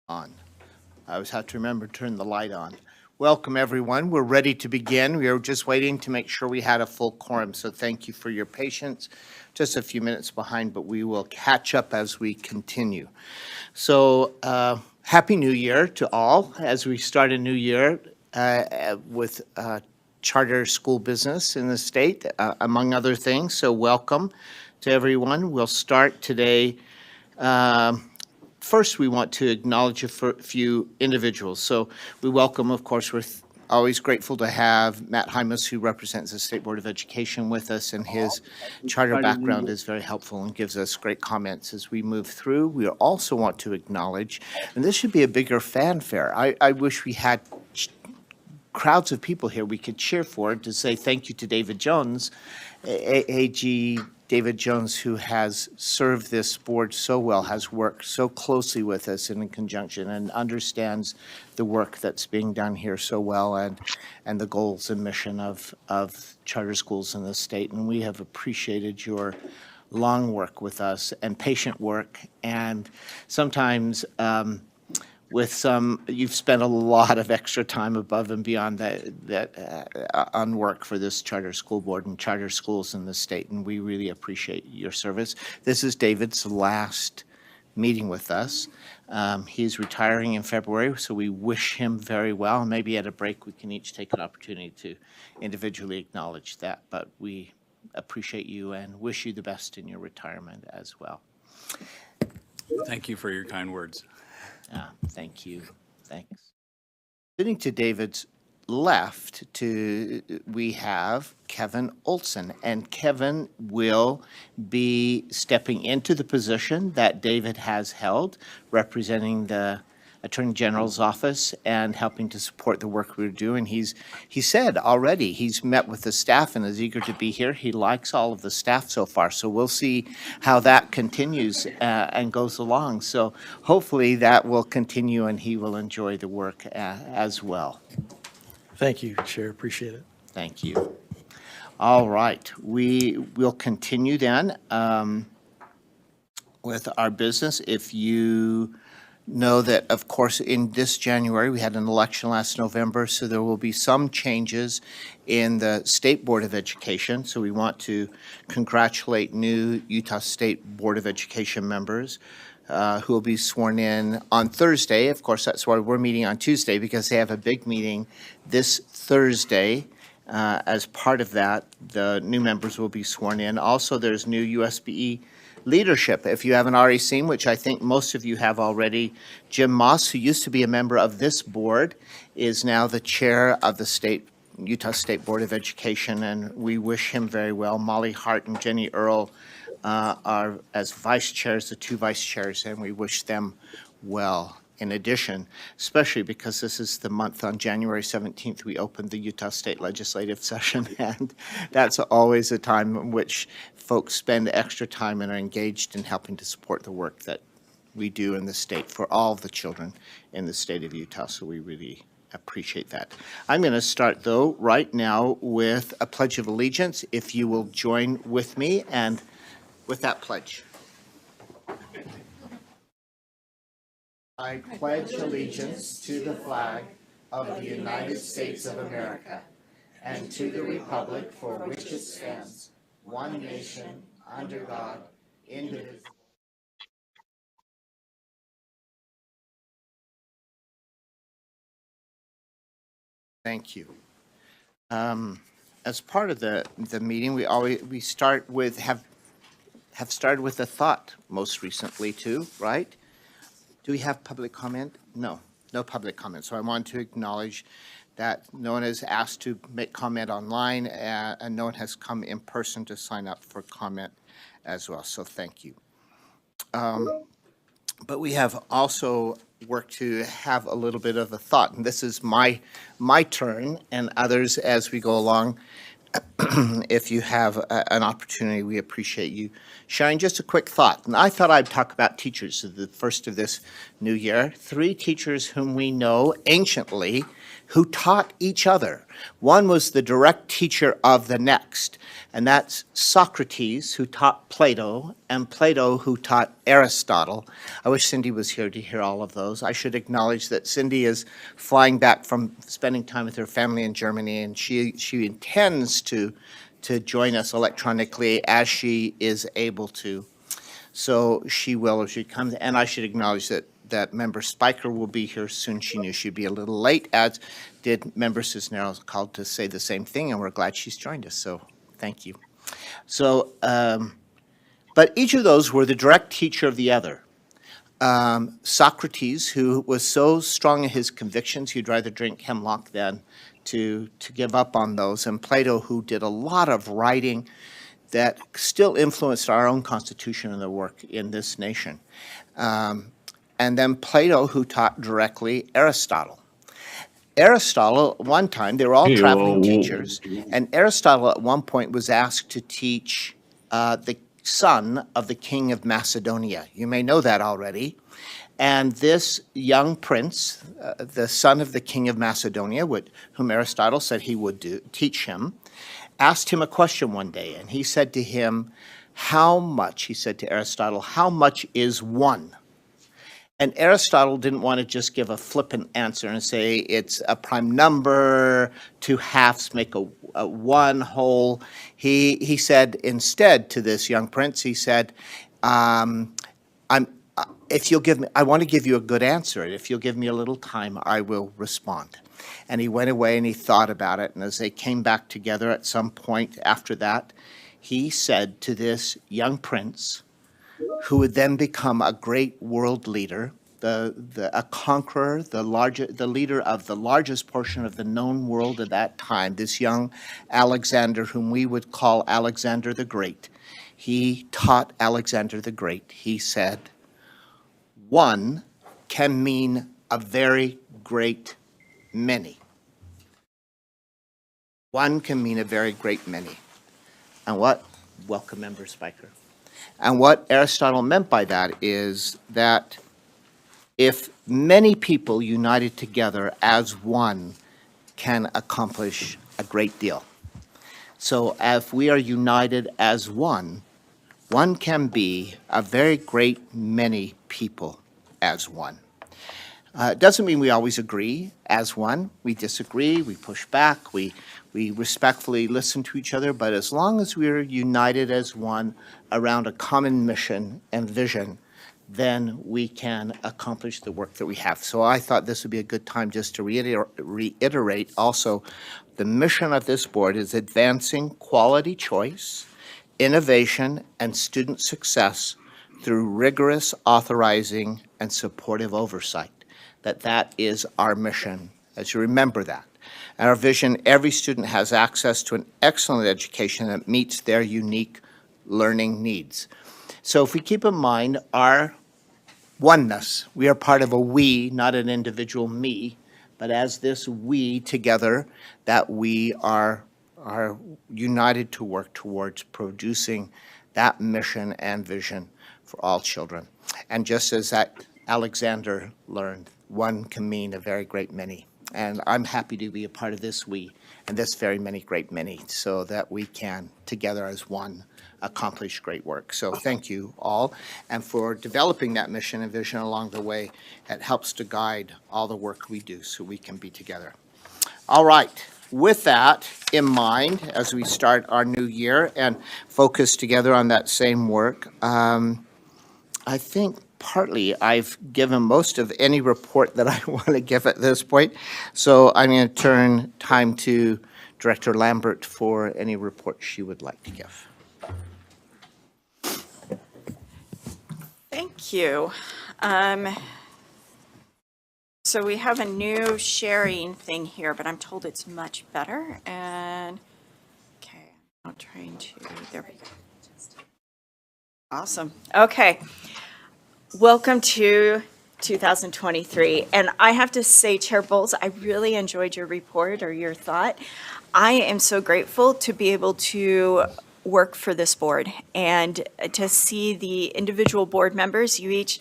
On. I always have to remember to turn the light on. Welcome, everyone. We're ready to begin. We are just waiting to make sure we had a full quorum, so thank you for your patience. Just a few minutes behind, but we will catch up as we continue. So, Happy New Year to all as we start a new year with charter school business in the state, among other things. So, welcome to everyone. We'll start today. First, we want to acknowledge a few individuals. So we welcome, of course, we're always grateful to have Matt Hymas, who represents the State Board of Education, with us, and his charter background is very helpful and gives us great comments as we move through. We also want to acknowledge, and this should be a bigger fanfare. I wish we had crowds of people here we could cheer for to say thank you to David Jones, AG David Jones, who has served this board so well, has worked so closely with us in conjunction, and understands the work that's being done here so well, and the goals and mission of charter schools in the state. And we have appreciated your long work with us and patient work, and sometimes you've spent a lot of extra time above and beyond that on work for this charter school board and charter schools in the state, and we really appreciate your service. This is David's last meeting with us. He's retiring in February, so we wish him very well. Maybe at a break we can each take an opportunity to individually acknowledge that, but we appreciate you and wish you the best in your retirement as well. Thank you for your kind words. Thank you. Thanks. Sitting to David's left, we have Kevin Olson, and Kevin will be stepping into the position that David has held, representing the Attorney General's office and helping to support the work we're doing. He said already he's met with the staff and is eager to be here. He likes all of the staff so far, so we'll see how that continues and goes along. So hopefully that will continue and he will enjoy the work as well. Thank you, Chair. Appreciate it. Thank you. All right, we will continue then with our business. If you know that, of course, in this January, we had an election last November, so there will be some changes in the State Board of Education. So we want to congratulate new Utah State Board of Education members who will be sworn in on Thursday. Of course, that's why we're meeting on Tuesday, because they have a big meeting this Thursday. As part of that, the new members will be sworn in. Also, there's new USBE leadership. If you haven't already seen, which I think most of you have already, Jim Moss, who used to be a member of this board, is now the chair of the Utah State Board of Education, and we wish him very well. Molly Hart and Jenny Earl are as vice chairs, the two vice chairs, and we wish them well. In addition, especially because this is the month on January 17th, we opened the Utah State Legislative Session, and that's always a time in which folks spend extra time and are engaged in helping to support the work that we do in the state for all of the children in the state of Utah, so we really appreciate that. I'm going to start, though, right now with a Pledge of Allegiance, if you will join with me, and with that pledge. I pledge allegiance to the flag of the United States of America and to the republic for which it stands, one nation, under God, indivisible. Thank you. As part of the meeting, we start with have started with a thought most recently too, right? Do we have public comment? No public comment. So I want to acknowledge that no one has asked to make comment online, and no one has come in person to sign up for comment as well. So thank you. But we have also worked to have a little bit of a thought, and this is my turn and others as we go along. if you have an opportunity, we appreciate you sharing just a quick thought. And I thought I'd talk about teachers, the first of this new year. 3 teachers whom we know anciently who taught each other. One was the direct teacher of the next, and that's Socrates, who taught Plato, and Plato, who taught Aristotle. I wish Cindy was here to hear all of those. I should acknowledge that Cindy is flying back from spending time with her family in Germany, and she intends to join us electronically as she is able to. So she will if she comes, and I should acknowledge that Member Spiker will be here soon. She knew she'd be a little late, as did Member Cisneros, called to say the same thing, and we're glad she's joined us, so thank you. So, but each of those were the direct teacher of the other. Socrates, who was so strong in his convictions, he'd rather drink hemlock than to give up on those, and Plato, who did a lot of writing that still influenced our own constitution and the work in this nation. And then Plato, who taught directly Aristotle. Aristotle, at one time, they were all traveling teachers, and Aristotle at one point was asked to teach the son of the king of Macedonia. You may know that already. And this young prince, the son of the king of Macedonia, whom Aristotle said he would teach him, asked him a question one day, and he said to him, how much, he said to Aristotle, how much is one? And Aristotle didn't want to just give a flippant answer and say it's a prime number, 2 halves make a one whole. He said instead to this young prince, he said, if you'll give me, I want to give you a good answer. If you'll give me a little time, I will respond. And he went away and he thought about it. And as they came back together at some point after that, he said to this young prince, who would then become a great world leader, a conqueror, the leader of the largest portion of the known world at that time, this young Alexander, whom we would call Alexander the Great. He taught Alexander the Great. He said, one can mean a very great many. One can mean a very great many. And welcome, Member Spiker. And what Aristotle meant by that is that if many people united together as one can accomplish a great deal. So if we are united as one can be a very great many people as one. It doesn't mean we always agree as one. We disagree, we push back, we respectfully listen to each other, but as long as we're united as one around a common mission and vision, then we can accomplish the work that we have. So I thought this would be a good time just to reiterate also the mission of this board is advancing quality choice, innovation, and student success through rigorous authorizing and supportive oversight. That is our mission, as you remember that. And our vision, every student has access to an excellent education that meets their unique learning needs. So if we keep in mind our oneness, we are part of a we, not an individual me, but as this we together, that we are united to work towards producing that mission and vision for all children. And just as that Alexander learned, one can mean a very great many. And I'm happy to be a part of this we and this very many great many so that we can together as one accomplish great work. So thank you all. And for developing that mission and vision along the way, it helps to guide all the work we do so we can be together. All right. With that in mind, as we start our new year and focus together on that same work, I think partly I've given most of any report that I want to give at this point. So I'm going to turn time to Director Lambert for any report she would like to give. Thank you. So we have a new sharing thing here, but I'm told it's much better. And okay, I'm trying to, there we go. Awesome. Okay. Welcome to 2023. And I have to say, Chair Bowles, I really enjoyed your report or your thought. I am so grateful to be able to work for this board and to see the individual board members. You each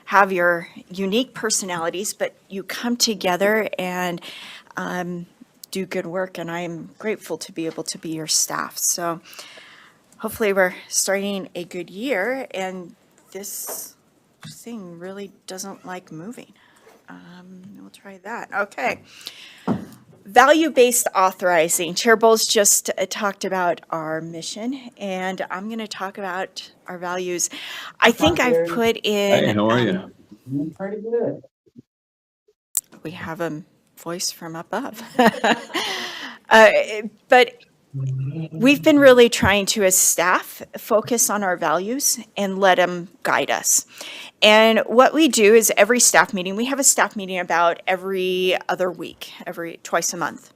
have your unique personalities, but you come together and do good work, and I'm grateful to be able to be your staff. So hopefully we're starting a good year, and this thing really doesn't like moving. We'll try that. Okay. Value-based authorizing. Chair Bowles just talked about our mission, and I'm going to talk about our values. I think I've put in. Hey, how are you? Pretty good. We have a voice from above. But we've been really trying to, as staff, focus on our values and let them guide us. And what we do is every staff meeting, we have a staff meeting about every other week, twice a month.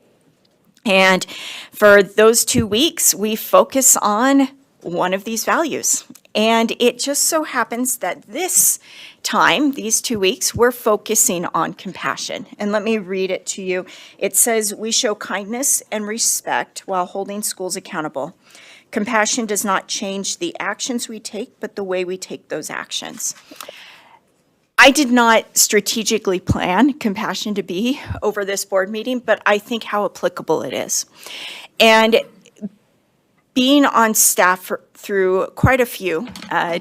And for those 2 weeks, we focus on one of these values. And it just so happens that this time, these 2 weeks, we're focusing on compassion. And let me read it to you. It says, "We show kindness and respect while holding schools accountable. Compassion does not change the actions we take, but the way we take those actions." I did not strategically plan compassion to be over this board meeting, but I think how applicable it is. And being on staff through quite a few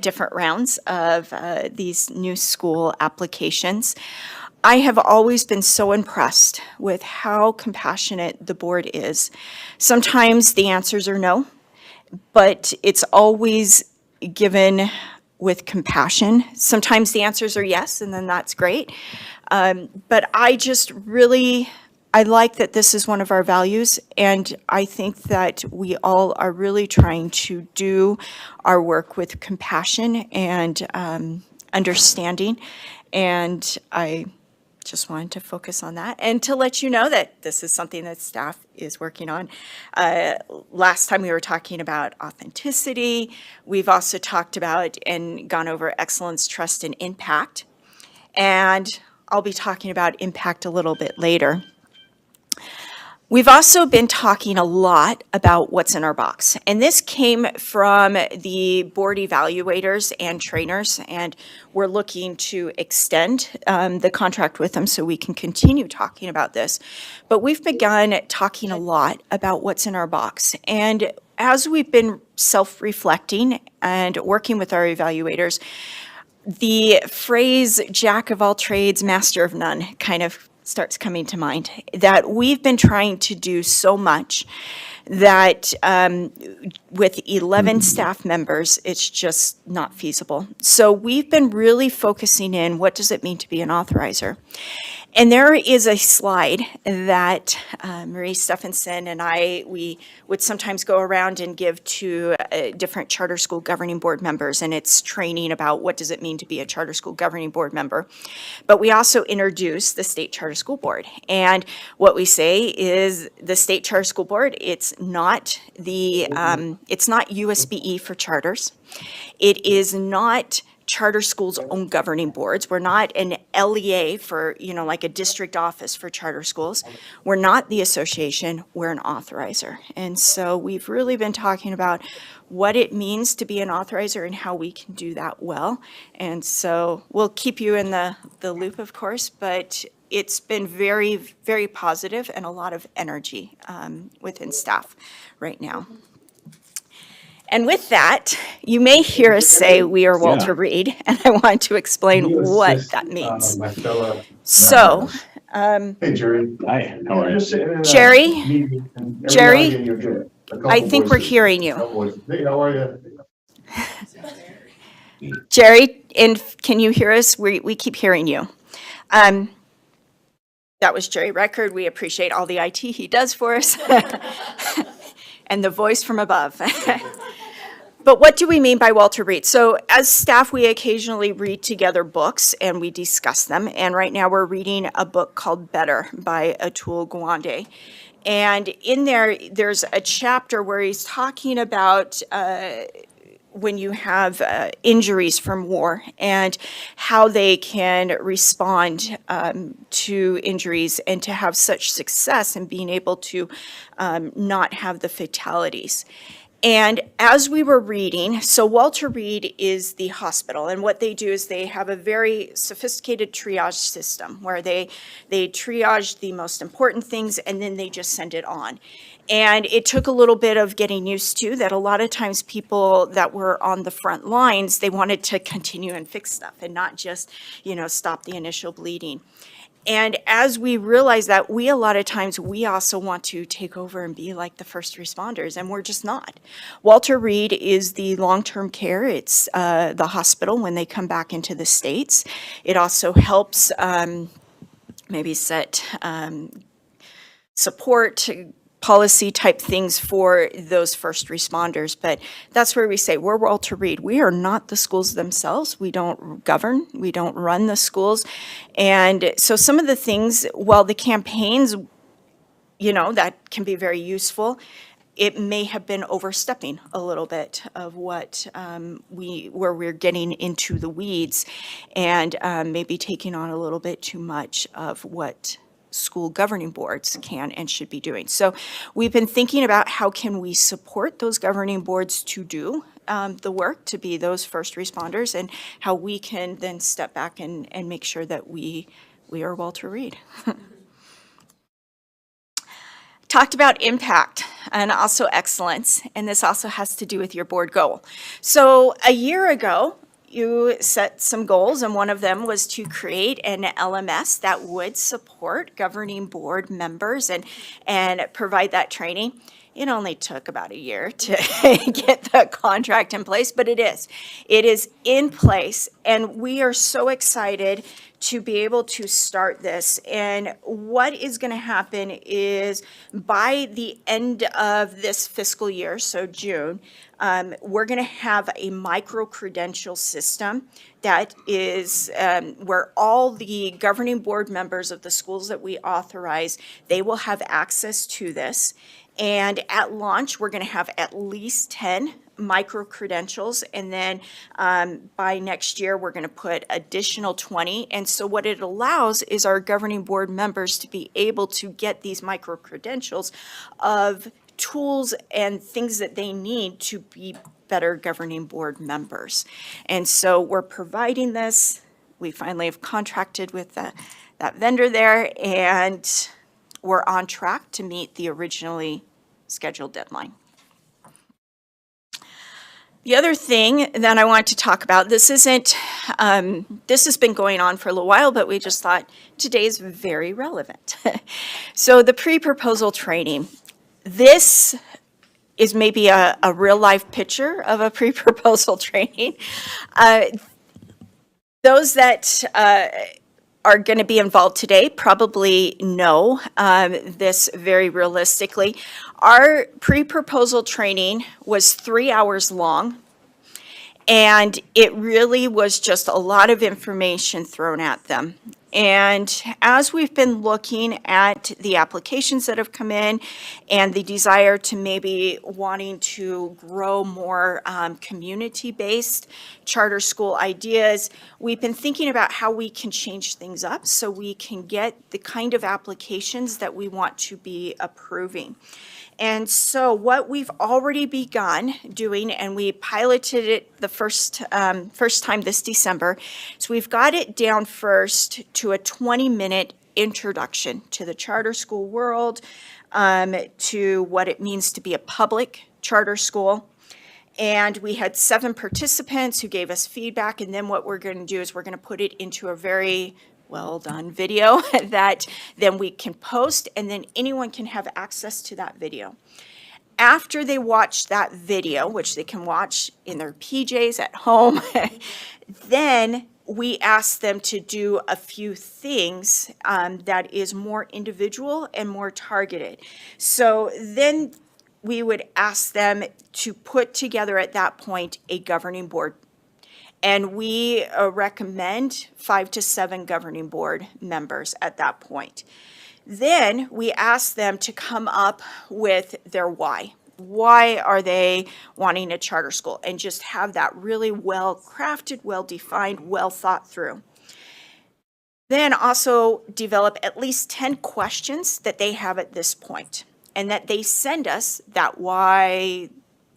different rounds of these new school applications, I have always been so impressed with how compassionate the board is. Sometimes the answers are no, but it's always given with compassion. Sometimes the answers are yes, and then that's great. But I like that this is one of our values, and I think that we all are really trying to do our work with compassion and understanding. And I just wanted to focus on that and to let you know that this is something that staff is working on. Last time we were talking about authenticity. We've also talked about and gone over excellence, trust, and impact. And I'll be talking about impact a little bit later. We've also been talking a lot about what's in our box, and this came from the board evaluators and trainers, and we're looking to extend the contract with them so we can continue talking about this. But we've begun talking a lot about what's in our box, and as we've been self-reflecting and working with our evaluators, the phrase "jack of all trades, master of none" kind of starts coming to mind, that we've been trying to do so much that with 11 staff members, it's just not feasible. So we've been really focusing in, what does it mean to be an authorizer? And there is a slide that Marie Stephenson and we would sometimes go around and give to different charter school governing board members, and it's training about what does it mean to be a charter school governing board member. But we also introduce the State Charter School Board. And what we say is the State Charter School Board, it's not USBE for charters. It is not charter schools' own governing boards. We're not an LEA for, like a district office for charter schools. We're not the association, we're an authorizer. And so we've really been talking about what it means to be an authorizer and how we can do that well. And so we'll keep you in the loop, of course, but it's been very, very positive and a lot of energy within staff right now. And with that, you may hear us say we are Walter Reed, and I want to explain what that means. So, Hey, Jerry. Hi, how are you? Jerry, I think we're hearing you. Hey, how are you? Jerry, and can you hear us? We keep hearing you. That was Jerry Record. We appreciate all the IT he does for us. And the voice from above. But what do we mean by Walter Reed? So as staff, we occasionally read together books and we discuss them. And right now we're reading a book called Better by Atul Gawande. And in there's a chapter where he's talking about when you have injuries from war and how they can respond to injuries and to have such success in being able to not have the fatalities. And as we were reading, so Walter Reed is the hospital, and what they do is they have a very sophisticated triage system where they triage the most important things and then they just send it on. And it took a little bit of getting used to that. A lot of times people that were on the front lines, they wanted to continue and fix stuff and not just, stop the initial bleeding. And as we realize that, a lot of times, we also want to take over and be like the first responders, and we're just not. Walter Reed is the long-term care. It's the hospital when they come back into the States. It also helps maybe set support policy type things for those first responders. But that's where we say we're Walter Reed. We are not the schools themselves. We don't govern. We don't run the schools. And so some of the things, while the campaigns, that can be very useful, it may have been overstepping a little bit of what where we're getting into the weeds and maybe taking on a little bit too much of what school governing boards can and should be doing. So we've been thinking about how can we support those governing boards to do the work, to be those first responders, and how we can then step back and make sure that we are Walter Reed. Talked about impact and also excellence, and this also has to do with your board goal. So a year ago, you set some goals, and one of them was to create an LMS that would support governing board members and provide that training. It only took about a year to get the contract in place, but it is. It is in place, and we are so excited to be able to start this. And what is going to happen is by the end of this fiscal year, so June, we're going to have a micro-credential system that is where all the governing board members of the schools that we authorize, they will have access to this. And at launch, we're going to have at least 10 micro-credentials, and then by next year, we're going to put additional 20. And so what it allows is our governing board members to be able to get these micro-credentials of tools and things that they need to be better governing board members. And so we're providing this. We finally have contracted with that vendor there, and we're on track to meet the originally scheduled deadline. The other thing that I want to talk about, this has been going on for a little while, but we just thought today is very relevant. So the pre-proposal training. This is maybe a real-life picture of a pre-proposal training. Those that are going to be involved today probably know this very realistically. Our pre-proposal training was 3 hours long, and it really was just a lot of information thrown at them. And as we've been looking at the applications that have come in and the desire to maybe wanting to grow more community-based charter school ideas, we've been thinking about how we can change things up so we can get the kind of applications that we want to be approving. And so what we've already begun doing, and we piloted it the first time this December, so we've got it down first to a 20-minute introduction to the charter school world, to what it means to be a public charter school. And we had 7 participants who gave us feedback, and then what we're going to do is we're going to put it into a very well done video that then we can post, and then anyone can have access to that video. After they watch that video, which they can watch in their PJs at home, then we ask them to do a few things that is more individual and more targeted. So then we would ask them to put together at that point a governing board. And we recommend 5 to 7 governing board members at that point. Then we ask them to come up with their why. why are they wanting a charter school, and just have that really well-crafted, well-defined, well-thought-through. Then also develop at least 10 questions that they have at this point, and that they send us that why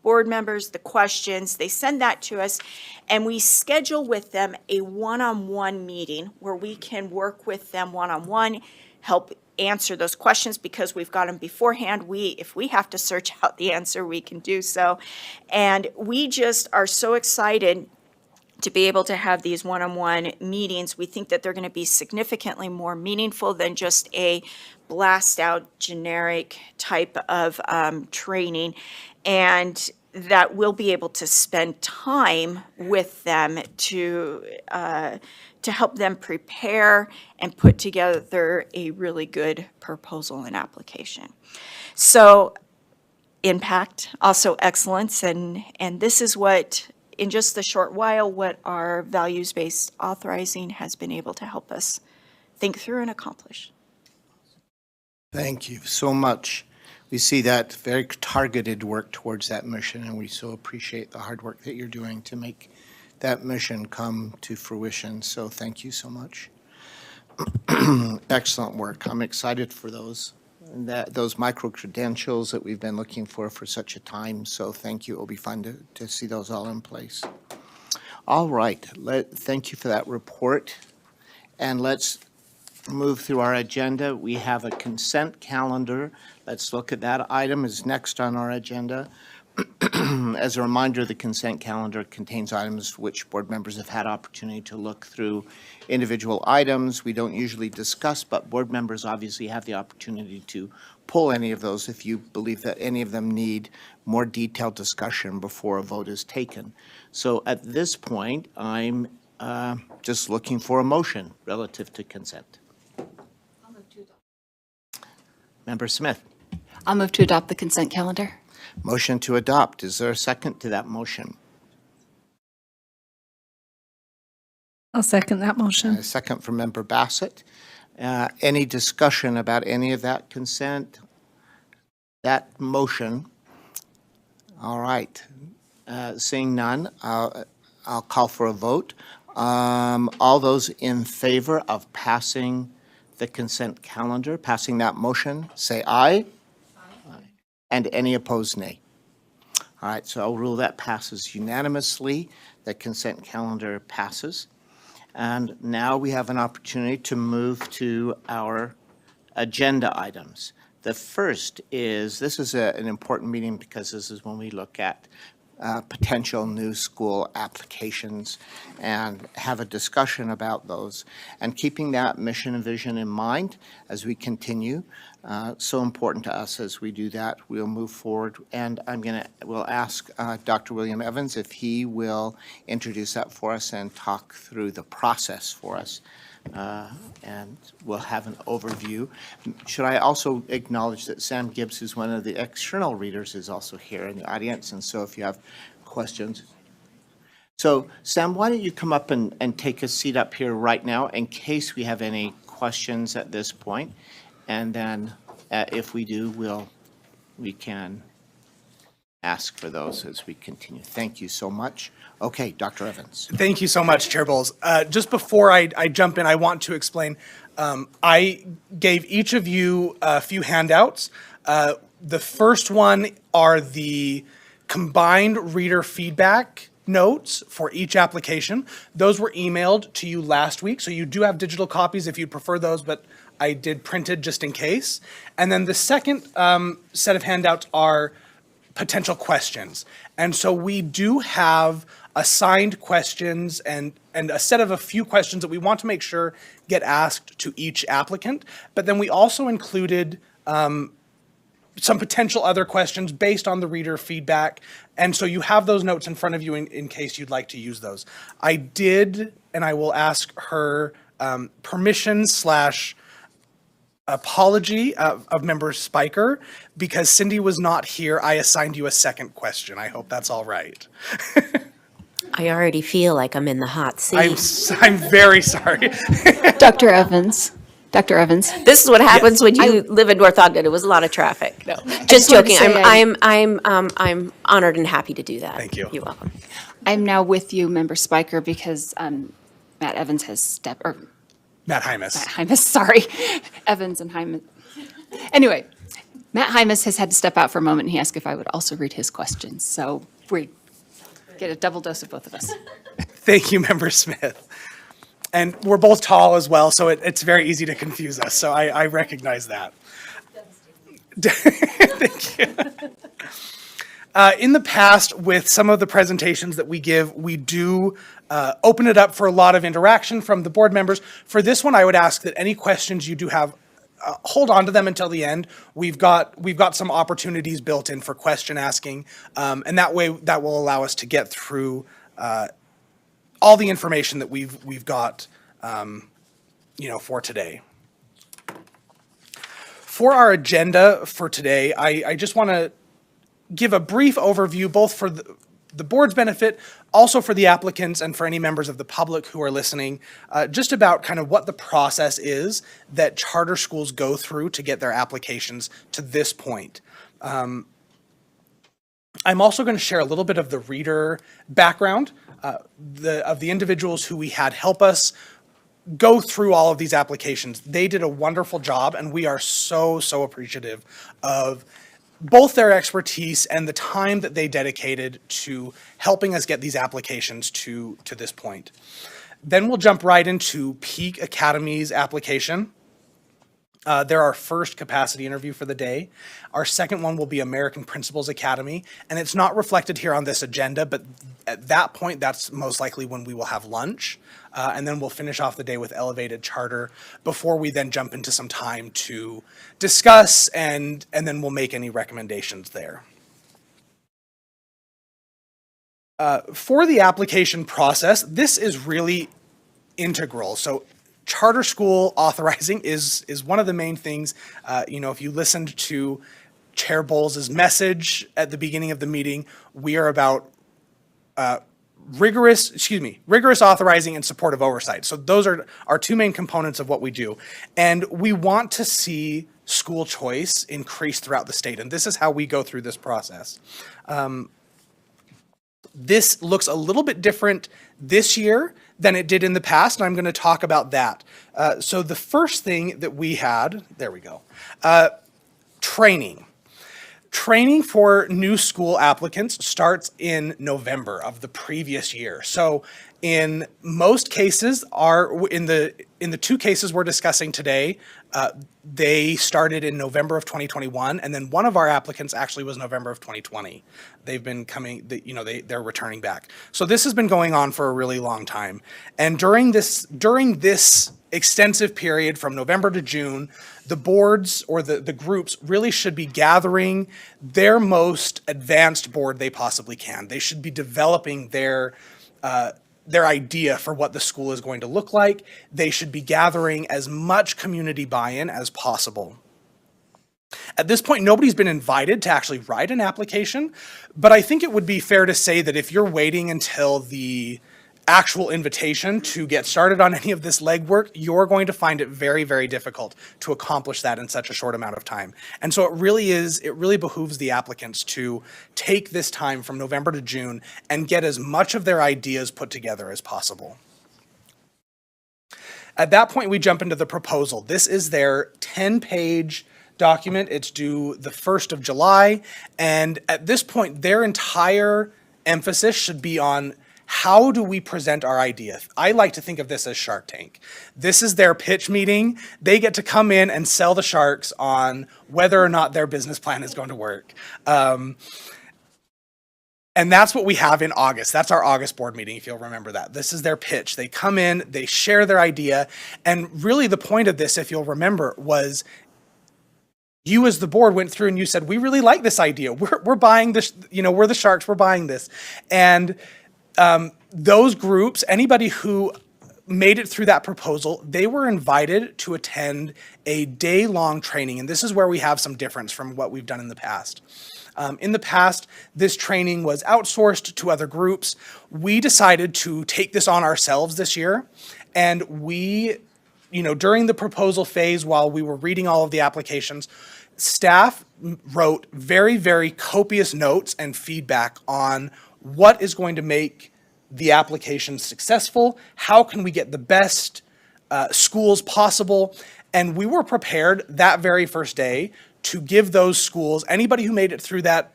board members, the questions, they send that to us, and we schedule with them a one-on-one meeting where we can work with them one-on-one, help answer those questions because we've got them beforehand. If we have to search out the answer, we can do so. And we just are so excited to be able to have these one-on-one meetings. We think that they're going to be significantly more meaningful than just a blast-out generic type of training, and that we'll be able to spend time with them to help them prepare and put together a really good proposal and application. So impact, also excellence, and this is what, in just a short while, what our values-based authorizing has been able to help us think through and accomplish. Thank you so much. We see that very targeted work towards that mission, and we so appreciate the hard work that you're doing to make that mission come to fruition. So thank you so much. Excellent work. I'm excited for those micro-credentials that we've been looking for such a time. So thank you. It'll be fun to see those all in place. All right. Thank you for that report. And let's move through our agenda. We have a consent calendar. Let's look at that item is next on our agenda. As a reminder, the consent calendar contains items which board members have had opportunity to look through. Individual items we don't usually discuss, but board members obviously have the opportunity to pull any of those if you believe that any of them need more detailed discussion before a vote is taken. So at this point, I'm just looking for a motion relative to consent. Member Smith. I'll move to adopt the consent calendar. Motion to adopt. Is there a second to that motion? I'll second that motion. A second from Member Bassett. Any discussion about any of that consent? That motion? All right. Seeing none, I'll call for a vote. All those in favor of passing the consent calendar, passing that motion, say aye. And any opposed, nay. All right, so I'll rule that passes unanimously. The consent calendar passes. And now we have an opportunity to move to our agenda items. The first is, this is an important meeting because this is when we look at potential new school applications and have a discussion about those. And keeping that mission and vision in mind as we continue, so important to us as we do that. We'll move forward, and we'll ask Dr. William Evans if he will introduce that for us and talk through the process for us. And we'll have an overview. Should I also acknowledge that Sam Gibbs, who's one of the external readers, is also here in the audience, and so if you have questions. So Sam, why don't you come up and take a seat up here right now in case we have any questions at this point, and then if we do, we can ask for those as we continue. Thank you so much. Okay, Dr. Evans. Thank you so much, Chair Bowles. Just before I jump in, I want to explain. I gave each of you a few handouts. The first one are the combined reader feedback notes for each application. Those were emailed to you last week, so you do have digital copies if you'd prefer those, but I did printed just in case. And then the second set of handouts are potential questions. And so we do have assigned questions and a set of a few questions that we want to make sure get asked to each applicant. But then we also included some potential other questions based on the reader feedback. And so you have those notes in front of you in case you'd like to use those. I did, and I will ask her permission / apology of Member Spiker, because Cindy was not here. I assigned you a second question. I hope that's all right. I already feel like I'm in the hot seat. I'm very sorry. Dr. Evans, Dr. Evans? This is what happens when you live in North Ogden. It was a lot of traffic. No, just just wanted to joking. say I'm honored and happy to do that. Thank you. You're welcome. I'm now with you, Member Spiker, because Matt Evans has Matt Hymas. Hymas, sorry. Evans and Hymas. Anyway, Matt Hymas has had to step out for a moment, and he asked if I would also read his questions. So we get a double dose of both of us. Thank you, Member Smith. And we're both tall as well, so it's very easy to confuse us. So I recognize that. Thank you. In the past, with some of the presentations that we give, we do open it up for a lot of interaction from the board members. For this one, I would ask that any questions you do have, hold on to them until the end. We've got some opportunities built in for question asking, and that way that will allow us to get through all the information that we've got, for today. For our agenda for today, I just want to give a brief overview, both for the board's benefit, also for the applicants and for any members of the public who are listening, just about kind of what the process is that charter schools go through to get their applications to this point. I'm also going to share a little bit of the reader background of the individuals who we had help us go through all of these applications. They did a wonderful job, and we are so appreciative of both their expertise and the time that they dedicated to helping us get these applications to this point. Then we'll jump right into Peak Academy's application. They're our first capacity interview for the day. Our second one will be American Principals Academy, and it's not reflected here on this agenda, but at that point, that's most likely when we will have lunch, and then we'll finish off the day with Elevated Charter before we then jump into some time to discuss, and then we'll make any recommendations there. For the application process, this is really integral. So charter school authorizing is one of the main things. If you listened to Chair Bowles' message at the beginning of the meeting, we are about rigorous authorizing and supportive oversight. So those are our two main components of what we do. And we want to see school choice increase throughout the state. And this is how we go through this process. This looks a little bit different this year than it did in the past, and I'm going to talk about that. So the first thing that we had, there we go, training. Training for new school applicants starts in November of the previous year. So in most cases, in the two cases we're discussing today, they started in November of 2021, and then one of our applicants actually was November of 2020. They've been coming, they're returning back. So this has been going on for a really long time. And during this extensive period from November to June, the boards or the groups really should be gathering their most advanced board they possibly can. They should be developing their idea for what the school is going to look like. They should be gathering as much community buy-in as possible. At this point, nobody's been invited to actually write an application, but I think it would be fair to say that if you're waiting until the actual invitation to get started on any of this legwork, you're going to find it very, very difficult to accomplish that in such a short amount of time. And so it really behooves the applicants to take this time from November to June and get as much of their ideas put together as possible. At that point, we jump into the proposal. This is their 10-page document. It's due the 1st of July. And at this point, their entire emphasis should be on how do we present our idea? I like to think of this as Shark Tank. This is their pitch meeting. They get to come in and sell the sharks on whether or not their business plan is going to work. And that's what we have in August. That's our August board meeting, if you'll remember that. This is their pitch. They come in, they share their idea. And really the point of this, if you'll remember, was you as the board went through and you said, we really like this idea. We're buying this, we're the sharks, we're buying this. And those groups, anybody who made it through that proposal, they were invited to attend a day-long training. And this is where we have some difference from what we've done in the past. In the past, this training was outsourced to other groups. We decided to take this on ourselves this year, and we during the proposal phase, while we were reading all of the applications, staff wrote very, very copious notes and feedback on what is going to make the application successful, how can we get the best schools possible, and we were prepared that very first day to give those schools, anybody who made it through that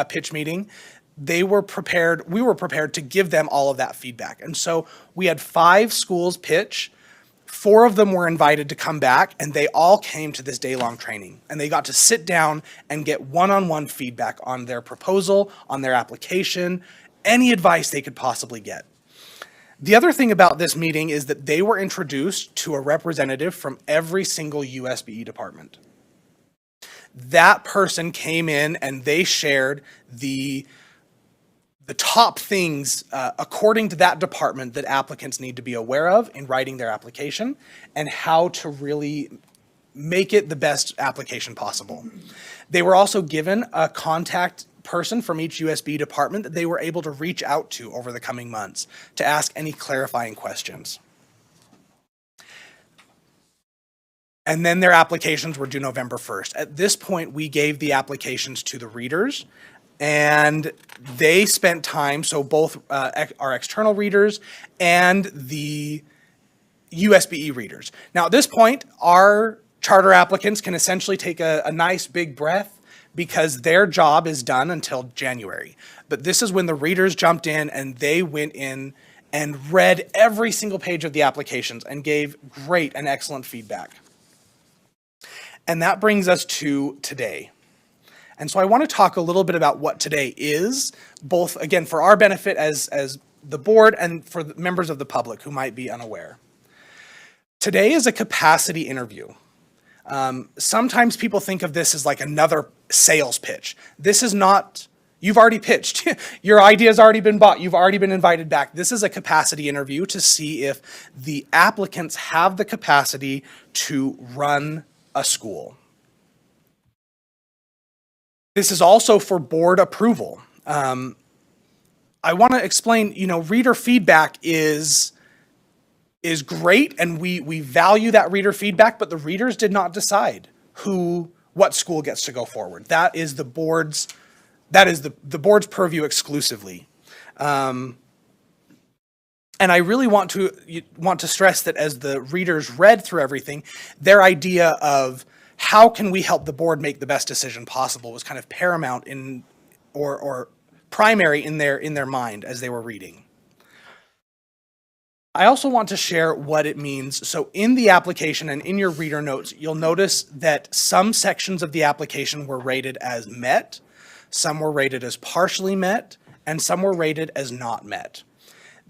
pitch meeting, we were prepared to give them all of that feedback. And so we had 5 schools pitch. 4 of them were invited to come back, and they all came to this day-long training. And they got to sit down and get one-on-one feedback on their proposal, on their application, any advice they could possibly get. The other thing about this meeting is that they were introduced to a representative from every single USBE department. That person came in and they shared the top things, according to that department, that applicants need to be aware of in writing their application and how to really make it the best application possible. They were also given a contact person from each USB department that they were able to reach out to over the coming months to ask any clarifying questions. And then their applications were due November 1st. At this point, we gave the applications to the readers, and they spent time, so both our external readers and the USBE readers. Now, at this point, our charter applicants can essentially take a nice big breath because their job is done until January. But this is when the readers jumped in and they went in and read every single page of the applications and gave great and excellent feedback. And that brings us to today. And so I want to talk a little bit about what today is, both, again, for our benefit as the board and for the members of the public who might be unaware. Today is a capacity interview. Sometimes people think of this as like another sales pitch. This is not, you've already pitched. Your idea's already been bought. You've already been invited back. This is a capacity interview to see if the applicants have the capacity to run a school. This is also for board approval. I want to explain, reader feedback is great, and we value that reader feedback, but the readers did not decide what school gets to go forward. That is the board's board's purview exclusively. And I really want to stress that as the readers read through everything, their idea of how can we help the board make the best decision possible was kind of paramount or primary in their mind as they were reading. I also want to share what it means. So in the application and in your reader notes, you'll notice that some sections of the application were rated as met, some were rated as partially met, and some were rated as not met.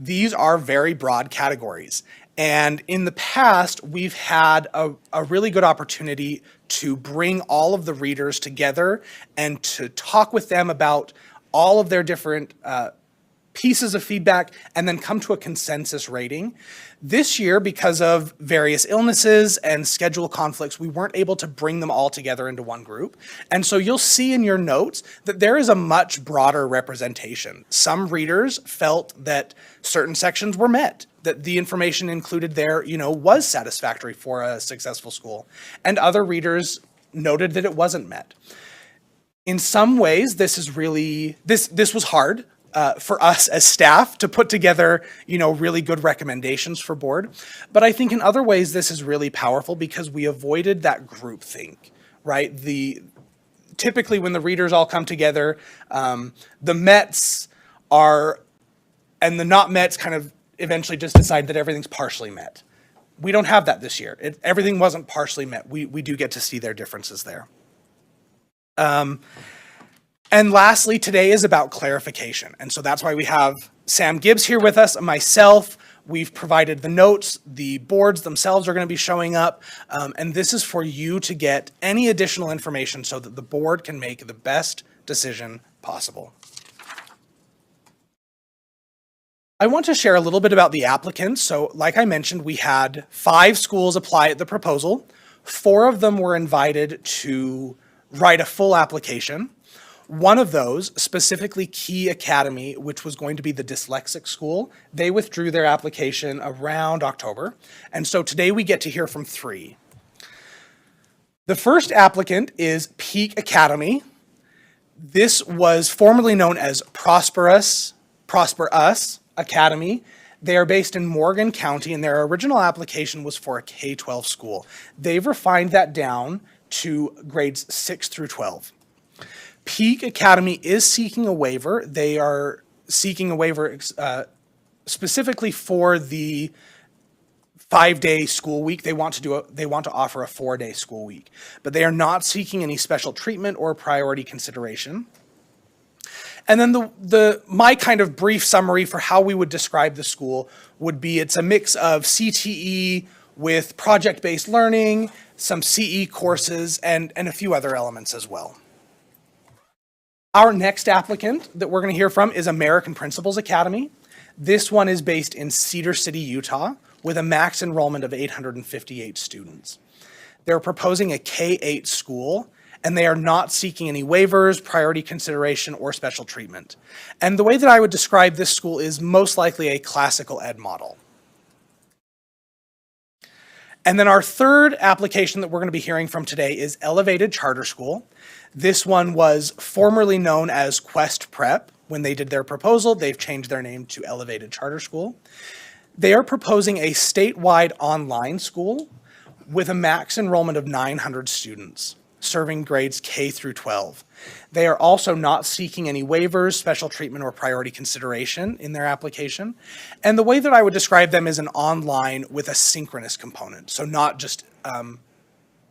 These are very broad categories. And in the past, we've had a really good opportunity to bring all of the readers together and to talk with them about all of their different pieces of feedback and then come to a consensus rating. This year, because of various illnesses and schedule conflicts, we weren't able to bring them all together into one group. And so you'll see in your notes that there is a much broader representation. Some readers felt that certain sections were met, that the information included there, was satisfactory for a successful school. And other readers noted that it wasn't met. In some ways, this was hard. For us as staff to put together, really good recommendations for board. But I think in other ways, this is really powerful because we avoided that groupthink, right? Typically when the readers all come together, the Mets and the not Mets kind of eventually just decide that everything's partially met. We don't have that this year. Everything wasn't partially met. We do get to see their differences there. And lastly, today is about clarification. And so that's why we have Sam Gibbs here with us, myself. We've provided the notes. The boards themselves are going to be showing up. And this is for you to get any additional information so that the board can make the best decision possible. I want to share a little bit about the applicants. So like I mentioned, we had 5 schools apply at the proposal. 4 of them were invited to write a full application. One of those, specifically Key Academy, which was going to be the dyslexic school, they withdrew their application around October. And so today we get to hear from 3. The first applicant is Peak Academy. This was formerly known as Prosper Us Academy. They are based in Morgan County, and their original application was for a K-12 school. They've refined that down to grades 6 through 12. Peak Academy is seeking a waiver. They are seeking a waiver specifically for the 5-day school week. They want to offer a 4-day school week, but they are not seeking any special treatment or priority consideration. And then my kind of brief summary for how we would describe the school would be it's a mix of CTE with project-based learning, some CE courses, and a few other elements as well. Our next applicant that we're going to hear from is American Principals Academy. This one is based in Cedar City, Utah, with a max enrollment of 858 students. They're proposing a K-8 school, and they are not seeking any waivers, priority consideration, or special treatment. And the way that I would describe this school is most likely a classical ed model. And then our third application that we're going to be hearing from today is Elevated Charter School. This one was formerly known as Quest Prep. When they did their proposal, they've changed their name to Elevated Charter School. They are proposing a statewide online school with a max enrollment of 900 students, serving grades K through 12. They are also not seeking any waivers, special treatment, or priority consideration in their application. And the way that I would describe them is an online with a synchronous component. So not just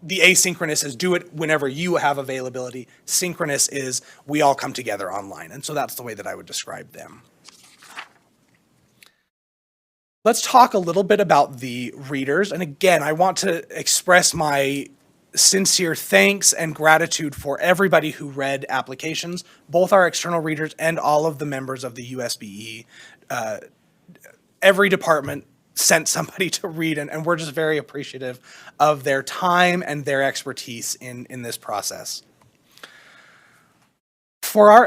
the asynchronous is do it whenever you have availability. Synchronous is we all come together online. And so that's the way that I would describe them. Let's talk a little bit about the readers. And again, I want to express my sincere thanks and gratitude for everybody who read applications, both our external readers and all of the members of the USBE. Every department sent somebody to read, and we're just very appreciative of their time and their expertise in this process. For our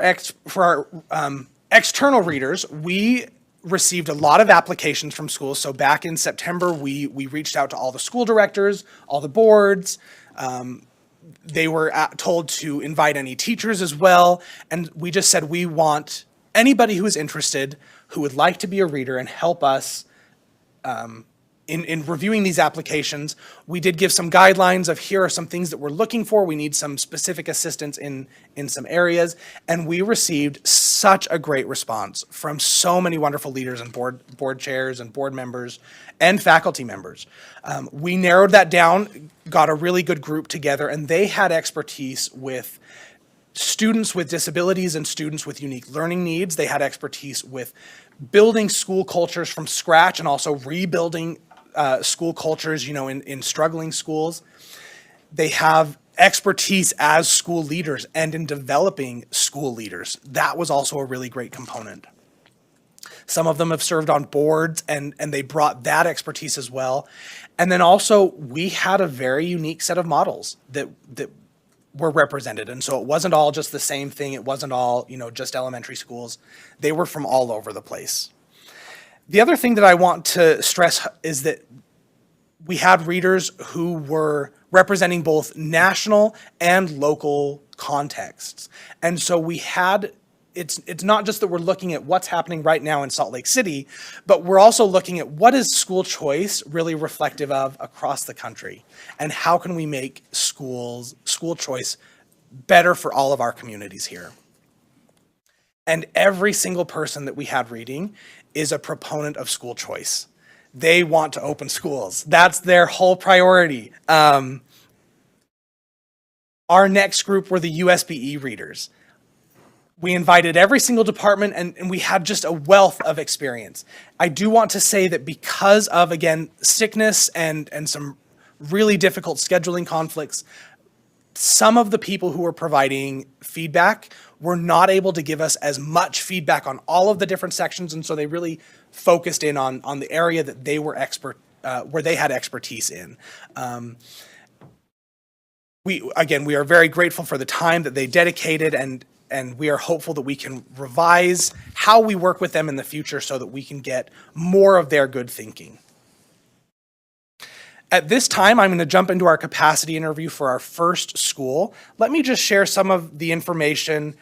external readers, we received a lot of applications from schools. So back in September, we reached out to all the school directors, all the boards. They were told to invite any teachers as well. And we just said, we want anybody who is interested, who would like to be a reader and help us in reviewing these applications. We did give some guidelines of here are some things that we're looking for. We need some specific assistance in some areas. And we received such a great response from so many wonderful leaders and board chairs and board members and faculty members. We narrowed that down, got a really good group together, and they had expertise with students with disabilities and students with unique learning needs. They had expertise with building school cultures from scratch and also rebuilding school cultures, in struggling schools. They have expertise as school leaders and in developing school leaders. That was also a really great component. Some of them have served on boards and they brought that expertise as well. And then also we had a very unique set of models that were represented. And so it wasn't all just the same thing. It wasn't all, just elementary schools. They were from all over the place. The other thing that I want to stress is that we had readers who were representing both national and local contexts. And so we had, it's not just that we're looking at what's happening right now in Salt Lake City, but we're also looking at what is school choice really reflective of across the country, and how can we make school choice better for all of our communities here. And every single person that we had reading is a proponent of school choice. They want to open schools. That's their whole priority. Our next group were the USBE readers. We invited every single department and we had just a wealth of experience. I do want to say that because of, again, sickness and some really difficult scheduling conflicts, some of the people who were providing feedback were not able to give us as much feedback on all of the different sections, and so they really focused in on the area that they were where they had expertise in. We are very grateful for the time that they dedicated and and we are hopeful that we can revise how we work with them in the future so that we can get more of their good thinking. At this time, I'm going to jump into our capacity interview for our first school. Let me just share some of the information.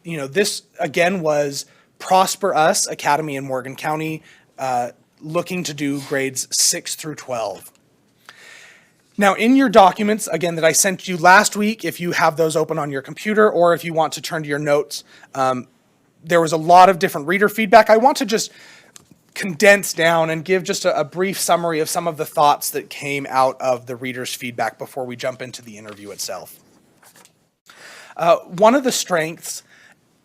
This again was Prosper Us Academy in Morgan County, looking to do grades 6 through 12. Now, in your documents, again, that I sent you last week, if you have those open on your computer or if you want to turn to your notes, there was a lot of different reader feedback. I want to just condense down and give just a brief summary of some of the thoughts that came out of the readers' feedback before we jump into the interview itself. One of the strengths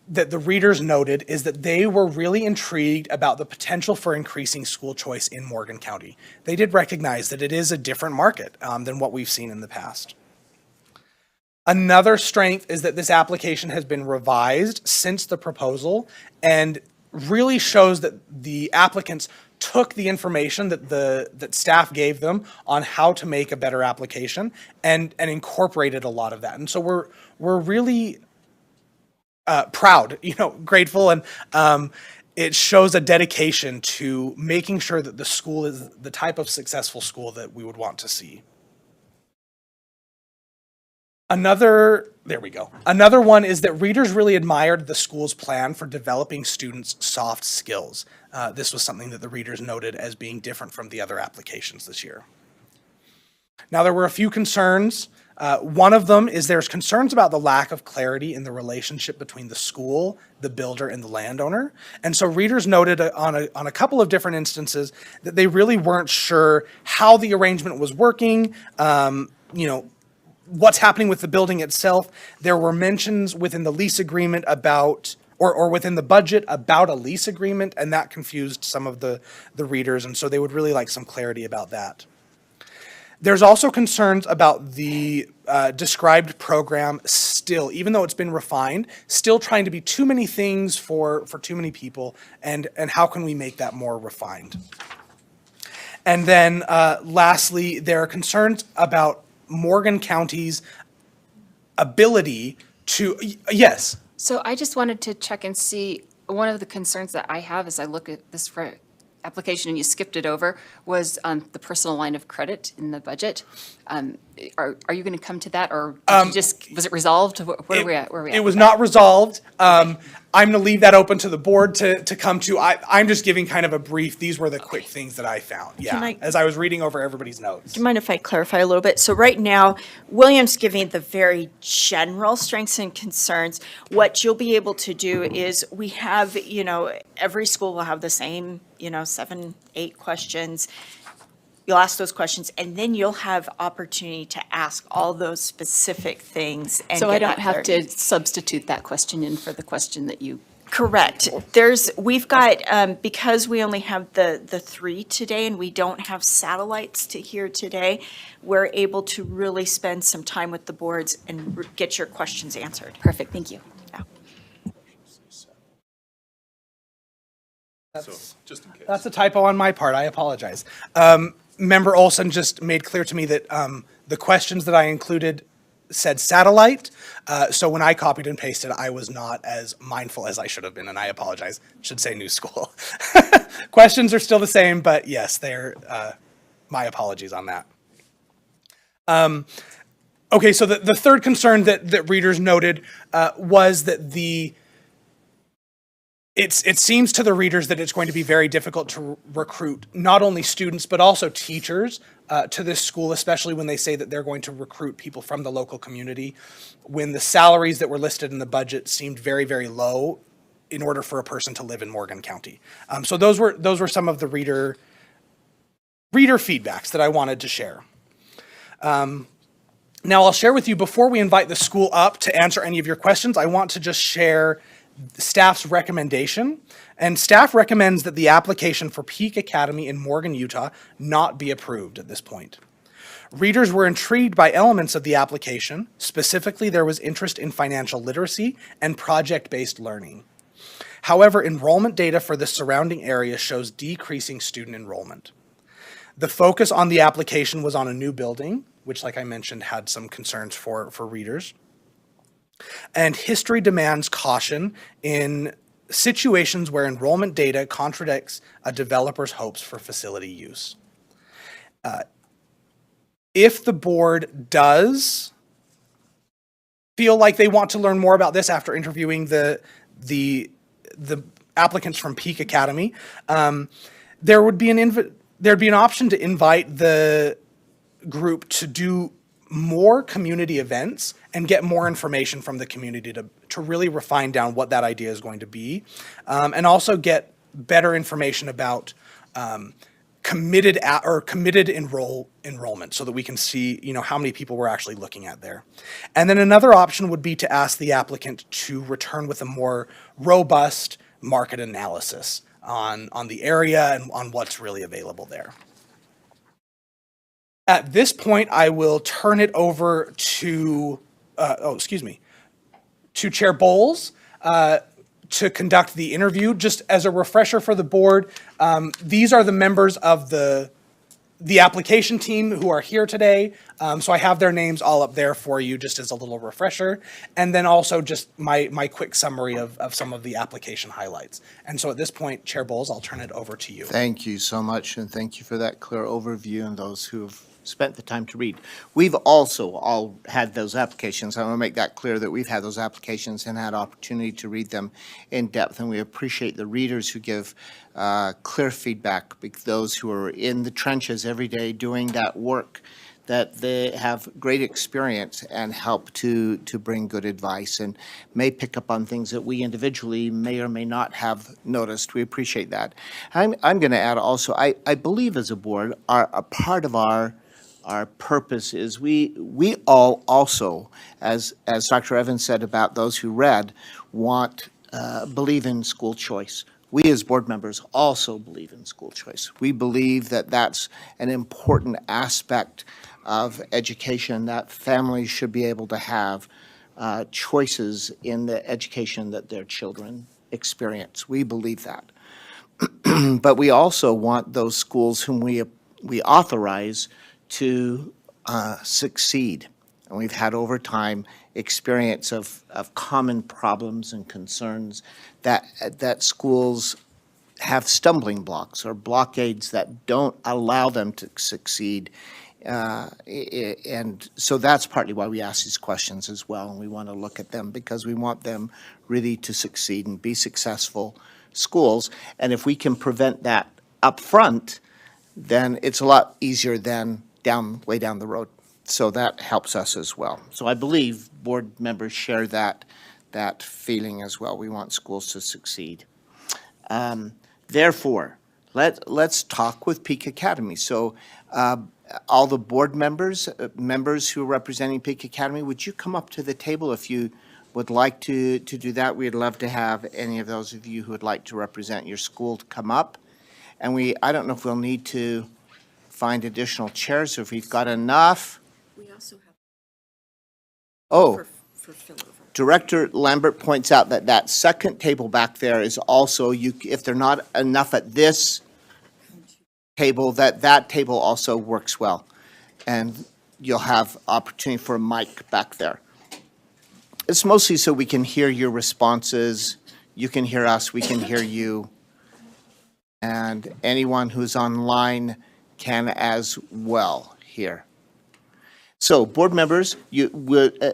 that the readers noted is that they were really intrigued about the potential for increasing school choice in Morgan County. They did recognize that it is a different market than what we've seen in the past. Another strength is that this application has been revised since the proposal and really shows that the applicants took the information that staff gave them on how to make a better application and incorporated a lot of that. And so we're really proud, grateful, and it shows a dedication to making sure that the school is the type of successful school that we would want to see. Another one is that readers really admired the school's plan for developing students' soft skills. This was something that the readers noted as being different from the other applications this year. Now, there were a few concerns. One of them is there's concerns about the lack of clarity in the relationship between the school, the builder, and the landowner. And so readers noted on a couple of different instances that they really weren't sure how the arrangement was working, what's happening with the building itself. There were mentions within the lease agreement about, or within the budget about a lease agreement, and that confused some of the readers, and so they would really like some clarity about that. There's also concerns about the described program still, even though it's been refined, still trying to be too many things for too many people, and how can we make that more refined? And then lastly, there are concerns about Morgan County's ability to, yes. So I just wanted to check and see, one of the concerns that I have as I look at this application, and you skipped it over, was the personal line of credit in the budget. Are you going to come to that, or was it resolved? Where are we at? It was not resolved. I'm going to leave that open to the board to come to. I'm just giving kind of a brief. These were the quick things that I found. Yeah, as I was reading over everybody's notes. Do you mind if I clarify a little bit? So right now, William's giving the very general strengths and concerns. What you'll be able to do is we have, every school will have the same, 7, 8 questions. You'll ask those questions, and then you'll have opportunity to ask all those specific things. And So I get don't that have clarity. to substitute that question in for the question that you. Correct. We've got, because we only have the 3 today and we don't have satellites to hear today, we're able to really spend some time with the boards and get your questions answered. Perfect, thank you. Yeah. That's a typo on my part. I apologize. Member Olson just made clear to me that the questions that I included said satellite. So when I copied and pasted, I was not as mindful as I should have been, and I apologize. It should say new school. Questions are still the same, but yes, they're my apologies on that. Okay, so the third concern that readers noted was that it seems to the readers that it's going to be very difficult to recruit not only students but also teachers to this school, especially when they say that they're going to recruit people from the local community, when the salaries that were listed in the budget seemed very, very low in order for a person to live in Morgan County. So those were some of the reader feedbacks that I wanted to share. Now I'll share with you, before we invite the school up to answer any of your questions, I want to just share staff's recommendation. And staff recommends that the application for Peak Academy in Morgan, Utah not be approved at this point. Readers were intrigued by elements of the application. Specifically, there was interest in financial literacy and project-based learning. However, enrollment data for the surrounding area shows decreasing student enrollment. The focus on the application was on a new building, which, like I mentioned, had some concerns for readers. And history demands caution in situations where enrollment data contradicts a developer's hopes for facility use. If the board does feel like they want to learn more about this after interviewing the applicants from Peak Academy, there'd be an option to invite the group to do more community events and get more information from the community to really refine down what that idea is going to be, and also get better information about committed enrollment so that we can see, how many people we're actually looking at there. And then another option would be to ask the applicant to return with a more robust market analysis on the area and on what's really available there. At this point, I will turn it over to, to Chair Bowles to conduct the interview. Just as a refresher for the board, these are the members of the application team who are here today. So I have their names all up there for you just as a little refresher. And then also just my quick summary of some of the application highlights. And so at this point, Chair Bowles, I'll turn it over to you. Thank you so much, and thank you for that clear overview and those who have spent the time to read. We've also all had those applications. I want to make that clear that we've had those applications and had opportunity to read them in depth, and we appreciate the readers who give clear feedback, those who are in the trenches every day doing that work, that they have great experience and help to bring good advice and may pick up on things that we individually may or may not have noticed. We appreciate that. I'm going to add also, I believe as a board, a part of our purpose is we all also, as Dr. Evans said about those who read, believe in school choice. We as board members also believe in school choice. We believe that that's an important aspect of education, that families should be able to have choices in the education that their children experience. We believe that. But we also want those schools whom we authorize to succeed. And we've had over time experience of common problems and concerns that schools have stumbling blocks or blockades that don't allow them to succeed. And so that's partly why we ask these questions as well. And we want to look at them because we want them really to succeed and be successful schools. And if we can prevent that up front, then it's a lot easier than way down the road. So that helps us as well. So I believe board members share that feeling as well. We want schools to succeed. Therefore, let's talk with Peak Academy. So all the board members who are representing Peak Academy, would you come up to the table if you would like to do that? We'd love to have any of those of you who would like to represent your school to come up. And I don't know if we'll need to find additional chairs, or if we've got enough. We also have for fillover. Director Lambert points out that second table back there is also, if they're not enough at this table, that table also works well. And you'll have opportunity for a mic back there. It's mostly so we can hear your responses. You can hear us, we can hear you. And anyone who's online can as well hear. So, board members,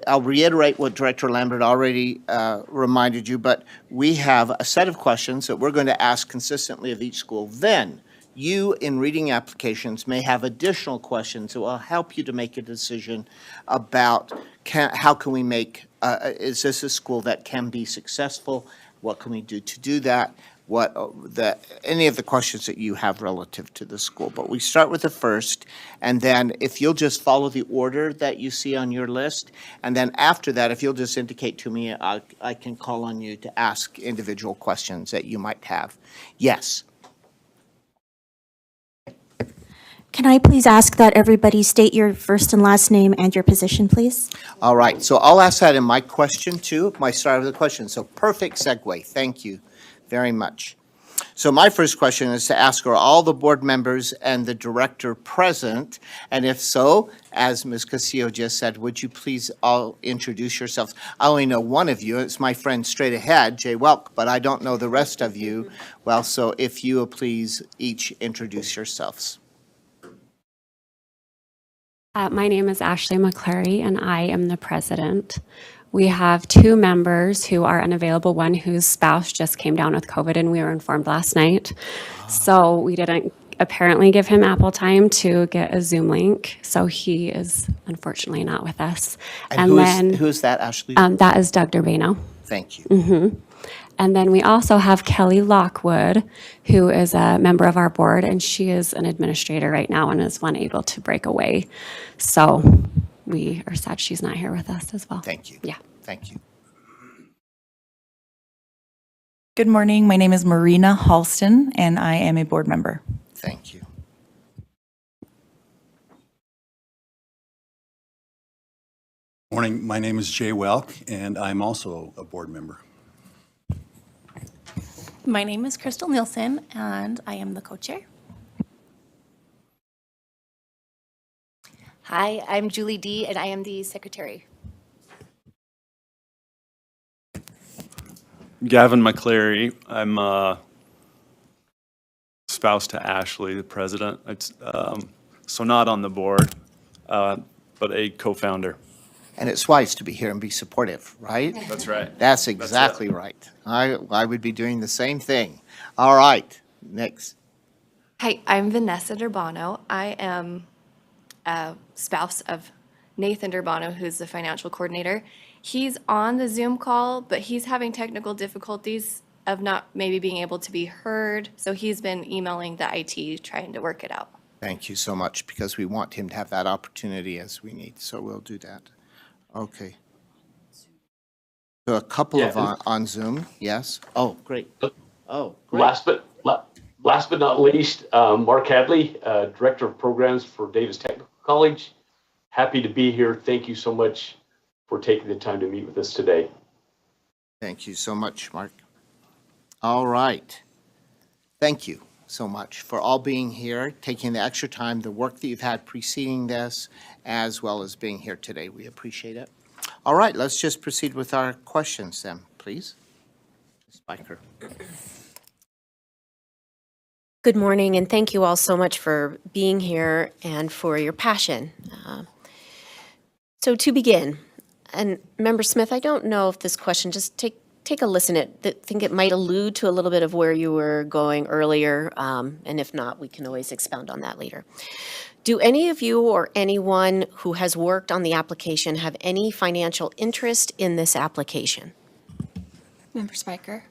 I'll reiterate what Director Lambert already reminded you, but we have a set of questions that we're going to ask consistently of each school. Then, you, in reading applications, may have additional questions that will help you to make a decision about how can we make, is this a school that can be successful? What can we do to do that? Any of the questions that you have relative to the school. But we start with the first, and then if you'll just follow the order that you see on your list, and then after that, if you'll just indicate to me, I can call on you to ask individual questions that you might have. Yes. Can I please ask that everybody state your first and last name and your position, please? All right, so I'll ask that in my question too, my start of the question. So perfect segue, thank you very much. So my first question is to ask, are all the board members and the director present? And if so, as Ms. Castillo just said, would you please all introduce yourselves? I only know one of you. It's my friend straight ahead, Jay Welk, but I don't know the rest of you. Well, so if you will please each introduce yourselves. My name is Ashley McClary, and I am the president. We have two members who are unavailable, one whose spouse just came down with COVID, and we were informed last night. So we didn't apparently give him ample time to get a Zoom link, so he is unfortunately not with us. And who is that, Ashley? That is Doug Durbano. Thank you. And then we also have Kelly Lockwood, who is a member of our board, and she is an administrator right now and is unable to break away. So we are sad she's not here with us as well. Thank you. Yeah. Thank you. Good morning. My name is Marina Halston, and I am a board member. Thank you. Morning, my name is Jay Welk, and I'm also a board member. My name is Crystal Nielsen, and I am the co-chair. Hi, I'm Julie D., and I am the secretary. Gavin McCleary. I'm spouse to Ashley, the president. It's, so not on the board, but a co-founder. And it's wise to be here and be supportive, right? That's right. That's exactly right. I would be doing the same thing. All right, next. Hi, I'm Vanessa Durbano. I am a spouse of Nathan Durbano, who's the financial coordinator. He's on the Zoom call, but he's having technical difficulties of not maybe being able to be heard. So he's been emailing the IT, trying to work it out. Thank you so much, because we want him to have that opportunity as we need, so we'll do that. Okay. So a couple of on Zoom, yes? Oh, great. Oh, great. Last but not least, Mark Hadley, Director of Programs for Davis Technical College. Happy to be here. Thank you so much for taking the time to meet with us today. Thank you so much, Mark. All right. Thank you so much for all being here, taking the extra time, the work that you've had preceding this, as well as being here today. We appreciate it. All right, let's just proceed with our questions then, please. Ms. Spiker. Good morning, and thank you all so much for being here and for your passion. So to begin, and Member Smith, I don't know if this question, just take a listen. I think it might allude to a little bit of where you were going earlier, and if not, we can always expound on that later. Do any of you or anyone who has worked on the application have any financial interest in this application? Member Spiker?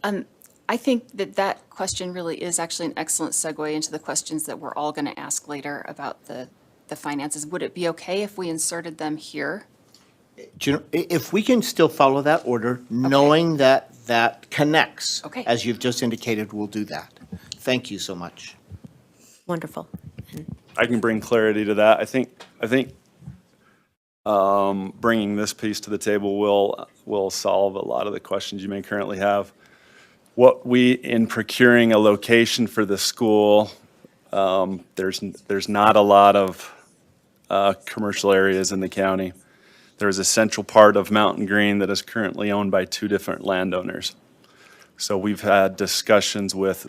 I think that question really is actually an excellent segue into the questions that we're all going to ask later about the finances. Would it be okay if we inserted them here? Do you know, if we can still follow that order, knowing that that connects, as you've just indicated, we'll do that. Thank you so much. Wonderful. I can bring clarity to that. I think bringing this piece to the table will solve a lot of the questions you may currently have. What in procuring a location for the school, there's not a lot of commercial areas in the county. There's a central part of Mountain Green that is currently owned by two different landowners. So we've had discussions with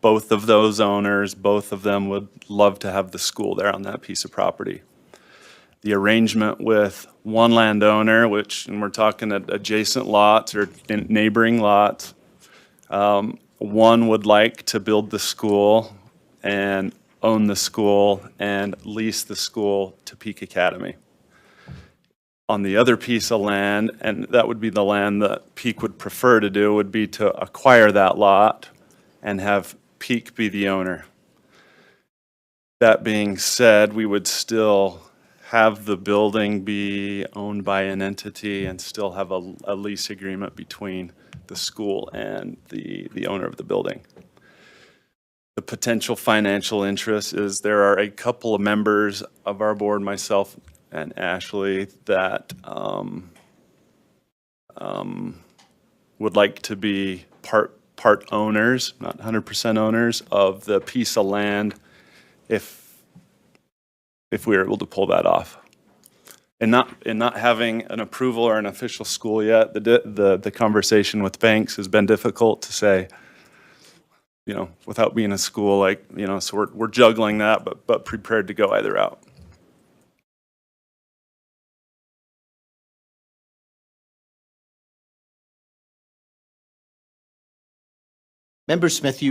both of those owners. Both of them would love to have the school there on that piece of property. The arrangement with one landowner, and we're talking adjacent lots or neighboring lots, one would like to build the school and own the school and lease the school to Peak Academy. On the other piece of land, and that would be the land that Peak would prefer to do, would be to acquire that lot and have Peak be the owner. That being said, we would still have the building be owned by an entity and still have a lease agreement between the school and the owner of the building. The potential financial interest is there are a couple of members of our board, myself and Ashley, that would like to be part part owners, not 100% owners, of the piece of land if we were able to pull that off. And not having an approval or an official school yet, the conversation with banks has been difficult to say, you know, without being a school, like, you know, so we're juggling that, but prepared to go either route. Member Smith,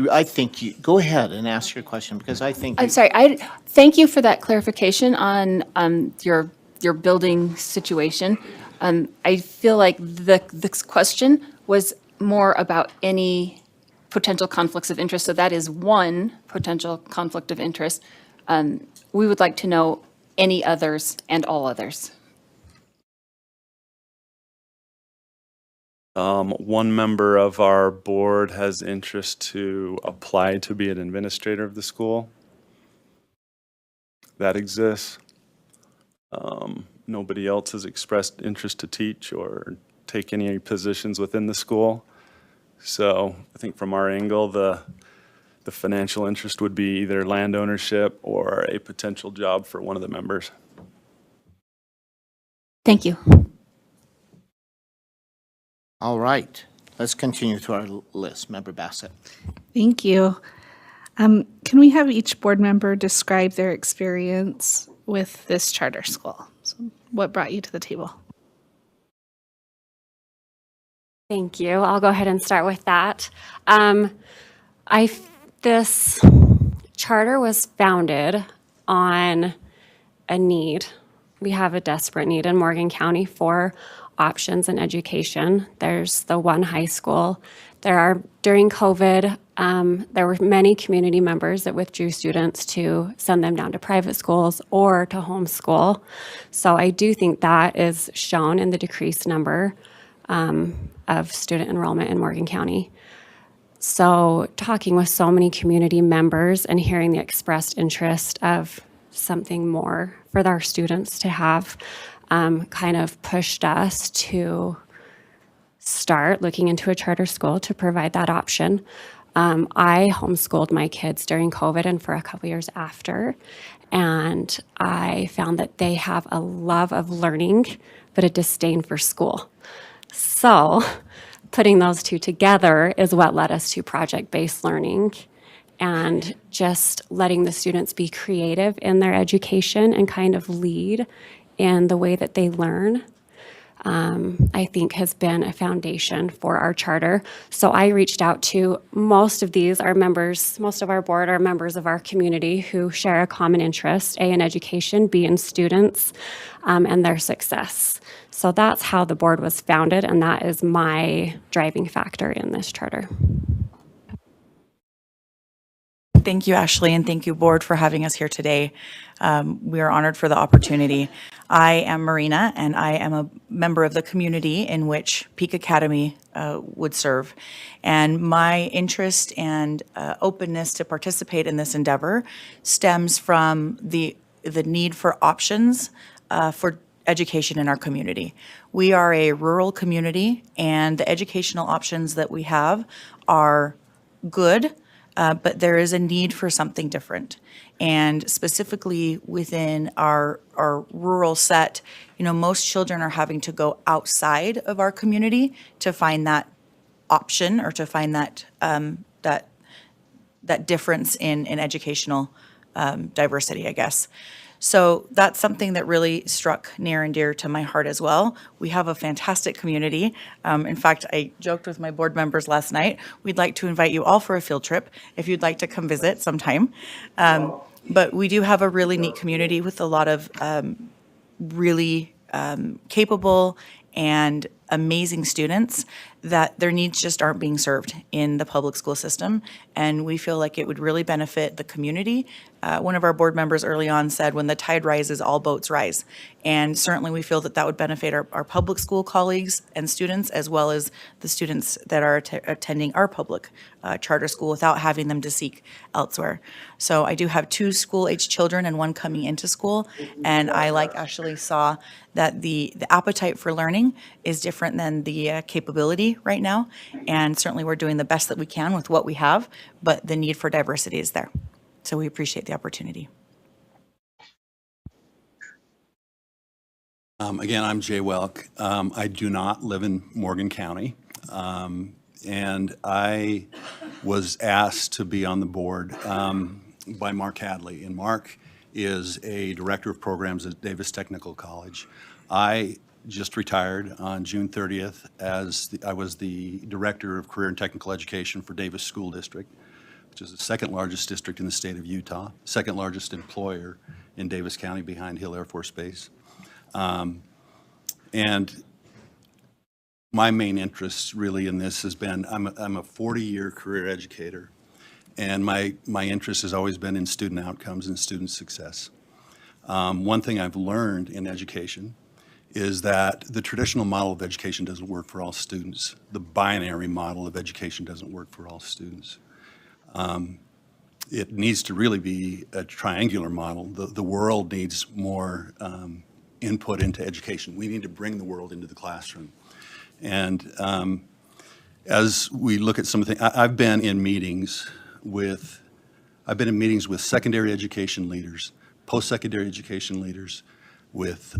go ahead and ask your question, because I think. I'm sorry, thank you for that clarification on your building situation. I feel like this question was more about any potential conflicts of interest, so that is one potential conflict of interest. We would like to know any others and all others. One member of our board has interest to apply to be an administrator of the school. That exists. Nobody else has expressed interest to teach or take any positions within the school. So I think from our angle, the financial interest would be either land ownership or a potential job for one of the members. Thank you. All right, let's continue through our list. Member Bassett. Thank you. Can we have each board member describe their experience with this charter school? So what brought you to the table? Thank you. I'll go ahead and start with that. This charter was founded on a need. We have a desperate need in Morgan County for options in education. There's the one high school. During COVID, there were many community members that withdrew students to send them down to private schools or to homeschool. So I do think that is shown in the decreased number of student enrollment in Morgan County. So talking with so many community members and hearing the expressed interest of something more for our students to have kind of pushed us to start looking into a charter school to provide that option. I homeschooled my kids during COVID and for a couple years after, and I found that they have a love of learning, but a disdain for school. So putting those two together is what led us to project-based learning and just letting the students be creative in their education and kind of lead in the way that they learn, I think has been a foundation for our charter. So I reached out to most of our board are members of our community who share a common interest, A, in education, B, in students, and their success. So that's how the board was founded, and that is my driving factor in this charter. Thank you, Ashley, and thank you, board, for having us here today. We are honored for the opportunity. I am Marina, and I am a member of the community in which Peak Academy would serve. And my interest and openness to participate in this endeavor stems from the need for options for education in our community. We are a rural community, and the educational options that we have are good, but there is a need for something different. And specifically within our rural set, you know, most children are having to go outside of our community to find that option or to find that that difference in educational diversity, I guess. So that's something that really struck near and dear to my heart as well. We have a fantastic community. In fact, I joked with my board members last night, we'd like to invite you all for a field trip if you'd like to come visit sometime. But we do have a really neat community with a lot of really capable and amazing students that their needs just aren't being served in the public school system. And we feel like it would really benefit the community. One of our board members early on said, when the tide rises, all boats rise. And certainly we feel that that would benefit our public school colleagues and students, as well as the students that are attending our public charter school without having them to seek elsewhere. So I do have 2 school-age children and 1 coming into school. And I, like Ashley, saw that the appetite for learning is different different than the capability right now. And certainly we're doing the best that we can with what we have, but the need for diversity is there. So we appreciate the opportunity. Again, I'm Jay Welk. I do not live in Morgan County. And I was asked to be on the board by Mark Hadley. And Mark is a director of programs at Davis Technical College. I just retired on June 30th I was the director of career and technical education for Davis School District, which is the second largest district in the state of Utah, second largest employer in Davis County behind Hill Air Force Base. And my main interest really in this has been, I'm a 40-year career educator, and my interest has always been in student outcomes and student success. One thing I've learned in education is that the traditional model of education doesn't work for all students. The binary model of education doesn't work for all students. It needs to really be a triangular model. The world needs more input into education. We need to bring the world into the classroom. And as we look at some of the things, I've been in meetings with secondary education leaders, post-secondary education leaders, with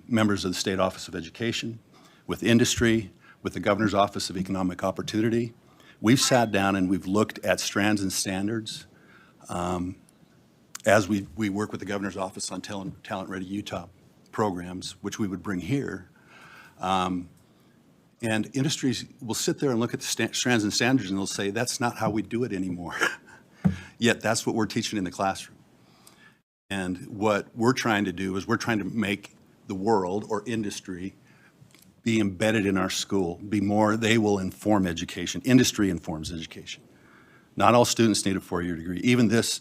members of the State Office of Education, with industry, with the Governor's Office of Economic Opportunity. We've sat down and we've looked at strands and standards as we work with the Governor's Office on Talent Ready Utah programs, which we would bring here. And industries will sit there and look at the strands and standards and they'll say, that's not how we do it anymore. Yet that's what we're teaching in the classroom. And what we're trying to do is we're trying to make the world or industry be embedded in our school, they will inform education. Industry informs education. Not all students need a 4-year degree. Even this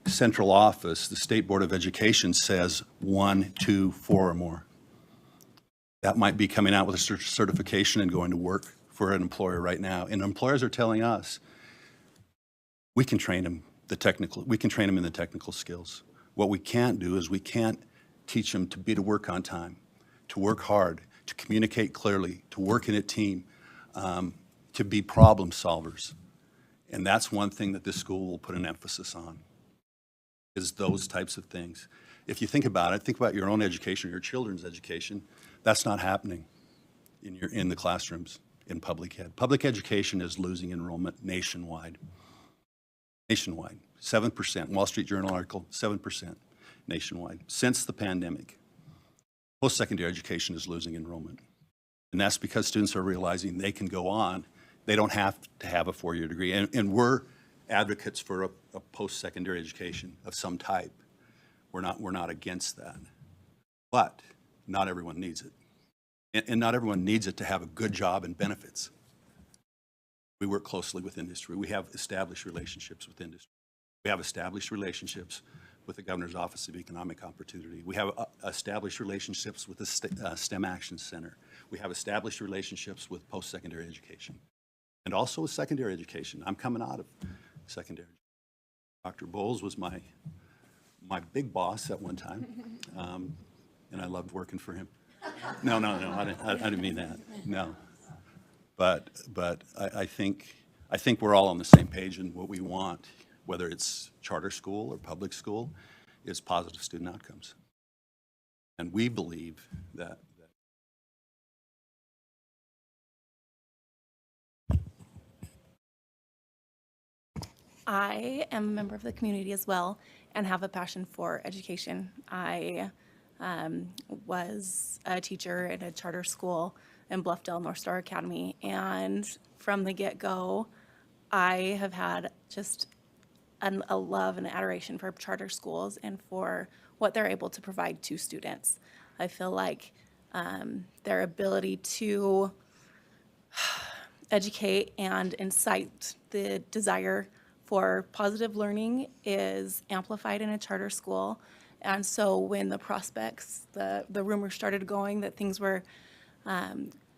central office, the State Board of Education, says 1, 2, 4 or more. That might be coming out with a certification and going to work for an employer right now. And employers are telling us, we can train them in the technical skills. What we can't do is we can't teach them to be to work on time, to work hard, to communicate clearly, to work in a team, to be problem solvers. And that's one thing that this school will put an emphasis on, is those types of things. If you think about it, think about your own education, your children's education. That's not happening in the classrooms in public ed. Public education is losing enrollment nationwide. Nationwide, 7%. Wall Street Journal article, 7% nationwide since the pandemic. Post-secondary education is losing enrollment. And that's because students are realizing they can go on. They don't have to have a 4-year degree. And we're advocates for a post-secondary education of some type. We're not against that. But not everyone needs it. And not everyone needs it to have a good job and benefits. We work closely with industry. We have established relationships with industry. We have established relationships with the Governor's Office of Economic Opportunity. We have established relationships with the STEM Action Center. We have established relationships with post-secondary education and also with secondary education. I'm coming out of secondary. Dr. Bowles was my big boss at one time, and I loved working for him. No, I didn't mean that. No. But I think we're all on the same page in what we want, whether it's charter school or public school, is positive student outcomes. And we believe that I am a member of the community as well and have a passion for education. I was a teacher at a charter school in Bluffdale, North Star Academy, and from the get-go, I have had just a love and adoration for charter schools and for what they're able to provide to students. I feel like their ability to educate and incite the desire for positive learning is amplified in a charter school. And so when the prospects, the rumors started going that things were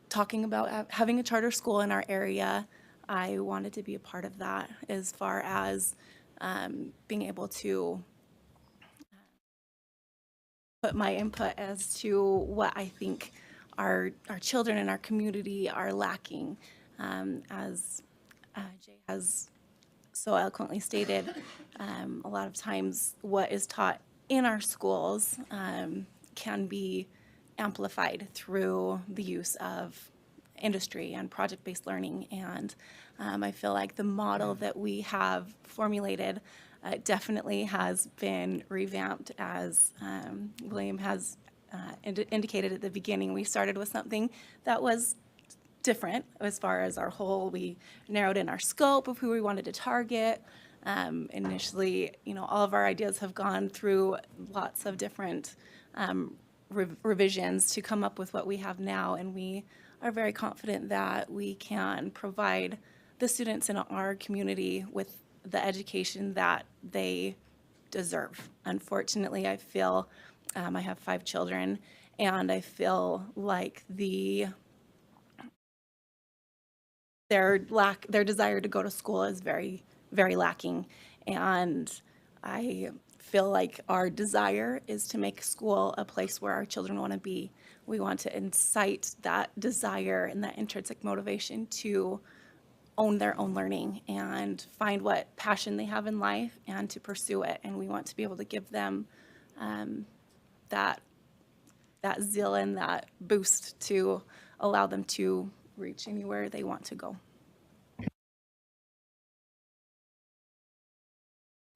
talking about having a charter school in our area, I wanted to be a part of that as far as being able to put my input as to what I think our children in our community are lacking. As Jay has so eloquently stated, a lot of times what is taught in our schools can be amplified through the use of industry and project-based learning. And I feel like the model that we have formulated definitely has been revamped, as William has indicated at the beginning. We started with something that was different as far as our whole. We narrowed in our scope of who we wanted to target. Initially, all of our ideas have gone through lots of different revisions to come up with what we have now, and we are very confident that we can provide the students in our community with the education that they deserve. Unfortunately, I feel I have 5 children, and I feel like their desire to go to school is very, very lacking. And I feel like our desire is to make school a place where our children want to be. We want to incite that desire and that intrinsic motivation to own their own learning and find what passion they have in life and to pursue it. And we want to be able to give them that zeal and that boost to allow them to reach anywhere they want to go.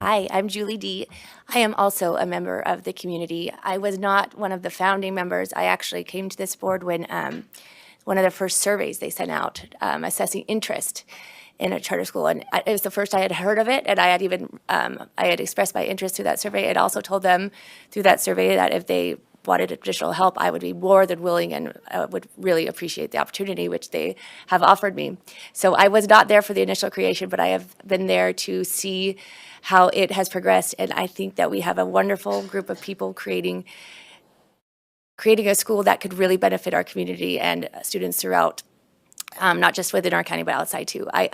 Hi, I'm Julie D. I am also a member of the community. I was not one of the founding members. I actually came to this board when one of the first surveys they sent out assessing interest in a charter school, and it was the first I had heard of it, and I had expressed my interest through that survey. I'd also told them through that survey that if they wanted additional help, I would be more than willing and would really appreciate the opportunity, which they have offered me. So I was not there for the initial creation, but I have been there to see how it has progressed, and I think that we have a wonderful group of people creating a school that could really benefit our community and students throughout, not just within our county, but outside too. I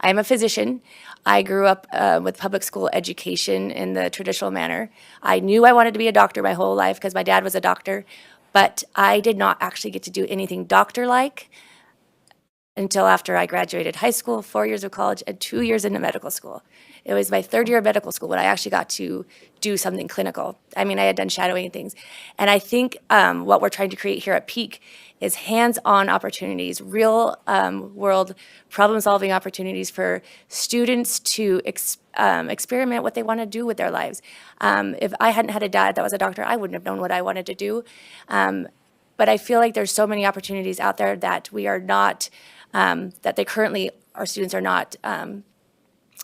am a physician. I grew up with public school education in the traditional manner. I knew I wanted to be a doctor my whole life because my dad was a doctor, but I did not actually get to do anything doctor-like until after I graduated high school, 4 years of college, and 2 years into medical school. It was my third year of medical school when I actually got to do something clinical. I mean, I had done shadowing and things. And I think what we're trying to create here at Peak is hands-on opportunities, real world problem-solving opportunities for students to experiment what they want to do with their lives. If I hadn't had a dad that was a doctor, I wouldn't have known what I wanted to do. But I feel like there's so many opportunities out there that we are not, our students are not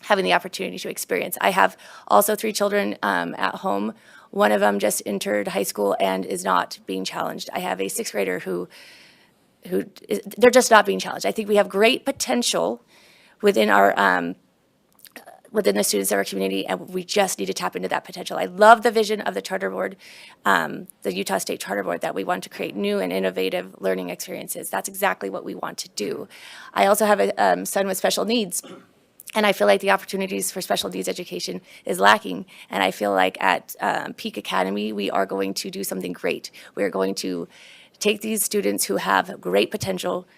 having the opportunity to experience. I have also 3 children at home. One of them just entered high school and is not being challenged. I have a 6th grader who they're just not being challenged. I think we have great potential within our within the students of our community, and we just need to tap into that potential. I love the vision of the charter board, the Utah State Charter Board, that we want to create new and innovative learning experiences. That's exactly what we want to do. I also have a son with special needs. And I feel like the opportunities for special needs education is lacking. And I feel like at Peak Academy, we are going to do something great. We are going to take these students who have great potential,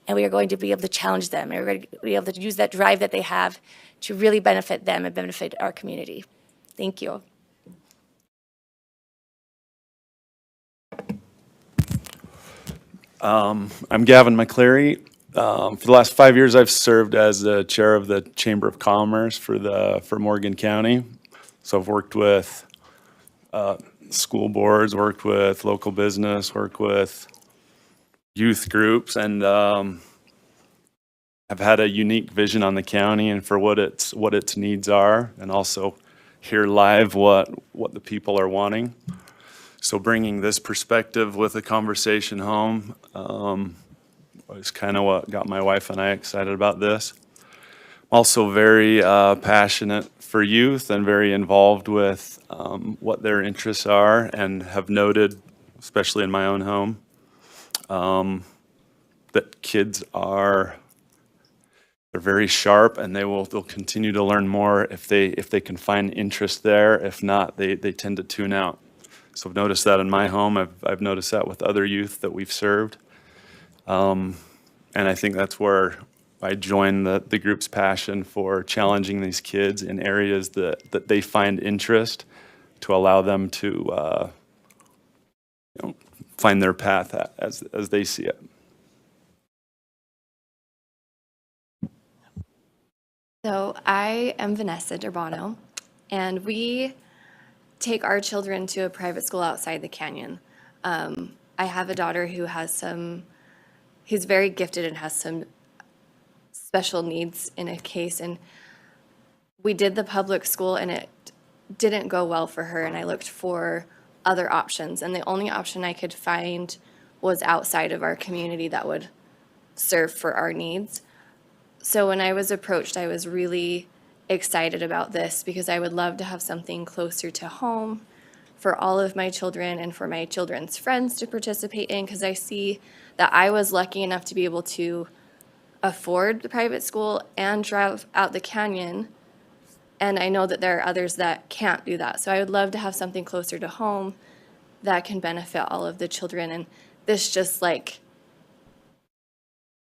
and we are going to be able to challenge them. And we're going to be able to use that drive that they have to really benefit them and benefit our community. Thank you. I'm Gavin McCleary. For the last 5 years, I've served as the chair of the Chamber of Commerce for Morgan County. So I've worked with school boards, worked with local business, worked with youth groups, and I've had a unique vision on the county and for what its needs are, and also hear live what the people are wanting. So bringing this perspective with a conversation home was kind of what got my wife and I excited about this. I'm also very passionate for youth and very involved with what their interests are, and have noted, especially in my own home, that kids they're very sharp, and they'll continue to learn more if they can find interest there. If not, they tend to tune out. So I've noticed that in my home. I've noticed that with other youth that we've served. And I think that's where I join the group's passion for challenging these kids in areas that they find interest to allow them to find their path as they see it. So I am Vanessa Durbano, and we take our children to a private school outside the canyon. I have a daughter who's very gifted and has some special needs in a case, and we did the public school and it didn't go well for her, and I looked for other options, and the only option I could find was outside of our community that would serve for our needs. So when I was approached, I was really excited about this because I would love to have something closer to home for all of my children and for my children's friends to participate in, because I see that I was lucky enough to be able to afford the private school and drive out the canyon, and I know that there are others that can't do that. So I would love to have something closer to home that can benefit all of the children, and this just like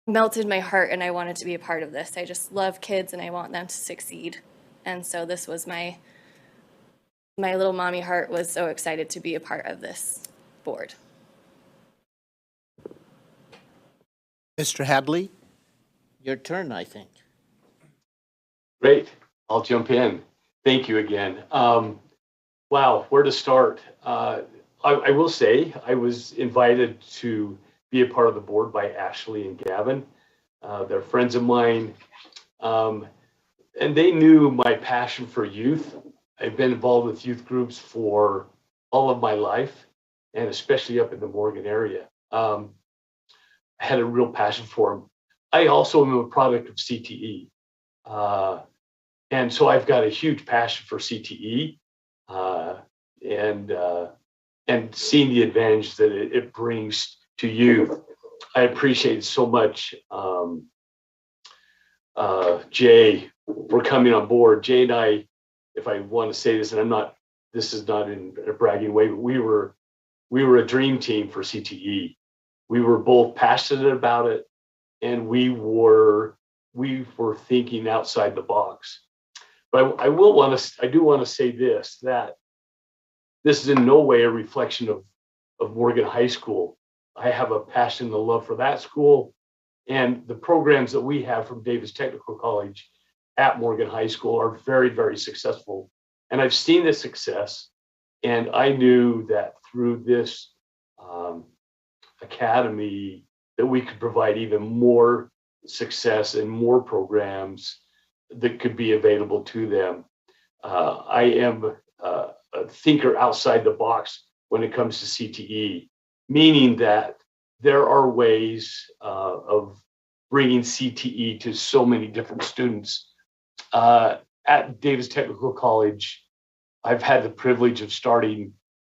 melted my heart, and I wanted to be a part of this. I just love kids and I want them to succeed. And so this was my little mommy heart was so excited to be a part of this board. Mr. Hadley, your turn, I think. Great. I'll jump in. Thank you again. Wow, where to start? I will say I was invited to be a part of the board by Ashley and Gavin. They're friends of mine, and they knew my passion for youth. I've been involved with youth groups for all of my life, and especially up in the Morgan area. I had a real passion for them. I also am a product of CTE. And so I've got a huge passion for CTE and seeing the advantage that it brings to youth. I appreciate it so much, Jay, for coming on board. Jay and I, if I want to say this, and this is not in a bragging way, but we were a dream team for CTE. We were both passionate about it, and we were thinking outside the box. But I do want to say this, that this is in no way a reflection of Morgan High School. I have a passion and a love for that school, and the programs that we have from Davis Technical College at Morgan High School are very, very successful. And I've seen the success, and I knew that through this academy that we could provide even more success and more programs that could be available to them. I am a thinker outside the box when it comes to CTE, meaning that there are ways of bringing CTE to so many different students. At Davis Technical College, I've had the privilege of starting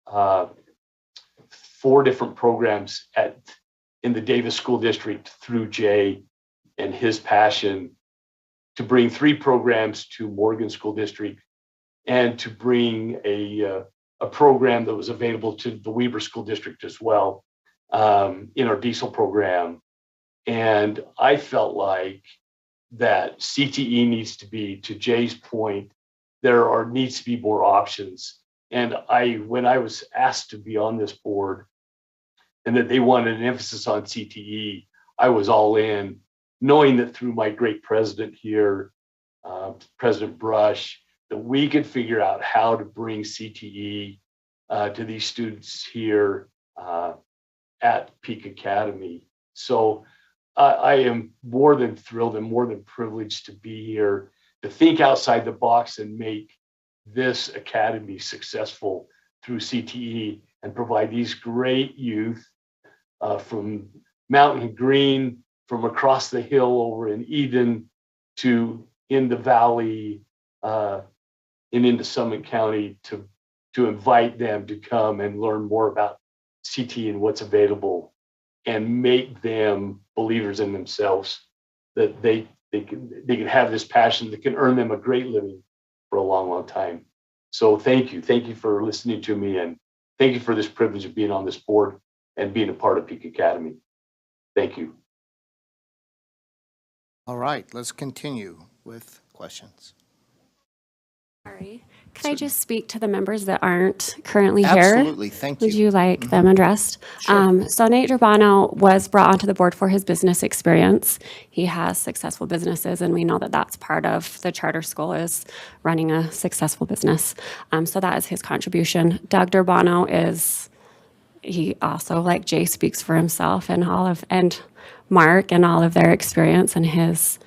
4 different programs in the Davis School District through Jay and his passion to bring 3 programs to Morgan School District and to bring a program that was available to the Weber School District as well in our diesel program. And I felt like that CTE needs to be, to Jay's point, needs to be more options. And when I was asked to be on this board and that they wanted an emphasis on CTE, I was all in, knowing that through my great president here, President Brush, that we could figure out how to bring CTE to these students here at Peak Academy. So I am more than thrilled and more than privileged to be here to think outside the box and make this academy successful through CTE and provide these great youth from Mountain Green, from across the hill over in Eden to in the valley and into Summit County to invite them to come and learn more about CTE and what's available and make them believers in themselves, that they can have this passion that can earn them a great living for a long, long time. So thank you for listening to me, and thank you for this privilege of being on this board and being a part of Peak Academy. Thank you. All right, let's continue with questions. Sorry. Can I just speak to the members that aren't currently here? Absolutely, thank you. Would you like them addressed? So Nate Durbano was brought onto the board for his business experience. He has successful businesses, and we know that that's part of the charter school is running a successful business. So that is his contribution. Doug Durbano he also, like Jay, speaks for himself and and Mark and all of their experience and his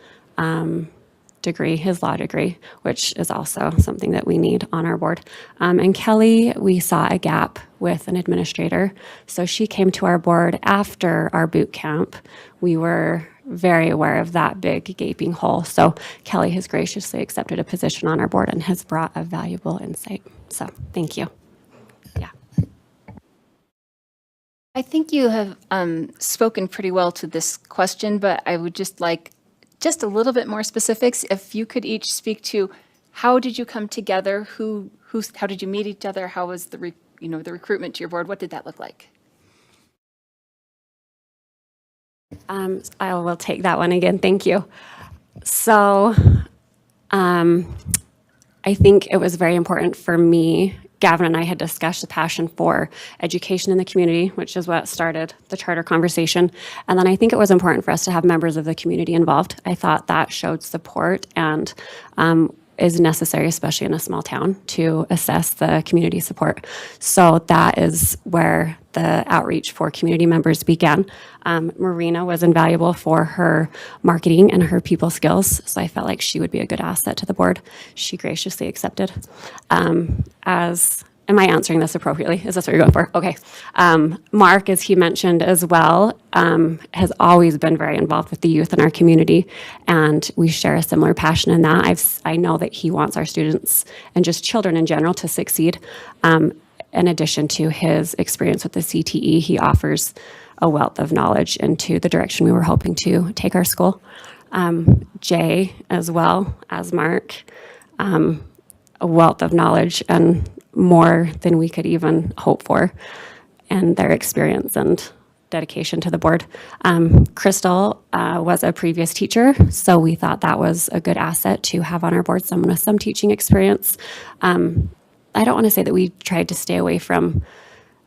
degree, his law degree, which is also something that we need on our board. And Kelly, we saw a gap with an administrator. So she came to our board after our boot camp. We were very aware of that big gaping hole. So Kelly has graciously accepted a position on our board and has brought a valuable insight. So thank you. Yeah. I think you have spoken pretty well to this question, but I would just like just a little bit more specifics. If you could each speak to how did you come together? How did you meet each other? How was the recruitment to your board? What did that look like? I will take that one again. Thank you. So I think it was very important for me. Gavin and I had discussed the passion for education in the community, which is what started the charter conversation. And then I think it was important for us to have members of the community involved. I thought that showed support and is necessary, especially in a small town, to assess the community support. So that is where the outreach for community members began. Marina was invaluable for her marketing and her people skills, so I felt like she would be a good asset to the board. She graciously accepted. Am I answering this appropriately? Is this what you're going for? Okay. Mark, as he mentioned as well, has always been very involved with the youth in our community, and we share a similar passion in that. I know that he wants our students and just children in general to succeed. In addition to his experience with the CTE, he offers a wealth of knowledge into the direction we were hoping to take our school. Jay, as well as Mark, a wealth of knowledge and more than we could even hope for, and their experience and dedication to the board. Crystal was a previous teacher, so we thought that was a good asset to have on our board, someone with some teaching experience. I don't want to say that we tried to stay away from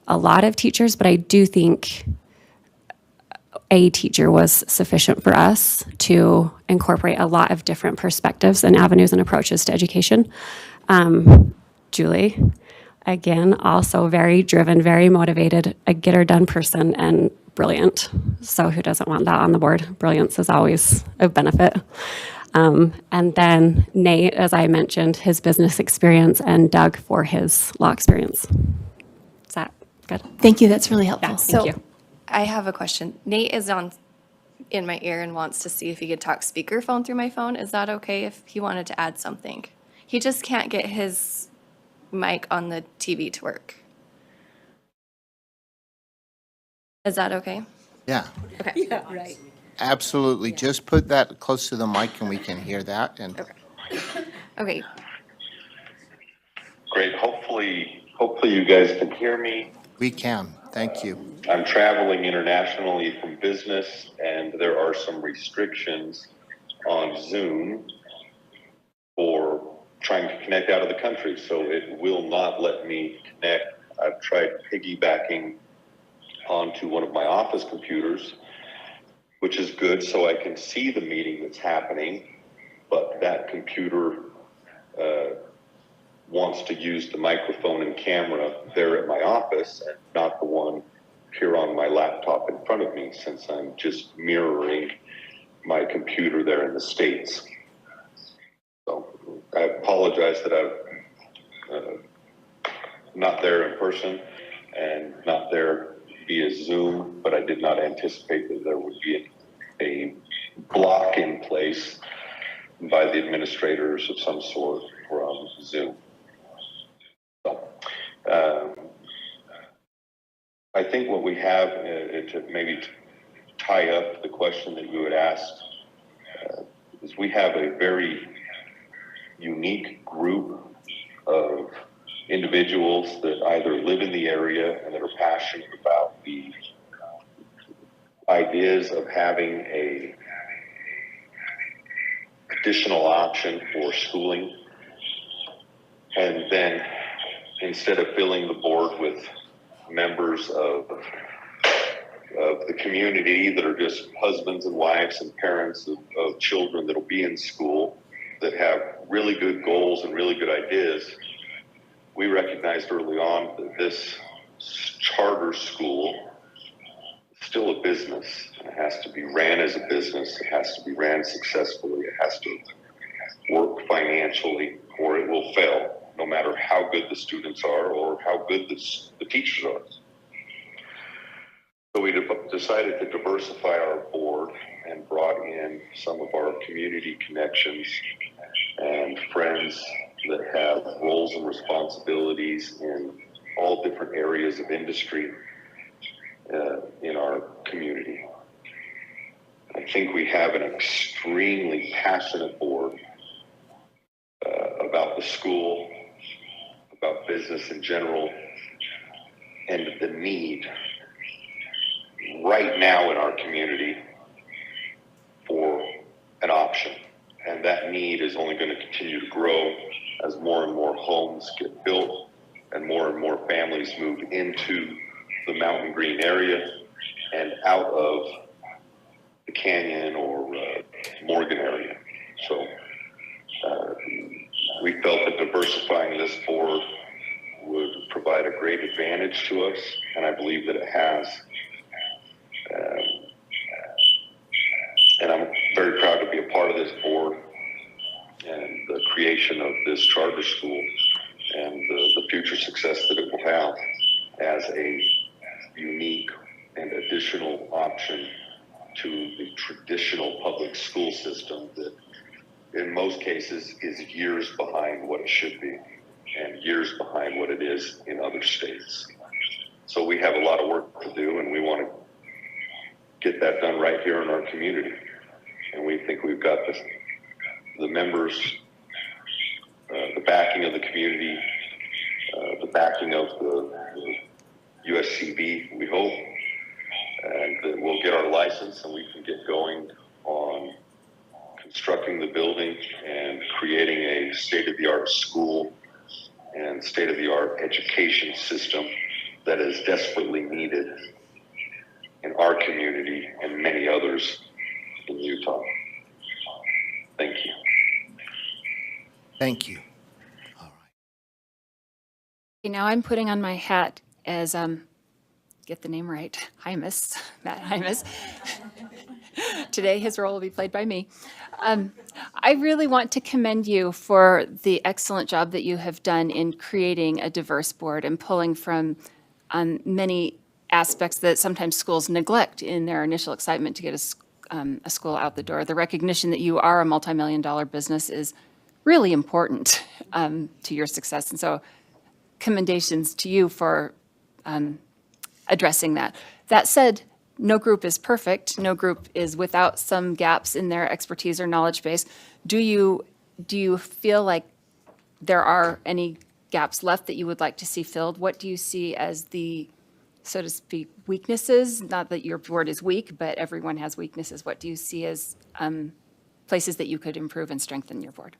a lot of teachers, but I do think a teacher was sufficient for us to incorporate a lot of different perspectives and avenues and approaches to education. Julie, again, also very driven, very motivated, a get-her-done person, and brilliant. So who doesn't want that on the board? Brilliance is always a benefit. And then Nate, as I mentioned, his business experience, and Doug for his law experience. Is that good? Thank you. That's really helpful. Yeah, thank you. I have a question. Nate is in my ear and wants to see if he could talk speakerphone through my phone. Is that okay if he wanted to add something? He just can't get his mic on the TV to work. Is that okay? Yeah, Okay. Yeah, right. absolutely. Just put that close to the mic and we can hear that. And Okay. Great. Hopefully you guys can hear me. we can. Thank you. I'm traveling internationally from business, and there are some restrictions on Zoom for trying to connect out of the country, so it will not let me connect. I've tried piggybacking onto one of my office computers, which is good, so I can see the meeting that's happening, but that computer wants to use the microphone and camera there at my office and not the one here on my laptop in front of me, since I'm just mirroring my computer there in the States. So I apologize that I'm not there in person and not there via Zoom, but I did not anticipate that there would be a block in place by the administrators of some sort from Zoom. So, I think what we have to maybe tie up the question that you had asked is we have a very unique group of individuals that either live in the area and that are passionate about the ideas of having a additional option for schooling. And then instead of filling the board with members of the community that are just husbands and wives and parents of children that'll be in school that have really good goals and really good ideas, we recognized early on that this charter school is still a business. It has to be ran as a business. It has to be ran successfully. It has to work financially, or it will fail, no matter how good the students are or how good the teachers are. So we decided to diversify our board and brought in some of our community connections and friends that have roles and responsibilities in all different areas of industry in our community. I think we have an extremely passionate board about the school, about business in general, and the need right now in our community for an option. And that need is only going to continue to grow as more and more homes get built and more families move into the Mountain Green area and out of the Canyon or Morgan area. So we felt that diversifying this board would provide a great advantage to us, and I believe that it has. And I'm very proud to be a part of this board and the creation of this charter school and the future success that it will have as a unique and additional option to the traditional public school system that in most cases is years behind what it should be and years behind what it is in other states. So we have a lot of work to do, and we want to get that done right here in our community. And we think we've got the members, the backing of the community, the backing of the USCB, we hope, and that we'll get our license and we can get going on constructing the building and creating a state-of-the-art school and state-of-the-art education system that is desperately needed in our community and many others in Utah. Thank you. Thank you. Okay, now I'm putting on my hat as, get the name right, Hymas, Matt Hymas. Today, his role will be played by me. I really want to commend you for the excellent job that you have done in creating a diverse board and pulling from many aspects that sometimes schools neglect in their initial excitement to get a school out the door. The recognition that you are a multi-million-dollar business is really important to your success. And so commendations to you for addressing that. That said, no group is perfect. No group is without some gaps in their expertise or knowledge base. Do you feel like there are any gaps left that you would like to see filled? What do you see as the, so to speak, weaknesses? Not that your board is weak, but everyone has weaknesses. What do you see as places that you could improve and strengthen your board?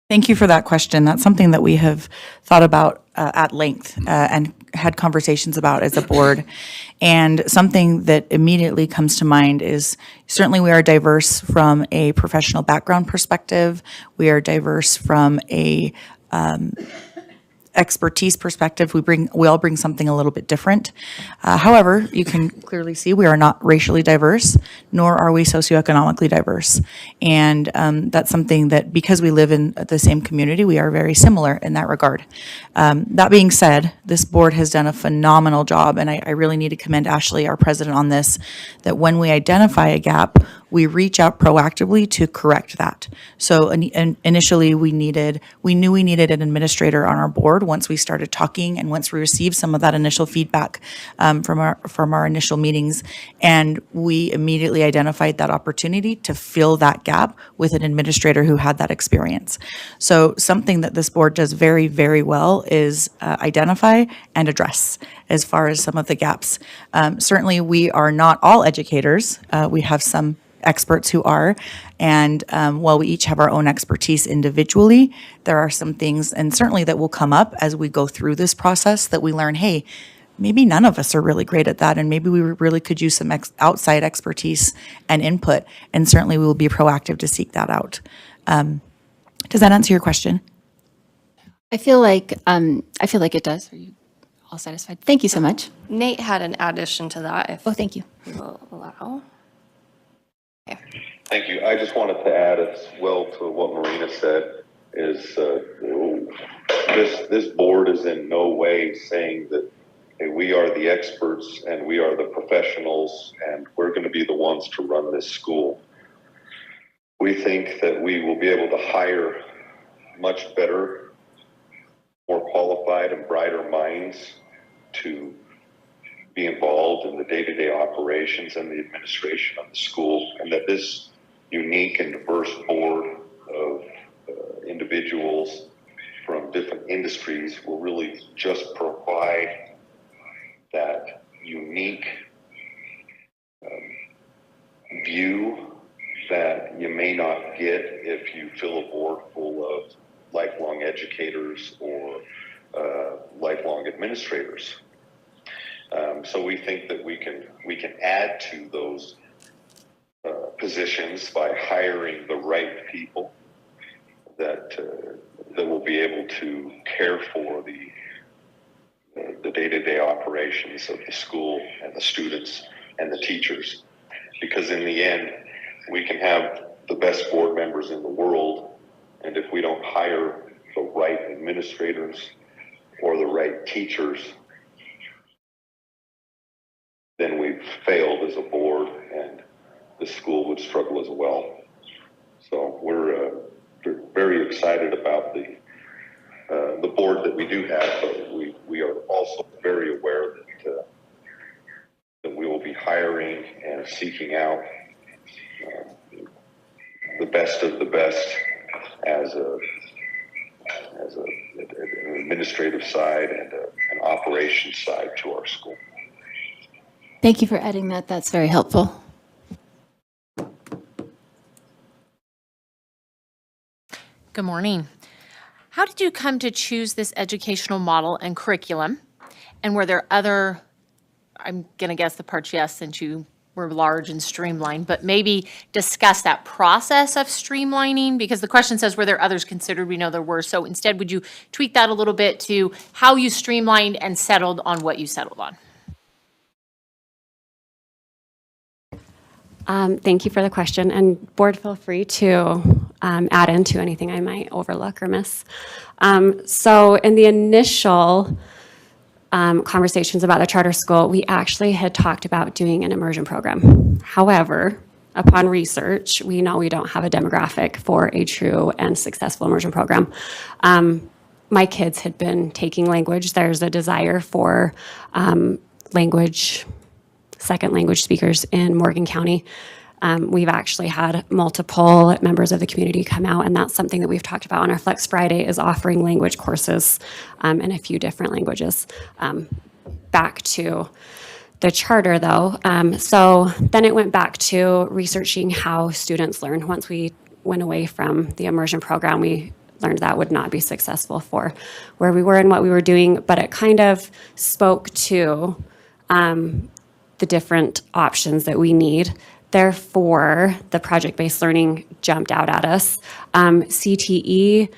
Thank you for that question. That's something that we have thought about at length and had conversations about as a board. And something that immediately comes to mind is certainly we are diverse from a professional background perspective. We are diverse from a expertise perspective. We all bring something a little bit different. However, you can clearly see we are not racially diverse, nor are we socioeconomically diverse. And that's something that, because we live in the same community, we are very similar in that regard. That being said, this board has done a phenomenal job, and I really need to commend Ashley, our president, on this, that when we identify a gap, we reach out proactively to correct that. So initially we knew we needed an administrator on our board. once we started talking and once we received some of that initial feedback from our initial meetings. And we immediately identified that opportunity to fill that gap with an administrator who had that experience. So something that this board does very, very well is identify and address as far as some of the gaps. Certainly, we are not all educators. We have some experts who are, and while we each have our own expertise individually, there are some things, and certainly that will come up as we go through this process, that we learn, hey, maybe none of us are really great at that, and maybe we really could use some outside expertise and input, and certainly we will be proactive to seek that out. Does that answer your question? I feel like it does. Are you all satisfied? Thank you so much. Nate had an addition to that, if thank you. you will allow. Thank you. I just wanted to add as well to what Marina said is this board is in no way saying that hey, we are the experts and we are the professionals and we're going to be the ones to run this school. We think that we will be able to hire much better, more qualified and brighter minds to be involved in the day-to-day operations and the administration of the school, and that this unique and diverse board of individuals from different industries will really just provide that unique view that you may not get if you fill a board full of lifelong educators or lifelong administrators. So we think that we can add to those positions by hiring the right people that will be able to care for the day-to-day operations of the school and the students and the teachers. Because in the end, we can have the best board members in the world, and if we don't hire the right administrators or the right teachers, then we've failed as a board, and the school would struggle as well. So we're very excited about the board that we do have, but we are also very aware that we will be hiring and seeking out the best of the best as an administrative side and an operations side to our school. Thank you for adding that. That's very helpful. Good morning. How did you come to choose this educational model and curriculum? And were there other, I'm going to guess the part's yes, since you were large and streamlined, but maybe discuss that process of streamlining, because the question says, were there others considered? We know there were. So instead, would you tweak that a little bit to how you streamlined and settled on what you settled on? Thank you for the question, and board, feel free to add into anything I might overlook or miss. So in the initial conversations about the charter school, we actually had talked about doing an immersion program. However, upon research, we know we don't have a demographic for a true and successful immersion program. My kids had been taking language. There's a desire for second language speakers in Morgan County. We've actually had multiple members of the community come out, and that's something that we've talked about on our Flex Friday, is offering language courses in a few different languages. Back to the charter though. So then it went back to researching how students learn. Once we went away from the immersion program, we learned that would not be successful for where we were and what we were doing, but it kind of spoke to the different options that we need. Therefore, the project-based learning jumped out at us. CTE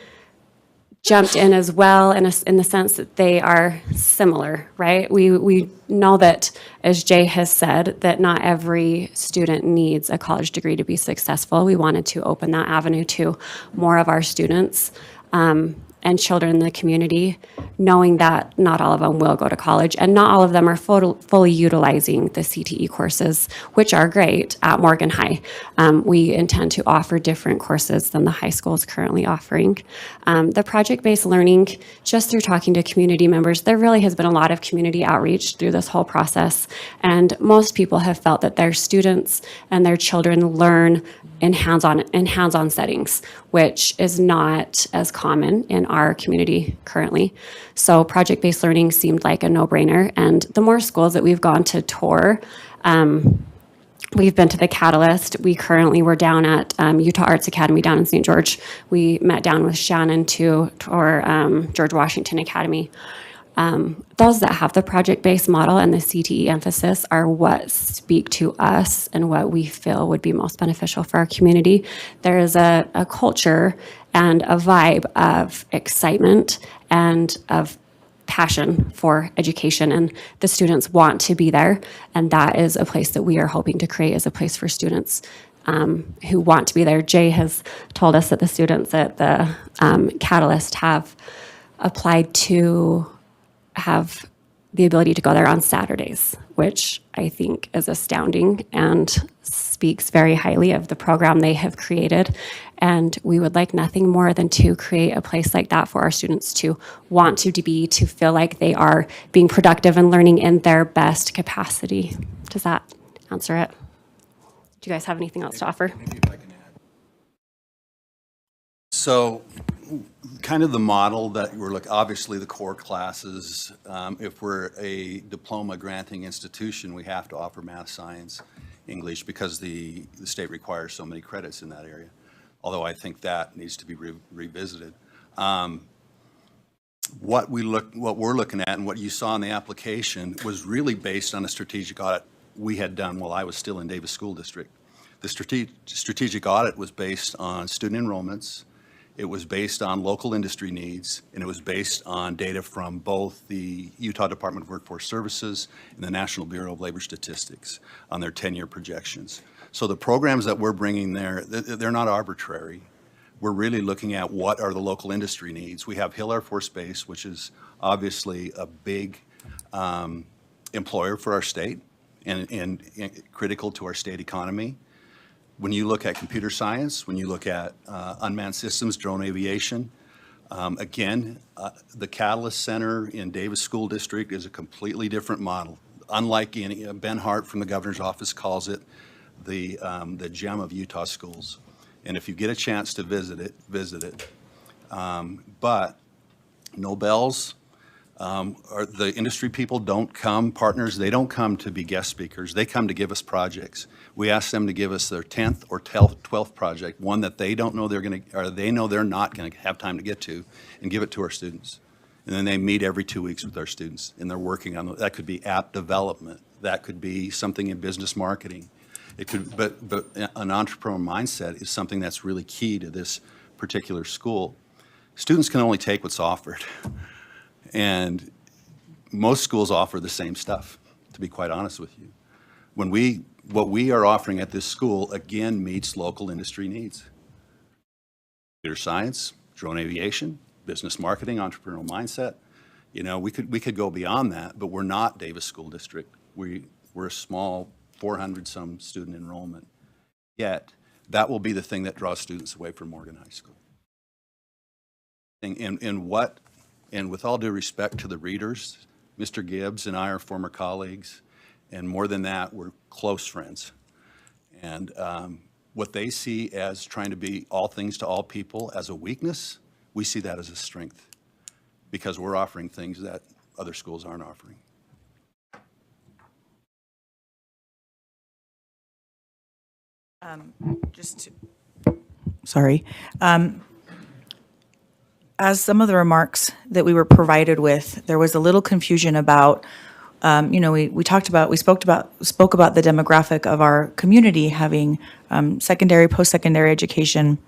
jumped in as well in the sense that they are similar, right? We know that, as Jay has said, that not every student needs a college degree to be successful. We wanted to open that avenue to more of our students. and children in the community, knowing that not all of them will go to college and not all of them are fully utilizing the CTE courses, which are great at Morgan High. We intend to offer different courses than the high school is currently offering. The project-based learning, just through talking to community members, there really has been a lot of community outreach through this whole process, and most people have felt that their students and their children learn in hands-on settings, which is not as common in our community currently. So project-based learning seemed like a no-brainer, and the more schools that we've gone to tour, we've been to the Catalyst. We currently were down at Utah Arts Academy down in St. George. We met down with Shannon to tour George Washington Academy. Those that have the project-based model and the CTE emphasis are what speak to us and what we feel would be most beneficial for our community. There is a culture and a vibe of excitement and of passion for education, and the students want to be there, and that is a place that we are hoping to create as a place for students who want to be there. Jay has told us that the students at the Catalyst have applied to have the ability to go there on Saturdays, which I think is astounding and speaks very highly of the program they have created. And we would like nothing more than to create a place like that for our students to want to be, to feel like they are being productive and learning in their best capacity. Does that answer it? Do you guys have anything else to offer? So kind of the model that we're obviously the core classes, if we're a diploma granting institution, we have to offer math, science, English, because the state requires so many credits in that area. Although I think that needs to be revisited. What we're looking at and what you saw in the application was really based on a strategic audit we had done while I was still in Davis School District. The strategic audit was based on student enrollments. It was based on local industry needs, and it was based on data from both the Utah Department of Workforce Services and the National Bureau of Labor Statistics on their 10-year projections. So the programs that we're bringing there, they're not arbitrary. We're really looking at what are the local industry needs. We have Hill Air Force Base, which is obviously a big employer for our state and critical to our state economy. When you look at computer science, when you look at unmanned systems, drone aviation, again, the Catalyst Center in Davis School District is a completely different model. Unlike Ben Hart from the governor's office calls it the gem of Utah schools. And if you get a chance to visit it, visit it. But no bells. The industry people don't come, partners, they don't come to be guest speakers. They come to give us projects. We ask them to give us their 10th or 12th project, one that they don't know they're going to, or they know they're not going to have time to get to, and give it to our students. And then they meet every 2 weeks with our students, and they're working on, that could be app development. That could be something in business marketing. It could, but an entrepreneur mindset is something that's really key to this particular school. Students can only take what's offered. And most schools offer the same stuff, to be quite honest with you. What we are offering at this school, again, meets local industry needs. Computer science, drone aviation, business marketing, entrepreneurial mindset. You know, we could go beyond that, but we're not Davis School District. We're a small 400-some student enrollment. Yet, that will be the thing that draws students away from Morgan High School. And with all due respect to the readers, Mr. Gibbs and I are former colleagues, and more than that, we're close friends. And what they see as trying to be all things to all people as a weakness, we see that as a strength, because we're offering things that other schools aren't offering. As some of the remarks that we were provided with, there was a little confusion about, we spoke about the demographic of our community having secondary, post-secondary education,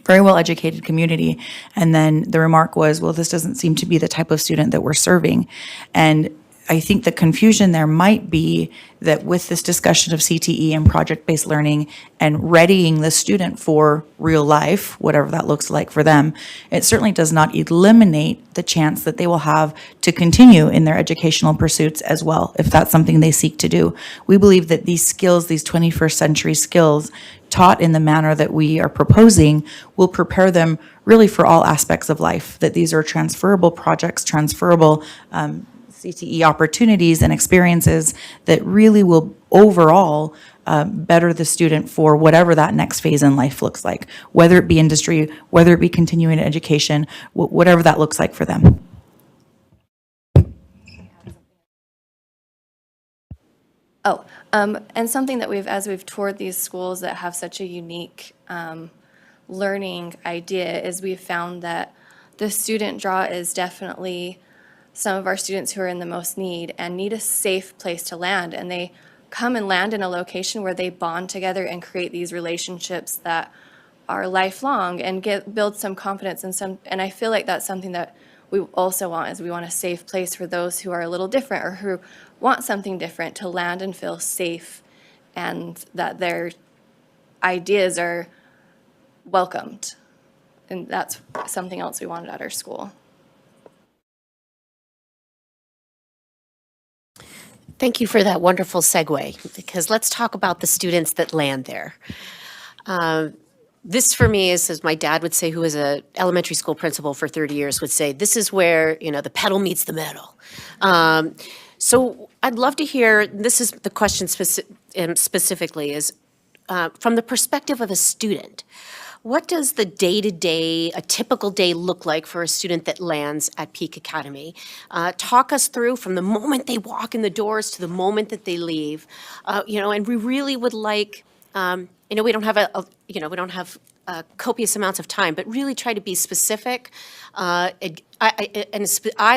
very well-educated community. And then the remark was, well, this doesn't seem to be the type of student that we're serving. And I think the confusion there might be that with this discussion of CTE and project-based learning and readying the student for real life, whatever that looks like for them, it certainly does not eliminate the chance that they will have to continue in their educational pursuits as well, if that's something they seek to do. We believe that these skills, these 21st century skills, taught in the manner that we are proposing will prepare them really for all aspects of life, that these are transferable projects, transferable CTE opportunities and experiences that really will overall better the student for whatever that next phase in life looks like, whether it be industry, whether it be continuing education, whatever that looks like for them. Oh, and something that as we've toured these schools that have such a unique learning idea is we've found that the student draw is definitely some of our students who are in the most need and need a safe place to land. And they come and land in a location where they bond together and create these relationships that are lifelong and build some confidence and I feel like that's something that we also want is we want a safe place for those who are a little different or who want something different to land and feel safe and that their ideas are welcomed. And that's something else we wanted at our school. Thank you for that wonderful segue, because let's talk about the students that land there. This for me is, as my dad would say, who was an elementary school principal for 30 years, would say, this is where, the pedal meets the metal. So I'd love to hear, this is the question specifically, is from the perspective of a student, what does the day-to-day, a typical day look like for a student that lands at Peak Academy? Talk us through from the moment they walk in the doors to the moment that they leave. And we really would like, we don't have copious amounts of time, but really try to be specific. I'd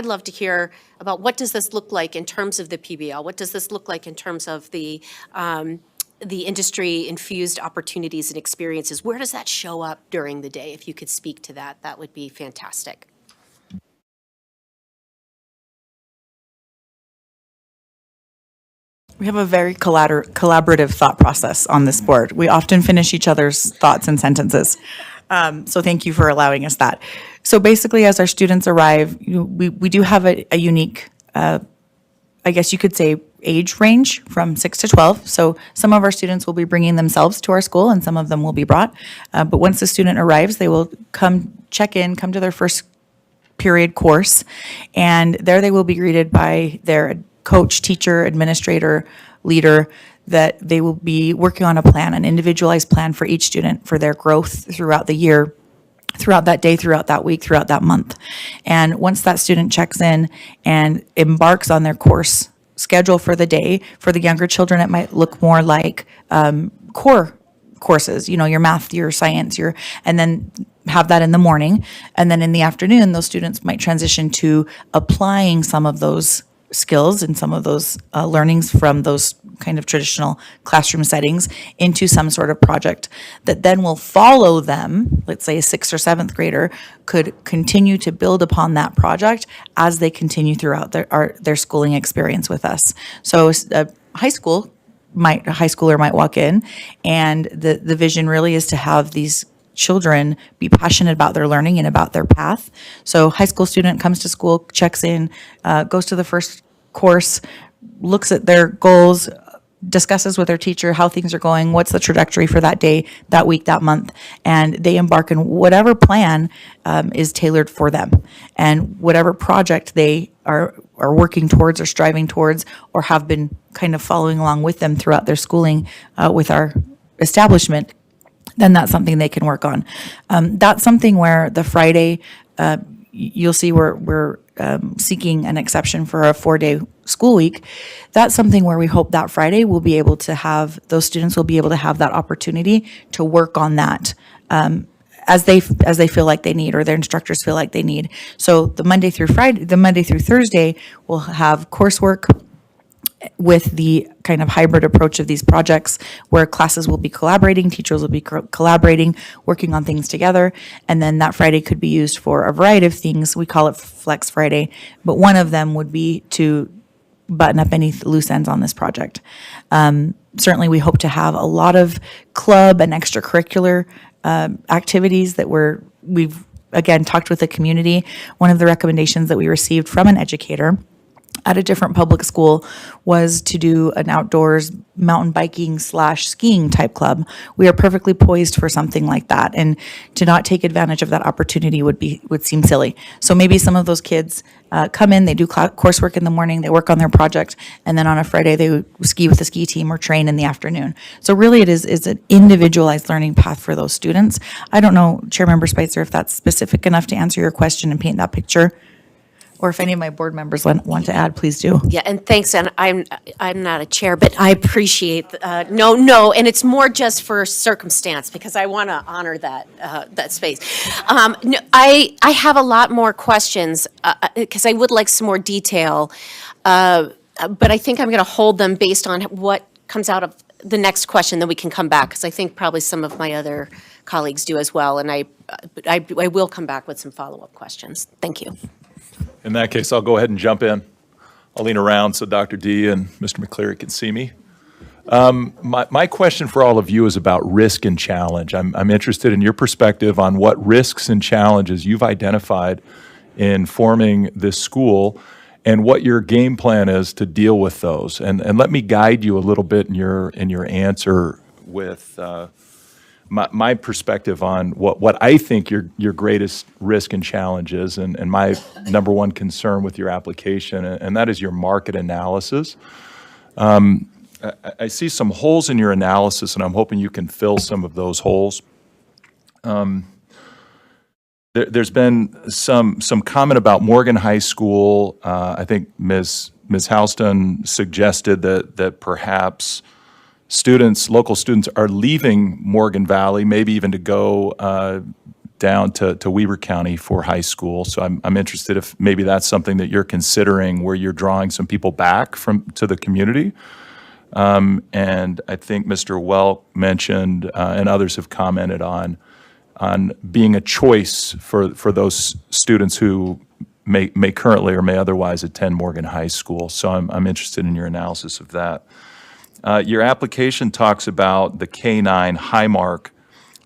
love to hear about what does this look like in terms of the PBL? What does this look like in terms of the industry-infused opportunities and experiences? Where does that show up during the day? If you could speak to that, that would be fantastic. We have a very collaborative thought process on this board. We often finish each other's thoughts and sentences. So thank you for allowing us that. So basically, as our students arrive, we do have a unique, I guess you could say, age range from 6 to 12. So some of our students will be bringing themselves to our school and some of them will be brought. But once the student arrives, they will come check in, come to their first period course, and there they will be greeted by their coach, teacher, administrator, leader, that they will be working on a plan, an individualized plan for each student for their growth throughout the year, throughout that day, throughout that week, throughout that month. And once that student checks in and embarks on their course schedule for the day, for the younger children, it might look more like core courses, your math, your science, and then have that in the morning. And then in the afternoon, those students might transition to applying some of those skills and some of those learnings from those kind of traditional classroom settings into some sort of project that then will follow them. Let's say a 6th or 7th grader could continue to build upon that project as they continue throughout their schooling experience with us. So a high schooler might walk in, and the vision really is to have these children be passionate about their learning and about their path. So high school student comes to school, checks in, goes to the first course, looks at their goals, discusses with their teacher how things are going, what's the trajectory for that day, that week, that month, and they embark in whatever plan is tailored for them. And whatever project they are working towards or striving towards or have been kind of following along with them throughout their schooling with our establishment, then that's something they can work on. That's something where the Friday, you'll see we're seeking an exception for a 4-day school week. That's something where we hope that Friday we'll be able to have, those students will be able to have that opportunity to work on that as they feel like they need, or their instructors feel like they need. So the Monday through Thursday, we'll have coursework with the kind of hybrid approach of these projects where classes will be collaborating, teachers will be collaborating, working on things together. And then that Friday could be used for a variety of things. We call it Flex Friday, but one of them would be to button up any loose ends on this project. Certainly, we hope to have a lot of club and extracurricular activities that we've, again, talked with the community. One of the recommendations that we received from an educator at a different public school was to do an outdoors mountain biking / skiing type club. We are perfectly poised for something like that, and to not take advantage of that opportunity would seem silly. So maybe some of those kids come in, they do coursework in the morning, they work on their project, and then on a Friday they ski with the ski team or train in the afternoon. So really it is an individualized learning path for those students. I don't know, Chair Member Spicer, if that's specific enough to answer your question and paint that picture. Or if any of my board members want to add, please do. Yeah, and thanks, and I'm not a chair, but I appreciate, no, and it's more just for circumstance, because I want to honor that space. No, I have a lot more questions, because I would like some more detail, but I think I'm going to hold them based on what comes out of the next question, then we can come back, because I think probably some of my other colleagues do as well, and I will come back with some follow-up questions. Thank you. In that case, I'll go ahead and jump in. I'll lean around so Dr. D and Mr. McCleary can see me. My question for all of you is about risk and challenge. I'm interested in your perspective on what risks and challenges you've identified in forming this school and what your game plan is to deal with those. And let me guide you a little bit in your answer with my perspective on what I think your greatest risk and challenge is, and my number one concern with your application, and that is your market analysis. I see some holes in your analysis, and I'm hoping you can fill some of those holes. There's been some comment about Morgan High School. I think Ms. Houston suggested that perhaps local students are leaving Morgan Valley, maybe even to go down to Weber County for high school. So I'm interested if maybe that's something that you're considering, where you're drawing some people back to the community. And I think Mr. Welk mentioned, and others have commented on being a choice for those students who may currently or may otherwise attend Morgan High School. So I'm interested in your analysis of that. Your application talks about the K-9 Highmark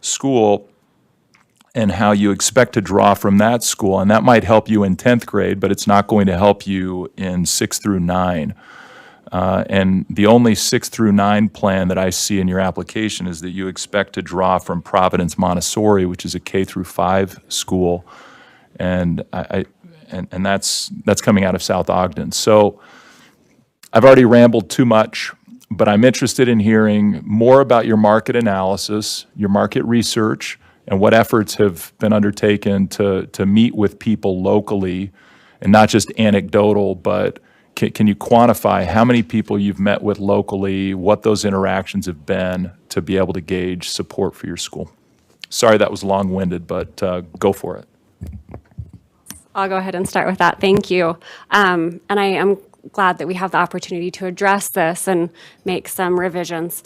school and how you expect to draw from that school, and that might help you in 10th grade, but it's not going to help you in 6th through 9. And the only 6th through 9 plan that I see in your application is that you expect to draw from Providence Montessori, which is a K through 5 school, and that's coming out of South Ogden. So I've already rambled too much, but I'm interested in hearing more about your market analysis, your market research, and what efforts have been undertaken to meet with people locally, and not just anecdotal, but can you quantify how many people you've met with locally, what those interactions have been, to be able to gauge support for your school? Sorry that was long-winded, but go for it. I'll go ahead and start with that. Thank you. And I am glad that we have the opportunity to address this and make some revisions.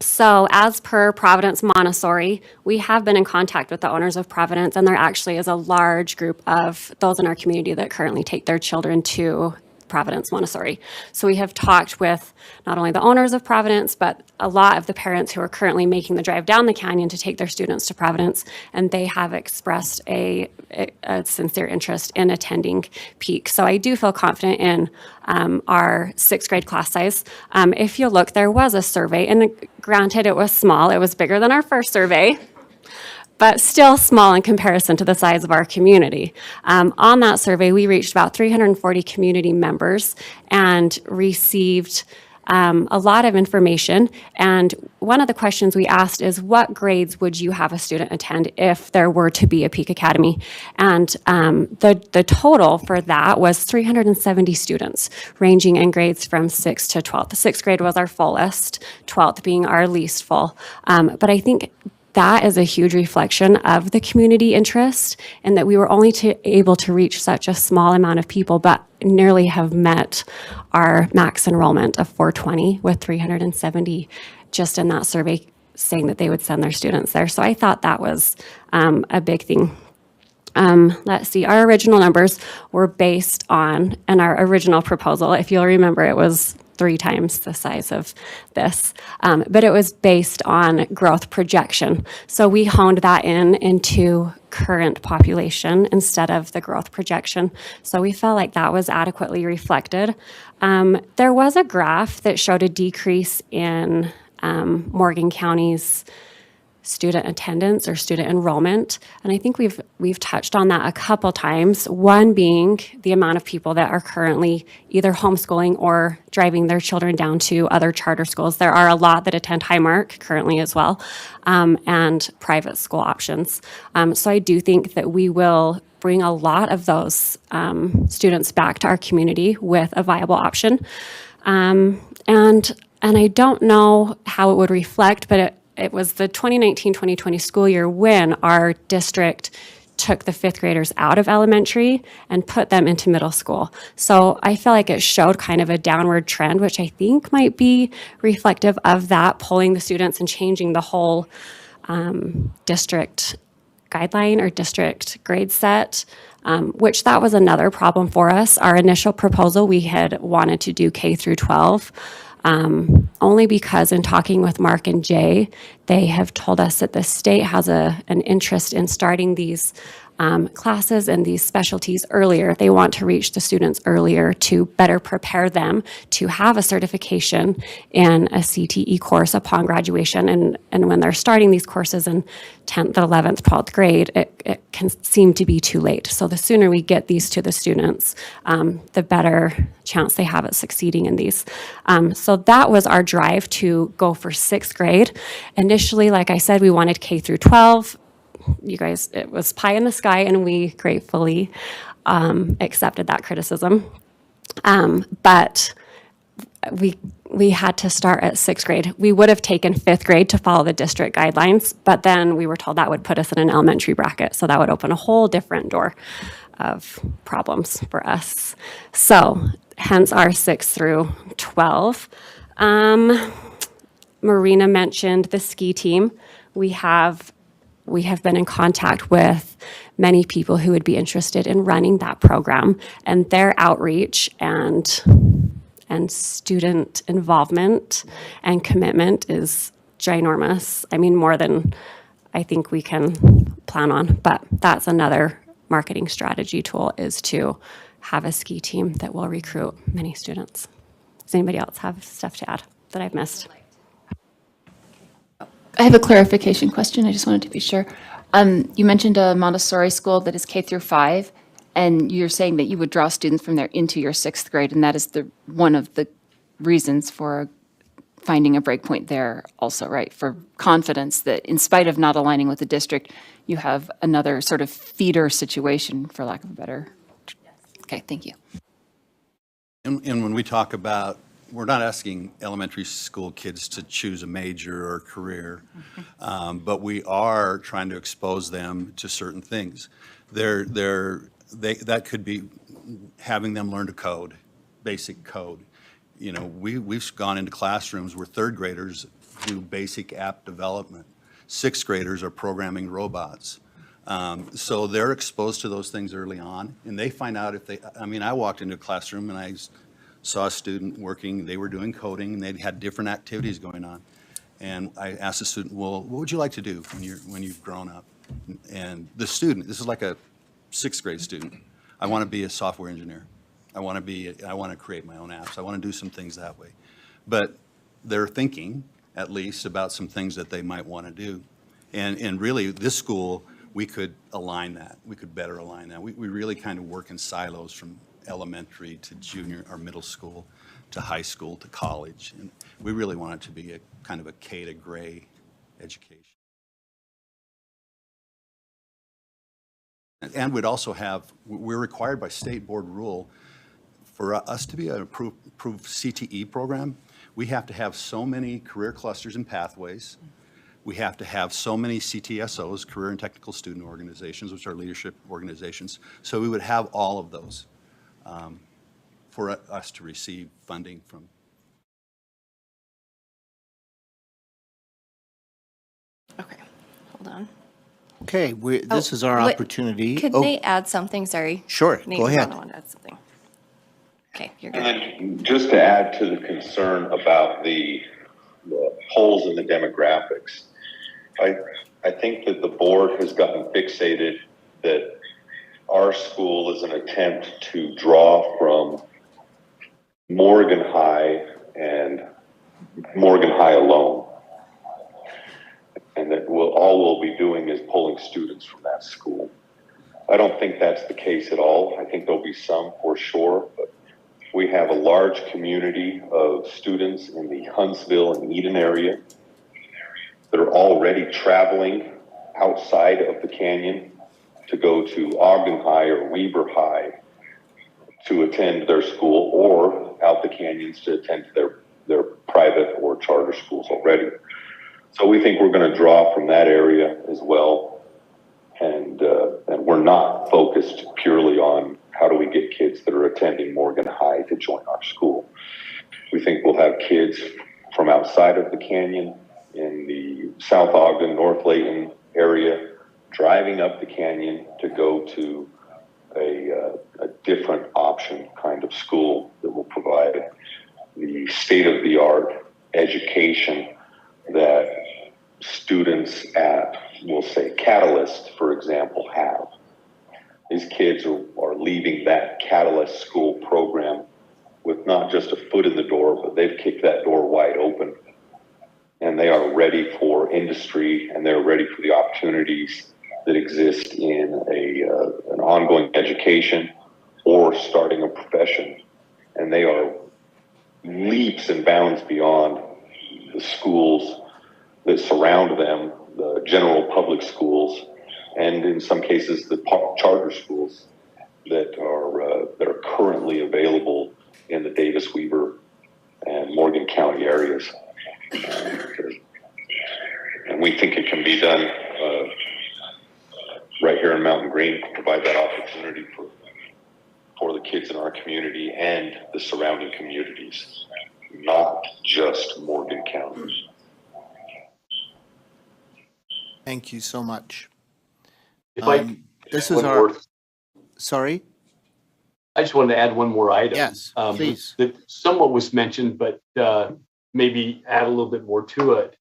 So as per Providence Montessori, we have been in contact with the owners of Providence, and there actually is a large group of those in our community that currently take their children to Providence Montessori. So we have talked with not only the owners of Providence, but a lot of the parents who are currently making the drive down the canyon to take their students to Providence, and they have expressed a sincere interest in attending Peak. So I do feel confident in our 6th grade class size. If you look, there was a survey, and granted it was small, it was bigger than our first survey, but still small in comparison to the size of our community. On that survey, we reached about 340 community members and received a lot of information. And one of the questions we asked is, what grades would you have a student attend if there were to be a Peak Academy? And the total for that was 370 students, ranging in grades from 6th to 12th. The 6th grade was our fullest, 12th being our least full. But I think that is a huge reflection of the community interest, and that we were only able to reach such a small amount of people, but nearly have met our max enrollment of 420 with 370 just in that survey saying that they would send their students there. So I thought that was a big thing. Let's see, our original numbers were based on, and our original proposal, if you'll remember, it was 3 times the size of this, but it was based on growth projection. So we honed that into current population instead of the growth projection. So we felt like that was adequately reflected. There was a graph that showed a decrease in Morgan County's student attendance or student enrollment. And I think we've touched on that a couple times. One being the amount of people that are currently either homeschooling or driving their children down to other charter schools. There are a lot that attend Highmark currently as well, and private school options. So I do think that we will bring a lot of those students back to our community with a viable option. And I don't know how it would reflect, but it was the 2019-2020 school year when our district took the 5th graders out of elementary and put them into middle school. So I feel like it showed kind of a downward trend, which I think might be reflective of that, pulling the students and changing the whole district guideline or district grade set, which that was another problem for us. Our initial proposal, we had wanted to do K through 12. Only because in talking with Mark and Jay, they have told us that the state has an interest in starting these classes and these specialties earlier. They want to reach the students earlier to better prepare them to have a certification in a CTE course upon graduation. And when they're starting these courses in 10th, 11th, 12th grade, it can seem to be too late. So the sooner we get these to the students, the better chance they have at succeeding in these. So that was our drive to go for 6th grade. Initially, like I said, we wanted K through 12. You guys, it was pie in the sky, and we gratefully accepted that criticism. But we had to start at 6th grade. We would have taken 5th grade to follow the district guidelines, but then we were told that would put us in an elementary bracket, so that would open a whole different door of problems for us. So hence our 6 through 12. Marina mentioned the ski team. We have been in contact with many people who would be interested in running that program, and their outreach and student involvement and commitment is ginormous. I mean, more than I think we can plan on, but that's another marketing strategy tool, is to have a ski team that will recruit many students. Does anybody else have stuff to add that I've missed? I have a clarification question. I just wanted to be sure. You mentioned a Montessori school that is K through 5, and you're saying that you would draw students from there into your 6th grade, and that is one of the reasons for finding a breakpoint there also, right? For confidence that in spite of not aligning with the district, you have another sort of feeder situation, for lack of a better. Okay, thank you. And when we talk about, we're not asking elementary school kids to choose a major or career, but we are trying to expose them to certain things. That could be having them learn to code, basic code. You know, we've gone into classrooms where 3rd graders do basic app development. 6th graders are programming robots. So they're exposed to those things early on, and they find out I walked into a classroom and I saw a student working, they were doing coding, and they had different activities going on. And I asked the student, well, what would you like to do when you've grown up? And the student, this is like a 6th grade student, I want to be a software engineer. I want to create my own apps. I want to do some things that way. But they're thinking, at least, about some things that they might want to do. And really, this school, we could align that. We could better align that. We really kind of work in silos from elementary to junior or middle school to high school to college. And we really want it to be a kind of a K to gray education. And we'd also we're required by state board rule for us to be an approved CTE program. We have to have so many career clusters and pathways. We have to have so many CTSOs, career and technical student organizations, which are leadership organizations. So we would have all of those for us to receive funding from. Okay, hold on. Okay, this is our wait, opportunity. Could Oh, Nate add something? Sorry. Sure, Nate go ahead. wanted to add something. Okay, you're good. And then just to add to the concern about the holes in the demographics, I think that the board has gotten fixated that our school is an attempt to draw from Morgan High and Morgan High alone. And that all we'll be doing is pulling students from that school. I don't think that's the case at all. I think there'll be some for sure, but we have a large community of students in the Huntsville and Eden area that are already traveling outside of the canyon to go to Ogden High or Weber High to attend their school, or out the canyons to attend their private or charter schools already. So we think we're going to draw from that area as well. And we're not focused purely on how do we get kids that are attending Morgan High to join our school. We think we'll have kids from outside of the canyon in the South Ogden, North Layton area, driving up the canyon to go to a different option kind of school that will provide the state-of-the-art education that students at, we'll say, Catalyst, for example, have. These kids are leaving that Catalyst school program with not just a foot in the door, but they've kicked that door wide open. And they are ready for industry, and they're ready for the opportunities that exist in an ongoing education or starting a profession. And they are leaps and bounds beyond the schools that surround them, the general public schools, and in some cases the charter schools that are currently available in the Davis, Weber, and Morgan County areas. And we think it can be done right here in Mountain Green, provide that opportunity for the kids in our community and the surrounding communities, not just Morgan County. Thank you so much. If I This one is our, more- sorry? I just wanted to add one more item. Yes, please. That somewhat was mentioned, but maybe add a little bit more to it.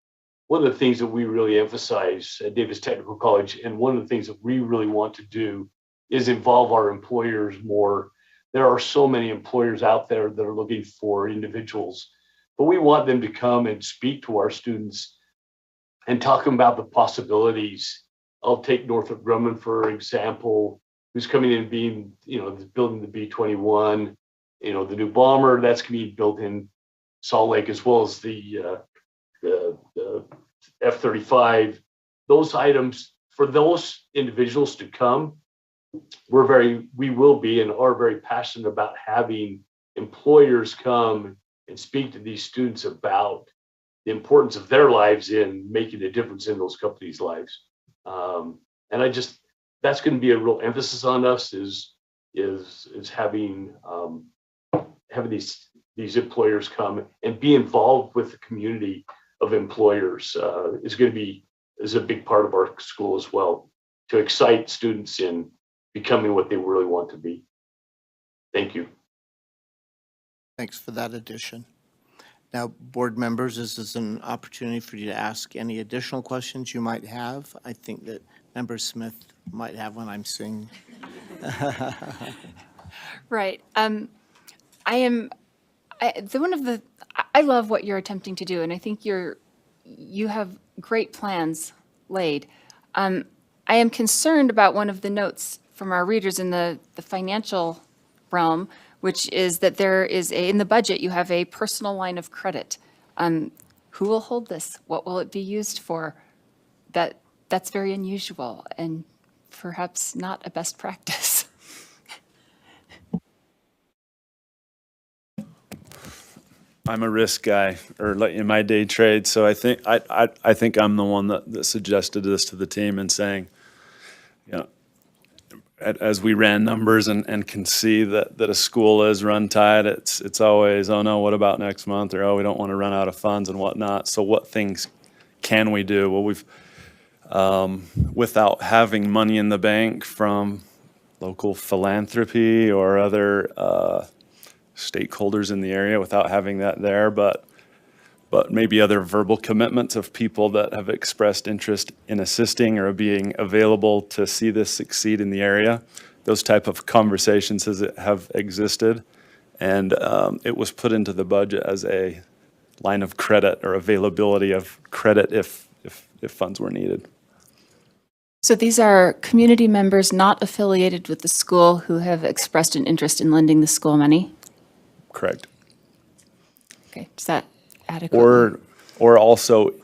One of the things that we really emphasize at Davis Technical College, and one of the things that we really want to do, is involve our employers more. There are so many employers out there that are looking for individuals, but we want them to come and speak to our students and talk about the possibilities. I'll take Northrop Grumman, for example, who's coming in being, building the B-21, the new bomber that's going to be built in Salt Lake, as well as the F-35. Those items, for those individuals to come, we will be and are very passionate about having employers come and speak to these students about the importance of their lives in making a difference in those companies' lives. And that's going to be a real emphasis on us is having these employers come and be involved with the community of employers is a big part of our school as well, to excite students in becoming what they really want to be. Thank you. Thanks for that addition. Now, board members, this is an opportunity for you to ask any additional questions you might have. I think that Member Smith might have one. I'm seeing. Right. I love what you're attempting to do, and I think you have great plans laid. I am concerned about one of the notes from our readers in the financial realm, which is that there is in the budget, you have a personal line of credit. Who will hold this? What will it be used for? That's very unusual and perhaps not a best practice. I'm a risk guy, or like in my day trade, so I think I'm the one that suggested this to the team and saying, as we ran numbers and can see that a school is run tight, it's always, oh no, what about next month? Or, oh, we don't want to run out of funds and whatnot. So what things can we do? Well, without having money in the bank from local philanthropy or other stakeholders in the area, without having that there, but maybe other verbal commitments of people that have expressed interest in assisting or being available to see this succeed in the area. Those type of conversations have existed, and it was put into the budget as a line of credit or availability of credit if funds were needed. So these are community members not affiliated with the school who have expressed an interest in lending the school money? Correct. Okay, is that adequate? Or also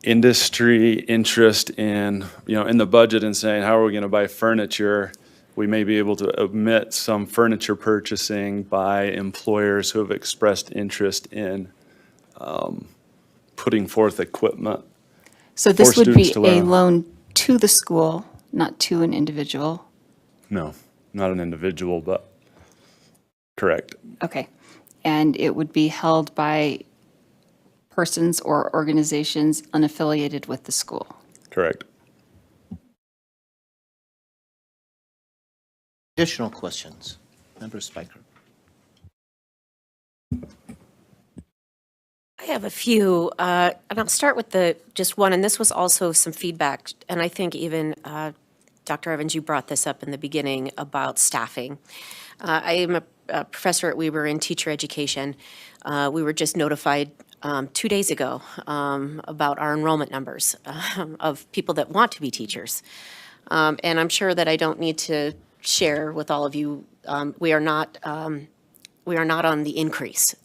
industry interest in, in the budget and saying, how are we going to buy furniture? We may be able to omit some furniture purchasing by employers who have expressed interest in putting forth equipment. So this for would be students to a learn. loan to the school, not to an individual? No, not an individual, but correct. Okay. And it would be held by persons or organizations unaffiliated with the school? Correct. Additional questions? Member Spiker. I have a few, and I'll start with just one, and this was also some feedback, and I think even Dr. Evans, you brought this up in the beginning about staffing. I am a professor at Weber in teacher education. We were just notified 2 days ago about our enrollment numbers of people that want to be teachers. And I'm sure that I don't need to share with all of you, we are not on the increase.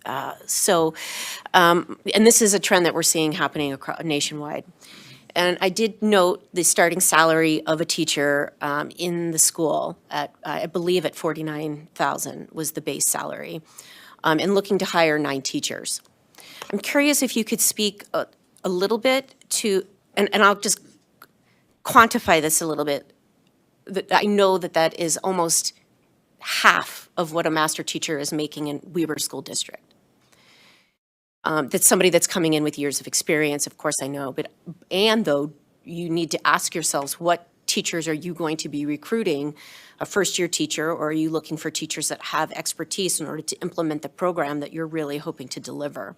And this is a trend that we're seeing happening nationwide. And I did note the starting salary of a teacher in the school at, I believe at $49,000 was the base salary, and looking to hire 9 teachers. I'm curious if you could speak a little bit to, and I'll just quantify this a little bit. I know that is almost half of what a master teacher is making in Weber School District. That's somebody that's coming in with years of experience, of course I know, and though you need to ask yourselves, what teachers are you going to be recruiting? A first-year teacher, or are you looking for teachers that have expertise in order to implement the program that you're really hoping to deliver?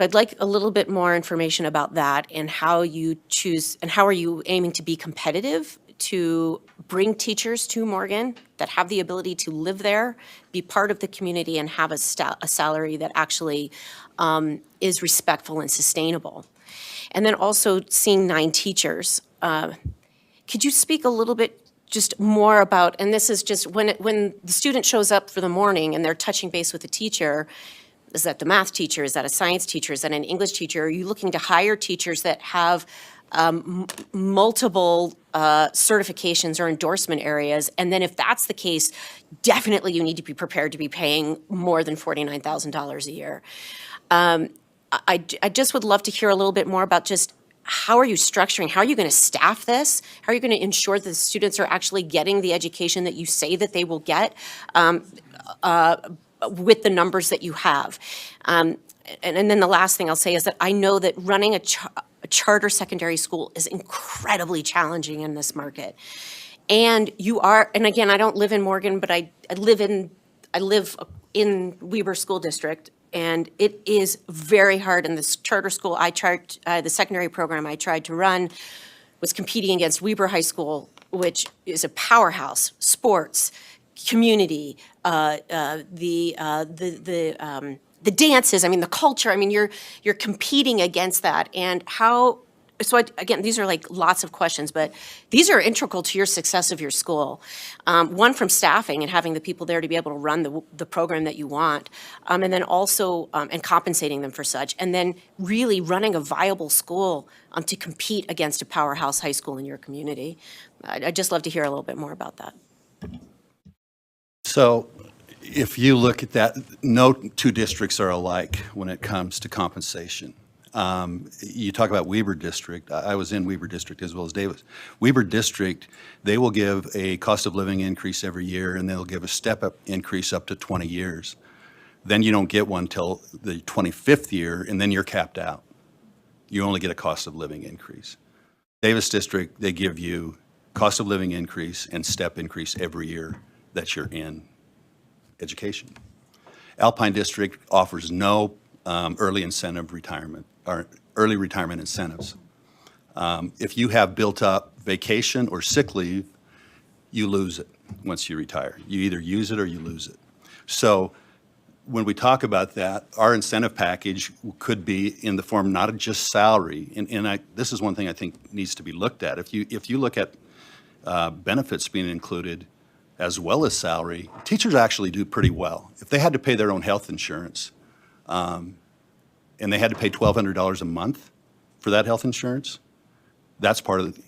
I'd like a little bit more information about that and how you choose, and how are you aiming to be competitive to bring teachers to Morgan that have the ability to live there, be part of the community, and have a salary that actually is respectful and sustainable. And then also seeing 9 teachers. Could you speak a little bit just more about, and this is just when the student shows up for the morning and they're touching base with the teacher, is that the math teacher, is that a science teacher, is that an English teacher? Are you looking to hire teachers that have multiple certifications or endorsement areas? And then if that's the case, definitely you need to be prepared to be paying more than $49,000 a year. I just would love to hear a little bit more about just how are you structuring, how are you going to staff this? How are you going to ensure that the students are actually getting the education that you say that they will get with the numbers that you have? And then the last thing I'll say is that I know that running a charter secondary school is incredibly challenging in this market. And you are, and again, I don't live in Morgan, but I live in Weber School District, and it is very hard. In this charter school the secondary program I tried to run was competing against Weber High School, which is a powerhouse, sports, community, the dances, I mean, the culture, I mean, you're competing against that. And again, these are like lots of questions, but these are integral to your success of your school. One, from staffing and having the people there to be able to run the program that you want, and then also, and compensating them for such, and then really running a viable school to compete against a powerhouse high school in your community. I'd just love to hear a little bit more about that. So if you look at that, no 2 districts are alike when it comes to compensation. You talk about Weber District. I was in Weber District as well as Davis. Weber District, they will give a cost of living increase every year, and they'll give a step-up increase up to 20 years. Then you don't get one till the 25th year, and then you're capped out. you only get a cost of living increase. Davis District, they give you cost of living increase and step increase every year that you're in education. Alpine District offers no early incentive retirement or early retirement incentives. If you have built up vacation or sick leave, you lose it once you retire. You either use it or you lose it. So when we talk about that, our incentive package could be in the form not of just salary, and this is one thing I think needs to be looked at. If you look at benefits being included as well as salary, teachers actually do pretty well. If they had to pay their own health insurance, and they had to pay $1,200 a month for that health insurance, that's part of,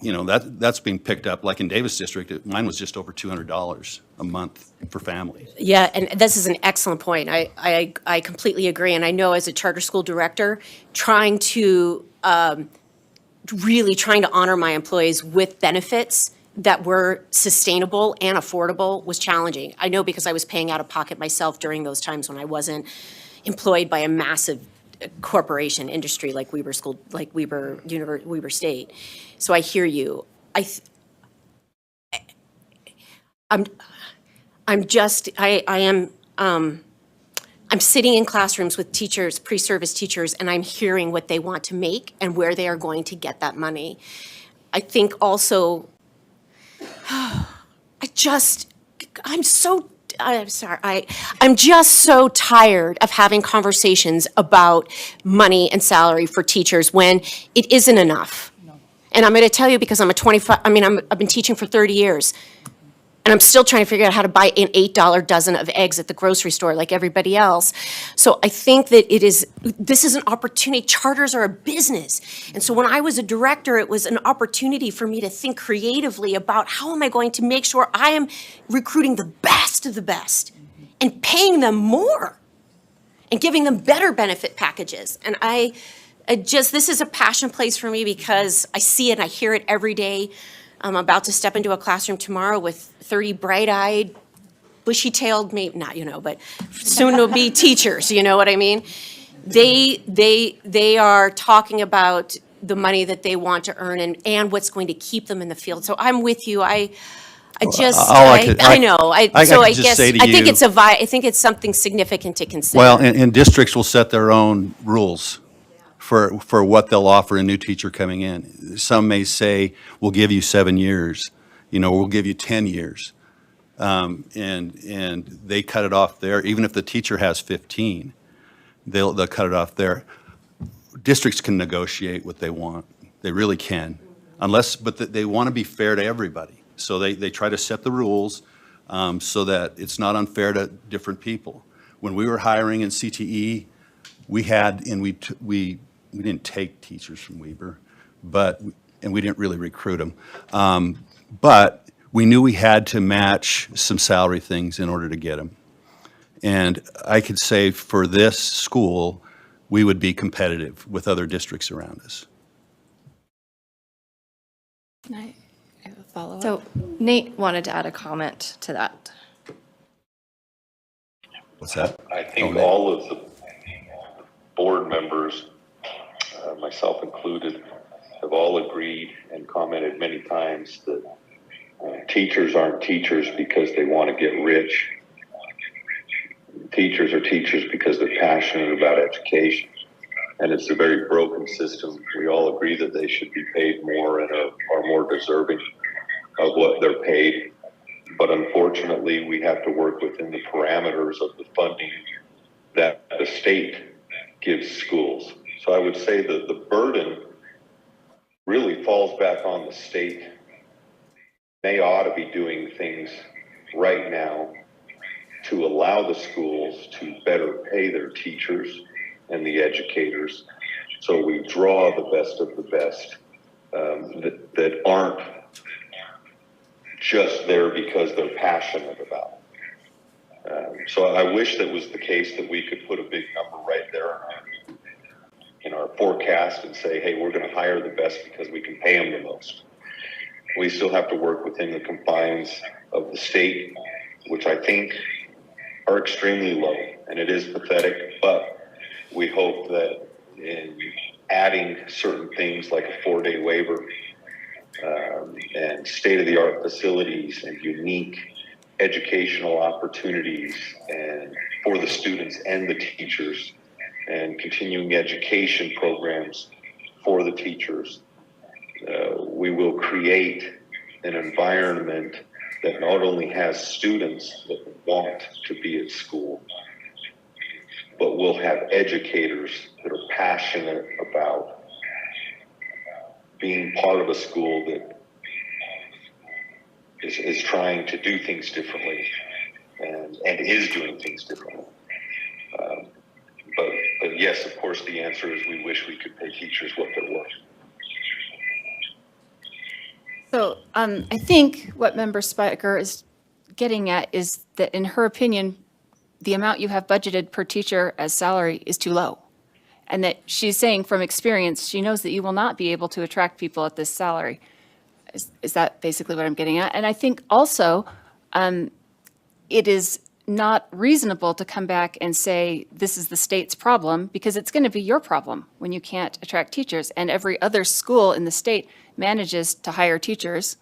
that's being picked up. Like in Davis District, mine was just over $200 a month for families. Yeah, and this is an excellent point. I completely agree. And I know as a charter school director, trying to honor my employees with benefits that were sustainable and affordable was challenging. I know because I was paying out of pocket myself during those times when I wasn't employed by a massive corporation industry like Weber School, like Weber State. So I hear you. I'm sitting in classrooms with teachers, pre-service teachers, and I'm hearing what they want to make and where they are going to get that money. I think also, I'm just so tired of having conversations about money and salary for teachers when it isn't enough. And I'm going to tell you because I've been teaching for 30 years. And I'm still trying to figure out how to buy an $8 dozen of eggs at the grocery store like everybody else. So I think that this is an opportunity. Charters are a business. And so when I was a director, it was an opportunity for me to think creatively about how am I going to make sure I am recruiting the best of the best and paying them more and giving them better benefit packages. And this is a passion place for me because I see it and I hear it every day. I'm about to step into a classroom tomorrow with 30 bright-eyed, bushy-tailed, maybe not, but soon-to-be teachers, you know what I mean? They are talking about the money that they want to earn and what's going to keep them in the field. So I'm with you. I think it's something significant to consider. Well, and districts will set their own rules for what they'll offer a new teacher coming in. Some may say, we'll give you 7 years, we'll give you 10 years. And they cut it off there. Even if the teacher has 15, they'll cut it off there. Districts can negotiate what they want. They really can. But they want to be fair to everybody. So they try to set the rules so that it's not unfair to different people. When we were hiring in CTE, we didn't take teachers from Weber, and we didn't really recruit them. But we knew we had to match some salary things in order to get them. And I could say for this school, we would be competitive with other districts around us. Can I have a follow-up? So Nate wanted to add a comment to that. What's that? I think all of the board members, myself included, have all agreed and commented many times that teachers aren't teachers because they want to get rich. Teachers are teachers because they're passionate about education. And it's a very broken system. We all agree that they should be paid more and are more deserving of what they're paid. But unfortunately, we have to work within the parameters of the funding that the state gives schools. So I would say that the burden really falls back on the state. They ought to be doing things right now to allow the schools to better pay their teachers and the educators, so we draw the best of the best that aren't just there because they're passionate about it. So I wish that was the case, that we could put a big number right there in our forecast and say, hey, we're going to hire the best because we can pay them the most. We still have to work within the confines of the state, which I think are extremely low, and it is pathetic, but we hope that in adding certain things like a 4-day waiver, and state-of-the-art facilities and unique educational opportunities and for the students and the teachers, and continuing education programs for the teachers. We will create an environment that not only has students that want to be at school, but will have educators that are passionate about being part of a school that is trying to do things differently and is doing things differently. But yes, of course, the answer is we wish we could pay teachers what they're worth. So I think what Member Spiker is getting at is that, in her opinion, the amount you have budgeted per teacher as salary is too low. And that she's saying from experience, she knows that you will not be able to attract people at this salary. Is that basically what I'm getting at? And I think also it is not reasonable to come back and say this is the state's problem, because it's going to be your problem when you can't attract teachers. And every other school in the state manages to hire teachers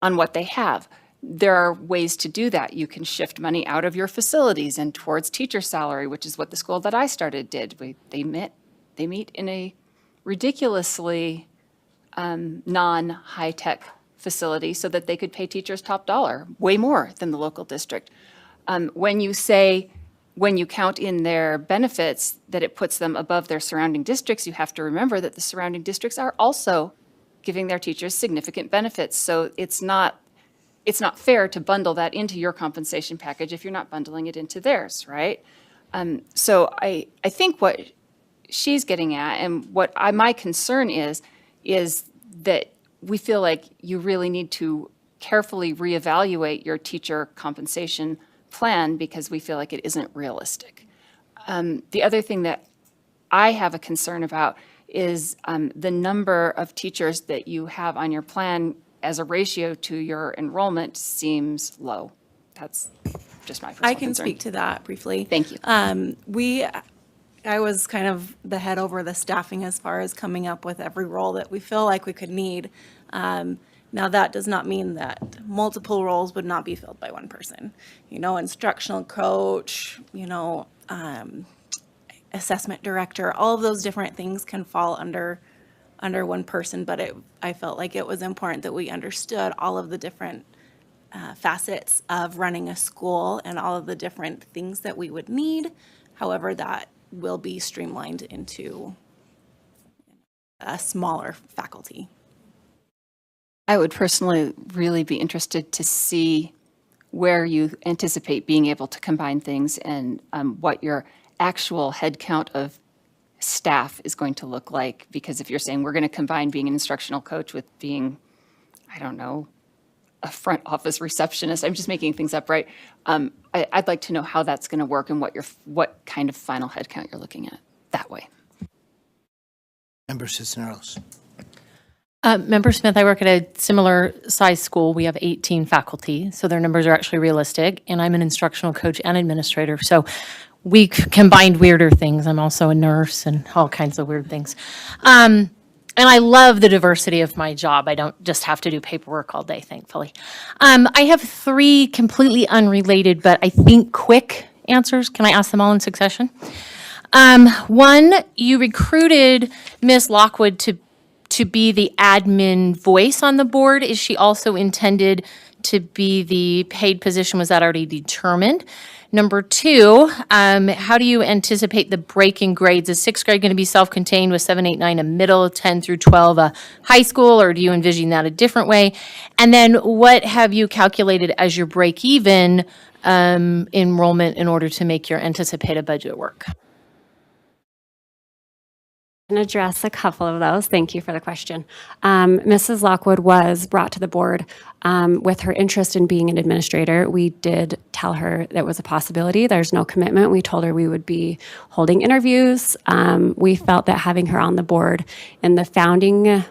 on what they have. There are ways to do that. You can shift money out of your facilities and towards teacher salary, which is what the school that I started did. They meet in a ridiculously non-high-tech facility so that they could pay teachers top dollar, way more than the local district. When you count in their benefits that it puts them above their surrounding districts, you have to remember that the surrounding districts are also giving their teachers significant benefits. So it's not fair to bundle that into your compensation package if you're not bundling it into theirs, right? So I think what she's getting at, and what my concern is that we feel like you really need to carefully reevaluate your teacher compensation plan, because we feel like it isn't realistic. The other thing that I have a concern about is the number of teachers that you have on your plan as a ratio to your enrollment seems low. That's just my personal I can concern. speak to that briefly. Thank you. I was kind of the head over the staffing as far as coming up with every role that we feel like we could need. Now, that does not mean that multiple roles would not be filled by one person. Instructional coach, assessment director, all of those different things can fall under one person, but I felt like it was important that we understood all of the different facets of running a school and all of the different things that we would need. However, that will be streamlined into a smaller faculty. I would personally really be interested to see where you anticipate being able to combine things, and what your actual head count of staff is going to look like. Because if you're saying we're going to combine being an instructional coach with being, I don't know, a front office receptionist, I'm just making things up, right? I'd like to know how that's going to work and what kind of final head count you're looking at that way. Member Cisneros. Member Smith, I work at a similar size school. We have 18 faculty, so their numbers are actually realistic. And I'm an instructional coach and administrator, so we combined weirder things. I'm also a nurse and all kinds of weird things. And I love the diversity of my job. I don't just have to do paperwork all day, thankfully. I have 3 completely unrelated, but I think quick answers. Can I ask them all in succession? One, you recruited Ms. Lockwood to be the admin voice on the board. Is she also intended to be the paid position? Was that already determined? Number 2, how do you anticipate the break in grades? Is 6th grade going to be self-contained with 7, 8, 9 a middle, 10 through 12 a high school, or do you envision that a different way? And then what have you calculated as your break-even enrollment in order to make your anticipated budget work? And address a couple of those. Thank you for the question. Mrs. Lockwood was brought to the board with her interest in being an administrator. We did tell her that was a possibility. There's no commitment. We told her we would be holding interviews. We felt that having her on the board in the founding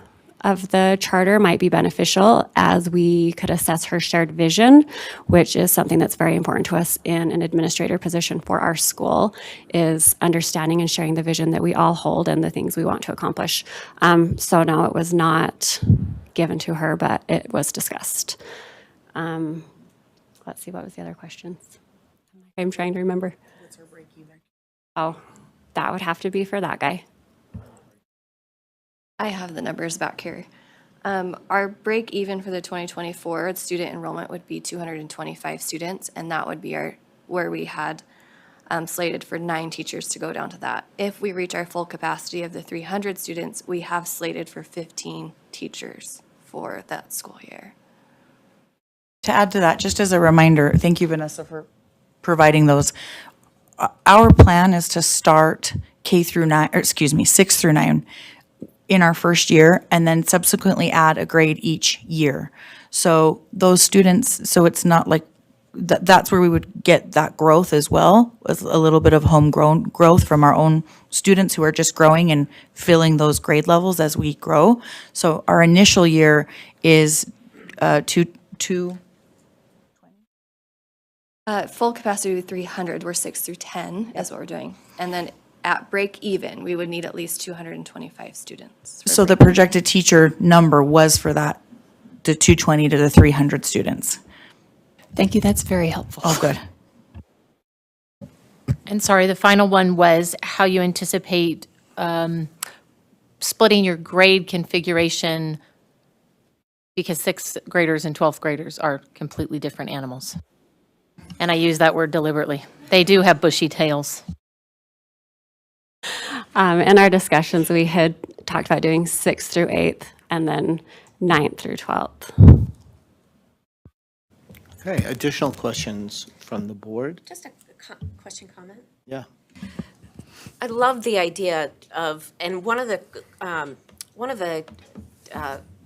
of the charter might be beneficial as we could assess her shared vision, which is something that's very important to us in an administrator position for our school, is understanding and sharing the vision that we all hold and the things we want to accomplish. So no, it was not given to her, but it was discussed. Let's see, what was the other questions? I'm trying to remember. What's our break even? Oh, that would have to be for that guy. I have the numbers back here. Our break even for the 2024 student enrollment would be 225 students, and that would be where we had slated for 9 teachers to go down to that. If we reach our full capacity of the 300 students, we have slated for 15 teachers for that school year. To add to that, just as a reminder, thank you, Vanessa, for providing those. Our plan is to start K through 9, or excuse me, 6 through 9 in our first year, and then subsequently add a grade each year. So those students, so it's not like, that's where we would get that growth as well, with a little bit of homegrown growth from our own students who are just growing and filling those grade levels as we grow. So our initial year is Full capacity of 300, we're 6 through 10 is what we're doing. And then at break even, we would need at least 225 students. So the projected teacher number was for that, the 220 to the 300 students. Thank you, that's very helpful. Oh, good. And sorry, the final one was how you anticipate splitting your grade configuration, because 6th graders and 12th graders are completely different animals. And I use that word deliberately. They do have bushy tails. In our discussions, we had talked about doing 6th through 8th and then 9th through 12th. Okay, additional questions from the board? Just a question, comment? Yeah. I love the idea of, and one of the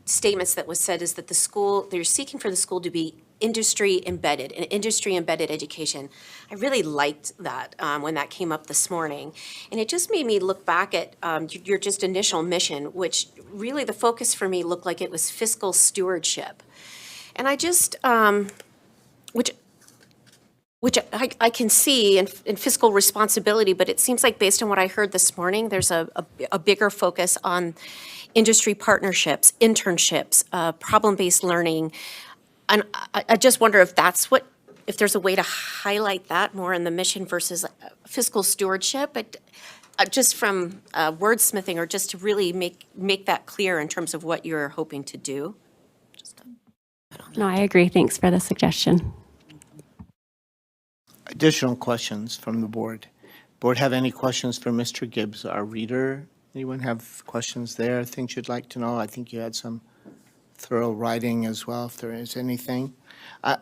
statements that was said is that the school, they're seeking for the school to be industry embedded, an industry embedded education. I really liked that when that came up this morning. And it just made me look back at your just initial mission, which really the focus for me looked like it was fiscal stewardship. And I just, which I can see in fiscal responsibility, but it seems like based on what I heard this morning, there's a bigger focus on industry partnerships, internships, problem-based learning. And I just wonder if that's if there's a way to highlight that more in the mission versus fiscal stewardship, but just from wordsmithing, or just to really make that clear in terms of what you're hoping to do. No, I agree. Thanks for the suggestion. Additional questions from the board? Board have any questions for Mr. Gibbs, our reader? Anyone have questions there, things you'd like to know? I think you had some thorough writing as well, if there is anything. I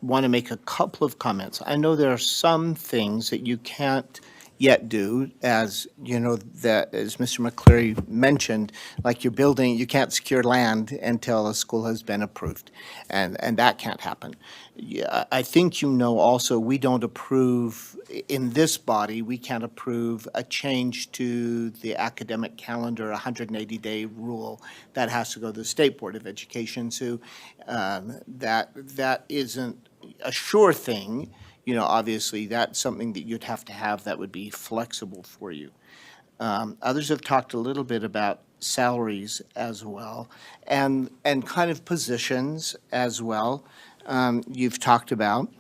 want to make a couple of comments. I know there are some things that you can't yet do, as you know, that as Mr. McCleary mentioned, like you're building, you can't secure land until a school has been approved, and that can't happen. Yeah, I think you know also, we don't approve, in this body, we can't approve a change to the academic calendar, 180-day rule. That has to go to the State Board of Education. So that isn't a sure thing. You know, obviously, that's something that you'd have to have that would be flexible for you. Others have talked a little bit about salaries as well, and kind of positions as well. You've talked about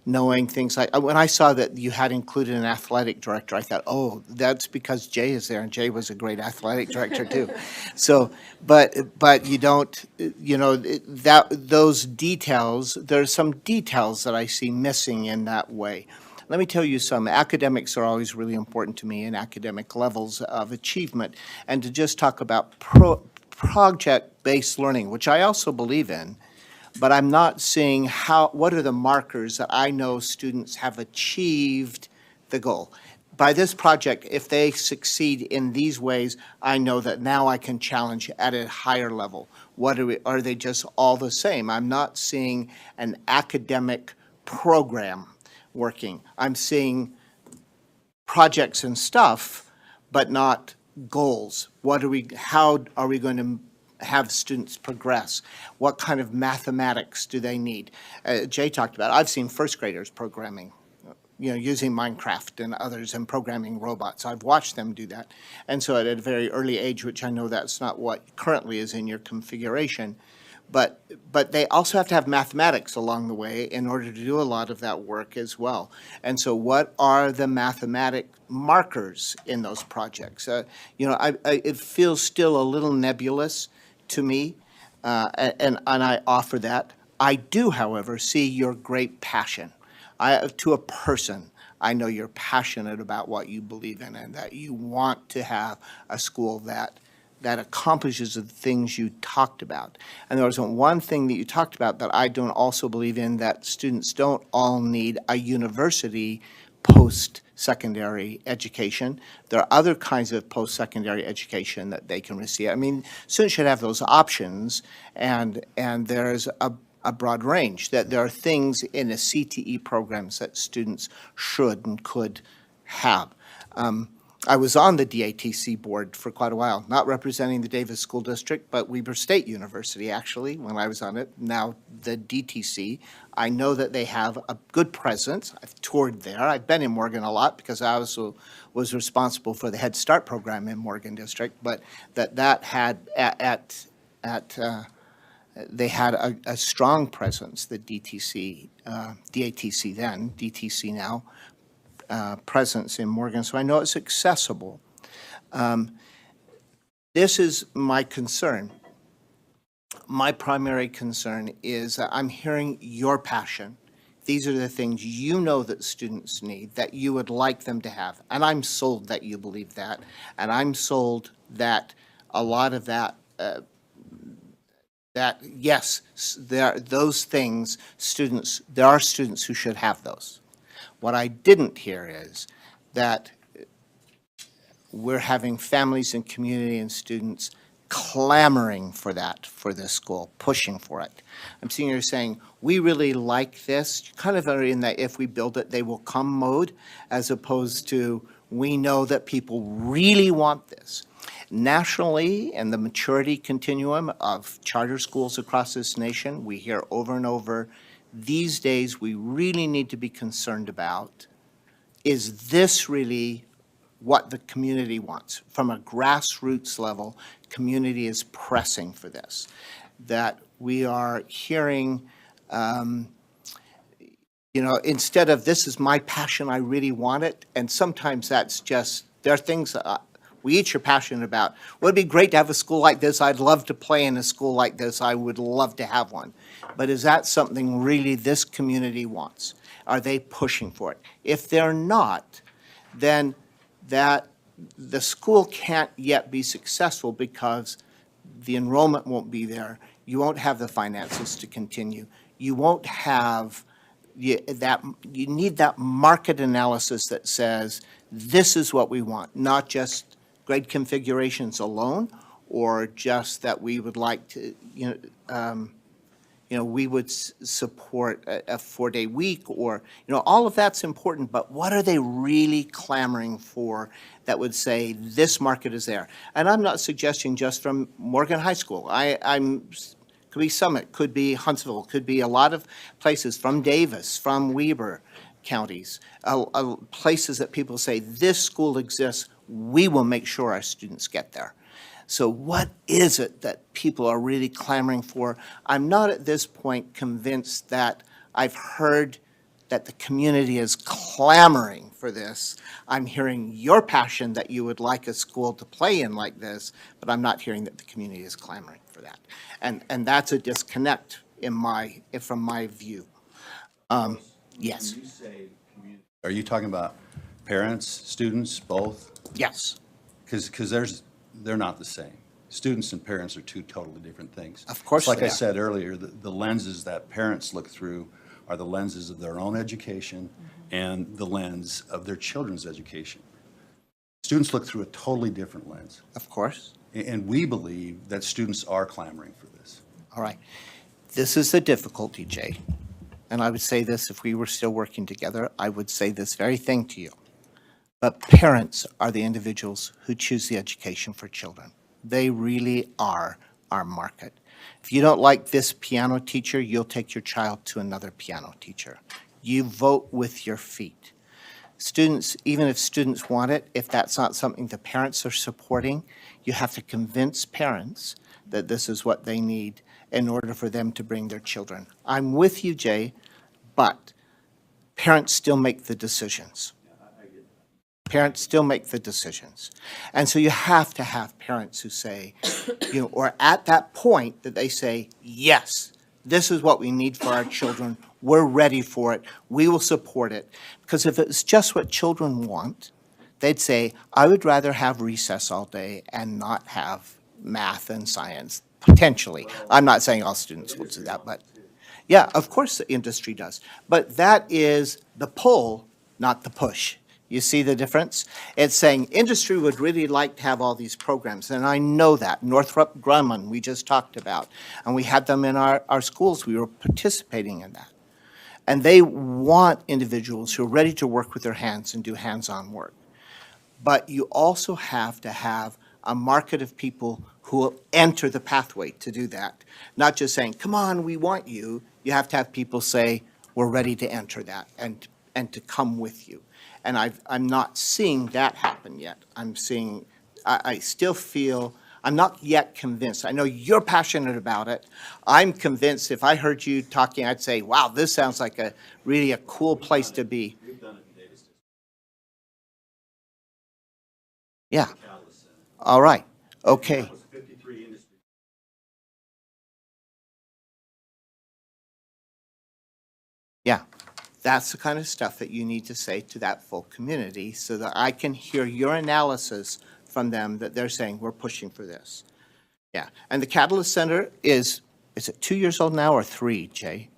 knowing things like, when I saw that you had included an athletic director, I thought, oh, that's because Jay is there, and Jay was a great athletic director too. So, but you don't, you know, those details, there's some details that I see missing in that way. Let me tell you some, academics are always really important to me, and academic levels of achievement, and to just talk about project-based learning, which I also believe in, but I'm not seeing what are the markers that I know students have achieved the goal. By this project, if they succeed in these ways, I know that now I can challenge at a higher level. Are they just all the same? I'm not seeing an academic program working. I'm seeing projects and stuff, but not goals. How are we going to have students progress? What kind of mathematics do they need? Jay talked about, I've seen first graders programming, using Minecraft and others and programming robots. I've watched them do that. And so at a very early age, which I know that's not what currently is in your configuration, but they also have to have mathematics along the way in order to do a lot of that work as well. And so what are the mathematic markers in those projects? It feels still a little nebulous to me, and I offer that. I do, however, see your great passion. To a person, I know you're passionate about what you believe in and that you want to have a school that accomplishes the things you talked about. And there was one thing that you talked about that I don't also believe in, that students don't all need a university post-secondary education. There are other kinds of post-secondary education that they can receive. I mean, students should have those options, and there's a broad range, that there are things in the CTE programs that students should and could have. I was on the DATC board for quite a while, not representing the Davis School District, but Weber State University, actually, when I was on it, now the DTC. I know that they have a good presence. I've toured there. I've been in Morgan a lot because I also was responsible for the Head Start program in Morgan District, but that had they had a strong presence, the DTC, DATC then, DTC now, presence in Morgan, so I know it's accessible. This is my concern. My primary concern is that I'm hearing your passion. These are the things you know that students need, that you would like them to have. And I'm sold that you believe that. And I'm sold that a lot of that, that yes, there are those things, there are students who should have those. What I didn't hear is that we're having families and community and students clamoring for that for this school, pushing for it. I'm seeing you saying, we really like this, kind of are in that if we build it, they will come mode, as opposed to we know that people really want this. Nationally, in the maturity continuum of charter schools across this nation, we hear over and over, these days we really need to be concerned about, is this really what the community wants? From a grassroots level, community is pressing for this. That we are hearing, instead of this is my passion, I really want it, and sometimes that's just, there are things we each are passionate about. Well, it'd be great to have a school like this. I'd love to play in a school like this. I would love to have one. But is that something really this community wants? Are they pushing for it? If they're not, then that the school can't yet be successful because the enrollment won't be there. You won't have the finances to continue. You won't have you need that market analysis that says, this is what we want, not just grade configurations alone, or just that we would like to, we would support a 4-day week, or, all of that's important, but what are they really clamoring for that would say this market is there? And I'm not suggesting just from Morgan High School. Could be Summit, could be Huntsville, could be a lot of places from Davis, from Weber counties, places that people say, this school exists, we will make sure our students get there. So what is it that people are really clamoring for? I'm not at this point convinced that I've heard that the community is clamoring for this. I'm hearing your passion that you would like a school to play in like this, but I'm not hearing that the community is clamoring for that. And that's a disconnect from my view. Yes. When you say community, are you talking about parents, students, both? Yes. Because they're not the same. Students and parents are two totally different things. Of course It's like they I are. said earlier, the lenses that parents look through are the lenses of their own education and the lens of their children's education. Students look through a totally different lens. Of course. And we believe that students are clamoring for this. All right. This is the difficulty, Jay. And I would say this if we were still working together, I would say this very thing to you. But parents are the individuals who choose the education for children. They really are our market. If you don't like this piano teacher, you'll take your child to another piano teacher. You vote with your feet. Students, even if students want it, if that's not something the parents are supporting, you have to convince parents that this is what they need in order for them to bring their children. I'm with you, Jay, but parents still make the decisions. Parents still make the decisions. And so you have to have parents who say, or at that point that they say, yes, this is what we need for our children. We're ready for it. We will support it. Because if it's just what children want, they'd say, I would rather have recess all day and not have math and science, potentially. I'm not saying all students will do that, but yeah, of course the industry does. But that is the pull, not the push. You see the difference? It's saying industry would really like to have all these programs, and I know that. Northrop Grumman, we just talked about, and we had them in our schools. We were participating in that. And they want individuals who are ready to work with their hands and do hands-on work. But you also have to have a market of people who will enter the pathway to do that. Not just saying, come on, we want you. You have to have people say, we're ready to enter that and to come with you. And I'm not seeing that happen yet. I still feel, I'm not yet convinced. I know you're passionate about it. I'm convinced if I heard you talking, I'd say, wow, this sounds like really a cool place to be. Yeah. All right. Okay. Yeah. That's the kind of stuff that you need to say to that full community so that I can hear your analysis from them that they're saying, we're pushing for this. Yeah. And the Catalyst Center is it 2 years old now or 3, Jay?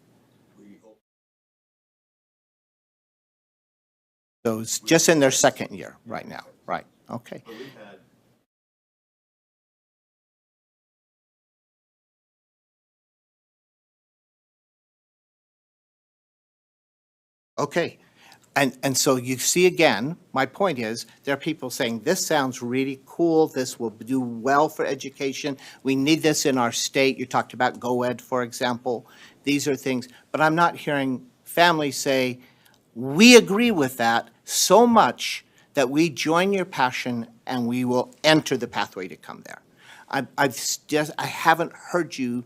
So it's just in their second year right now. Right. Okay. Okay. And so you see again, my point is, there are people saying, this sounds really cool, this will do well for education, we need this in our state. You talked about GoEd, for example. These are things, but I'm not hearing families say, we agree with that so much that we join your passion and we will enter the pathway to come there. I haven't heard you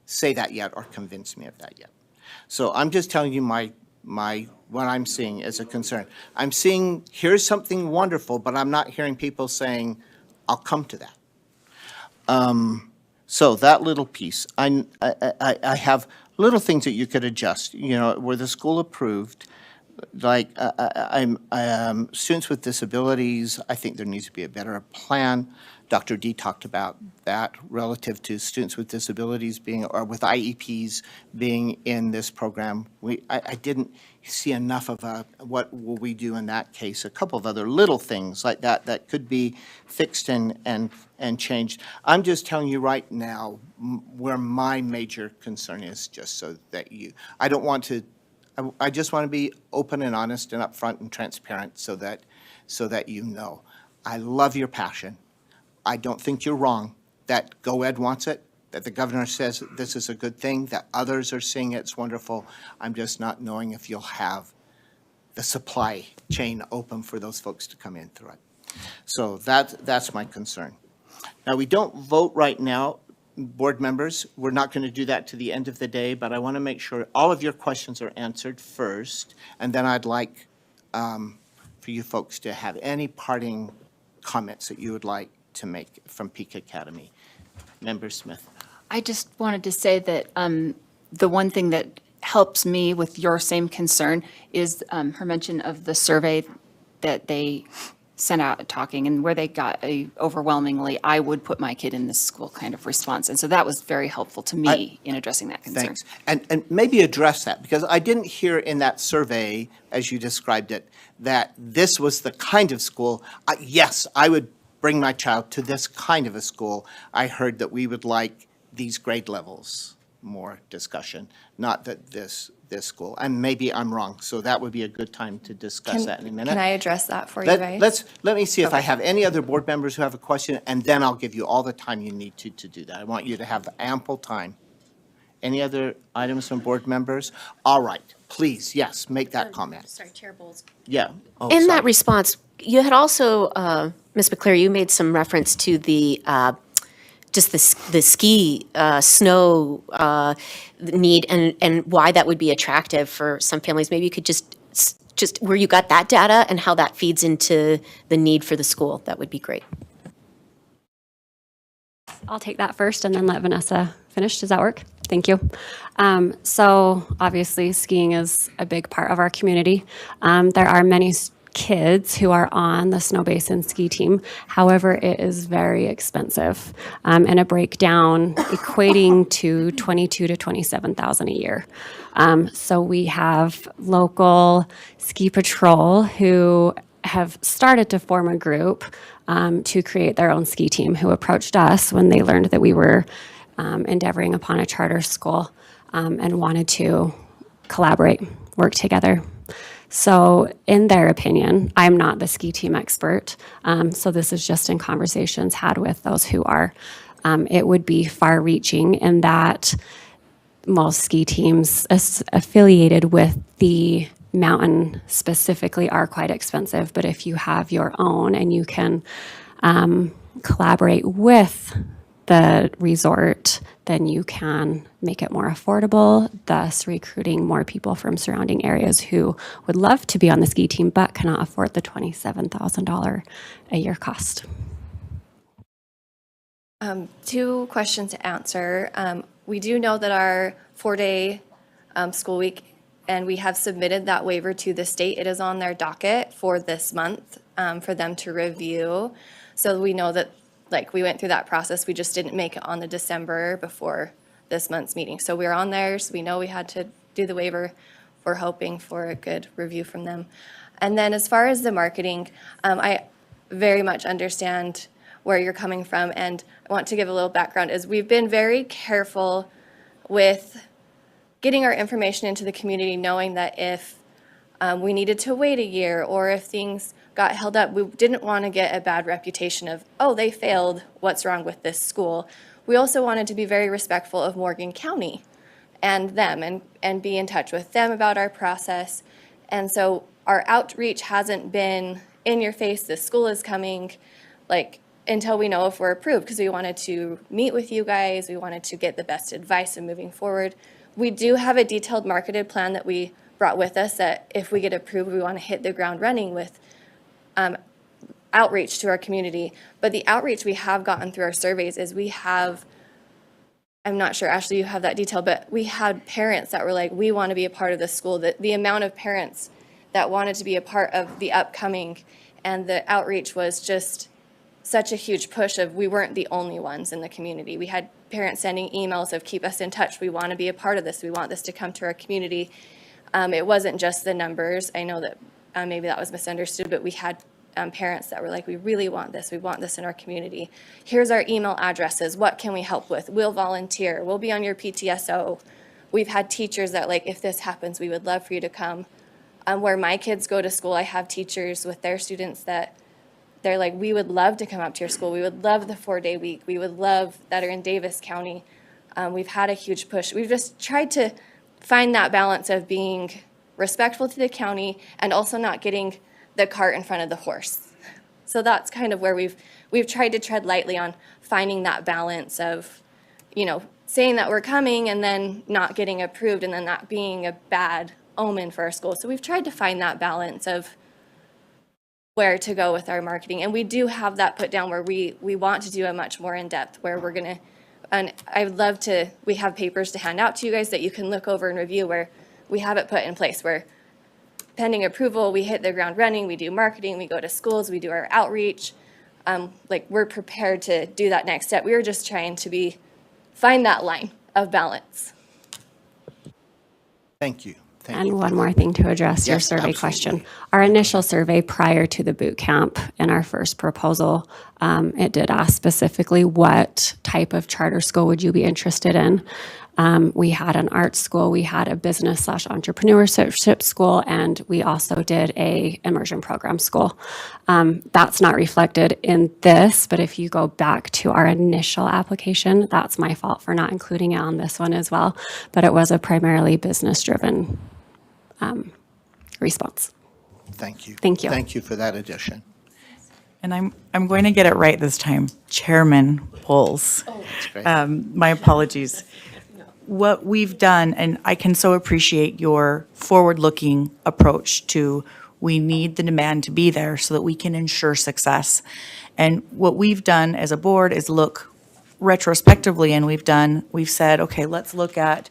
say that yet or convince me of that yet. So I'm just telling you what I'm seeing as a concern. I'm seeing, here's something wonderful, but I'm not hearing people saying, I'll come to that. So that little piece, I have little things that you could adjust. Were the school approved? Like, students with disabilities, I think there needs to be a better plan. Dr. D talked about that relative to students with disabilities or with IEPs being in this program. I didn't see enough of what will we do in that case. A couple of other little things like that could be fixed and changed. I'm just telling you right now where my major concern is, just so that I don't want to, I just want to be open and honest and upfront and transparent so that you know. I love your passion. I don't think you're wrong that GoEd wants it, that the governor says this is a good thing, that others are seeing it's wonderful. I'm just not knowing if you'll have the supply chain open for those folks to come in through it. So that's my concern. Now, we don't vote right now, board members. We're not going to do that to the end of the day, but I want to make sure all of your questions are answered first, and then I'd like for you folks to have any parting comments that you would like to make from Peak Academy. Member Smith. I just wanted to say that the one thing that helps me with your same concern is her mention of the survey that they sent out talking and where they got a overwhelmingly, I would put my kid in this school kind of response. And so that was very helpful to me in addressing that concern. Thanks. And maybe address that, because I didn't hear in that survey, as you described it, that this was the kind of school, yes, I would bring my child to this kind of a school. I heard that we would like these grade levels. more discussion, not that this school, and maybe I'm wrong, so that would be a good time to discuss that in a minute. Can I address that for you guys? Let me see if I have any other board members who have a question, and then I'll give you all the time you need to do that. I want you to have ample time. Any other items from board members? All right, please, yes, make that comment. Sorry, Chair Bowles. Yeah. Oh, In sorry. that response, you had also, Ms. McCleary, you made some reference to the, just the ski, snow need and why that would be attractive for some families. Maybe you could just where you got that data and how that feeds into the need for the school. That would be great. I'll take that first and then let Vanessa finish. Does that work? Thank you. So obviously skiing is a big part of our community. There are many kids who are on the Snow Basin ski team. However, it is very expensive, and a breakdown equating to $22,000 to $27,000 a year. So we have local ski patrol who have started to form a group to create their own ski team, who approached us when they learned that we were endeavoring upon a charter school and wanted to collaborate, work together. So in their opinion, I'm not the ski team expert, so this is just in conversations had with those who are. It would be far-reaching in that most ski teams affiliated with the mountain specifically are quite expensive, but if you have your own and you can collaborate with the resort, then you can make it more affordable, thus recruiting more people from surrounding areas who would love to be on the ski team but cannot afford the $27,000 a year cost. 2 questions to answer. We do know that our 4-day school week, and we have submitted that waiver to the state. It is on their docket for this month for them to review. So we know that, like, we went through that process. We just didn't make it on the December before this month's meeting. So we're on there, so we know we had to do the waiver. We're hoping for a good review from them. And then as far as the marketing, I very much understand where you're coming from, and I want to give a little background. Is we've been very careful with getting our information into the community, knowing that if we needed to wait a year or if things got held up, we didn't want to get a bad reputation of, oh, they failed, what's wrong with this school? We also wanted to be very respectful of Morgan County and them and be in touch with them about our process. And so our outreach hasn't been in your face, this school is coming, like, until we know if we're approved, because we wanted to meet with you guys, we wanted to get the best advice in moving forward. We do have a detailed marketed plan that we brought with us that if we get approved, we want to hit the ground running with outreach to our community. But the outreach we have gotten through our surveys is we have, I'm not sure, Ashley, you have that detail, but we had parents that were like, we want to be a part of this school. The amount of parents that wanted to be a part of the upcoming and the outreach was just such a huge push of we weren't the only ones in the community. We had parents sending emails of keep us in touch. We want to be a part of this. We want this to come to our community. It wasn't just the numbers. I know that maybe that was misunderstood, but we had parents that were like, we really want this. We want this in our community. Here's our email addresses. What can we help with? We'll volunteer. We'll be on your PTSO. We've had teachers that like, if this happens, we would love for you to come. Where my kids go to school, I have teachers with their students that they're like, we would love to come up to your school. We would love the 4-day week. We would love that are in Davis County. We've had a huge push. We've just tried to find that balance of being respectful to the county and also not getting the cart in front of the horse. So that's kind of where we've tried to tread lightly on finding that balance of, you know, saying that we're coming and then not getting approved and then that being a bad omen for our school. So we've tried to find that balance of where to go with our marketing. And we do have that put down where we want to do a much more in-depth where we're going to, and I would love to, we have papers to hand out to you guys that you can look over and review where we have it put in place where pending approval, we hit the ground running, we do marketing, we go to schools, we do our outreach. Like we're prepared to do that next step. We were just trying to find that line of balance. Thank you. And one more thing to address your survey question. Our initial survey prior to the boot camp in our first proposal, it did ask specifically what type of charter school would you be interested in. We had an art school, we had a business/entrepreneurship school, and we also did a immersion program school. That's not reflected in this, but if you go back to our initial application, that's my fault for not including it on this one as well. But it was a primarily business-driven response. Thank you. Thank you. Thank you for that addition. And I'm going to get it right this time. Chairman Poles. That's great. My apologies. What we've done, and I can so appreciate your forward-looking approach to, we need the demand to be there so that we can ensure success. And what we've done as a board is look retrospectively, and we've said, okay, let's look at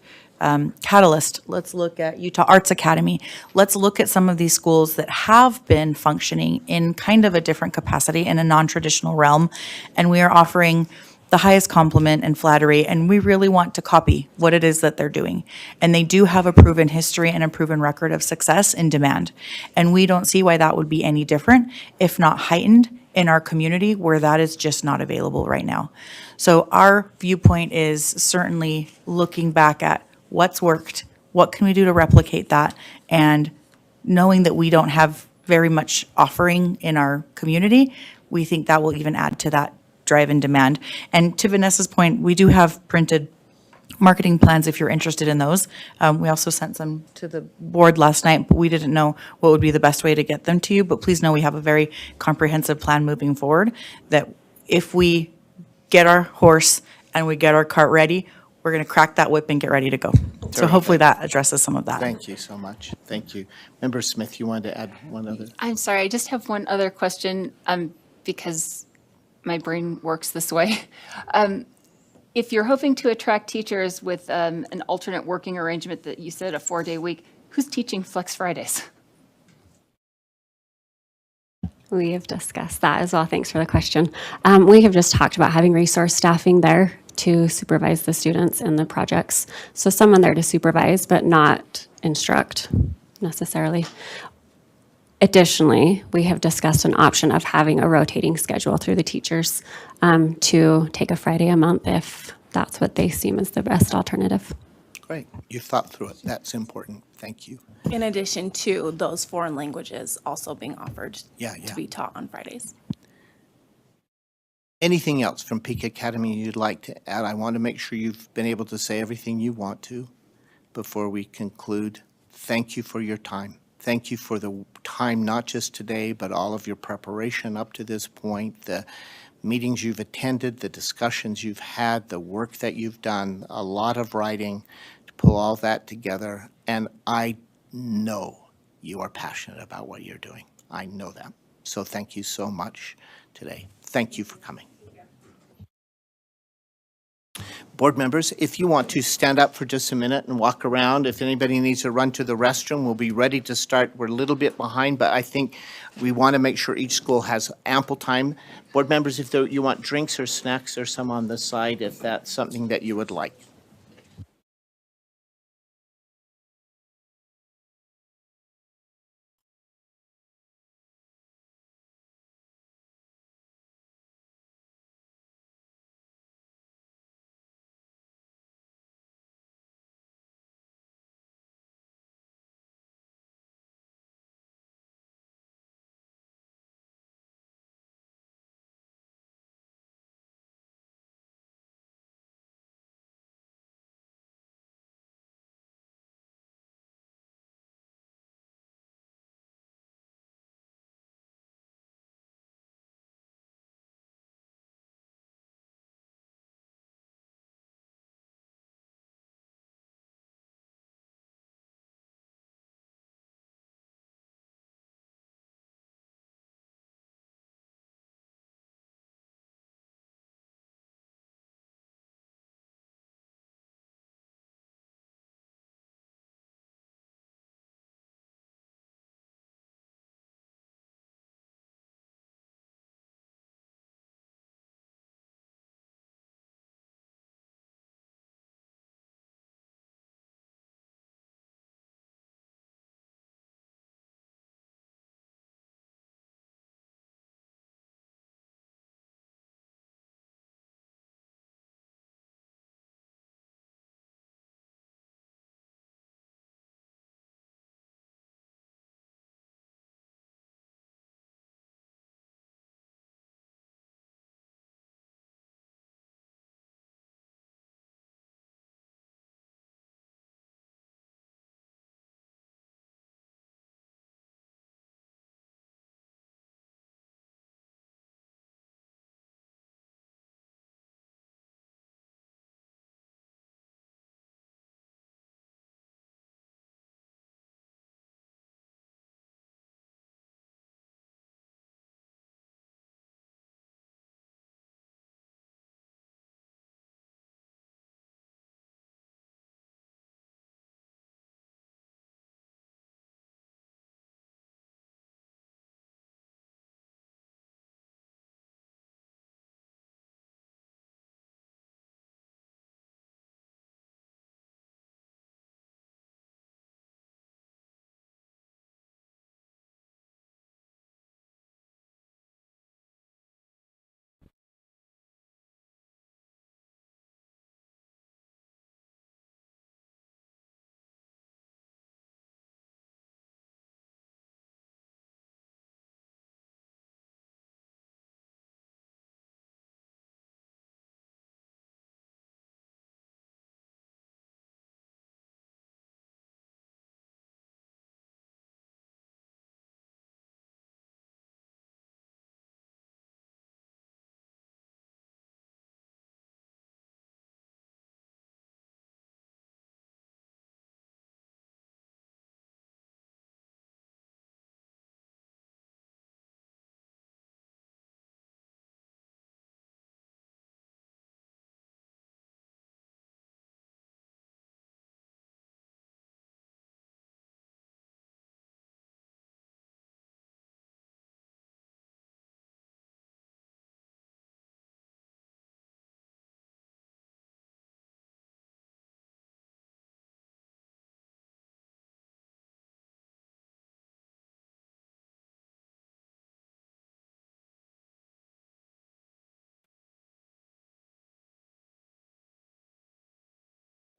Catalyst, let's look at Utah Arts Academy, let's look at some of these schools that have been functioning in kind of a different capacity in a non-traditional realm, and we are offering the highest compliment and flattery, and we really want to copy what it is that they're doing. And they do have a proven history and a proven record of success in demand. And we don't see why that would be any different, if not heightened, in our community where that is just not available right now. So our viewpoint is certainly looking back at what's worked, what can we do to replicate that, and knowing that we don't have very much offering in our community, we think that will even add to that drive and demand. And to Vanessa's point, we do have printed marketing plans if you're interested in those. We also sent some to the board last night, but we didn't know what would be the best way to get them to you. But please know we have a very comprehensive plan moving forward that if we get our horse and we get our cart ready, we're going to crack that whip and get ready to go. So hopefully that addresses some of that. Thank you so much. Thank you. Member Smith, you wanted to add one other? I'm sorry, I just have one other question, because my brain works this way. If you're hoping to attract teachers with an alternate working arrangement that you said a 4-day week, who's teaching Flex Fridays? We have discussed that as well. Thanks for the question. We have just talked about having resource staffing there to supervise the students in the projects. So someone there to supervise, but not instruct necessarily. Additionally, we have discussed an option of having a rotating schedule through the teachers to take a Friday a month if that's what they seem as the best alternative. Great. You thought through it. That's important. Thank you. In addition to those foreign languages also being offered Yeah. to be taught on Fridays. Anything else from Peak Academy you'd like to add? I want to make sure you've been able to say everything you want to before we conclude. Thank you for your time. Thank you for the time, not just today, but all of your preparation up to this point, the meetings you've attended, the discussions you've had, the work that you've done, a lot of writing to pull all that together. And I know you are passionate about what you're doing. I know that. So thank you so much today. Thank you for coming. Board members, if you want to stand up for just a minute and walk around, if anybody needs to run to the restroom, we'll be ready to start. We're a little bit behind, but I think we want to make sure each school has ample time. Board members, if you want drinks or snacks, there's some on the side if that's something that you would like.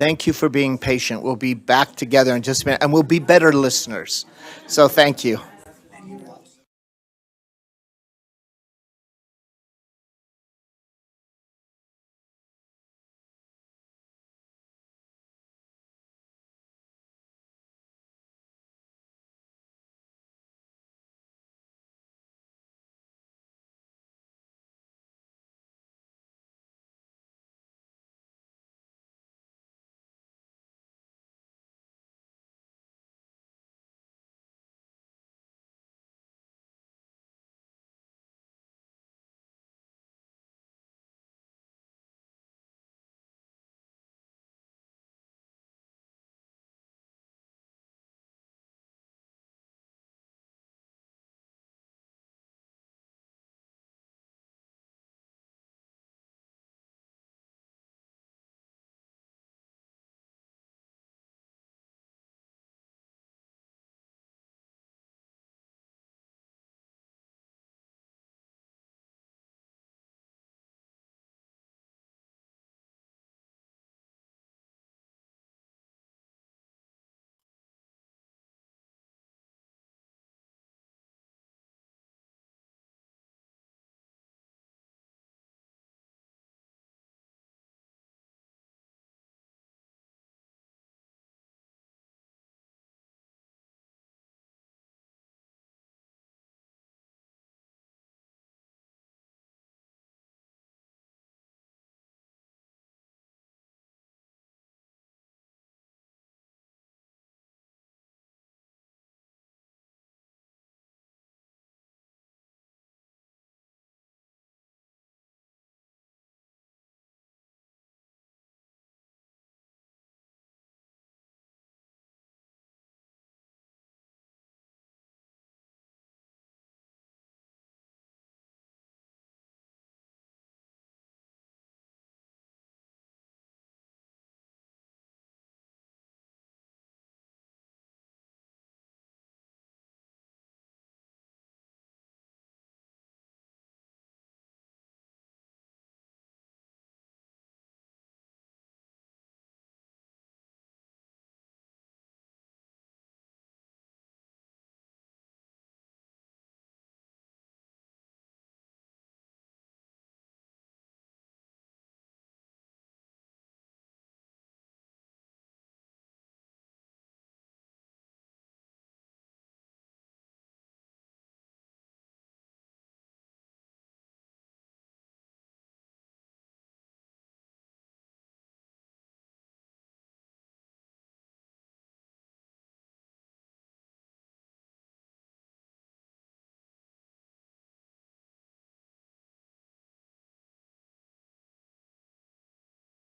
Thank you for being patient. We'll be back together in just a minute, and we'll be better listeners. So thank you.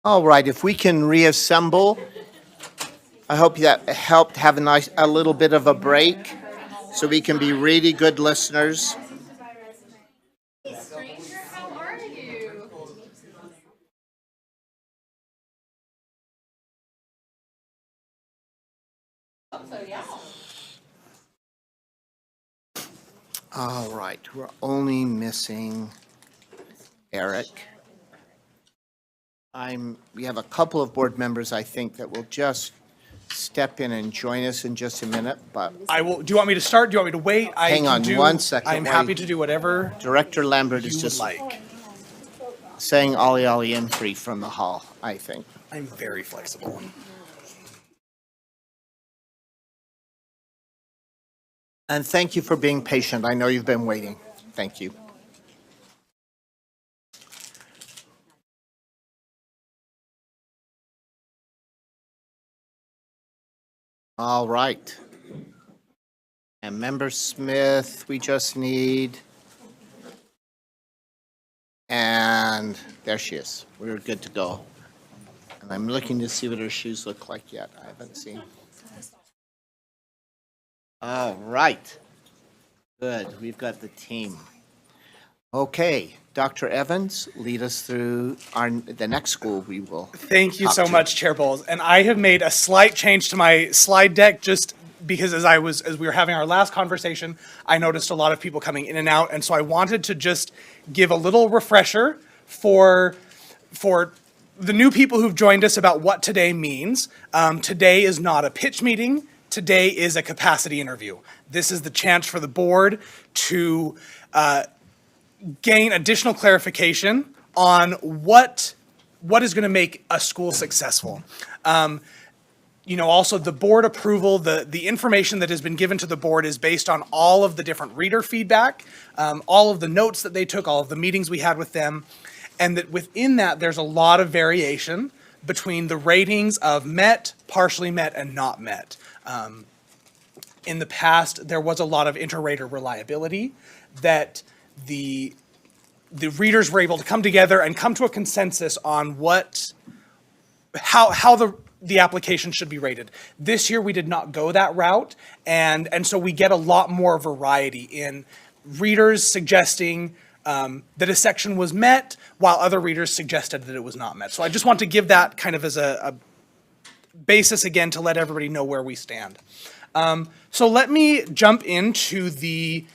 All right, if we can reassemble, I hope that helped have a little bit of a break so we can be really good listeners. All right, we're only missing Eric. We have a couple of board members, I think, that will just step in and join us in just a minute, but I will, do you want me to start? Do you want me to wait? hang on one second. I'm happy to do whatever Director Lambert is you would just like. saying ollie ollie in free from the hall, I think. I'm very flexible. And thank you for being patient. I know you've been waiting. Thank you. All right. And Member Smith, we just need. And there she is. We're good to go. And I'm looking to see what her shoes look like yet. I haven't seen. All right. Good. We've got the team. Okay. Dr. Evans, lead us through the next school we will. Thank you talk so to. much, Chair Bowles. And I have made a slight change to my slide deck just because as we were having our last conversation, I noticed a lot of people coming in and out. And so I wanted to just give a little refresher for the new people who've joined us about what today means. Today is not a pitch meeting. Today is a capacity interview. This is the chance for the board to gain additional clarification on what is going to make a school successful. Also the board approval, the information that has been given to the board is based on all of the different reader feedback, all of the notes that they took, all of the meetings we had with them, and that within that, there's a lot of variation between the ratings of met, partially met, and not met. In the past, there was a lot of inter-rater reliability that the readers were able to come together and come to a consensus on how the application should be rated. This year, we did not go that route, and so we get a lot more variety in readers suggesting that a section was met, while other readers suggested that it was not met. So I just want to give that kind of as a basis again to let everybody know where we stand. So let me jump into the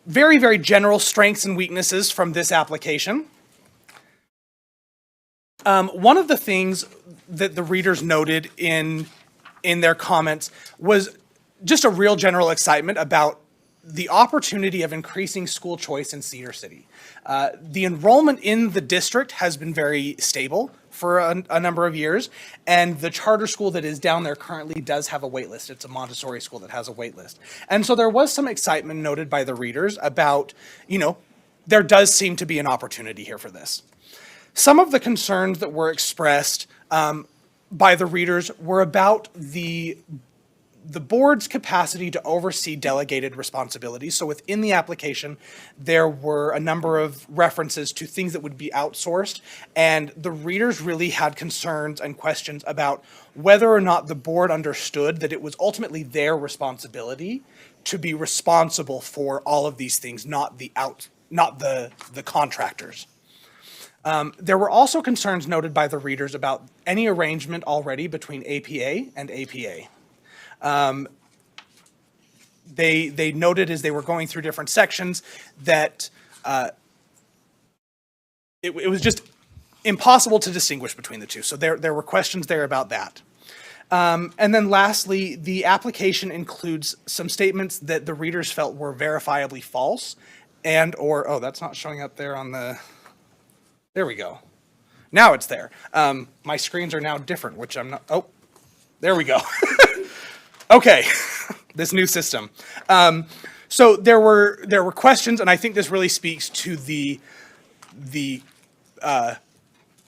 very, very general strengths and weaknesses from this application. One of the things that the readers noted in their comments was just a real general excitement about the opportunity of increasing school choice in Cedar City. The enrollment in the district has been very stable for a number of years, and the charter school that is down there currently does have a wait list. It's a Montessori school that has a wait list. And so there was some excitement noted by the readers about, there does seem to be an opportunity here for this. Some of the concerns that were expressed by the readers were about the board's capacity to oversee delegated responsibilities. So within the application, there were a number of references to things that would be outsourced, and the readers really had concerns and questions about whether or not the board understood that it was ultimately their responsibility to be responsible for all of these things, not the contractors. There were also concerns noted by the readers about any arrangement already between APA and APA. They noted as they were going through different sections that it was just impossible to distinguish between the two. So there were questions there about that. And then lastly, the application includes some statements that the readers felt were verifiably false oh, that's not showing up there on there we go. Now it's there. My screens are now different, which I'm not, oh, there we go. Okay, this new system. So there were questions, and I think this really speaks to the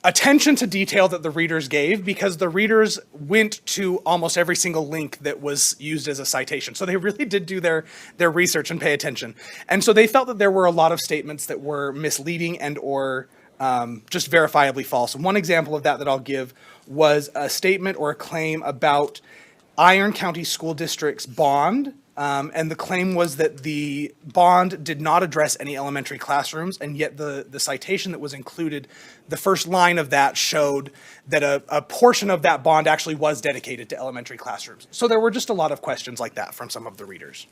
attention to detail that the readers gave, because the readers went to almost every single link that was used as a citation. So they really did do their research and pay attention. And so they felt that there were a lot of statements that were misleading and or just verifiably false. And one example of that I'll give was a statement or a claim about Iron County School District's bond, and the claim was that the bond did not address any elementary classrooms, and yet the citation that was included, the first line of that showed that a portion of that bond actually was dedicated to elementary classrooms. So there were just a lot of questions like that from some of the readers.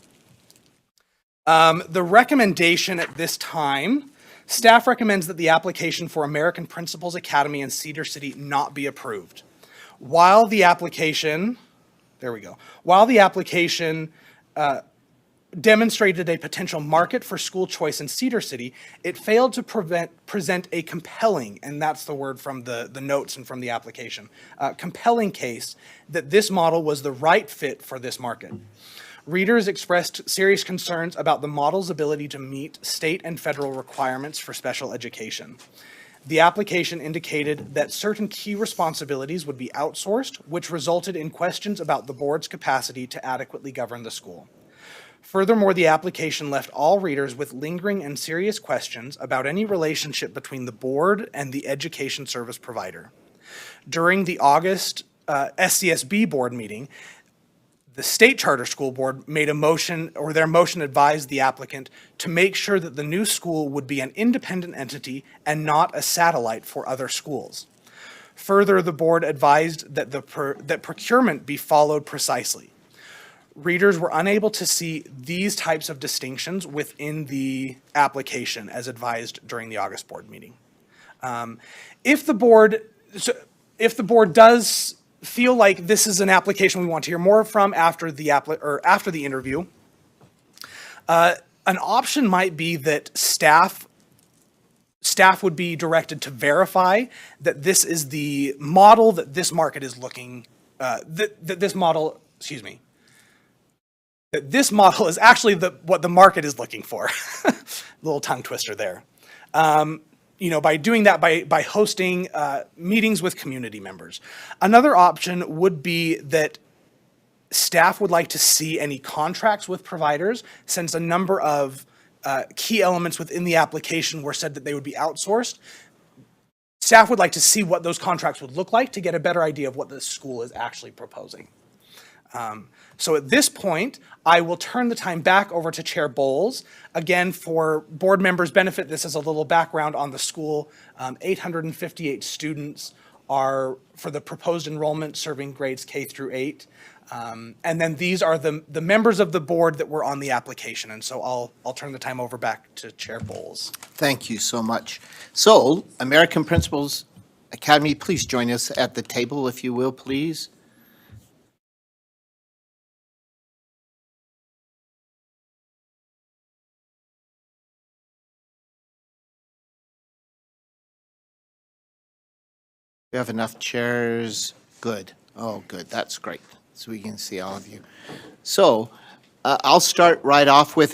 The recommendation at this time, staff recommends that the application for American Principals Academy in Cedar City not be approved. While the application demonstrated a potential market for school choice in Cedar City, it failed to present a compelling, and that's the word from the notes and from the application, compelling case that this model was the right fit for this market. Readers expressed serious concerns about the model's ability to meet state and federal requirements for special education. The application indicated that certain key responsibilities would be outsourced, which resulted in questions about the board's capacity to adequately govern the school. Furthermore, the application left all readers with lingering and serious questions about any relationship between the board and the education service provider. During the August SCSB board meeting, the State Charter School Board made a motion, or their motion advised the applicant to make sure that the new school would be an independent entity and not a satellite for other schools. Further, the board advised that that procurement be followed precisely. Readers were unable to see these types of distinctions within the application as advised during the August board meeting. If the board so if the board does feel like this is an application we want to hear more from after the after the interview, an option might be that staff would be directed to verify that this is the model that this market is looking, that this model is actually what the market is looking for. Little tongue twister there. By doing that, by hosting meetings with community members. Another option would be that staff would like to see any contracts with providers, since a number of key elements within the application were said that they would be outsourced. Staff would like to see what those contracts would look like to get a better idea of what the school is actually proposing. So at this point, I will turn the time back over to Chair Bowles. Again, for board members' benefit, this is a little background on the school. 858 students are for the proposed enrollment serving grades K through 8. And then these are the members of the board that were on the application. And so I'll turn the time over back to Chair Bowles. Thank you so much. So, American Principals Academy, please join us at the table, if you will, please. We have enough chairs. Good. Oh, good. That's great. So we can see all of you. So I'll start right off with,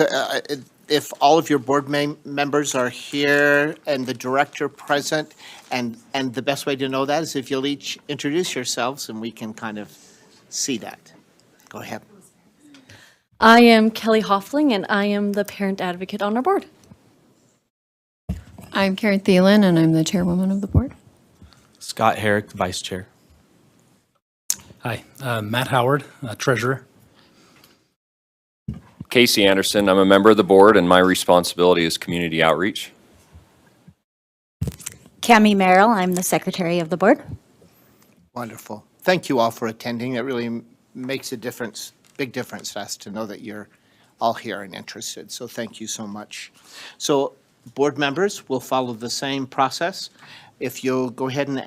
if all of your board members are here and the director present, and the best way to know that is if you'll each introduce yourselves and we can kind of see that. Go ahead. I am Kelly Hoffling, and I am the parent advocate on our board. I'm Karen Thielen, and I'm the chairwoman of the board. Scott Herrick, Vice Chair. Hi, Matt Howard, Treasurer. Casey Anderson, I'm a member of the board, and my responsibility is community outreach. Cami Merrill, I'm the secretary of the board. Wonderful. Thank you all for attending. It really makes a difference, big difference to us to know that you're all here and interested. So thank you so much. So board members will follow the same process. If you'll go ahead and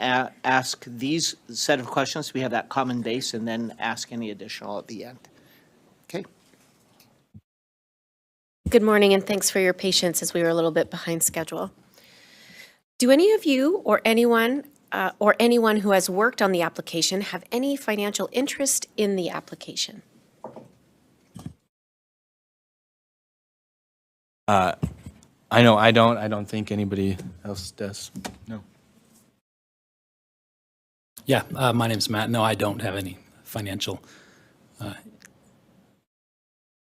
ask these set of questions, we have that common base, and then ask any additional at the end. Okay. Good morning, and thanks for your patience as we were a little bit behind schedule. Do any of you or anyone who has worked on the application have any financial interest in the application? I know I don't. I don't think anybody else does. No. Yeah, my name's Matt. No, I don't have any financial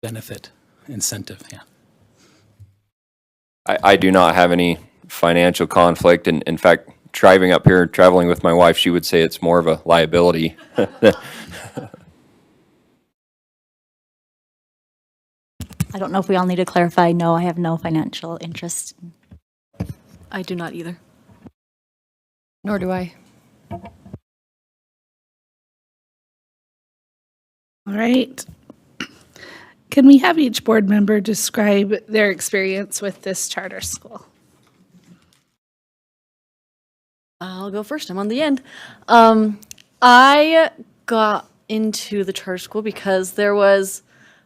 benefit, incentive, yeah. I do not have any financial conflict, and in fact, driving up here, traveling with my wife, she would say it's more of a liability. I don't know if we all need to clarify. No, I have no financial interest. I do not either. Nor do I. All right. Can we have each board member describe their experience with this charter school? I'll go first. I'm on the end. I got into the charter school because there was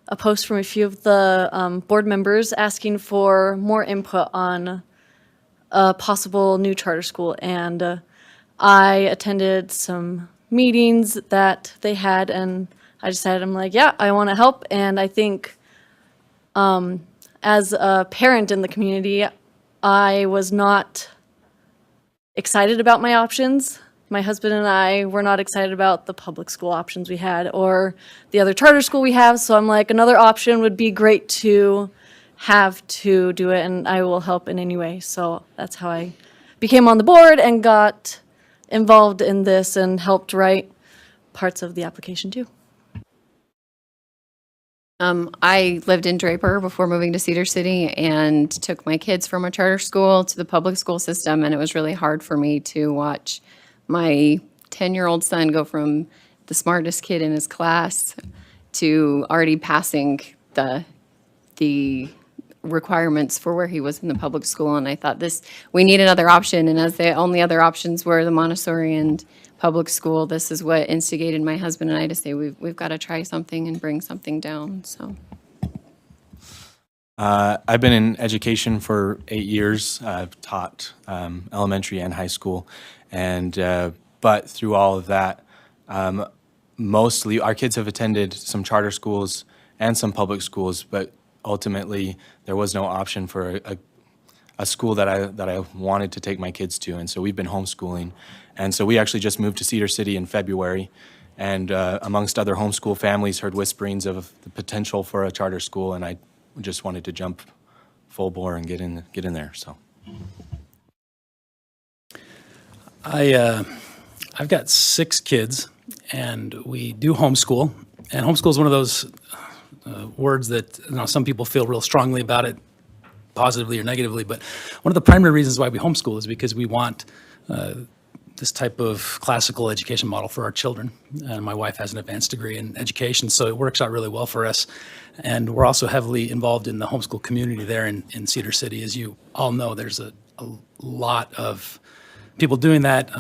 a post from a few of the board members asking for more input on a possible new charter school. And I attended some meetings that they had, and I decided, I'm like, yeah, I want to help. And I think as a parent in the community, I was not excited about my options. My husband and I were not excited about the public school options we had or the other charter school we have. So I'm like, another option would be great to have to do it, and I will help in any way. So that's how I became on the board and got involved in this and helped write parts of the application too. I lived in Draper before moving to Cedar City and took my kids from a charter school to the public school system, and it was really hard for me to watch my 10-year-old son go from the smartest kid in his class to already passing the requirements for where he was in the public school, and I thought we need another option, and as the only other options were the Montessori and public school, this is what instigated my husband and I to say we've got to try something and bring something down, so. I've been in education for 8 years. I've taught elementary and high school, and but through all of that, mostly our kids have attended some charter schools and some public schools, but ultimately there was no option for a school that I wanted to take my kids to, and so we've been homeschooling, and so we actually just moved to Cedar City in February, and amongst other homeschool families, heard whisperings of the potential for a charter school, and I just wanted to jump full bore and get in there. So I've got 6 kids, and we do homeschool. And homeschool is one of those words that some people feel real strongly about it, positively or negatively. But one of the primary reasons why we homeschool is because we want this type of classical education model for our children. And my wife has an advanced degree in education, so it works out really well for us. And we're also heavily involved in the homeschool community there in Cedar City. As you all know, there's a lot of people doing that,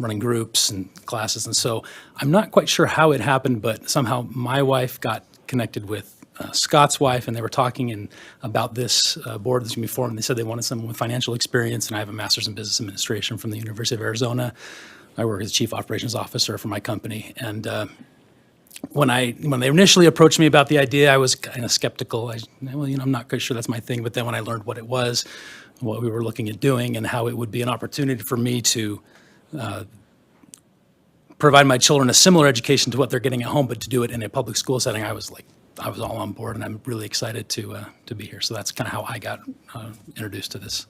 running groups and classes. And so I'm not quite sure how it happened, but somehow my wife got connected with Scott's wife, and they were talking about this board that's going to be formed. They said they wanted someone with financial experience, and I have a master's in business administration from the University of Arizona. I work as chief operations officer for my company. And when they initially approached me about the idea, I was kind of skeptical. I'm not quite sure that's my thing. But then when I learned what it was, what we were looking at doing, and how it would be an opportunity for me to provide my children a similar education to what they're getting at home, but to do it in a public school setting, I was all on board, and I'm really excited to be here. So that's kind of how I got introduced to this.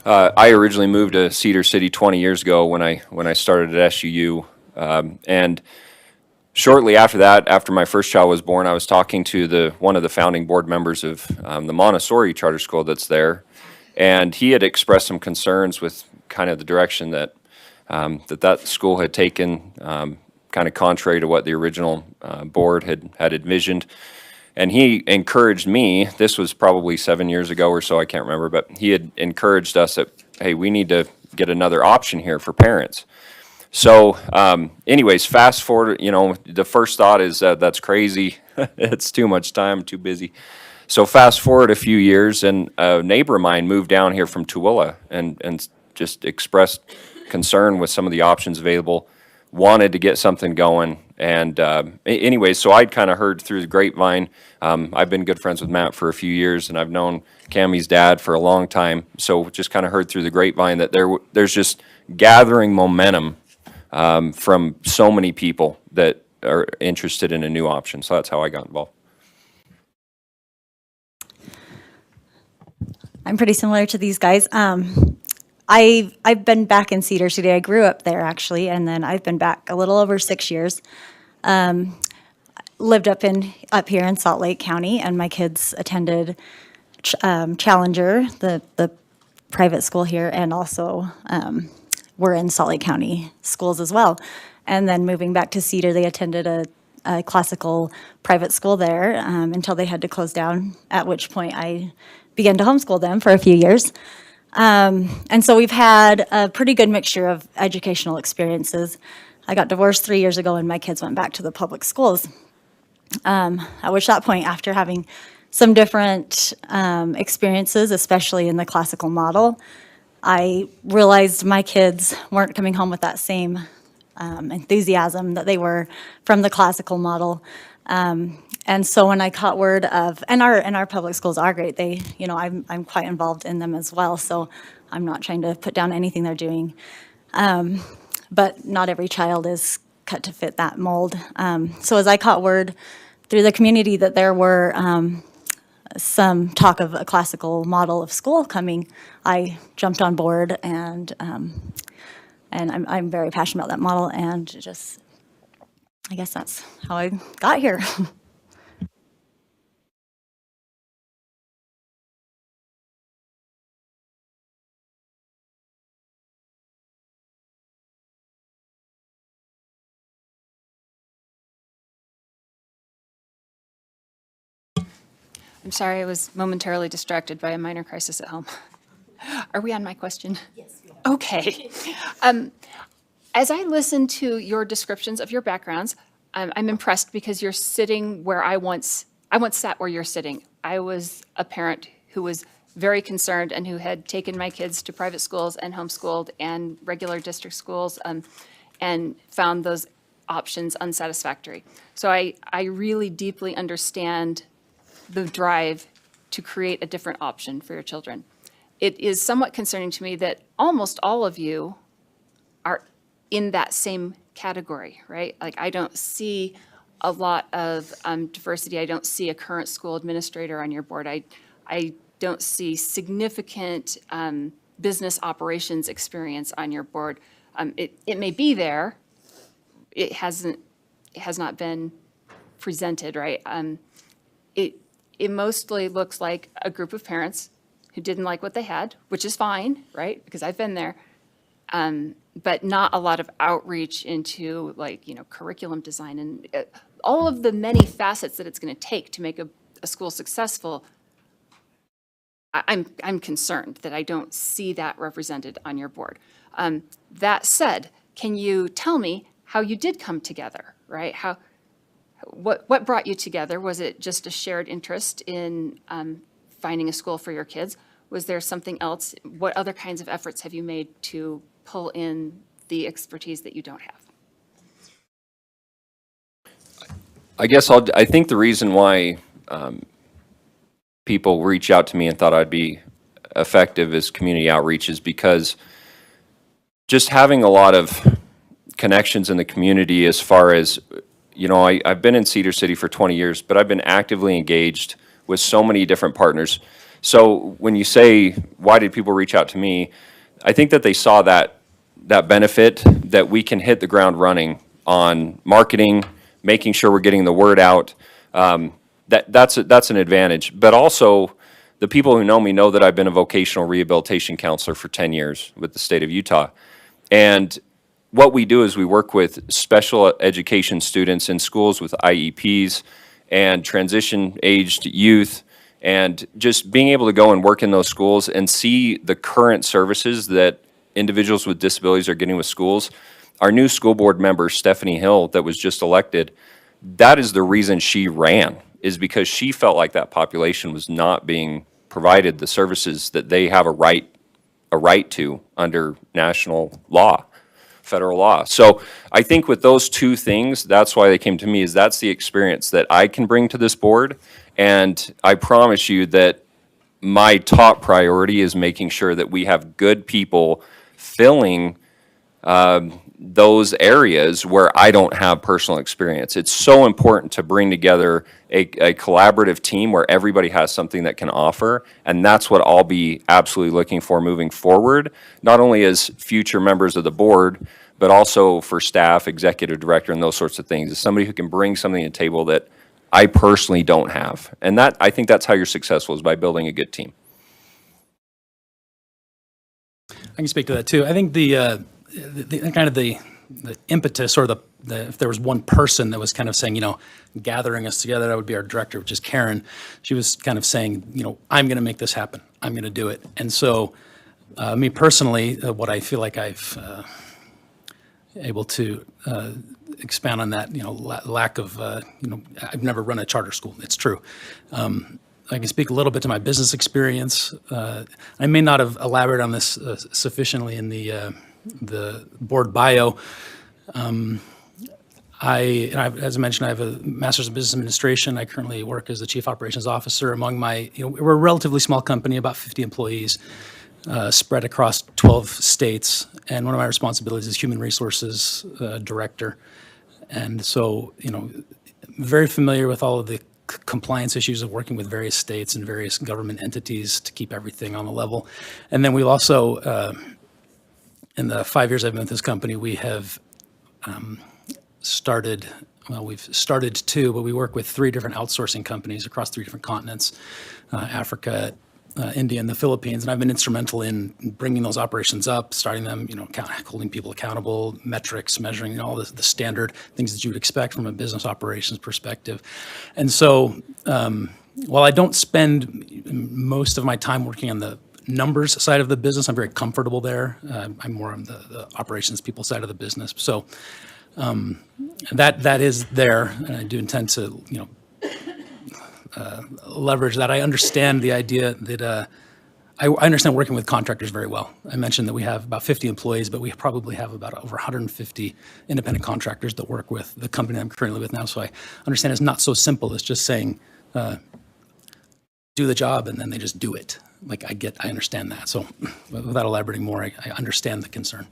I originally moved to Cedar City 20 years ago when I started at SUU, and shortly after that, after my first child was born, I was talking to one of the founding board members of the Montessori charter school that's there, and he had expressed some concerns with kind of the direction that that school had taken, kind of contrary to what the original board had envisioned. And he encouraged me, this was probably 7 years ago or so, I can't remember, but he had encouraged us that, hey, we need to get another option here for parents. So anyways, fast forward, the first thought is that's crazy. It's too much time, too busy. So fast forward a few years, and a neighbor of mine moved down here from Tooele and just expressed concern with some of the options available, wanted to get something going. And anyways, so I'd kind of heard through the grapevine. I've been good friends with Matt for a few years, and I've known Cammie's dad for a long time. So just kind of heard through the grapevine that there's just gathering momentum from so many people that are interested in a new option. So that's how I got involved. I'm pretty similar to these guys. I've been back in Cedar City. I grew up there, actually, and then I've been back a little over 6 years. Lived up here in Salt Lake County, and my kids attended Challenger, the private school here, and also were in Salt Lake County schools as well. And then moving back to Cedar, they attended a classical private school there until they had to close down, at which point I began to homeschool them for a few years. And so we've had a pretty good mixture of educational experiences. I got divorced 3 years ago, and my kids went back to the public schools. At which that point, after having some different experiences, especially in the classical model, I realized my kids weren't coming home with that same enthusiasm that they were from the classical model. And so when I caught word of, and our public schools are great, I'm quite involved in them as well, so I'm not trying to put down anything they're doing. But not every child is cut to fit that mold. So as I caught word through the community that there were some talk of a classical model of school coming, I jumped on board, and I'm very passionate about that model, and just, I guess that's how I got here. I'm sorry, I was momentarily distracted by a minor crisis at home. Are we on my question? Yes. Okay. As I listen to your descriptions of your backgrounds, I'm impressed because you're sitting where I once sat where you're sitting. I was a parent who was very concerned and who had taken my kids to private schools and homeschooled and regular district schools and found those options unsatisfactory. So I really deeply understand the drive to create a different option for your children. It is somewhat concerning to me that almost all of you are in that same category, right? Like, I don't see a lot of diversity. I don't see a current school administrator on your board. I don't see significant business operations experience on your board. It may be there. It has not been presented, right? It mostly looks like a group of parents who didn't like what they had, which is fine, right? Because I've been there. But not a lot of outreach into, like, curriculum design and all of the many facets that it's going to take to make a school successful. I'm concerned that I don't see that represented on your board. That said, can you tell me how you did come together, right? What brought you together? Was it just a shared interest in finding a school for your kids? Was there something else? What other kinds of efforts have you made to pull in the expertise that you don't have? I guess I think the reason why people reach out to me and thought I'd be effective as community outreach is because just having a lot of connections in the community as far as, I've been in Cedar City for 20 years, but I've been actively engaged with so many different partners. So when you say, why did people reach out to me? I think that they saw that benefit, that we can hit the ground running on marketing, making sure we're getting the word out. That's an advantage. But also, the people who know me know that I've been a vocational rehabilitation counselor for 10 years with the state of Utah. And what we do is we work with special education students in schools with IEPs and transition-aged youth, and just being able to go and work in those schools and see the current services that individuals with disabilities are getting with schools. Our new school board member, Stephanie Hill, that was just elected, that is the reason she ran, is because she felt like that population was not being provided the services that they have a right to under national law, federal law. So I think with those two things, that's why they came to me, is that's the experience that I can bring to this board. And I promise you that my top priority is making sure that we have good people filling those areas where I don't have personal experience. It's so important to bring together a collaborative team where everybody has something that can offer, and that's what I'll be absolutely looking for moving forward, not only as future members of the board, but also for staff, executive director, and those sorts of things. As somebody who can bring something to the table that I personally don't have. And that, I think that's how you're successful, is by building a good team. I can speak to that too. I think the kind of the impetus, or the if there was one person that was kind of saying, gathering us together, that would be our director, which is Karen. She was kind of saying, I'm going to make this happen. I'm going to do it. And so, me personally, what I feel like I've able to expand on that, lack of, I've never run a charter school. It's true. I can speak a little bit to my business experience. I may not have elaborated on this sufficiently in the board bio. As I mentioned, I have a master's in business administration. I currently work as the chief operations officer. Among my, we're a relatively small company, about 50 employees, spread across 12 states. And one of my responsibilities is human resources director. And so, very familiar with all of the compliance issues of working with various states and various government entities to keep everything on the level. And then we've also, in the 5 years I've been with this company, we have we've started two, but we work with 3 different outsourcing companies across 3 different continents, Africa, India, and the Philippines. And I've been instrumental in bringing those operations up, starting them, holding people accountable, metrics, measuring, all the standard things that you would expect from a business operations perspective. And so while I don't spend most of my time working on the numbers side of the business, I'm very comfortable there. I'm more on the operations people side of the business. So that is there, and I do intend to, leverage that. I understand the idea that I understand working with contractors very well. I mentioned that we have about 50 employees, but we probably have about over 150 independent contractors that work with the company I'm currently with now. So I understand it's not so simple as just saying, do the job and then they just do it. Like I understand that. So without elaborating more, I understand the concern.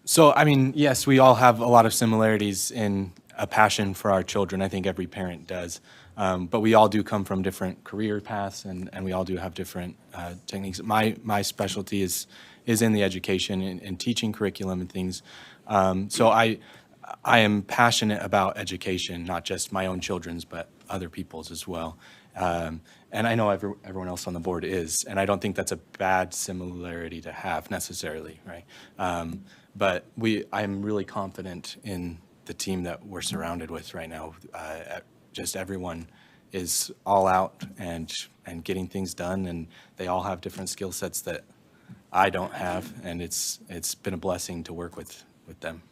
So, I mean, yes, we all have a lot of similarities in a passion for our children. I think every parent does. But we all do come from different career paths, and we all do have different techniques. My specialty is in the education and teaching curriculum and things. So I am passionate about education, not just my own children's, but other people's as well. And I know everyone else on the board is, and I don't think that's a bad similarity to have necessarily, right? But I'm really confident in the team that we're surrounded with right now. Just everyone is all out and getting things done, and they all have different skill sets that I don't have, and it's been a blessing to work with them.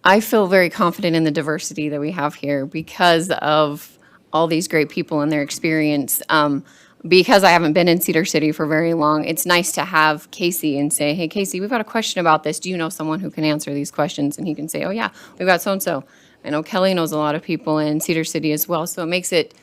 I feel very confident in the diversity that we have here because of all these great people and their experience. Because I haven't been in Cedar City for very long, it's nice to have Casey and say, hey, Casey, we've got a question about this. Do you know someone who can answer these questions? And he can say, oh, yeah, we've got so-and-so. I know Kelly knows a lot of people in Cedar City as well. So it makes it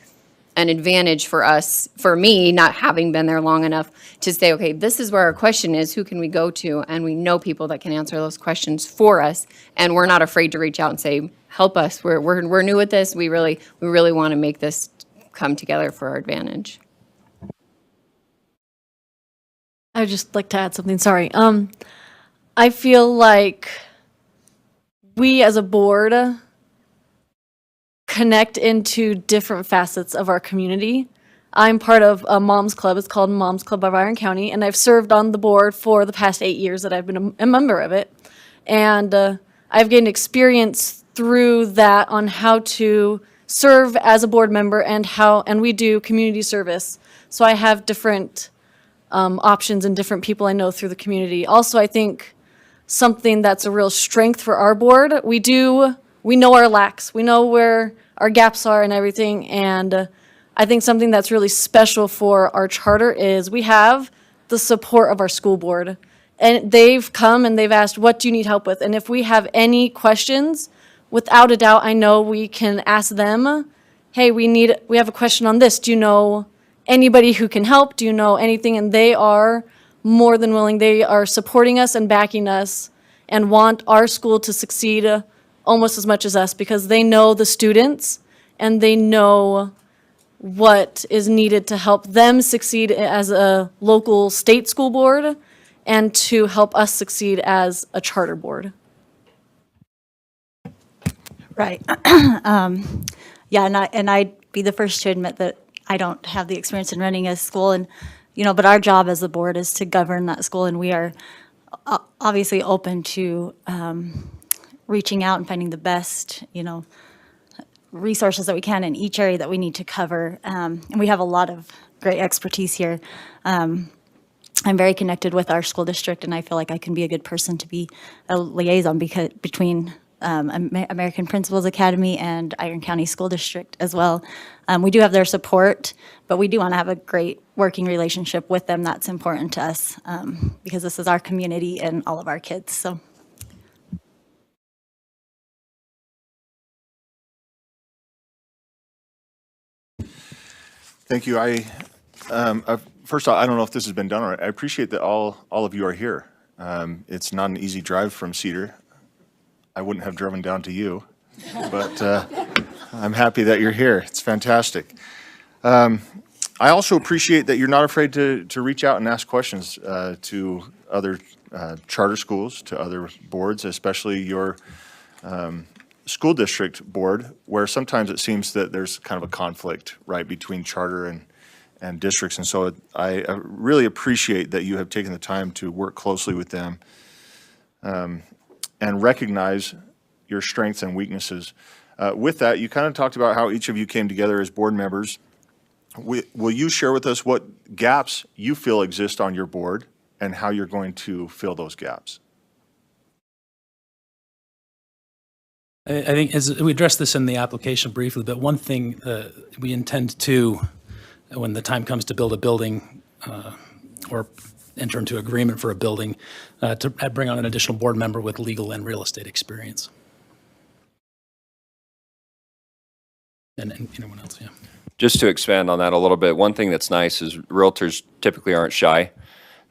an advantage for us, for me, not having been there long enough to say, okay, this is where our question is, who can we go to? And we know people that can answer those questions for us. And we're not afraid to reach out and say, help us. We're new at this. We really want to make this come together for our advantage. I'd just like to add something, sorry. I feel like we as a board connect into different facets of our community. I'm part of a mom's club. It's called Mom's Club of Iron County, and I've served on the board for the past 8 years that I've been a member of it. And I've gained experience through that on how to serve as a board member and we do community service. So I have different options and different people I know through the community. Also, I think something that's a real strength for our board, we know our lacks, we know where our gaps are and everything, and I think something that's really special for our charter is we have the support of our school board. And they've come and they've asked, what do you need help with? And if we have any questions, without a doubt, I know we can ask them, hey, we have a question on this. Do you know anybody who can help? Do you know anything? And they are more than willing. They are supporting us and backing us and want our school to succeed almost as much as us because they know the students and they know what is needed to help them succeed as a local state school board and to help us succeed as a charter board. Right. Yeah, and I'd be the first to admit that I don't have the experience in running a school, and but our job as a board is to govern that school, and we are obviously open to reaching out and finding the best, resources that we can in each area that we need to cover. And we have a lot of great expertise here. I'm very connected with our school district, and I feel like I can be a good person to be a liaison between American Principals Academy and Iron County School District as well. We do have their support, but we do want to have a great working relationship with them. That's important to us because this is our community and all of our kids. So. Thank you. First of all, I don't know if this has been done already. I appreciate that all of you are here. It's not an easy drive from Cedar. I wouldn't have driven down to you, but I'm happy that you're here. It's fantastic. I also appreciate that you're not afraid to reach out and ask questions to other charter schools, to other boards, especially your school district board, where sometimes it seems that there's kind of a conflict, right, between charter and districts. And so I really appreciate that you have taken the time to work closely with them. and recognize your strengths and weaknesses. With that, you kind of talked about how each of you came together as board members. Will you share with us what gaps you feel exist on your board and how you're going to fill those gaps? I think as we addressed this in the application briefly, but one thing we intend to, when the time comes to build a building or enter into agreement for a building, to bring on an additional board member with legal and real estate experience. And anyone else, yeah. Just to expand on that a little bit, one thing that's nice is realtors typically aren't shy.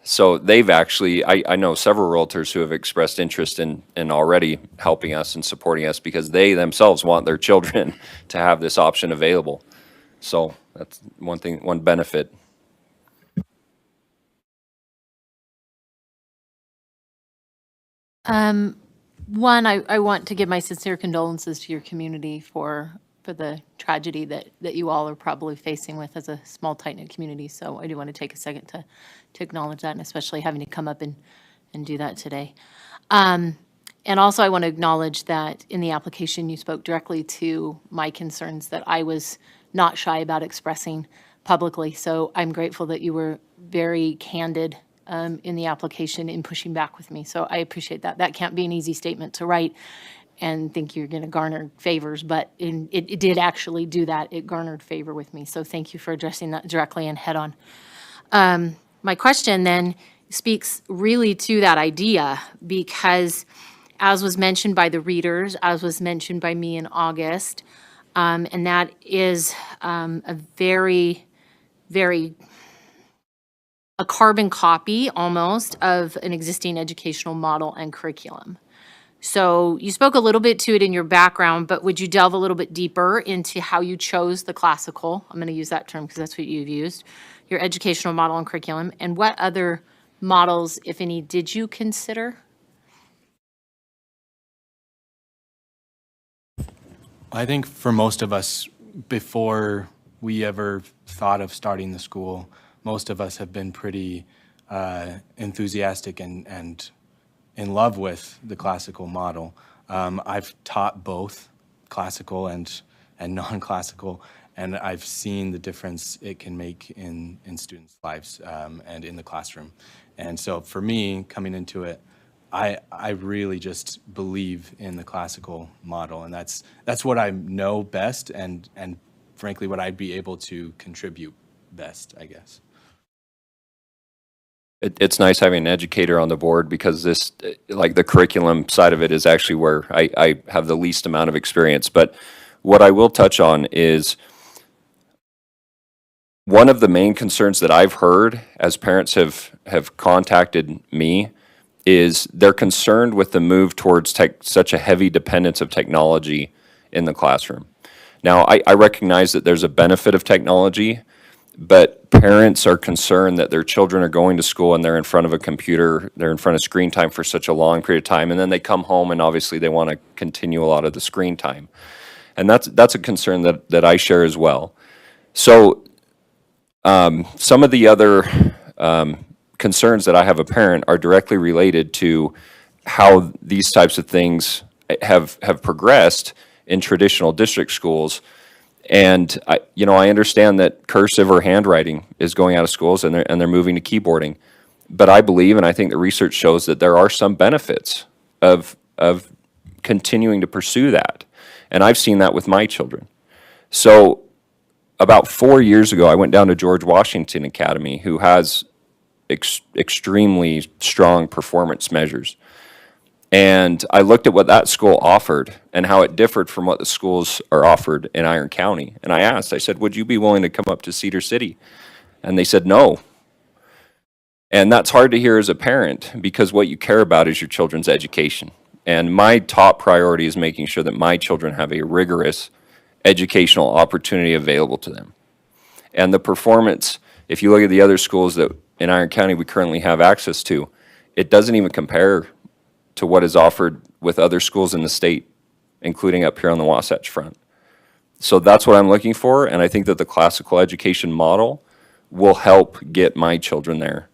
So they've actually, I know several realtors who have expressed interest in already helping us and supporting us because they themselves want their children to have this option available. So that's one thing, one benefit. One, I want to give my sincere condolences to your community for the tragedy that you all are probably facing with as a small, tight-knit community. So I do want to take a second to acknowledge that, and especially having to come up and do that today. And also I want to acknowledge that in the application, you spoke directly to my concerns that I was not shy about expressing publicly. So I'm grateful that you were very candid in the application in pushing back with me. So I appreciate that. That can't be an easy statement to write and think you're going to garner favors, but it did actually do that. It garnered favor with me. So thank you for addressing that directly and head on. My question then speaks really to that idea because as was mentioned by the readers, as was mentioned by me in August, and that is a very, very a carbon copy almost of an existing educational model and curriculum. So you spoke a little bit to it in your background, but would you delve a little bit deeper into how you chose the classical, I'm going to use that term because that's what you've used, your educational model and curriculum, and what other models, if any, did you consider? I think for most of us, before we ever thought of starting the school, most of us have been pretty enthusiastic and in love with the classical model. I've taught both classical and non-classical, and I've seen the difference it can make in students' lives and in the classroom. And so for me, coming into it, I really just believe in the classical model, and that's what I know best, and frankly, what I'd be able to contribute best, I guess. It's nice having an educator on the board because this, like the curriculum side of it is actually where I have the least amount of experience. But what I will touch on is one of the main concerns that I've heard as parents have contacted me is they're concerned with the move towards such a heavy dependence of technology in the classroom. Now, I recognize that there's a benefit of technology, but parents are concerned that their children are going to school and they're in front of a computer, they're in front of screen time for such a long period of time, and then they come home and obviously they want to continue a lot of the screen time. And that's a concern that I share as well. So some of the other concerns that I have a parent are directly related to how these types of things have progressed in traditional district schools. And I understand that cursive or handwriting is going out of schools and they're moving to keyboarding. But I believe, and I think the research shows that there are some benefits of continuing to pursue that. And I've seen that with my children. So about 4 years ago, I went down to George Washington Academy, who has extremely strong performance measures. And I looked at what that school offered and how it differed from what the schools are offered in Iron County. And I said, would you be willing to come up to Cedar City? And they said, no. And that's hard to hear as a parent because what you care about is your children's education. And my top priority is making sure that my children have a rigorous educational opportunity available to them. And the performance, if you look at the other schools that in Iron County we currently have access to, it doesn't even compare to what is offered with other schools in the state, including up here on the Wasatch Front. So that's what I'm looking for, and I think that the classical education model will help get my children there,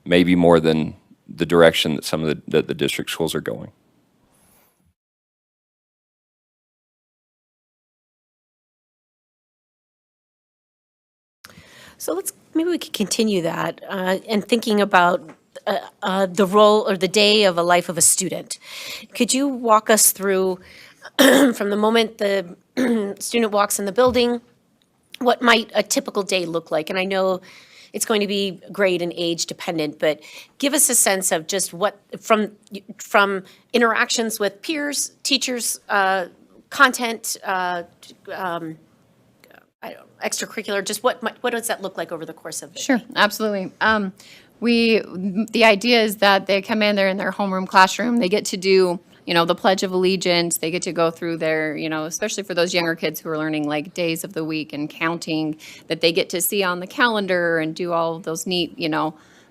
maybe more than the direction that some of the district schools are going. So maybe we could continue that and thinking about the role or the day of a life of a student. Could you walk us through from the moment the student walks in the building, what might a typical day look like? And I know it's going to be grade and age dependent, but give us a sense of just what, from interactions with peers, teachers, content, extracurricular, just what does that look like over the course of the Sure, absolutely. The idea is that they come in, they're in their homeroom classroom, they get to do, the Pledge of Allegiance, they get to go through their, especially for those younger kids who are learning like days of the week and counting, that they get to see on the calendar and do all of those neat,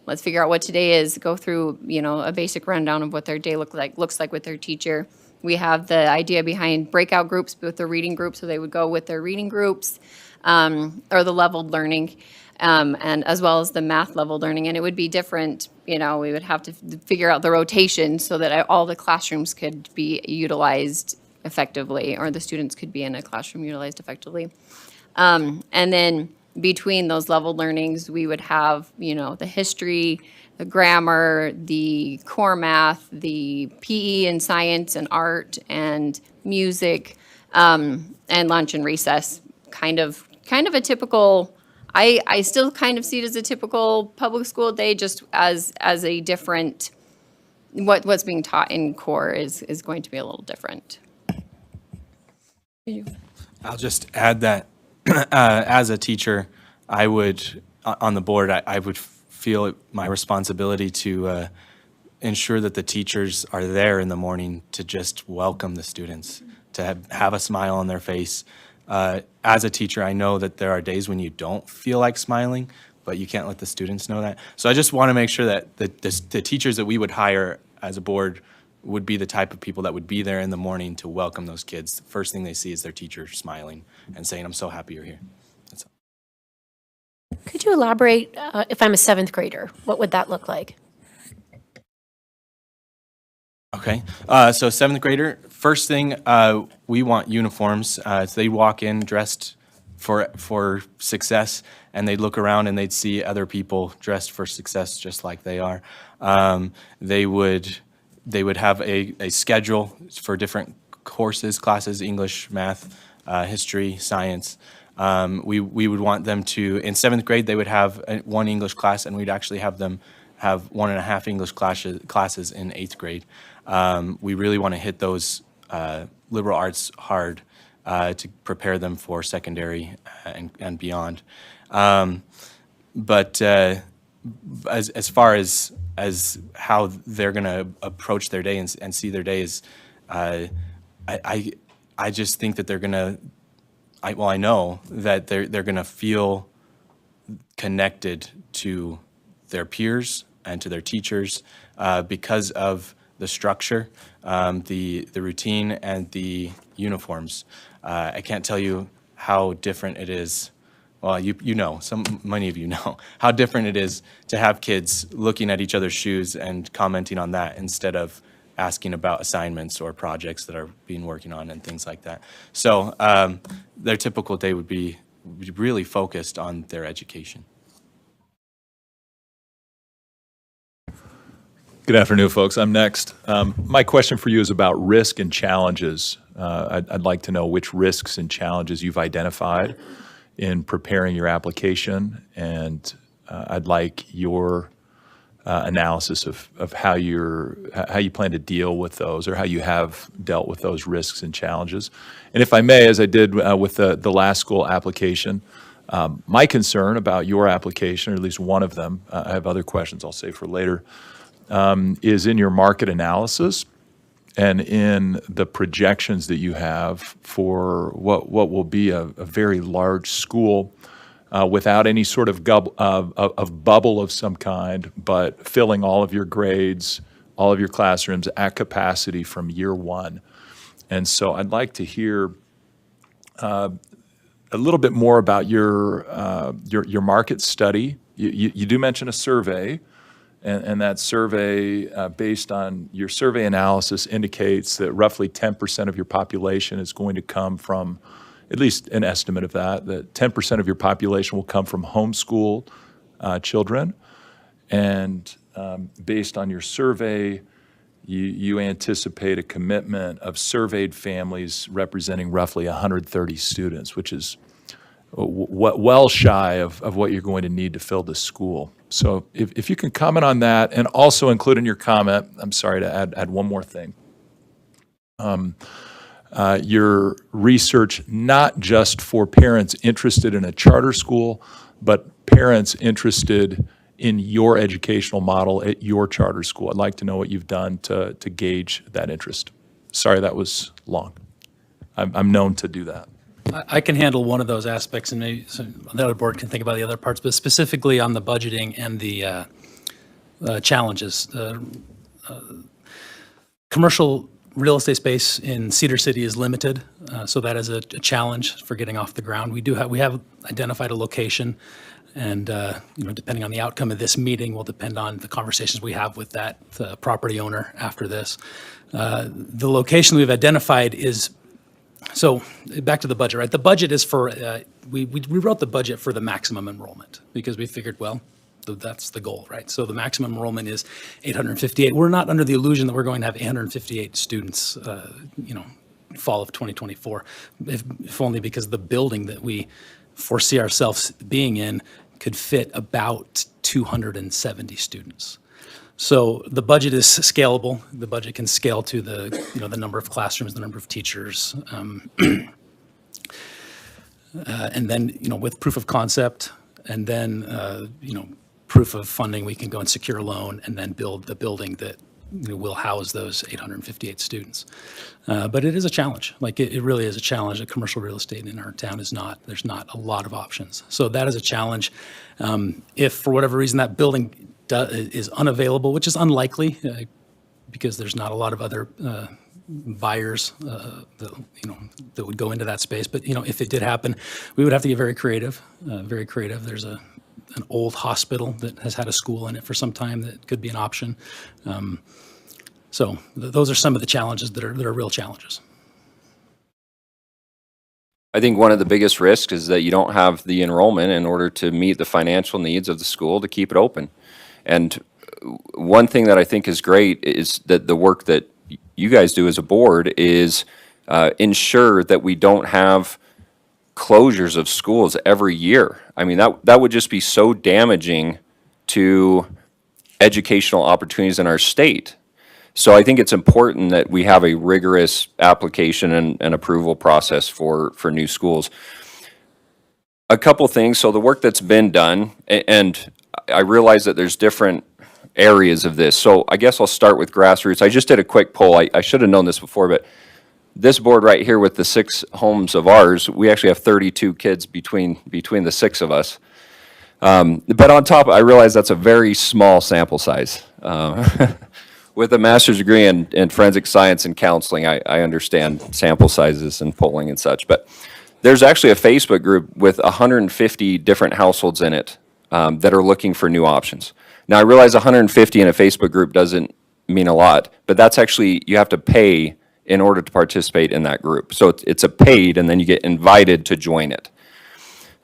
let's figure out what today is, go through, a basic rundown of what their day looks like with their teacher. We have the idea behind breakout groups with the reading group, so they would go with their reading groups, or the leveled learning, and as well as the math level learning. And it would be different, we would have to figure out the rotation so that all the classrooms could be utilized effectively, or the students could be in a classroom utilized effectively. And then between those leveled learnings, we would have, the history, the grammar, the core math, the PE and science and art and music, and lunch and recess. Kind of a typical, I still kind of see it as a typical public school day, just as a different, what's being taught in core is going to be a little different. I'll just add that as a teacher, I would, on the board, I would feel it my responsibility to ensure that the teachers are there in the morning to just welcome the students, to have a smile on their face. As a teacher, I know that there are days when you don't feel like smiling, but you can't let the students know that. So I just want to make sure that the teachers that we would hire as a board would be the type of people that would be there in the morning to welcome those kids. The first thing they see is their teacher smiling and saying, "I'm so happy you're here." That's all. Could you elaborate, if I'm a seventh grader, what would that look like? Okay, so seventh grader, first thing, we want uniforms. So they walk in dressed for success, and they'd look around and they'd see other people dressed for success just like they are. They would have a schedule for different courses, classes, English, math, history, science. We would want them to, in seventh grade, they would have one English class, and we'd actually have them have 1.5 English classes in 8th grade. We really want to hit those liberal arts hard to prepare them for secondary and beyond. But as far as how they're going to approach their day and see their day is, I just think that they're going to, I know that they're going to feel connected to their peers and to their teachers because of the structure, the routine, and the uniforms. I can't tell you how different it is. Well, many of you know how different it is to have kids looking at each other's shoes and commenting on that instead of asking about assignments or projects that are being working on and things like that. So their typical day would be really focused on their education. Good afternoon, folks. I'm next. My question for you is about risk and challenges. I'd like to know which risks and challenges you've identified in preparing your application, and I'd like your analysis of how you plan to deal with those, or how you have dealt with those risks and challenges. And if I may, as I did with the last school application, my concern about your application, or at least one of them, I have other questions I'll save for later, is in your market analysis and in the projections that you have for what will be a very large school without any sort of bubble of some kind, but filling all of your grades, all of your classrooms at capacity from year one. And so I'd like to hear a little bit more about your market study. You do mention a survey. And that survey, based on your survey analysis, indicates that roughly 10% of your population is going to come from at least an estimate of that 10% of your population will come from homeschool children. And based on your survey, you anticipate a commitment of surveyed families representing roughly 130 students, which is well shy of what you're going to need to fill this school. So if you can comment on that, and also include in your comment, I'm sorry to add one more thing. Your research, not just for parents interested in a charter school, but parents interested in your educational model at your charter school. I'd like to know what you've done to gauge that interest. Sorry, that was long. I'm known to do that. I can handle one of those aspects, and maybe the other board can think about the other parts, but specifically on the budgeting and the challenges. Commercial real estate space in Cedar City is limited, so that is a challenge for getting off the ground. We have identified a location, and depending on the outcome of this meeting will depend on the conversations we have with that property owner after this. The location we've identified is, so back to the budget, right? The budget is for, we wrote the budget for the maximum enrollment because we figured, well, that's the goal, right? So the maximum enrollment is 858. We're not under the illusion that we're going to have 858 students, fall of 2024, if only because the building that we foresee ourselves being in could fit about 270 students. So the budget is scalable. The budget can scale to the number of classrooms, the number of teachers, and then with proof of concept, and then proof of funding, we can go and secure a loan, and then build the building that will house those 858 students. But it is a challenge. Like it really is a challenge. That commercial real estate in our town is not. There's not a lot of options. So that is a challenge. If for whatever reason that building is unavailable, which is unlikely because there's not a lot of other buyers that would go into that space. But if it did happen, we would have to get very creative. There's an old hospital that has had a school in it for some time that could be an option. So those are some of the challenges that are real challenges. I think one of the biggest risks is that you don't have the enrollment in order to meet the financial needs of the school to keep it open. And one thing that I think is great is that the work that you guys do as a board is ensure that we don't have closures of schools every year. I mean, that would just be so damaging to educational opportunities in our state. So I think it's important that we have a rigorous application and approval process for new schools. A couple things. So the work that's been done, and I realize that there's different areas of this. So I guess I'll start with grassroots. I just did a quick poll. I should have known this before, but this board right here with the 6 homes of ours, we actually have 32 kids between the 6 of us. But on top, I realize that's a very small sample size. With a master's degree in forensic science and counseling, I understand sample sizes and polling and such. But there's actually a Facebook group with 150 different households in it that are looking for new options. Now, I realize 150 in a Facebook group doesn't mean a lot, but that's actually, you have to pay in order to participate in that group. So it's a paid, and then you get invited to join it.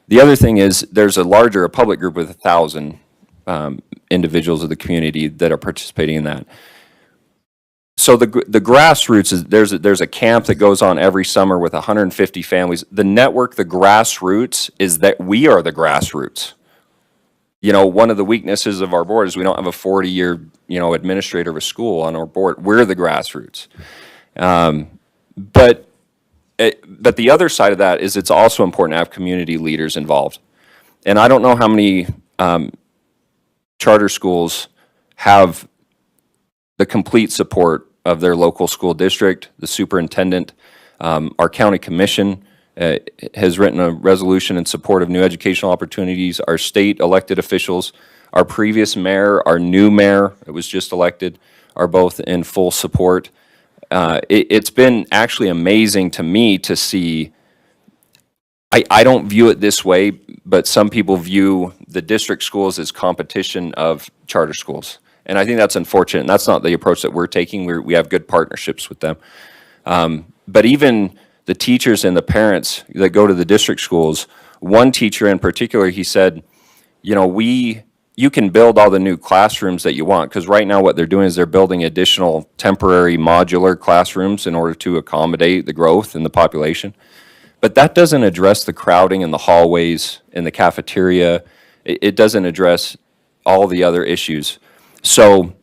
The other thing is there's a public group with 1,000 individuals of the community that are participating in that. So the grassroots is there's a camp that goes on every summer with 150 families. The network, the grassroots, is that we are the grassroots. One of the weaknesses of our board is we don't have a 40-year administrator of a school on our board. We're the grassroots. But the other side of that is it's also important to have community leaders involved. And I don't know how many charter schools have the complete support of their local school district, the superintendent. Our county commission has written a resolution in support of new educational opportunities. Our state elected officials, our previous mayor, our new mayor that was just elected, are both in full support. It's been actually amazing to me to see. I don't view it this way, but some people view the district schools as competition of charter schools. And I think that's unfortunate, and that's not the approach that we're taking. We have good partnerships with them. But even the teachers and the parents that go to the district schools. One teacher in particular, he said, you know, you can build all the new classrooms that you want, because right now what they're doing is they're building additional temporary modular classrooms in order to accommodate the growth in the population. But that doesn't address the crowding in the hallways, in the cafeteria. It doesn't address all the other issues. So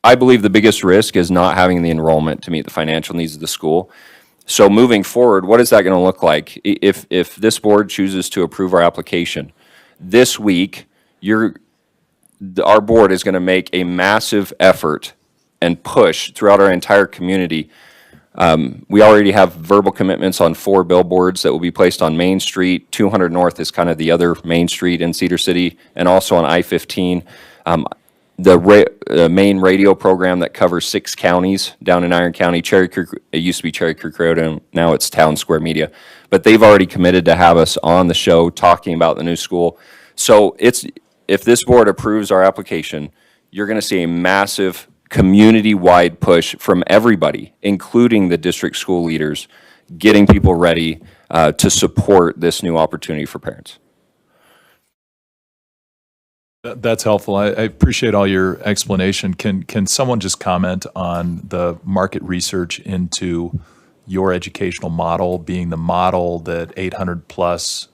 I believe the biggest risk is not having the enrollment to meet the financial needs of the school. So moving forward, what is that going to look like? If this board chooses to approve our application, this week, our board is going to make a massive effort and push throughout our entire community. We already have verbal commitments on 4 billboards that will be placed on Main Street. 200 North is kind of the other Main Street in Cedar City, and also on I-15. The main radio program that covers 6 counties down in Iron County, Cherry Creek, it used to be Cherry Creek Road, and now it's Town Square Media. But they've already committed to have us on the show talking about the new school. So if this board approves our application, you're going to see a massive community-wide push from everybody, including the district school leaders, getting people ready to support this new opportunity for parents. That's helpful. I appreciate all your explanation. Can someone just comment on the market research into your educational model being the model that 800-plus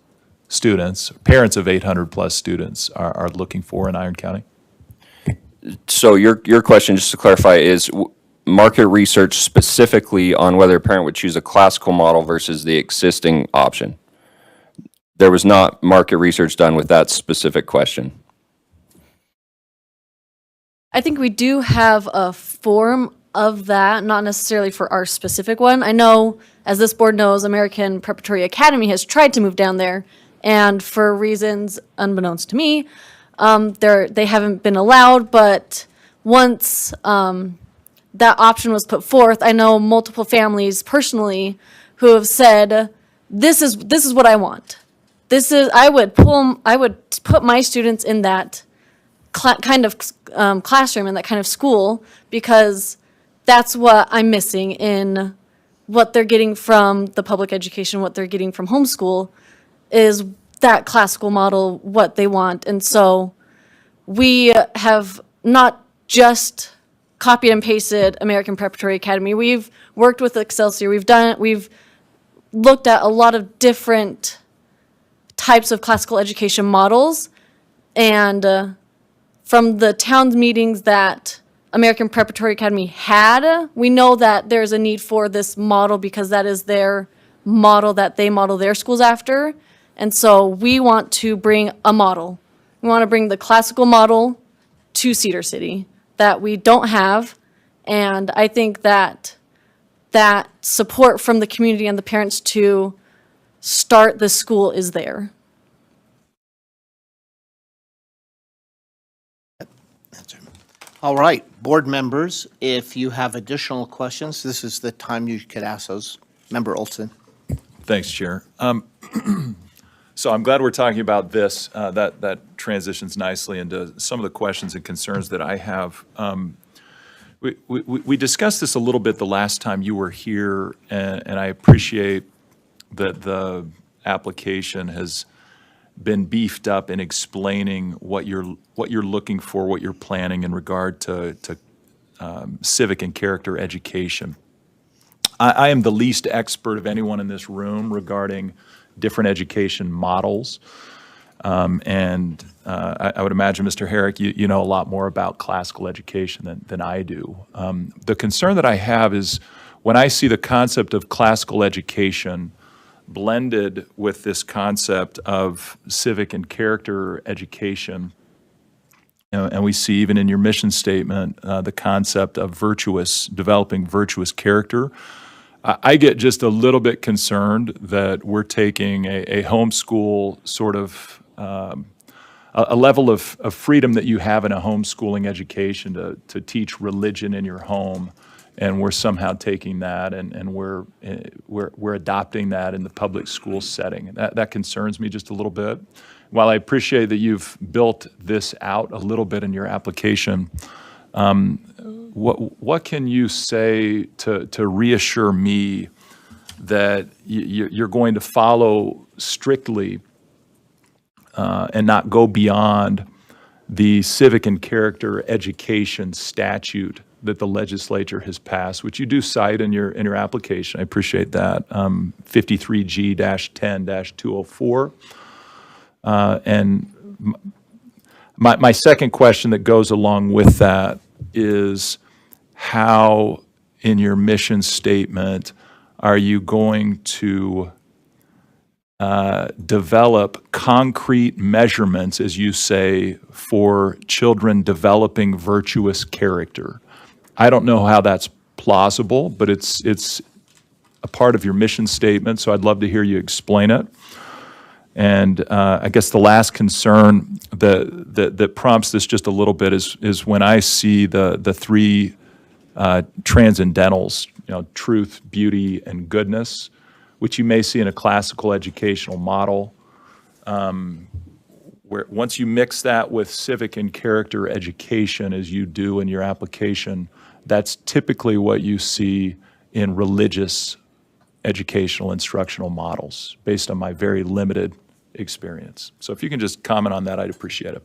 students, parents of 800-plus students are looking for in Iron County? So your question, just to clarify, is market research specifically on whether a parent would choose a classical model versus the existing option? There was not market research done with that specific question. I think we do have a form of that, not necessarily for our specific one. I know, as this board knows, American Preparatory Academy has tried to move down there, and for reasons unbeknownst to me, they haven't been allowed. But once that option was put forth, I know multiple families personally who have said, "This is what I want. I would put my students in that kind of classroom, in that kind of school, because that's what I'm missing in what they're getting from the public education, what they're getting from homeschool, is that classical model, what they want." And so we have not just copied and pasted American Preparatory Academy. We've worked with Excelsior. We've looked at a lot of different types of classical education models, and from the town's meetings that American Preparatory Academy had, we know that there's a need for this model because that is their model that they model their schools after. And so we want to bring a model. We want to bring the classical model to Cedar City that we don't have. And I think that support from the community and the parents to start the school is there. All right, board members, if you have additional questions, this is the time you could ask those. Member Olson. Thanks, Chair. So I'm glad we're talking about this. That transitions nicely into some of the questions and concerns that I have. We discussed this a little bit the last time you were here, and I appreciate that the application has been beefed up in explaining what you're looking for, what you're planning in regard to civic and character education. I am the least expert of anyone in this room regarding different education models. And I would imagine, Mr. Herrick, you know a lot more about classical education than I do. The concern that I have is when I see the concept of classical education blended with this concept of civic and character education, and we see even in your mission statement the concept of developing virtuous character. I get just a little bit concerned that we're taking a homeschool sort of a level of freedom that you have in a homeschooling education to teach religion in your home, and we're somehow taking that and we're adopting that in the public school setting. That concerns me just a little bit. While I appreciate that you've built this out a little bit in your application, what can you say to reassure me that you're going to follow strictly and not go beyond the civic and character education statute that the legislature has passed, which you do cite in your application. I appreciate that. 53G-10-204. And my second question that goes along with that is how, in your mission statement, are you going to develop concrete measurements, as you say, for children developing virtuous character? I don't know how that's plausible, but it's a part of your mission statement, so I'd love to hear you explain it. And I guess the last concern that prompts this just a little bit is when I see the three transcendentals, truth, beauty, and goodness, which you may see in a classical educational model, where once you mix that with civic and character education, as you do in your application, that's typically what you see in religious educational instructional models, based on my very limited experience. So if you can just comment on that, I'd appreciate it.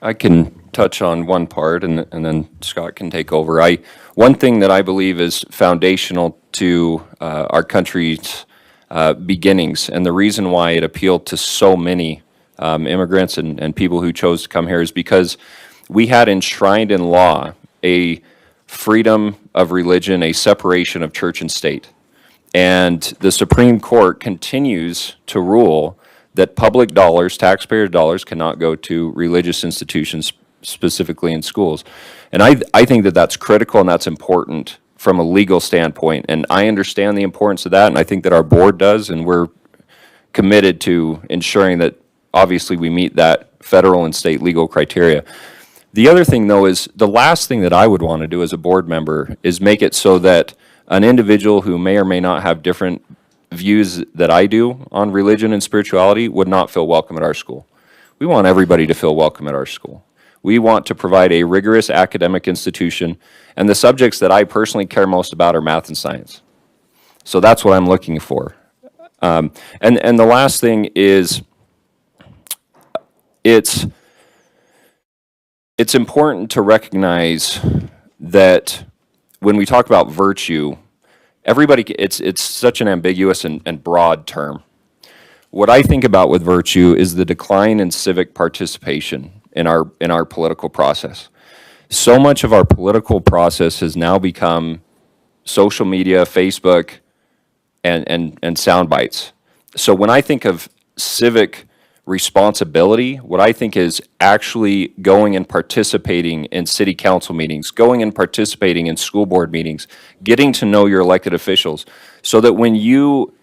I can touch on one part, and then Scott can take over. One thing that I believe is foundational to our country's beginnings, and the reason why it appealed to so many immigrants and people who chose to come here, is because we had enshrined in law a freedom of religion, a separation of church and state. And the Supreme Court continues to rule that public dollars, taxpayer dollars, cannot go to religious institutions, specifically in schools. And I think that that's critical and that's important from a legal standpoint. And I understand the importance of that, and I think that our board does, and we're committed to ensuring that obviously we meet that federal and state legal criteria. The other thing, though, is the last thing that I would want to do as a board member is make it so that an individual who may or may not have different views that I do on religion and spirituality would not feel welcome at our school. We want everybody to feel welcome at our school. We want to provide a rigorous academic institution, and the subjects that I personally care most about are math and science. So that's what I'm looking for. And the last thing is, it's important to recognize that when we talk about virtue, everybody, it's such an ambiguous and broad term. What I think about with virtue is the decline in civic participation in our political process. So much of our political process has now become social media, Facebook, and sound bites. So when I think of civic responsibility, what I think is actually going and participating in city council meetings, going and participating in school board meetings, getting to know your elected officials, so that when you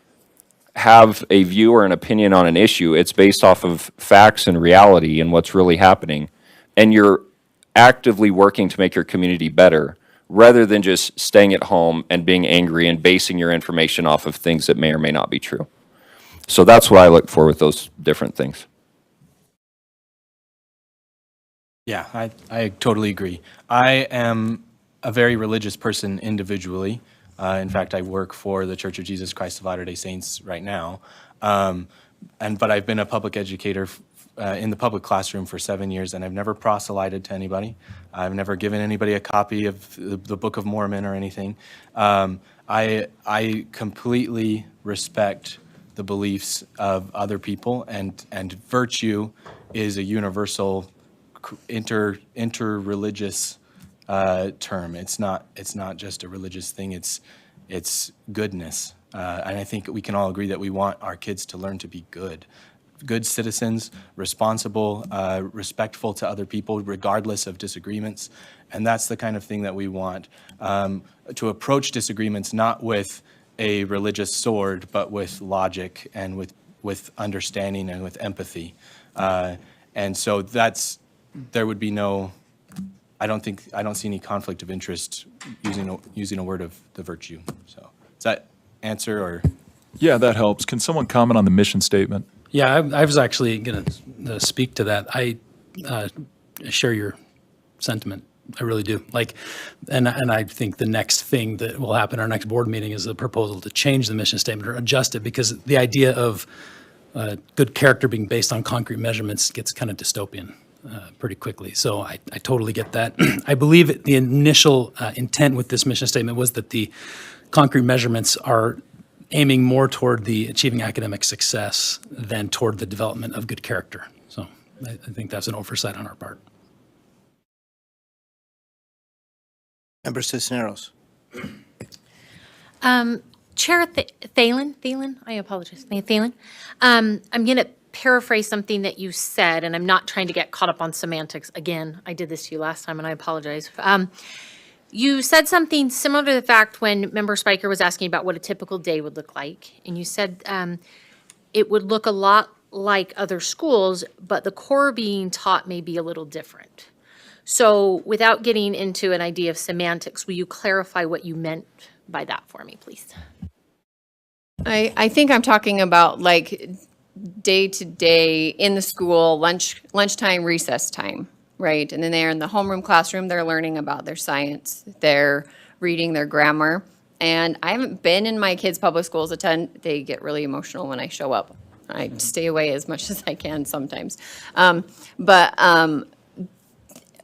have a view or an opinion on an issue, it's based off of facts and reality and what's really happening, and you're actively working to make your community better, rather than just staying at home and being angry and basing your information off of things that may or may not be true. So that's what I look for with those different things. Yeah, I totally agree. I am a very religious person individually. In fact, I work for the Church of Jesus Christ of Latter-day Saints right now. But I've been a public educator in the public classroom for 7 years, and I've never proselyted to anybody. I've never given anybody a copy of the Book of Mormon or anything. I completely respect the beliefs of other people, and virtue is a universal interreligious term. It's not just a religious thing. It's goodness, and I think we can all agree that we want our kids to learn to be good citizens, responsible, respectful to other people, regardless of disagreements, and that's the kind of thing that we want. To approach disagreements not with a religious sword, but with logic and with understanding and with empathy. And so there would be no, I don't see any conflict of interest using a word of the virtue. So does that answer, or? Yeah, that helps. Can someone comment on the mission statement? Yeah, I was actually going to speak to that. I share your sentiment I really do. Like, and I think the next thing that will happen, our next board meeting, is a proposal to change the mission statement or adjust it, because the idea of good character being based on concrete measurements gets kind of dystopian pretty quickly. So I totally get that. I believe the initial intent with this mission statement was that the concrete measurements are aiming more toward the achieving academic success than toward the development of good character. So I think that's an oversight on our part. Member Cisneros. Chair Thalen, I apologize, Thalen. I'm going to paraphrase something that you said, and I'm not trying to get caught up on semantics. Again, I did this to you last time, and I apologize. You said something similar to the fact when Member Spiker was asking about what a typical day would look like, and you said it would look a lot like other schools, but the core being taught may be a little different. So without getting into an idea of semantics, will you clarify what you meant by that for me, please? I think I'm talking about like day to day in the school, lunchtime, recess time, right? And then they're in the homeroom classroom, they're learning about their science, they're reading their grammar. And I haven't been in my kids' public schools they get really emotional when I show up. I stay away as much as I can sometimes.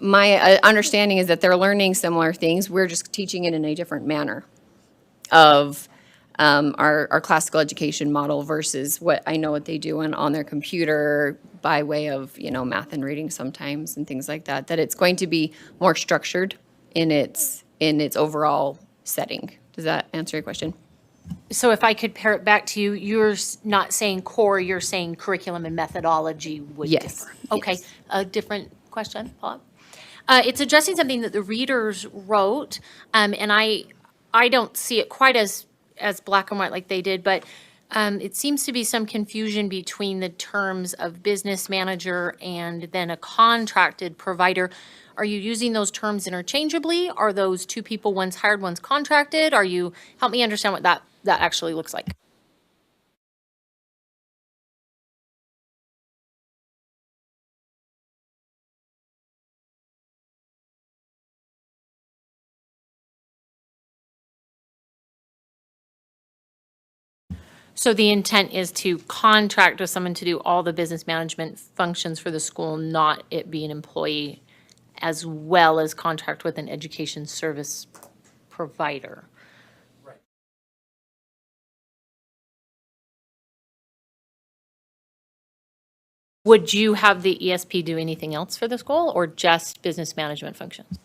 My understanding is that they're learning similar things. We're just teaching it in a different manner of our classical education model versus what I know what they do on their computer by way of, math and reading sometimes and things like that, that it's going to be more structured in its overall setting. Does that answer your question? So if I could pair it back to you, you're not saying core, you're saying curriculum and methodology would differ. Okay, yes. A different question, Paul? It's addressing something that the readers wrote, and I don't see it quite as black and white like they did, but it seems to be some confusion between the terms of business manager and then a contracted provider. Are you using those terms interchangeably? Are those two people, one's hired, one's contracted? Help me understand what that actually looks like. So the intent is to contract with someone to do all the business management functions for the school, not it be an employee, as well as contract with an education service provider. Right. Would you have the ESP do anything else for the school or just business management functions?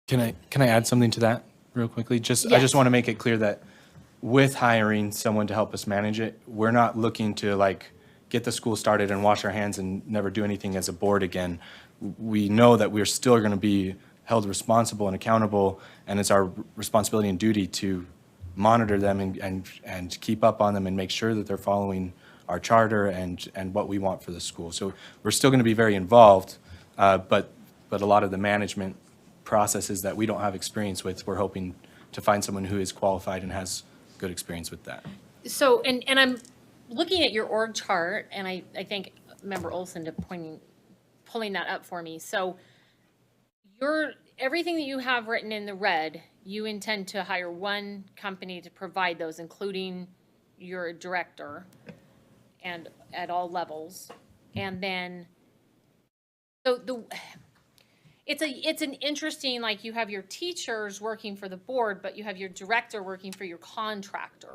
Can I add something to that real quickly? I just want to make it clear that with hiring someone to help us manage it, we're not looking to get the school started and wash our hands and never do anything as a board again. We know that we're still going to be held responsible and accountable, and it's our responsibility and duty to monitor them and keep up on them and make sure that they're following our charter and what we want for the school. So we're still going to be very involved, but a lot of the management processes that we don't have experience with, we're hoping to find someone who is qualified and has good experience with that. So, and I'm looking at your org chart, and I thank Member Olson to pulling that up for me. So everything that you have written in the red, you intend to hire one company to provide those, including your director and at all levels. And then, it's an interesting, you have your teachers working for the board, but you have your director working for your contractor.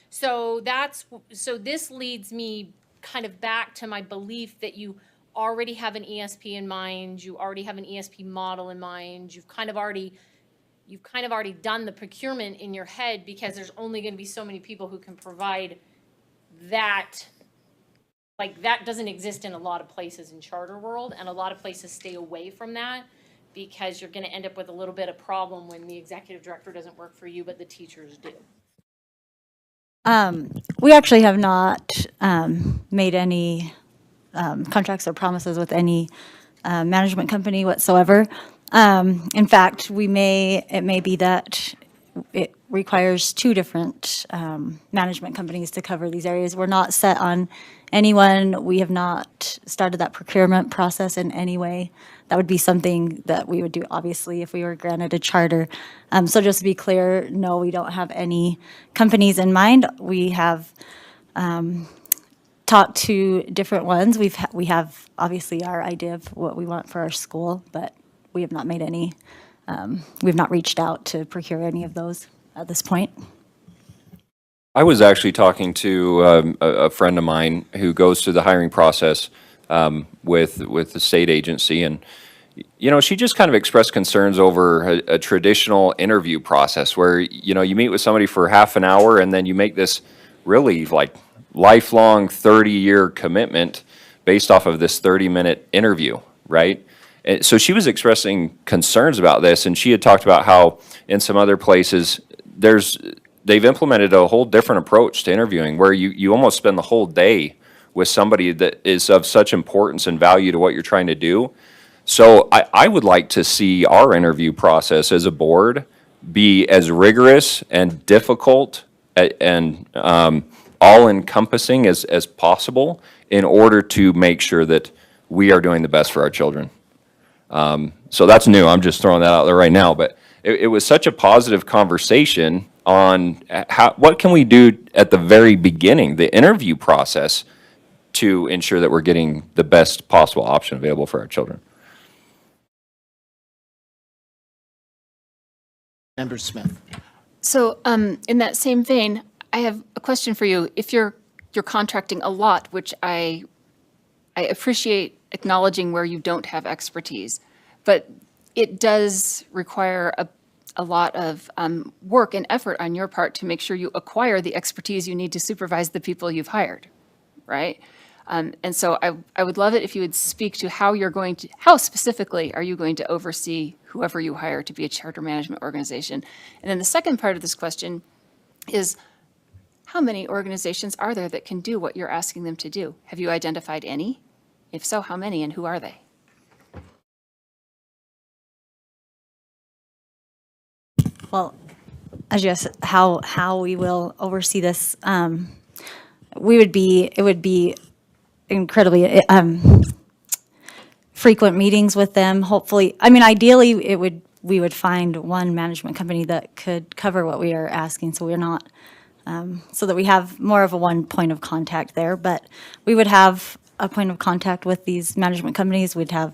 So this leads me kind of back to my belief that you already have an ESP in mind, you already have an ESP model in mind, you've kind of already done the procurement in your head because there's only going to be so many people who can provide that. Like, that doesn't exist in a lot of places in charter world, and a lot of places stay away from that because you're going to end up with a little bit of problem when the executive director doesn't work for you, but the teachers do. We actually have not made any contracts or promises with any management company whatsoever. In fact, it may be that it requires two different management companies to cover these areas. We're not set on anyone. We have not started that procurement process in any way. That would be something that we would do, obviously, if we were granted a charter. So just to be clear, no, we don't have any companies in mind. We have talked to different ones. We have obviously our idea of what we want for our school, but we have not made any, we've not reached out to procure any of those at this point. I was actually talking to a friend of mine who goes through the hiring process with the state agency, and she just kind of expressed concerns over a traditional interview process where you meet with somebody for half an hour and then you make this really like lifelong 30-year commitment based off of this 30-minute interview, right? And so she was expressing concerns about this, and she had talked about how in some other places they've implemented a whole different approach to interviewing where you almost spend the whole day with somebody that is of such importance and value to what you're trying to do. So I would like to see our interview process as a board be as rigorous and difficult and all-encompassing as possible in order to make sure that we are doing the best for our children. So that's new. I'm just throwing that out there right now. But it was such a positive conversation on what can we do at the very beginning, the interview process, to ensure that we're getting the best possible option available for our children. Member Smith. So in that same vein, I have a question for you. If you're contracting a lot, which I appreciate acknowledging where you don't have expertise, but it does require a lot of work and effort on your part to make sure you acquire the expertise you need to supervise the people you've hired, right? And so I would love it if you would speak to how specifically are you going to oversee whoever you hire to be a charter management organization? And then the second part of this question is, how many organizations are there that can do what you're asking them to do? Have you identified any? If so, how many and who are they? Well, as you asked, how we will oversee this, it would be incredibly frequent meetings with them. Hopefully, ideally, we would find one management company that could cover what we are asking, so we're not, so that we have more of a one point of contact there. But we would have a point of contact with these management companies. We'd have,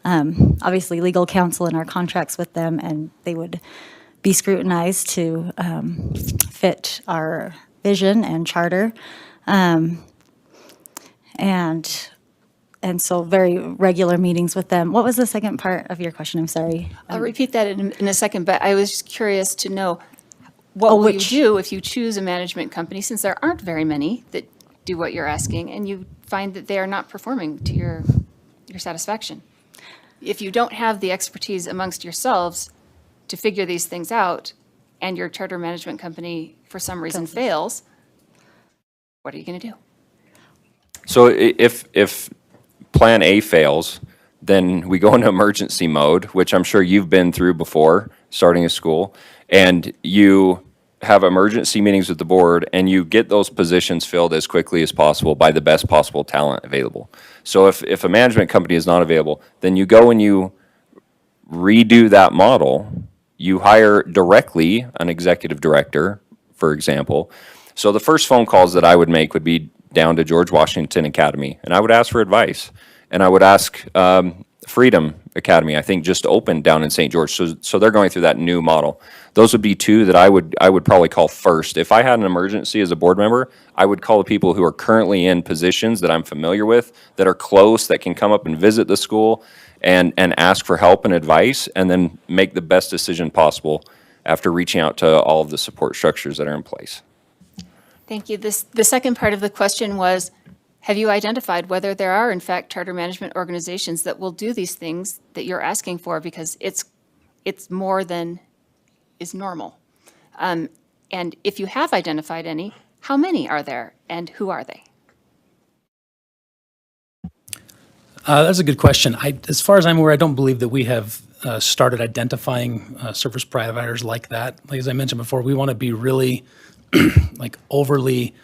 obviously, legal counsel in our contracts with them, and they would be scrutinized to fit our vision and charter. And so very regular meetings with them. What was the second part of your question? I'm sorry. I'll repeat that in a second, but I was just curious to know what will you do if you choose a management company, since there aren't very many that do what you're asking, and you find that they are not performing to your satisfaction. If you don't have the expertise amongst yourselves to figure these things out, and your charter management company for some reason fails, what are you going to do? So if Plan A fails, then we go into emergency mode, which I'm sure you've been through before, starting a school, and you have emergency meetings with the board, and you get those positions filled as quickly as possible by the best possible talent available. So if a management company is not available, then you go and you redo that model. You hire directly an executive director, for example. So the first phone calls that I would make would be down to George Washington Academy, and I would ask for advice. And I would ask, Freedom Academy, I think, just opened down in St. George. So they're going through that new model. Those would be two that I would probably call first. If I had an emergency as a board member, I would call the people who are currently in positions that I'm familiar with, that are close, that can come up and visit the school and ask for help and advice, and then make the best decision possible after reaching out to all of the support structures that are in place. Thank you. The second part of the question was, have you identified whether there are, in fact, charter management organizations that will do these things that you're asking for, because it's more than is normal? And if you have identified any, how many are there and who are they? That's a good question. As far as I'm aware, I don't believe that we have started identifying service providers like that. Like, as I mentioned before, we want to be really like overly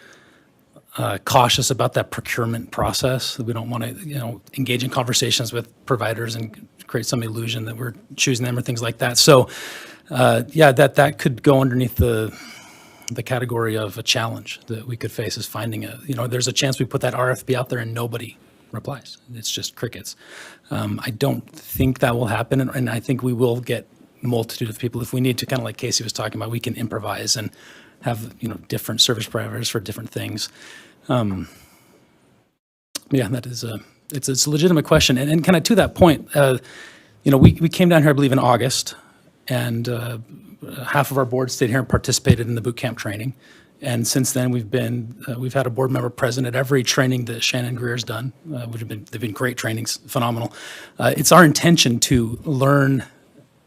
cautious about that procurement process. We don't want to, engage in conversations with providers and create some illusion that we're choosing them or things like that. So, that could go underneath the category of a challenge that we could face, is finding there's a chance we put that RFP out there and nobody replies. It's just crickets. I don't think that will happen, and I think we will get a multitude of people. If we need to, kind of like Casey was talking about, we can improvise and have different service providers for different things. That is it's a legitimate question, and kind of to that point, we came down here, I believe, in August, and half of our board stayed here and participated in the boot camp training. And since then, we've had a board member present at every training that Shannon Greer's done, they've been great trainings, phenomenal. It's our intention to learn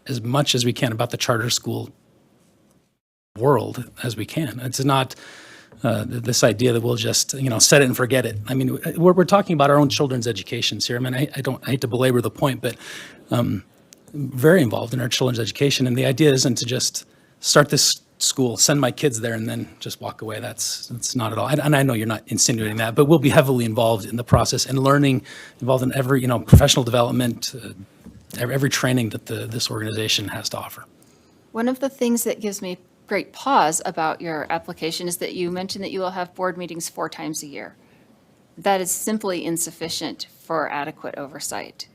as much as we can about the charter school world as we can. It's not this idea that we'll just set it and forget it. I mean, we're talking about our own children's educations here. I mean, I hate to belabor the point, but very involved in our children's education, and the idea isn't to just start this school, send my kids there, and then just walk away. That's not at all. And I know you're not insinuating that, but we'll be heavily involved in the process and learning, involved in every professional development, every training that this organization has to offer. One of the things that gives me great pause about your application is that you mentioned that you will have board meetings 4 times a year. That is simply insufficient for adequate oversight.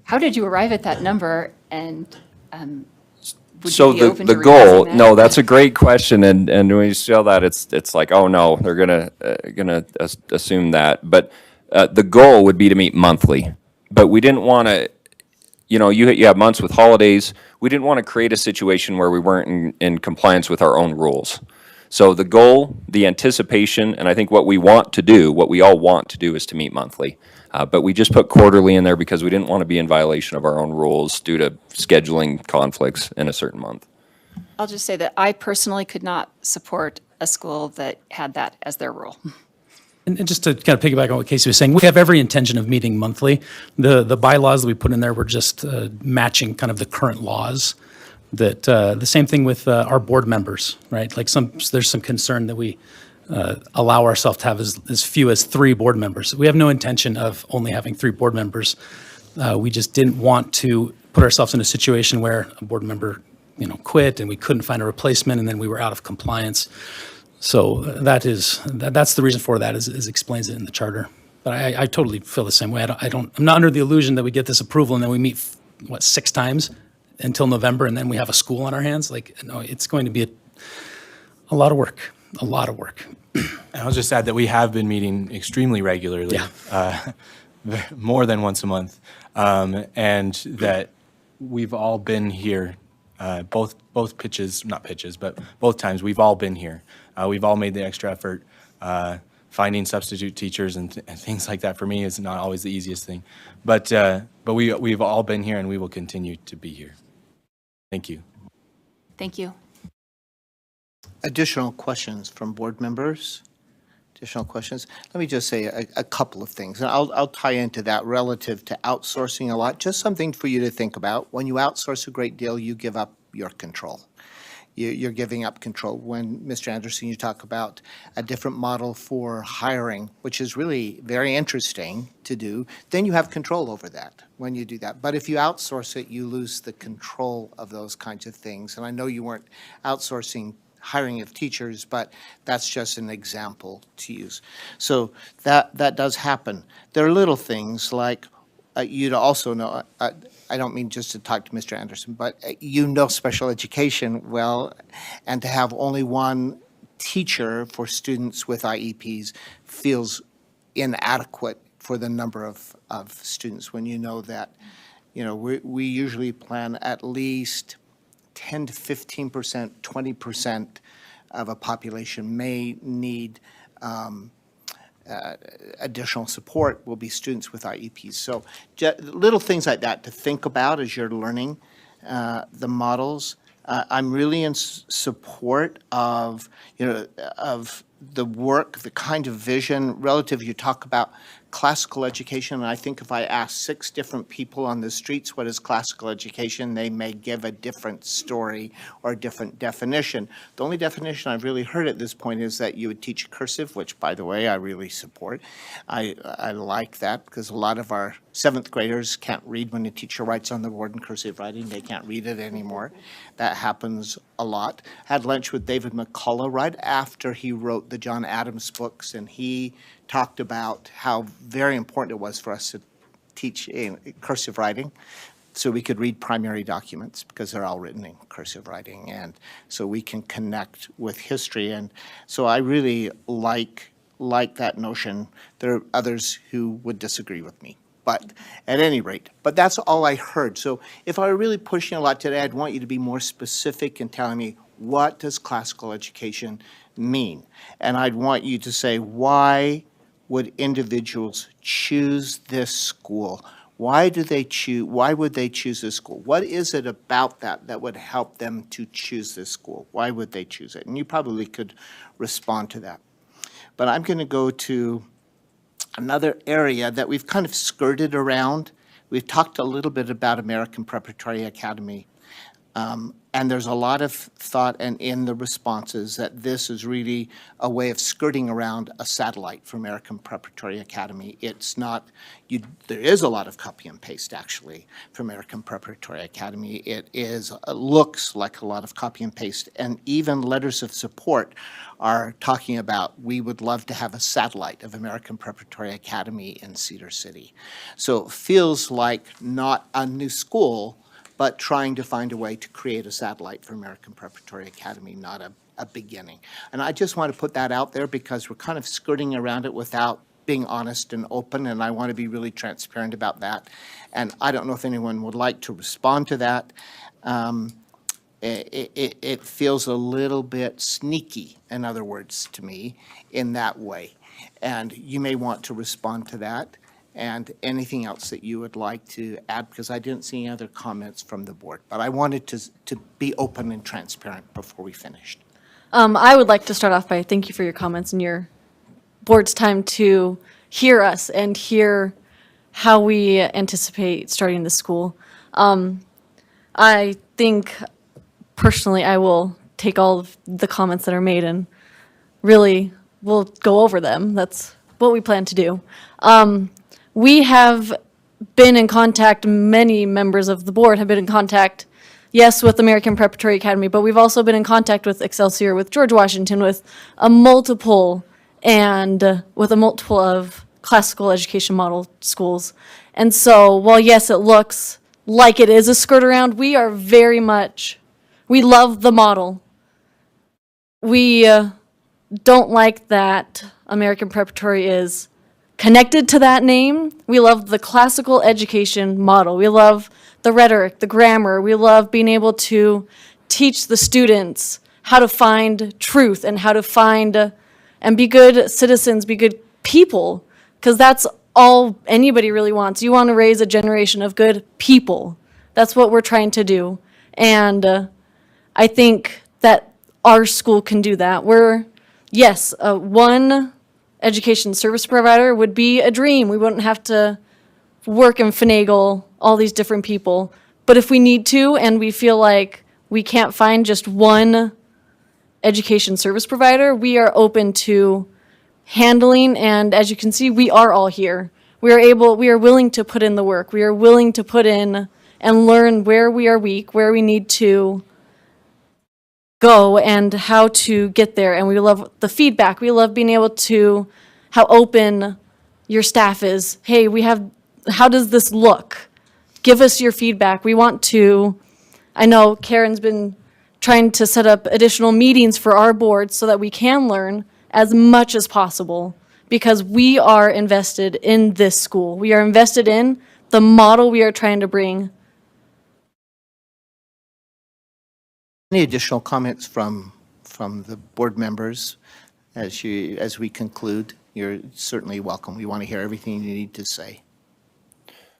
How did you arrive at that number, and would So you be open the to goal, revising that? no, that's a great question, and when you see all that, it's like, oh no, they're gonna assume that. But the goal would be to meet monthly. But we didn't want to, you have months with holidays. We didn't want to create a situation where we weren't in compliance with our own rules. So the goal, the anticipation, and I think what we all want to do is to meet monthly. But we just put quarterly in there because we didn't want to be in violation of our own rules due to scheduling conflicts in a certain month. I'll just say that I personally could not support a school that had that as their rule. And just to kind of piggyback on what Casey was saying, we have every intention of meeting monthly. The bylaws that we put in there were just matching kind of the current laws. That the same thing with our board members, right? Like there's some concern that we allow ourselves to have as few as 3 board members. We have no intention of only having 3 board members. We just didn't want to put ourselves in a situation where a board member, quit and we couldn't find a replacement, and then we were out of compliance. So that's the reason for that, is explains it in the charter. But I totally feel the same way. I'm not under the illusion that we get this approval and then we meet 6 times until November, and then we have a school on our hands. No, it's going to be a lot of work. A lot of work. And I'll just add that we have been meeting extremely regularly, more than once a month, and that we've all been here, both times we've all been here. We've all made the extra effort. Finding substitute teachers and things like that for me is not always the easiest thing, but we've all been here, and we will continue to be here. Thank you. Thank you. Additional questions from board members? Additional questions? Let me just say a couple of things, and I'll tie into that relative to outsourcing a lot. Just something for you to think about. When you outsource a great deal, you give up your control. You're giving up control. When, Mr. Anderson, you talk about a different model for hiring, which is really very interesting to do, then you have control over that when you do that. But if you outsource it, you lose the control of those kinds of things. And I know you weren't outsourcing hiring of teachers, but that's just an example to use. So that does happen. There are little things like you'd also know, I don't mean just to talk to Mr. Anderson, but you know special education well, and to have only one teacher for students with IEPs feels inadequate for the number of students when you know that, we usually plan at least 10 to 15%, 20% of a population may need additional support will be students with IEPs. So little things like that to think about as you're learning the models. I'm really in support of, of the work, the kind of vision relative, you talk about classical education, and I think if I ask 6 different people on the streets what is classical education, they may give a different story or a different definition. The only definition I've really heard at this point is that you would teach cursive, which, by the way, I really support. I like that because a lot of our 7th graders can't read when the teacher writes on the board in cursive writing. They can't read it anymore. That happens a lot. Had lunch with David McCullough right after he wrote the John Adams books, and he talked about how very important it was for us to teach in cursive writing so we could read primary documents because they're all written in cursive writing, and so we can connect with history. And so I really like that notion. There are others who would disagree with me, but at any rate, but that's all I heard. So if I were really pushing a lot today, I'd want you to be more specific in telling me, what does classical education mean? And I'd want you to say, why would individuals choose this school? Why would they choose this school? What is it about that would help them to choose this school? Why would they choose it? And you probably could respond to that. But I'm going to go to another area that we've kind of skirted around. We've talked a little bit about American Preparatory Academy. And there's a lot of thought and in the responses that this is really a way of skirting around a satellite for American Preparatory Academy. It's not, there is a lot of copy and paste actually for American Preparatory Academy. It looks like a lot of copy and paste, and even letters of support are talking about, we would love to have a satellite of American Preparatory Academy in Cedar City. So it feels like not a new school, but trying to find a way to create a satellite for American Preparatory Academy, not a beginning. And I just want to put that out there because we're kind of skirting around it without being honest and open, and I want to be really transparent about that. And I don't know if anyone would like to respond to that. It feels a little bit sneaky, in other words, to me, in that way. And you may want to respond to that. And anything else that you would like to add, because I didn't see any other comments from the board. But I wanted to be open and transparent before we finished. I would like to start off by thank you for your comments and your board's time to hear us and hear how we anticipate starting the school. I think personally I will take all of the comments that are made and really we'll go over them. That's what we plan to do. We have been in contact, many members of the board have been in contact, yes, with American Preparatory Academy, but we've also been in contact with Excelsior, with George Washington, with a multiple of classical education model schools. And so while yes, it looks like it is a skirt around, we are very much, we love the model. We don't like that American Preparatory is connected to that name. We love the classical education model. We love the rhetoric, the grammar. We love being able to teach the students how to find truth and how to find and be good citizens, be good people, because that's all anybody really wants. You want to raise a generation of good people. That's what we're trying to do. And I think that our school can do that. Yes, one education service provider would be a dream. We wouldn't have to work and finagle all these different people. But if we need to and we feel like we can't find just one education service provider, we are open to handling, and as you can see, we are all here. We are willing to put in the work. We are willing to put in and learn where we are weak, where we need to go and how to get there. And we love the feedback. We love being able to, how open your staff is. Hey, how does this look? Give us your feedback. We want to, I know Karen's been trying to set up additional meetings for our board so that we can learn as much as possible, because we are invested in this school. We are invested in the model we are trying to bring. Any additional comments from the board members as we conclude? You're certainly welcome. We want to hear everything you need to say.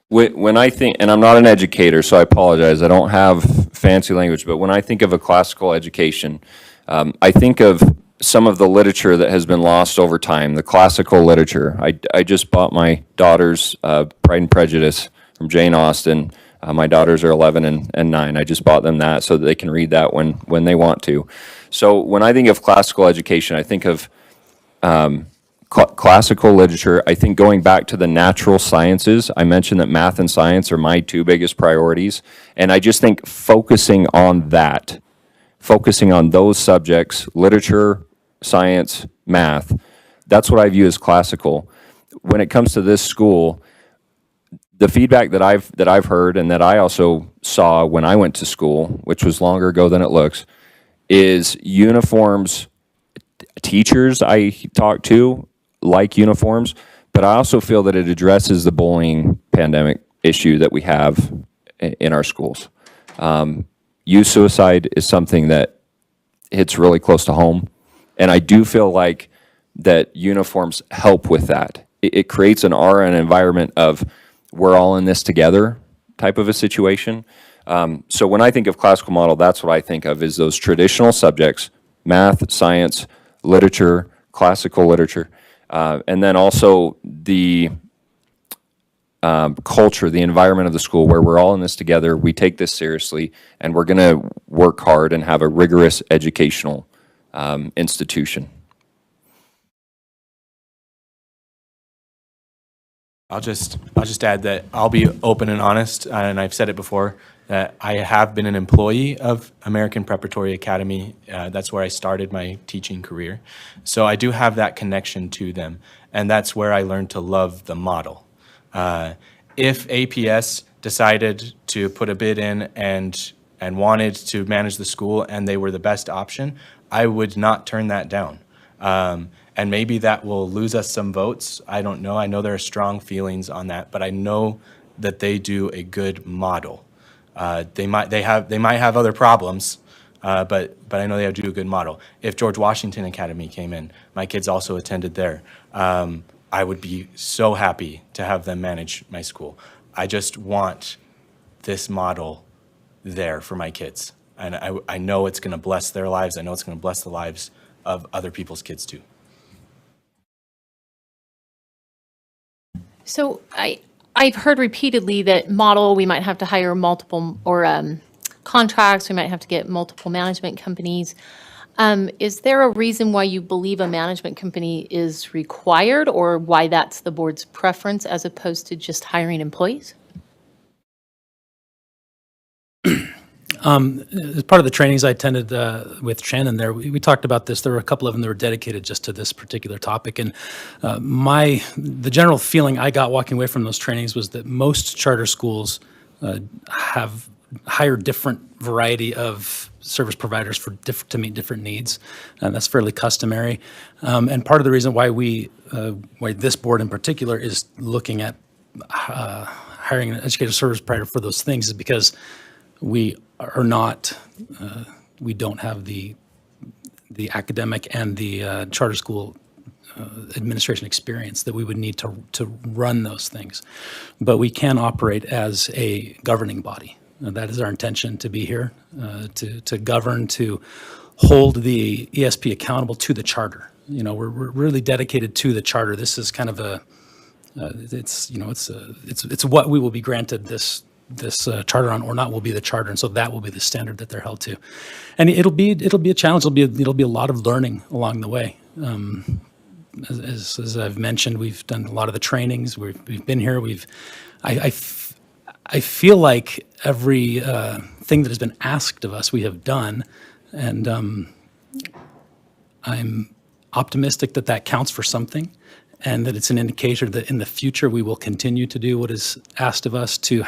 When I think, and I'm not an educator, so I apologize, I don't have fancy language, but when I think of a classical education, I think of some of the literature that has been lost over time, the classical literature. I just bought my daughter's Pride and Prejudice from Jane Austen. My daughters are 11 and 9. I just bought them that so that they can read that when they want to. So when I think of classical education, I think of classical literature. I think going back to the natural sciences, I mentioned that math and science are my two biggest priorities. And I just think focusing on that, focusing on those subjects, literature, science, math, that's what I view as classical. When it comes to this school, the feedback that I've heard and that I also saw when I went to school, which was longer ago than it looks, is uniforms. Teachers I talk to like uniforms, but I also feel that it addresses the bullying pandemic issue that we have in our schools. Youth suicide is something that hits really close to home, and I do feel like that uniforms help with that. It creates an aura and environment of we're all in this together type of a situation. So when I think of classical model, that's what I think of, is those traditional subjects, math, science, literature, classical literature, and then also the culture, the environment of the school where we're all in this together, we take this seriously, and we're gonna work hard and have a rigorous educational institution. I'll just add that I'll be open and honest, and I've said it before, that I have been an employee of American Preparatory Academy. That's where I started my teaching career. So I do have that connection to them, and that's where I learned to love the model. If APS decided to put a bid in and wanted to manage the school and they were the best option, I would not turn that down. And maybe that will lose us some votes. I don't know. I know there are strong feelings on that, but I know that they do a good model. They might have other problems, but I know they do a good model. If George Washington Academy came in, my kids also attended there. I would be so happy to have them manage my school. I just want this model there for my kids. And I know it's gonna bless their lives. I know it's gonna bless the lives of other people's kids too. So I've heard repeatedly that model, we might have to hire multiple, or contracts, we might have to get multiple management companies. Is there a reason why you believe a management company is required, or why that's the board's preference as opposed to just hiring employees? As part of the trainings I attended with Shannon there, we talked about this. There were a couple of them that were dedicated just to this particular topic. And the general feeling I got walking away from those trainings was that most charter schools hire different variety of service providers to meet different needs. And that's fairly customary. And part of the reason why why this board in particular is looking at hiring an educational service provider for those things is because we are not, we don't have the academic and the charter school administration experience that we would need to run those things. But we can operate as a governing body. That is our intention, to be here, to govern, to hold the ESP accountable to the charter. You know, we're really dedicated to the charter. This is kind of it's what we will be granted this charter on or not will be the charter, and so that will be the standard that they're held to. And it'll be a challenge. It'll be a lot of learning along the way. As I've mentioned, we've done a lot of the trainings. We've been here. I feel like every thing that has been asked of us, we have done. And I'm optimistic that that counts for something, and that it's an indicator that in the future we will continue to do what is asked of us to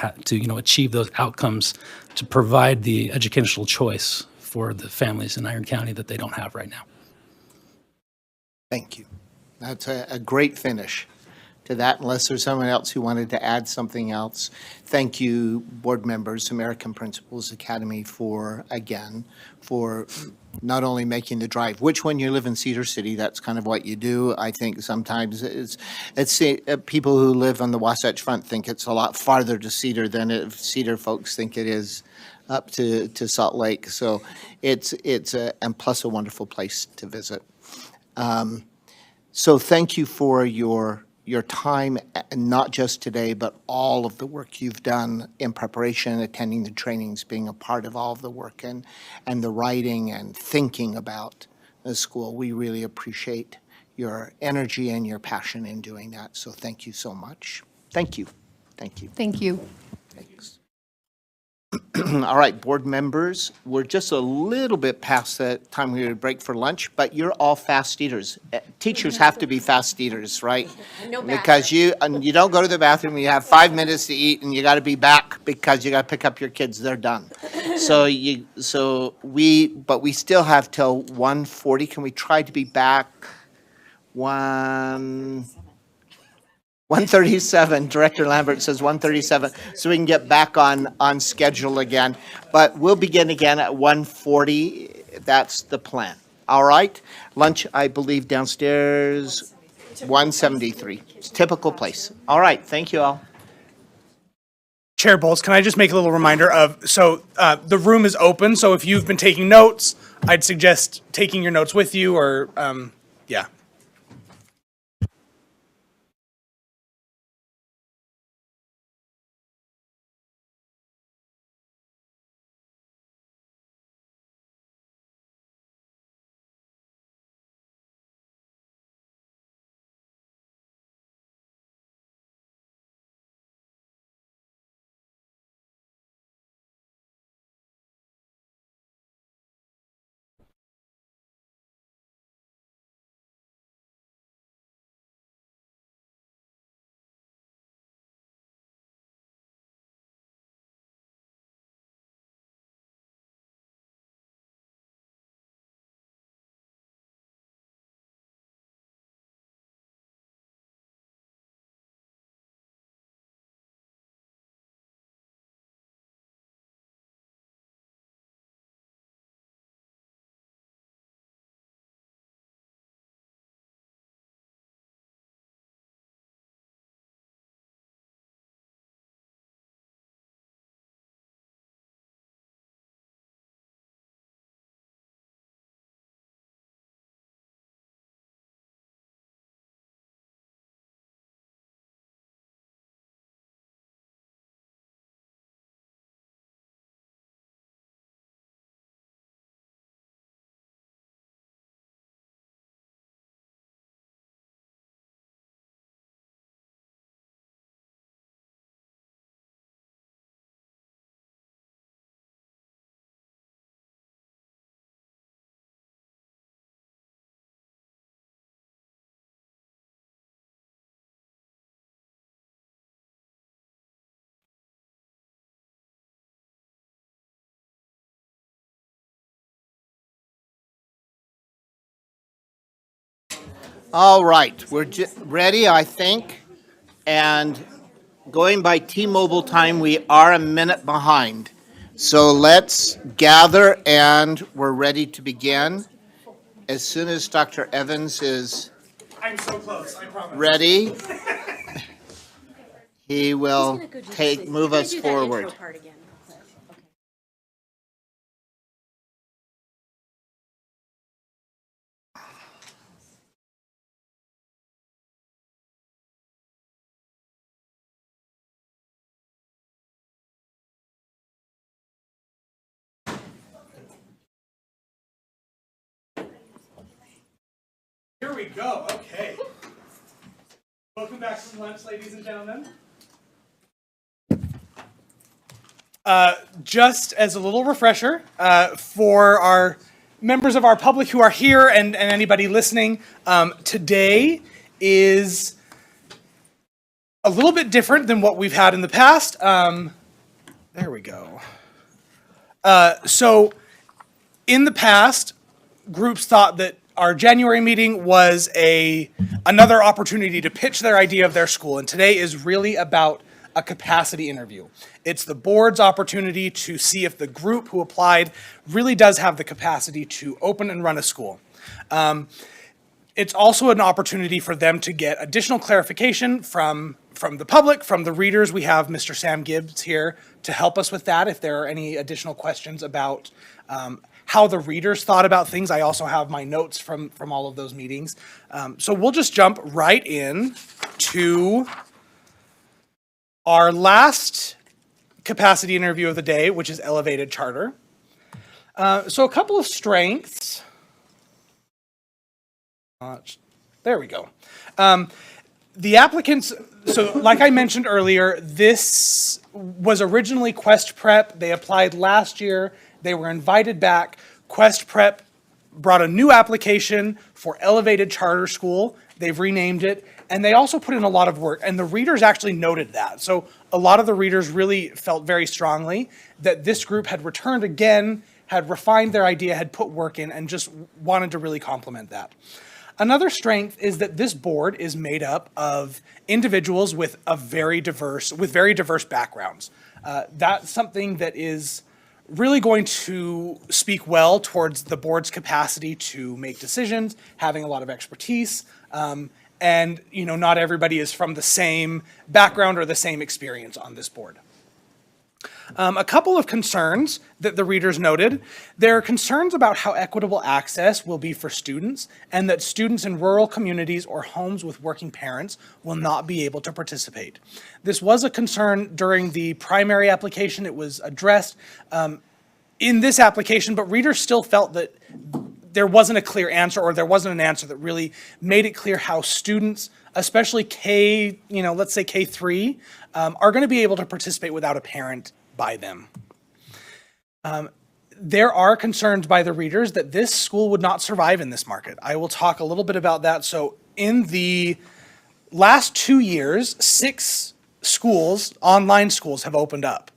achieve those outcomes, to provide the educational choice for the families in Iron County that they don't have right now. Thank you. That's a great finish to that, unless there's someone else who wanted to add something else. Thank you, board members, American Principals Academy, for not only making the drive, which when you live in Cedar City, that's kind of what you do. I think sometimes people who live on the Wasatch Front think it's a lot farther to Cedar than Cedar folks think it is up to Salt Lake. So it's and plus a wonderful place to visit. So thank you for your time, not just today, but all of the work you've done in preparation, attending the trainings, being a part of all of the work and the writing and thinking about the school. We really appreciate your energy and your passion in doing that. So thank you so much. Thank you. Thank you. Thank you. Thanks. All right, board members, we're just a little bit past the time we would break for lunch, but you're all fast eaters. Teachers have to be fast eaters, right? Because you don't go to the bathroom, you have 5 minutes to eat, and you got to be back because you got to pick up your kids. They're done. But we still have till 1:40. Can we try to be back 1:37, Director Lambert says 1:37, so we can get back on schedule again. But we'll begin again at 1:40. That's the plan. All right? Lunch, I believe, downstairs, 173. It's typical place. All right, thank you all. Chair Bowles, can I just make a little reminder the room is open, so if you've been taking notes, I'd suggest taking your notes with you or, yeah. All right, we're ready, I think. And going by T-Mobile time, we are a minute behind. So let's gather and we're ready to begin. As soon as Dr. Evans is I'm so close, I promise. ready, he will move us forward. Here we go, okay. Welcome back from lunch, ladies and gentlemen. Just as a little refresher, for our members of our public who are here and anybody listening, today is a little bit different than what we've had in the past. There we go. So in the past, groups thought that our January meeting was another opportunity to pitch their idea of their school, and today is really about a capacity interview. It's the board's opportunity to see if the group who applied really does have the capacity to open and run a school. It's also an opportunity for them to get additional clarification from the public, from the readers. We have Mr. Sam Gibbs here to help us with that if there are any additional questions about how the readers thought about things. I also have my notes from all of those meetings. So we'll just jump right in to our last capacity interview of the day, which is elevated charter. So a couple of strengths. There we go. The applicants, so like I mentioned earlier, this was originally Quest Prep. They applied last year. They were invited back. Quest Prep brought a new application for Elevated Charter School. They've renamed it, and they also put in a lot of work, and the readers actually noted that. So a lot of the readers really felt very strongly that this group had returned again, had refined their idea, had put work in, and just wanted to really compliment that. Another strength is that this board is made up of individuals with very diverse backgrounds. That's something that is really going to speak well towards the board's capacity to make decisions, having a lot of expertise, and not everybody is from the same background or the same experience on this board. A couple of concerns that the readers noted. There are concerns about how equitable access will be for students, and that students in rural communities or homes with working parents will not be able to participate. This was a concern during the primary application. It was addressed in this application, but readers still felt that there wasn't a clear answer, or there wasn't an answer that really made it clear how students, especially let's say K3, are going to be able to participate without a parent by them. There are concerns by the readers that this school would not survive in this market. I will talk a little bit about that. So in the last 2 years, 6 schools, online schools, have opened up.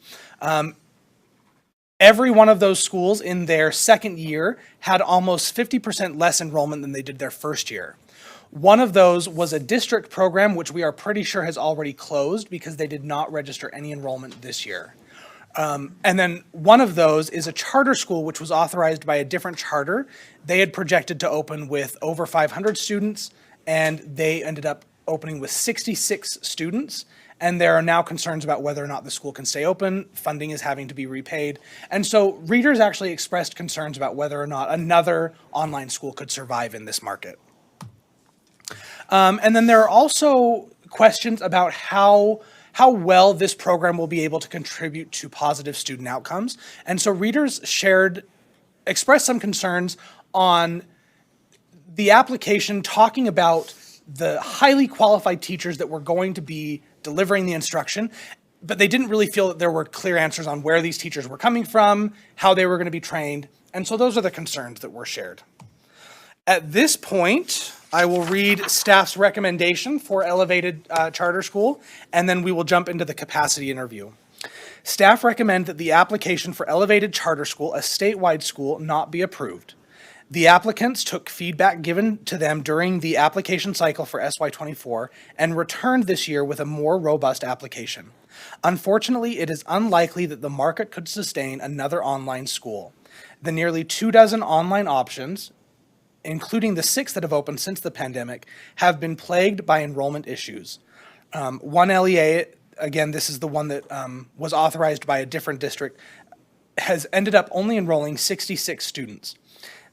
Every one of those schools in their second year had almost 50% less enrollment than they did their first year. One of those was a district program, which we are pretty sure has already closed because they did not register any enrollment this year. And then one of those is a charter school, which was authorized by a different charter. They had projected to open with over 500 students, and they ended up opening with 66 students. And there are now concerns about whether or not the school can stay open. Funding is having to be repaid. And so readers actually expressed concerns about whether or not another online school could survive in this market. And then there are also questions about how well this program will be able to contribute to positive student outcomes. And so readers expressed some concerns on the application, talking about the highly qualified teachers that were going to be delivering the instruction, but they didn't really feel that there were clear answers on where these teachers were coming from, how they were going to be trained. And so those are the concerns that were shared. At this point, I will read staff's recommendation for Elevated Charter School, and then we will jump into the capacity interview. Staff recommend that the application for Elevated Charter School, a statewide school, not be approved. The applicants took feedback given to them during the application cycle for SY24 and returned this year with a more robust application. Unfortunately, it is unlikely that the market could sustain another online school. The nearly 24 online options, including the 6 that have opened since the pandemic, have been plagued by enrollment issues. One LEA, again, this is the one that was authorized by a different district, has ended up only enrolling 66 students.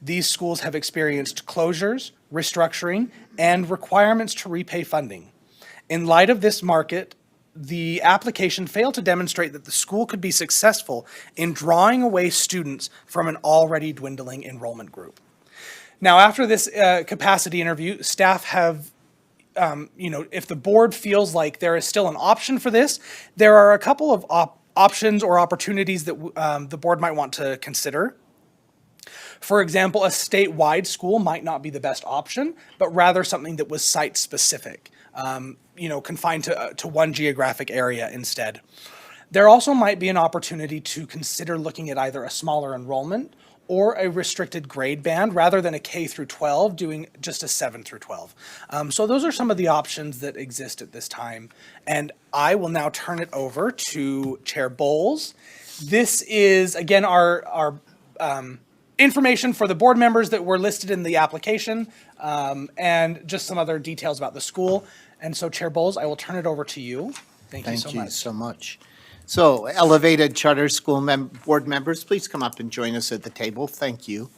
These schools have experienced closures, restructuring, and requirements to repay funding. In light of this market, the application failed to demonstrate that the school could be successful in drawing away students from an already dwindling enrollment group. Now, after this capacity interview, staff have, if the board feels like there is still an option for this, there are a couple of options or opportunities that the board might want to consider. For example, a statewide school might not be the best option, but rather something that was site-specific, confined to one geographic area instead. There also might be an opportunity to consider looking at either a smaller enrollment or a restricted grade band rather than a K through 12 doing just a 7 through 12. So those are some of the options that exist at this time. And I will now turn it over to Chair Bowles. This is, again, our information for the board members that were listed in the application, and just some other details about the school. And so Chair Bowles, I will turn it over to you. Thank you so much. Thank you so much. So elevated charter school board members, please come up and join us at the table. Thank you.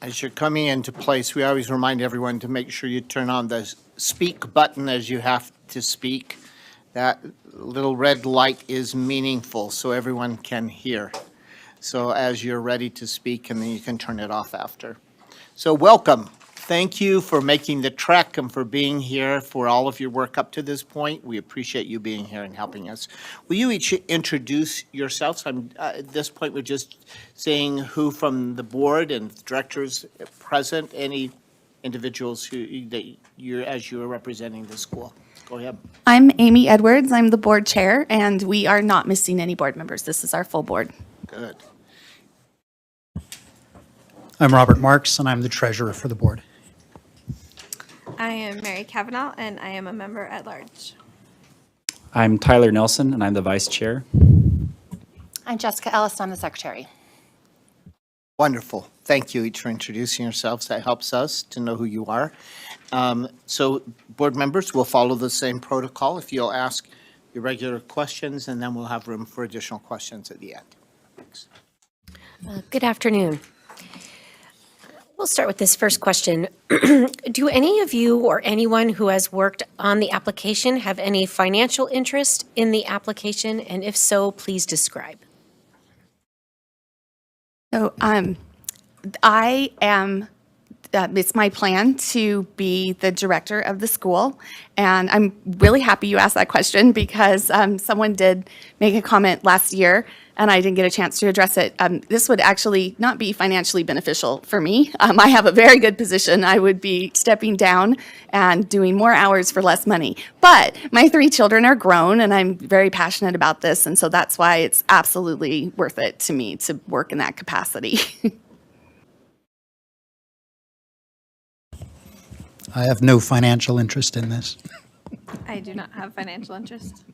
As you're coming into place, we always remind everyone to make sure you turn on the speak button as you have to speak. That little red light is meaningful so everyone can hear. So as you're ready to speak, and then you can turn it off after. So welcome. Thank you for making the trek and for being here, for all of your work up to this point. We appreciate you being here and helping us. Will you each introduce yourselves? At this point, we're just saying who from the board and directors present, any individuals as you're representing the school. Go ahead. I'm Amy Edwards. I'm the board chair, and we are not missing any board members. This is our full board. Good. I'm Robert Marks, and I'm the treasurer for the board. I am Mary Kavanaugh, and I am a member at large. I'm Tyler Nelson, and I'm the vice chair. I'm Jessica Ellis, and I'm the secretary. Wonderful. Thank you each for introducing yourselves. That helps us to know who you are. So board members will follow the same protocol. If you'll ask your regular questions, and then we'll have room for additional questions at the end. Thanks. Good afternoon. We'll start with this first question. Do any of you or anyone who has worked on the application have any financial interest in the application? And if so, please describe. So I am, it's my plan to be the director of the school. And I'm really happy you asked that question because someone did make a comment last year and I didn't get a chance to address it. This would actually not be financially beneficial for me. I have a very good position. I would be stepping down and doing more hours for less money. But my 3 children are grown and I'm very passionate about this. And so that's why it's absolutely worth it to me to work in that capacity. I have no financial interest in this. I do not have financial interest.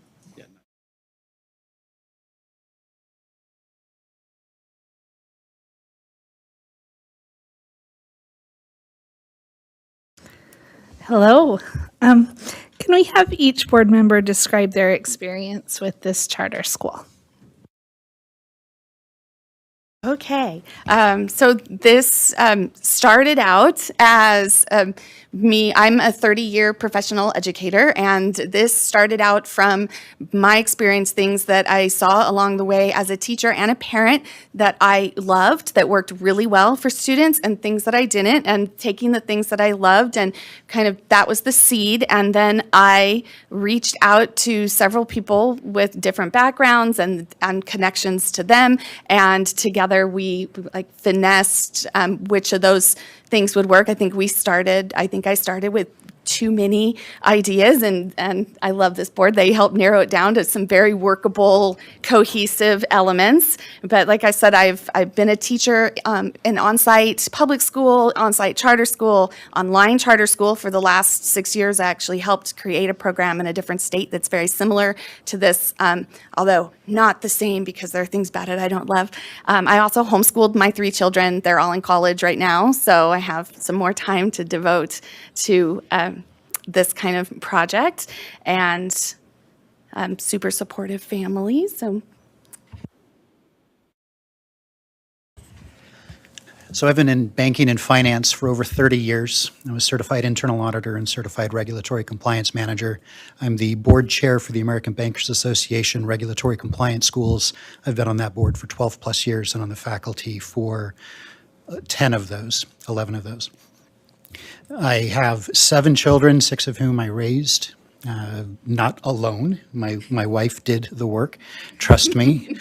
Hello. Can we have each board member describe their experience with this charter school? Okay, so this started out as me. I'm a 30-year professional educator, and this started out from my experience, things that I saw along the way as a teacher and a parent that I loved, that worked really well for students, and things that I didn't, and taking the things that I loved, and kind of that was the seed. And then I reached out to several people with different backgrounds and connections to them, and together we like finessed which of those things would work. I think I started with too many ideas, and I love this board. They helped narrow it down to some very workable, cohesive elements. But like I said, I've been a teacher in on-site public school, on-site charter school, online charter school for the last 6 years. I actually helped create a program in a different state that's very similar to this, although not the same because there are things about it I don't love. I also homeschooled my 3 children. They're all in college right now, so I have some more time to devote to this kind of project, and super supportive family. So I've been in banking and finance for over 30 years. I'm a certified internal auditor and certified regulatory compliance manager. I'm the board chair for the American Bankers Association Regulatory Compliance Schools. I've been on that board for 12 plus years and on the faculty for 10 of those, 11 of those. I have 7 children, 6 of whom I raised, not alone. My wife did the work, trust me.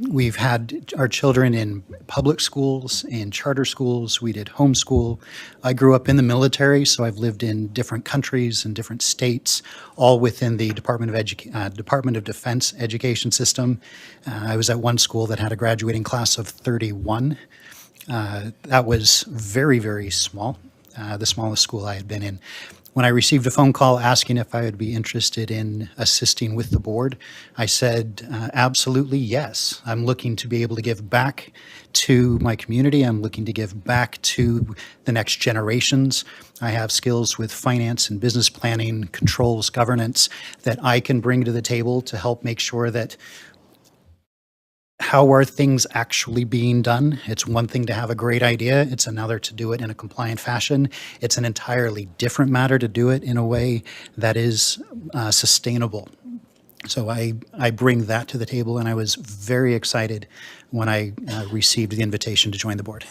We've had our children in public schools, in charter schools. We did homeschool. I grew up in the military, so I've lived in different countries and different states, all within the Department of Defense education system. I was at one school that had a graduating class of 31. That was very, very small, the smallest school I had been in. When I received a phone call asking if I would be interested in assisting with the board, I said, absolutely yes. I'm looking to be able to give back to my community. I'm looking to give back to the next generations. I have skills with finance and business planning, controls, governance that I can bring to the table to help make sure that how are things actually being done? It's one thing to have a great idea. It's another to do it in a compliant fashion. It's an entirely different matter to do it in a way that is sustainable. So I bring that to the table, and I was very excited when I received the invitation to join the board.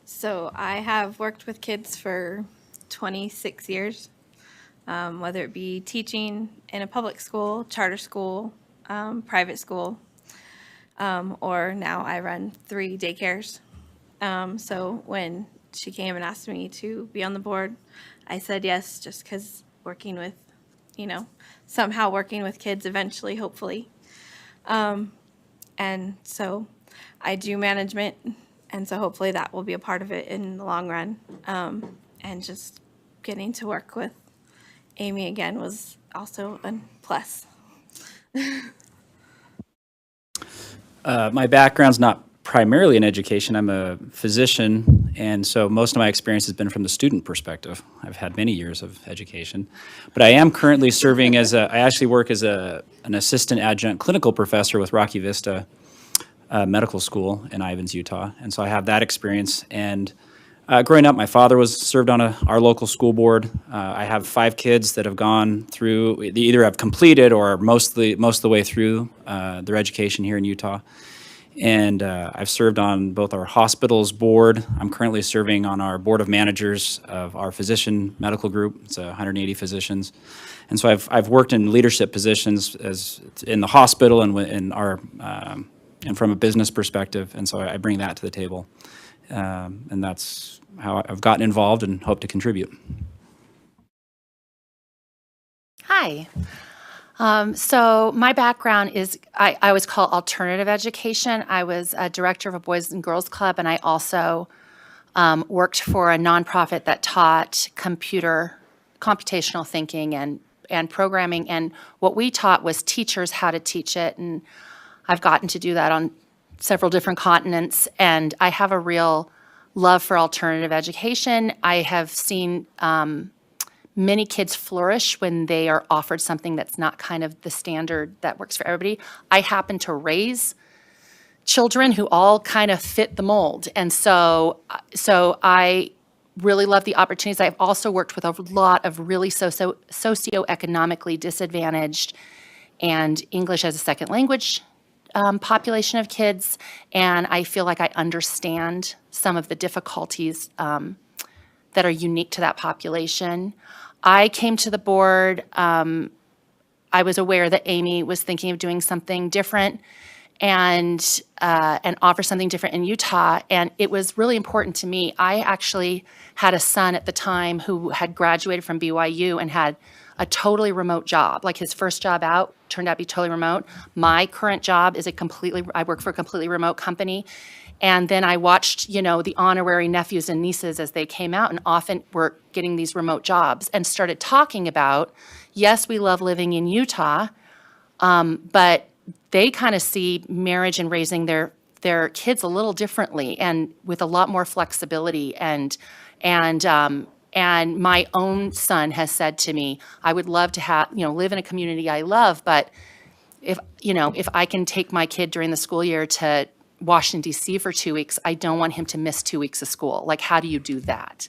So I have worked with kids for 26 years, whether it be teaching in a public school, charter school, private school, or now I run 3 daycares. So when she came and asked me to be on the board, I said yes, just because working with, somehow working with kids eventually, hopefully. And so I do management, and so hopefully that will be a part of it in the long run. And just getting to work with Amy again was also a plus. My background's not primarily in education. I'm a physician, and so most of my experience has been from the student perspective. I've had many years of education, but I am currently serving I actually work as an assistant adjunct clinical professor with Rocky Vista Medical School in Ivins, Utah, and so I have that experience. And growing up, my father served on our local school board. I have 5 kids that have gone through, they either have completed or most of the way through their education here in Utah. And I've served on both our hospitals board. I'm currently serving on our board of managers of our physician medical group. It's 180 physicians. And so I've worked in leadership positions as in the hospital and and from a business perspective. And so I bring that to the table. And that's how I've gotten involved and hope to contribute. Hi. So my background is, I was called alternative education. I was a director of a Boys and Girls Club, and I also worked for a nonprofit that taught computational thinking and programming. And what we taught was teachers how to teach it. And I've gotten to do that on several different continents. And I have a real love for alternative education. I have seen many kids flourish when they are offered something that's not kind of the standard that works for everybody. I happen to raise children who all kind of fit the mold. And so I really love the opportunities. I've also worked with a lot of really socioeconomically disadvantaged and English as a second language population of kids. And I feel like I understand some of the difficulties that are unique to that population. I came to the board, I was aware that Amy was thinking of doing something different and offer something different in Utah, and it was really important to me. I actually had a son at the time who had graduated from BYU and had a totally remote job. Like his first job out turned out to be totally remote. My current job is I work for a completely remote company. And then I watched, the honorary nephews and nieces as they came out and often were getting these remote jobs and started talking about, yes, we love living in Utah, but they kind of see marriage and raising their kids a little differently and with a lot more flexibility. And my own son has said to me, I would love to live in a community I love, but if I can take my kid during the school year to Washington, D.C. for 2 weeks, I don't want him to miss 2 weeks of school. Like, how do you do that?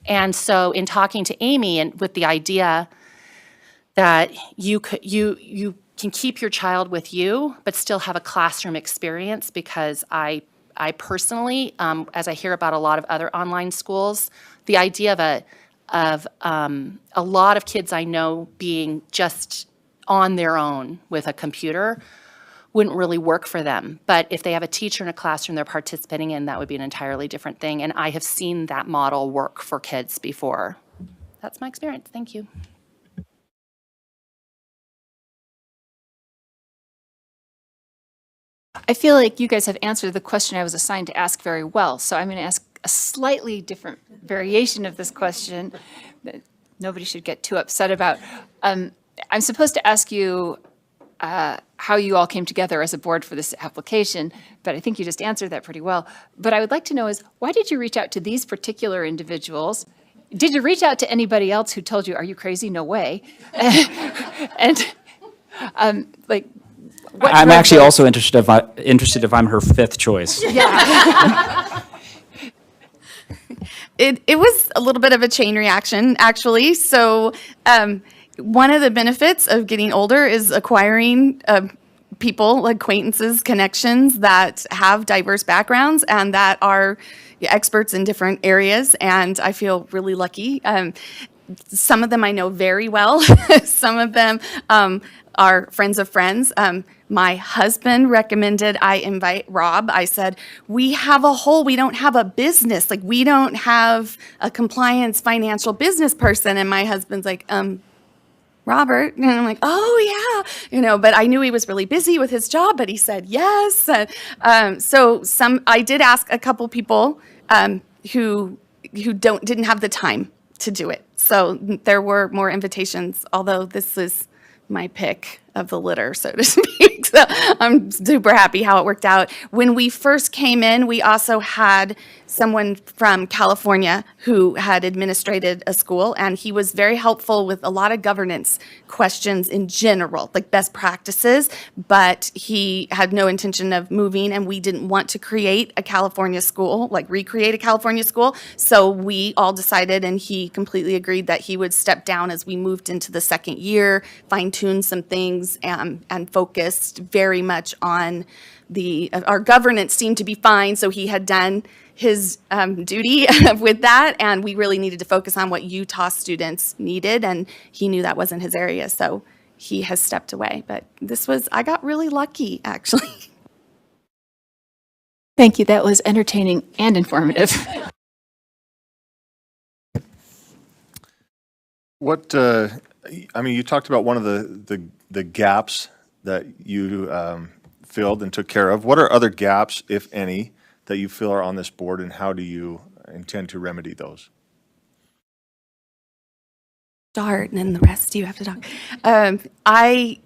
And so in talking to Amy and with the idea that you can keep your child with you, but still have a classroom experience, because I I personally, as I hear about a lot of other online schools, the idea of a lot of kids I know being just on their own with a computer wouldn't really work for them. But if they have a teacher in a classroom they're participating in, that would be an entirely different thing. And I have seen that model work for kids before. That's my experience. Thank you. I feel like you guys have answered the question I was assigned to ask very well, so I'm going to ask a slightly different variation of this question that nobody should get too upset about. I'm supposed to ask you how you all came together as a board for this application, but I think you just answered that pretty well. But I would like to know is, why did you reach out to these particular individuals? Did you reach out to anybody else who told you, are you crazy? No way. And like, what I'm drove actually those- also interested if I'm her fifth choice. Yeah. It was a little bit of a chain reaction, actually. So one of the benefits of getting older is acquiring people, acquaintances, connections that have diverse backgrounds and that are experts in different areas. And I feel really lucky. Some of them I know very well. Some of them are friends of friends. My husband recommended I invite Rob. I said, we don't have a business. Like, we don't have a compliance financial business person. And my husband's like, Robert. And I'm like, oh yeah, but I knew he was really busy with his job, but he said yes. So I did ask a couple people who didn't have the time to do it. So there were more invitations, although this is my pick of the litter, so to speak. So I'm super happy how it worked out. When we first came in, we also had someone from California who had administrated a school, and he was very helpful with a lot of governance questions in general, like best practices, but he had no intention of moving, and we didn't want to create a California school, like recreate a California school. So we all decided, and he completely agreed, that he would step down as we moved into the second year, fine-tune some things, and focused very much on our governance seemed to be fine, so he had done his duty with that, and we really needed to focus on what Utah students needed, and he knew that wasn't his area, so he has stepped away. But I got really lucky, actually. Thank you. That was entertaining and informative. You talked about one of the gaps that you filled and took care of. What are other gaps, if any, that you feel are on this board, and how do you intend to remedy those? Start, and then the rest you have to talk. I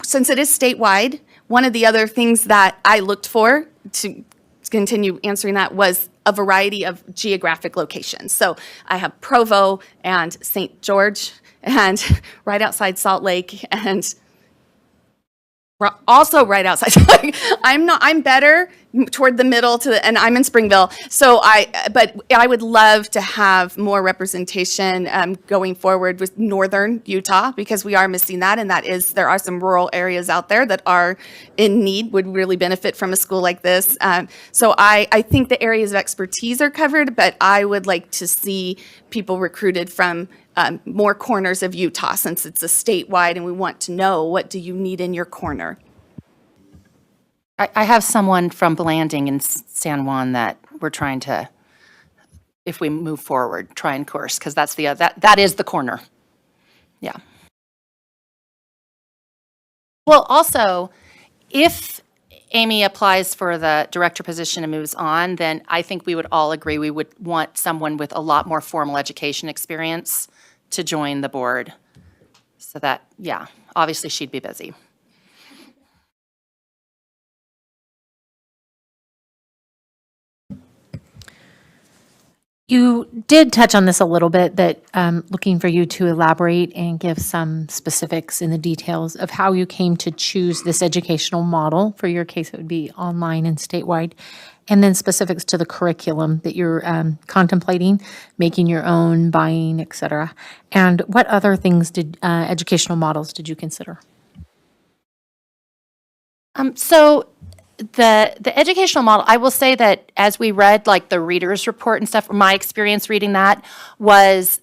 since it is statewide, one of the other things that I looked for to continue answering that was a variety of geographic locations. So I have Provo and St. George, and right outside Salt Lake, and also right outside. I'm better toward the middle and I'm in Springville. But I would love to have more representation going forward with northern Utah, because we are missing that, and there are some rural areas out there that are in need, would really benefit from a school like this. So I think the areas of expertise are covered, but I would like to see people recruited from more corners of Utah, since it's a statewide and we want to know, what do you need in your corner? I have someone from Blanding in San Juan that we're trying to, if we move forward, try and course, because that is the corner. Yeah. Well, also, if Amy applies for the director position and moves on, then I think we would all agree we would want someone with a lot more formal education experience to join the board. So that, yeah, obviously she'd be busy. You did touch on this a little bit, but looking for you to elaborate and give some specifics in the details of how you came to choose this educational model. For your case, it would be online and statewide. And then specifics to the curriculum that you're contemplating, making your own, buying, et cetera. And what other things So the educational model, I will say that as we read like the reader's report and stuff, my experience reading that was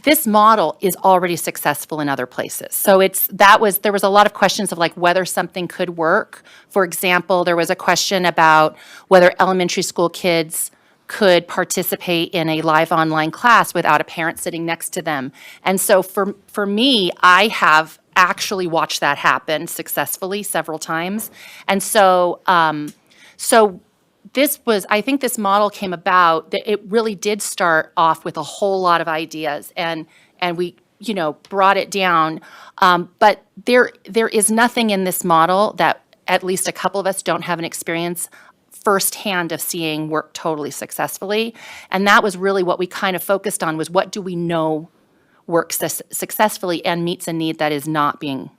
this model is already successful in other places. So there was a lot of questions of like whether something could work. For example, there was a question about whether elementary school kids could participate in a live online class without a parent sitting next to them. And so for me, I have actually watched that happen successfully several times. And so I think this model came about, that it really did start off with a whole lot of ideas and we, brought it down. But there is nothing in this model that at least a couple of us don't have an experience firsthand of seeing work totally successfully. And that was really what we kind of focused on, was what do we know works successfully and meets a need that is not being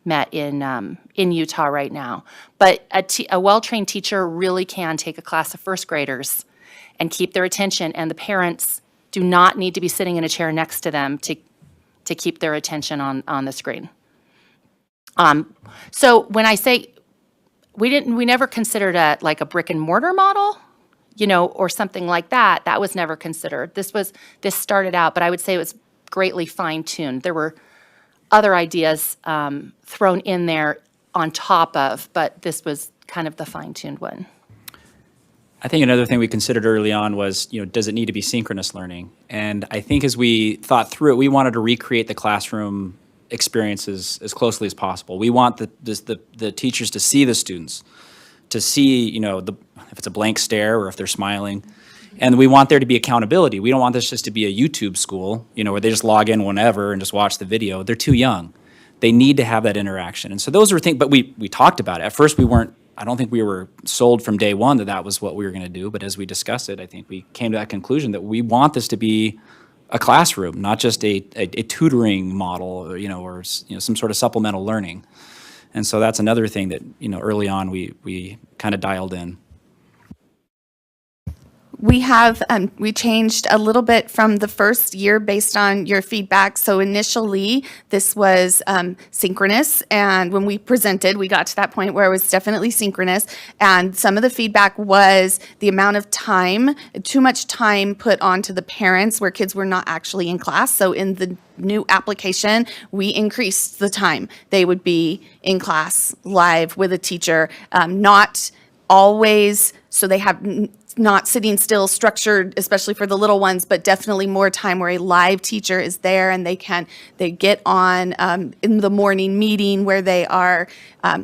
met in Utah right now. But a well-trained teacher really can take a class of first graders and keep their attention, and the parents do not need to be sitting in a chair next to them to keep their attention on the screen. So when I say we never considered like a brick and mortar model, or something like that. That was never considered. This started out, but I would say it was greatly fine-tuned. There were other ideas thrown in there on top of, but this was kind of the fine-tuned one. I think another thing we considered early on was, does it need to be synchronous learning? And I think as we thought through it, we wanted to recreate the classroom experiences as closely as possible. We want the teachers to see the students, to see, if it's a blank stare or if they're smiling. And we want there to be accountability. We don't want this just to be a YouTube school, where they just log in whenever and just watch the video. They're too young. They need to have that interaction. And so those were things, but we talked about it. At first I don't think we were sold from day one that was what we were going to do. But as we discussed it, I think we came to that conclusion that we want this to be a classroom, not just a tutoring model, or some sort of supplemental learning. And so that's another thing that, early on we kind of dialed in. We changed a little bit from the first year based on your feedback. So initially, this was synchronous, and when we presented, we got to that point where it was definitely synchronous, and some of the feedback was the amount of time, too much time put onto the parents where kids were not actually in class. So in the new application, we increased the time they would be in class live with a teacher, not always, so they have not sitting still, structured, especially for the little ones, but definitely more time where a live teacher is there and they get on in the morning meeting where they are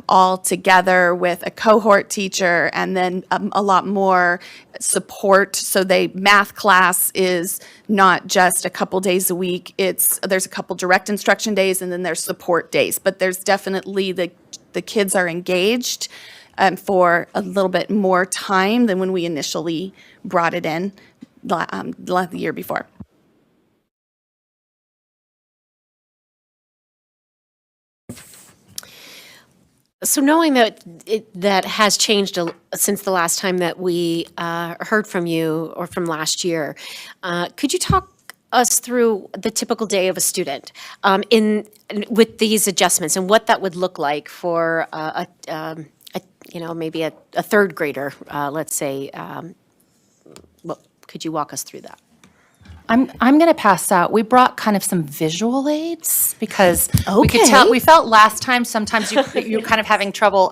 all together with a cohort teacher, and then a lot more support. So math class is not just a couple days a week. There's a couple direct instruction days and then there's support days, but there's definitely the kids are engaged for a little bit more time than when we initially brought it in the year before. So knowing that that has changed since the last time that we heard from you, or from last year, could you talk us through the typical day of a student with these adjustments and what that would look like for maybe a third grader, let's say? Could you walk us through that? I'm going to pass out. We brought kind of some visual aids because we could tell. We felt last time sometimes you're kind of having trouble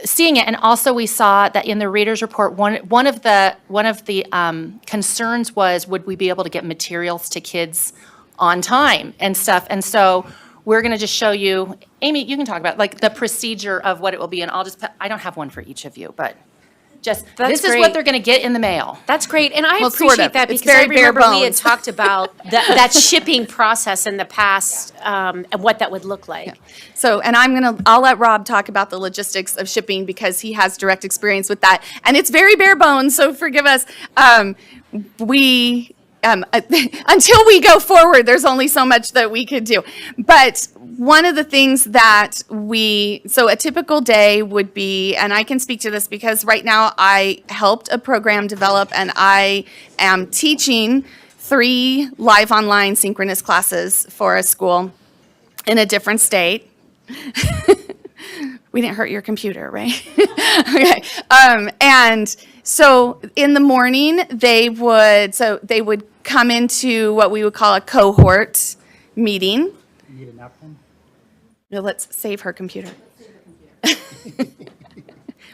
seeing it, and also we saw that in the reader's report, one of the concerns was, would we be able to get materials to kids on time and stuff, and so we're going to just show you. Amy, you can talk about like the procedure of what it will be, and I don't have one for each of you, but this is what they're going to get in the mail. That's great, and I Well, appreciate sort of. that It's because I very bare remember we had bones. talked about that shipping process in the past, and what that would look like. So, and I'll let Rob talk about the logistics of shipping because he has direct experience with that. And it's very bare bones, so forgive us. Until we go forward, there's only so much that we could do. But one of the things that so a typical day would be, and I can speak to this because right now I helped a program develop and I am teaching 3 live online synchronous classes for a school in a different state. We didn't hurt your computer, right? Okay. And so in the morning, they would come into what we would call a cohort meeting. You need a napkin? No, let's save her computer.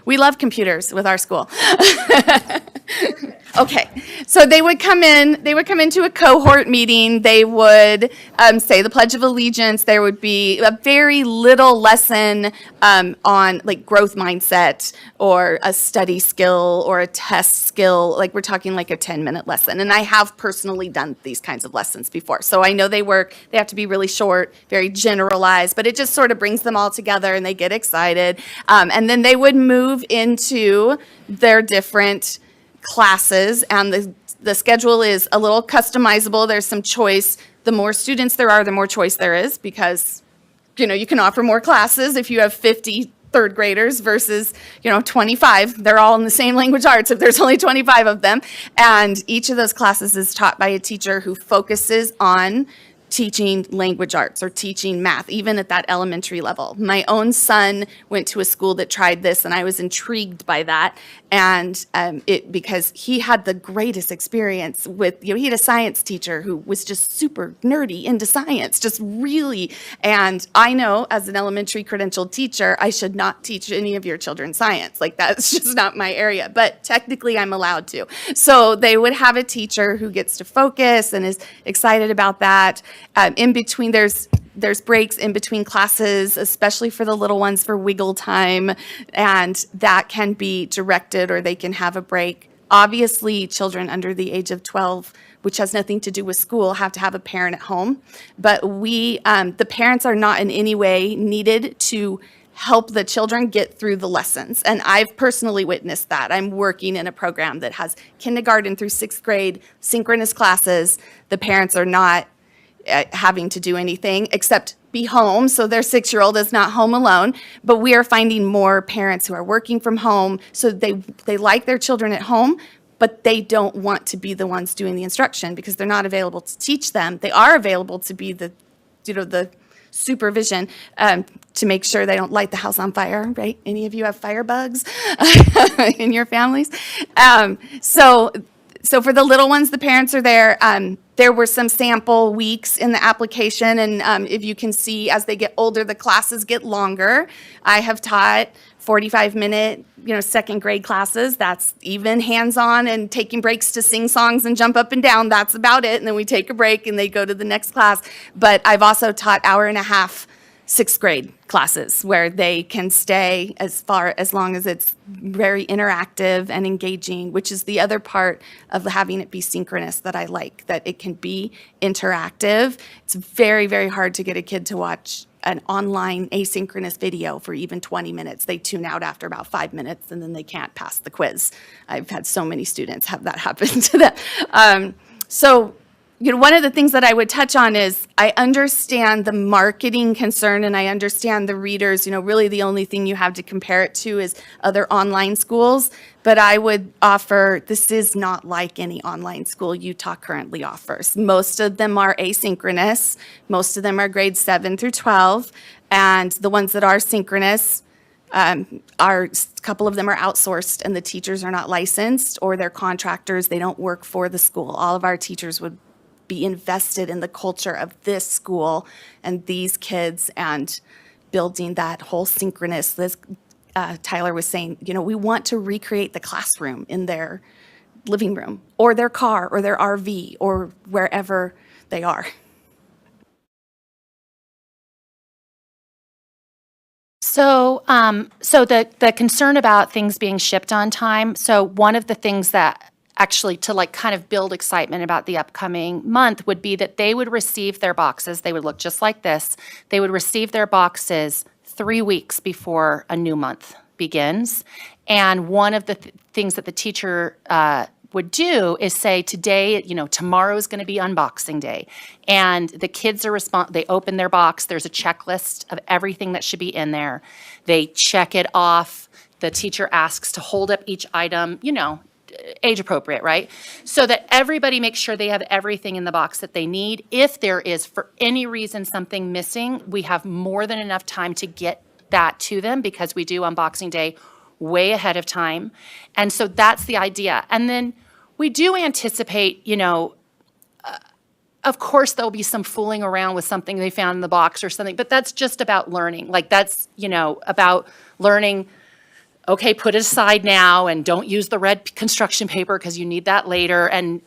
We love computers with our school. Okay, so they would come into a cohort meeting. They would say the Pledge of Allegiance. There would be a very little lesson on like growth mindset or a study skill or a test skill. Like we're talking like a 10-minute lesson. And I have personally done these kinds of lessons before. So I know they work. They have to be really short, very generalized, but it just sort of brings them all together and they get excited. And then they would move into their different classes, and the schedule is a little customizable. There's some choice. The more students there are, the more choice there is, because you can offer more classes if you have 50 third graders versus 25. They're all in the same language arts if there's only 25 of them. And each of those classes is taught by a teacher who focuses on teaching language arts or teaching math, even at that elementary level. My own son went to a school that tried this, and I was intrigued by that. And because he had the greatest experience with, he had a science teacher who was just super nerdy into science, just really. And I know as an elementary credentialed teacher, I should not teach any of your children science. Like that's just not my area, but technically I'm allowed to. So they would have a teacher who gets to focus and is excited about that. In between, there's breaks in between classes, especially for the little ones for wiggle time, and that can be directed or they can have a break. Obviously, children under the age of 12, which has nothing to do with school, have to have a parent at home. But the parents are not in any way needed to help the children get through the lessons. And I've personally witnessed that. I'm working in a program that has kindergarten through 6th grade synchronous classes. The parents are not having to do anything except be home, so their 6-year-old is not home alone. But we are finding more parents who are working from home, so they like their children at home, but they don't want to be the ones doing the instruction because they're not available to teach them. They are available to be the supervision to make sure they don't light the house on fire, right? Any of you have fire bugs in your families? So for the little ones, the parents are there. There were some sample weeks in the application, and if you can see, as they get older, the classes get longer. I have taught 45-minute, 2nd grade classes. That's even hands-on and taking breaks to sing songs and jump up and down. That's about it. And then we take a break and they go to the next class. But I've also taught hour-and-a-half 6th grade classes where they can stay as long as it's very interactive and engaging, which is the other part of having it be synchronous that I like, that it can be interactive. It's very, very hard to get a kid to watch an online asynchronous video for even 20 minutes. They tune out after about 5 minutes and then they can't pass the quiz. I've had so many students have that happen to them. One of the things that I would touch on is I understand the marketing concern and I understand the readers, really the only thing you have to compare it to is other online schools. But I would offer, this is not like any online school Utah currently offers. Most of them are asynchronous. Most of them are grades 7 through 12. And the ones that are synchronous, a couple of them are outsourced and the teachers are not licensed or they're contractors. They don't work for the school. All of our teachers would be invested in the culture of this school and these kids and building that whole synchronous. Tyler was saying, we want to recreate the classroom in their living room or their car or their RV or wherever they are. So the concern about things being shipped on time. So one of the things that actually to kind of build excitement about the upcoming month would be that they would receive their boxes. They would look just like this. They would receive their boxes 3 weeks before a new month begins. And one of the things that the teacher would do is say, today, tomorrow is going to be unboxing day. And the kids they open their box. There's a checklist of everything that should be in there. They check it off. The teacher asks to hold up each item, age appropriate, right? So that everybody makes sure they have everything in the box that they need. If there is, for any reason, something missing, we have more than enough time to get that to them because we do unboxing day way ahead of time. And so that's the idea. And then we do anticipate, of course, there'll be some fooling around with something they found in the box or something, but that's just about learning. Like that's, about learning, okay, put it aside now and don't use the red construction paper because you need that later. And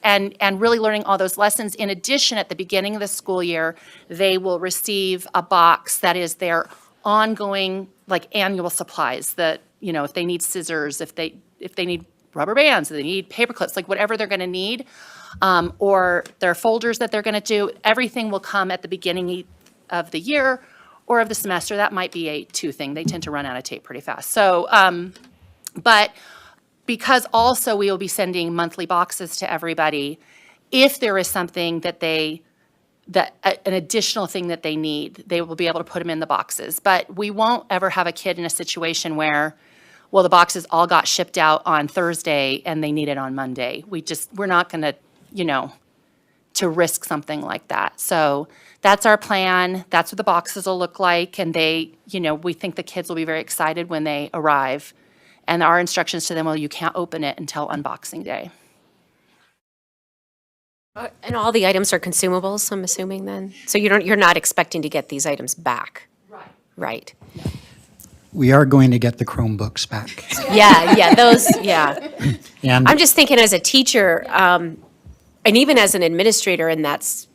really learning all those lessons. In addition, at the beginning of the school year, they will receive a box that is their ongoing, like annual supplies that, if they need scissors, if they need rubber bands, if they need paper clips, like whatever they're going to need, or their folders that they're going to do, everything will come at the beginning of the year or of the semester. That might be a 2 thing. They tend to run out of tape pretty fast. So, but because also we will be sending monthly boxes to everybody, if there is something that an additional thing that they need, they will be able to put them in the boxes. But we won't ever have a kid in a situation where, well, the boxes all got shipped out on Thursday and they need it on Monday. We're not going to, to risk something like that. So that's our plan. That's what the boxes will look like. And we think the kids will be very excited when they arrive. And our instructions to them, well, you can't open it until unboxing day. And all the items are consumables, I'm assuming then? So you're not expecting to get these items back? Right. We are going to get the Chromebooks back. Yeah, those, yeah. And I'm just thinking as a teacher, and even as an administrator, and that's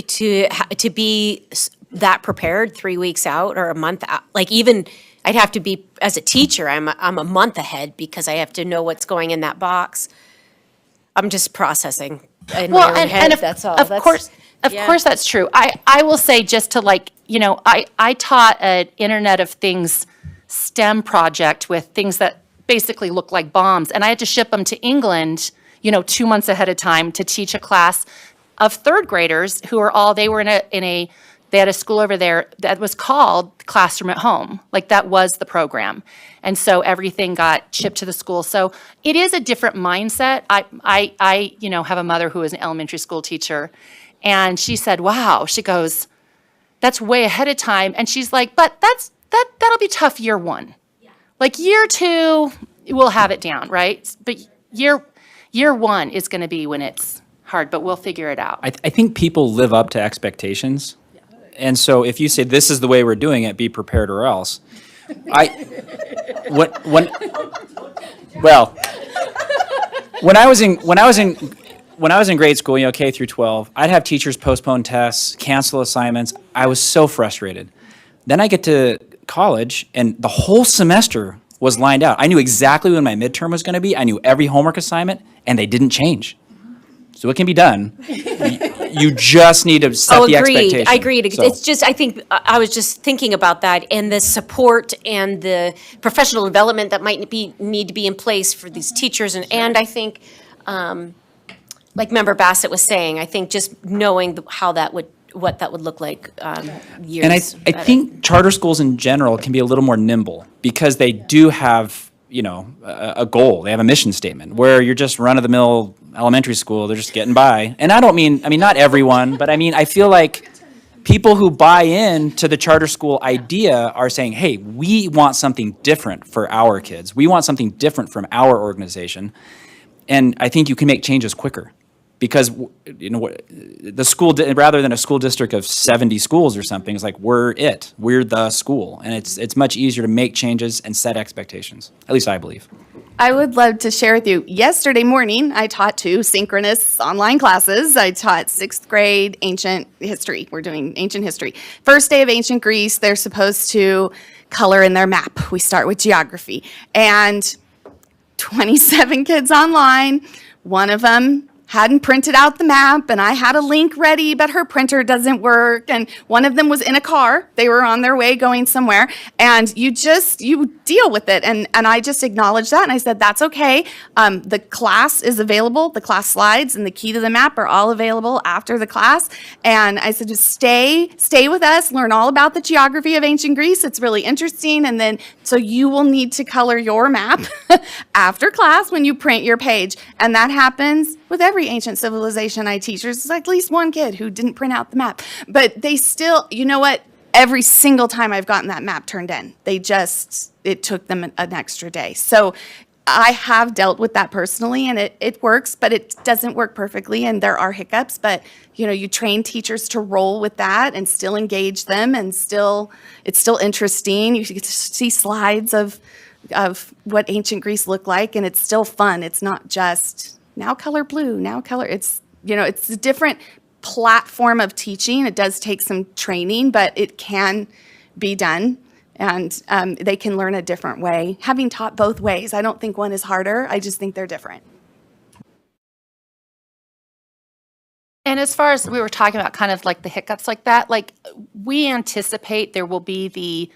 to be that prepared 3 weeks out or a month out, like even I'd have to be, as a teacher, I'm a month ahead because I have to know what's going in that box. I'm just processing in my own head, that's all. Of course that's true. I will say, just to I taught an Internet of Things STEM project with things that basically look like bombs, and I had to ship them to England, 2 months ahead of time to teach a class of third graders who are they were they had a school over there that was called Classroom at Home. Like that was the program. And so everything got shipped to the school. So it is a different mindset. I have a mother who is an elementary school teacher, and she said, wow, she goes, that's way ahead of time. And she's like, but that'll be tough year 1. Yeah. Like year 2, we'll have it down, right? But year 1 is going to be when it's hard, but we'll figure it out. I think people live up to expectations. And so if you say, this is the way we're doing it, be prepared or else. When I was in grade school, K through 12, I'd have teachers postpone tests, cancel assignments. I was so frustrated. Then I get to college and the whole semester was lined out. I knew exactly when my midterm was going to be. I knew every homework assignment, and they didn't change. So it can be done. You just need to set the expectation. I agreed. So- It's just, I think, I was just thinking about that and the support and the professional development that might need to be in place for these teachers. And I think, like Member Bassett was saying, I think just knowing what that would look like years. And I think charter schools in general can be a little more nimble because they do have, a goal. They have a mission statement where you're just run-of-the-mill elementary school. They're just getting by. And I mean, not everyone, but I feel like people who buy in to the charter school idea are saying, hey, we want something different for our kids. We want something different from our organization. And I think you can make changes quicker. Because, the school, rather than a school district of 70 schools or something, it's like, we're the school. And it's much easier to make changes and set expectations, at least I believe. I would love to share with you. Yesterday morning, I taught 2 synchronous online classes. I taught 6th grade ancient history. We're doing ancient history. First day of ancient Greece, they're supposed to color in their map. We start with geography. And 27 kids online. One of them hadn't printed out the map, and I had a link ready, but her printer doesn't work. And one of them was in a car. They were on their way going somewhere. And you deal with it. And I just acknowledged that, and I said, that's okay. The class is available. The class slides and the key to the map are all available after the class. And I said, just stay with us, learn all about the geography of ancient Greece. It's really interesting. And then, so you will need to color your map after class when you print your page. And that happens with every ancient civilization I teach. There's at least one kid who didn't print out the map. But they still, you know what? every single time I've gotten that map turned in, it took them an extra day. So I have dealt with that personally, and it works, but it doesn't work perfectly, and there are hiccups. But you train teachers to roll with that and still engage them, and it's still interesting. You get to see slides of what ancient Greece looked like, and it's still fun. It's not just now color blue, now color. It's a different platform of teaching. It does take some training, but it can be done. And they can learn a different way. Having taught both ways, I don't think one is harder. I just think they're different. And as far as we were talking about kind of like the hiccups like that, like we anticipate there will be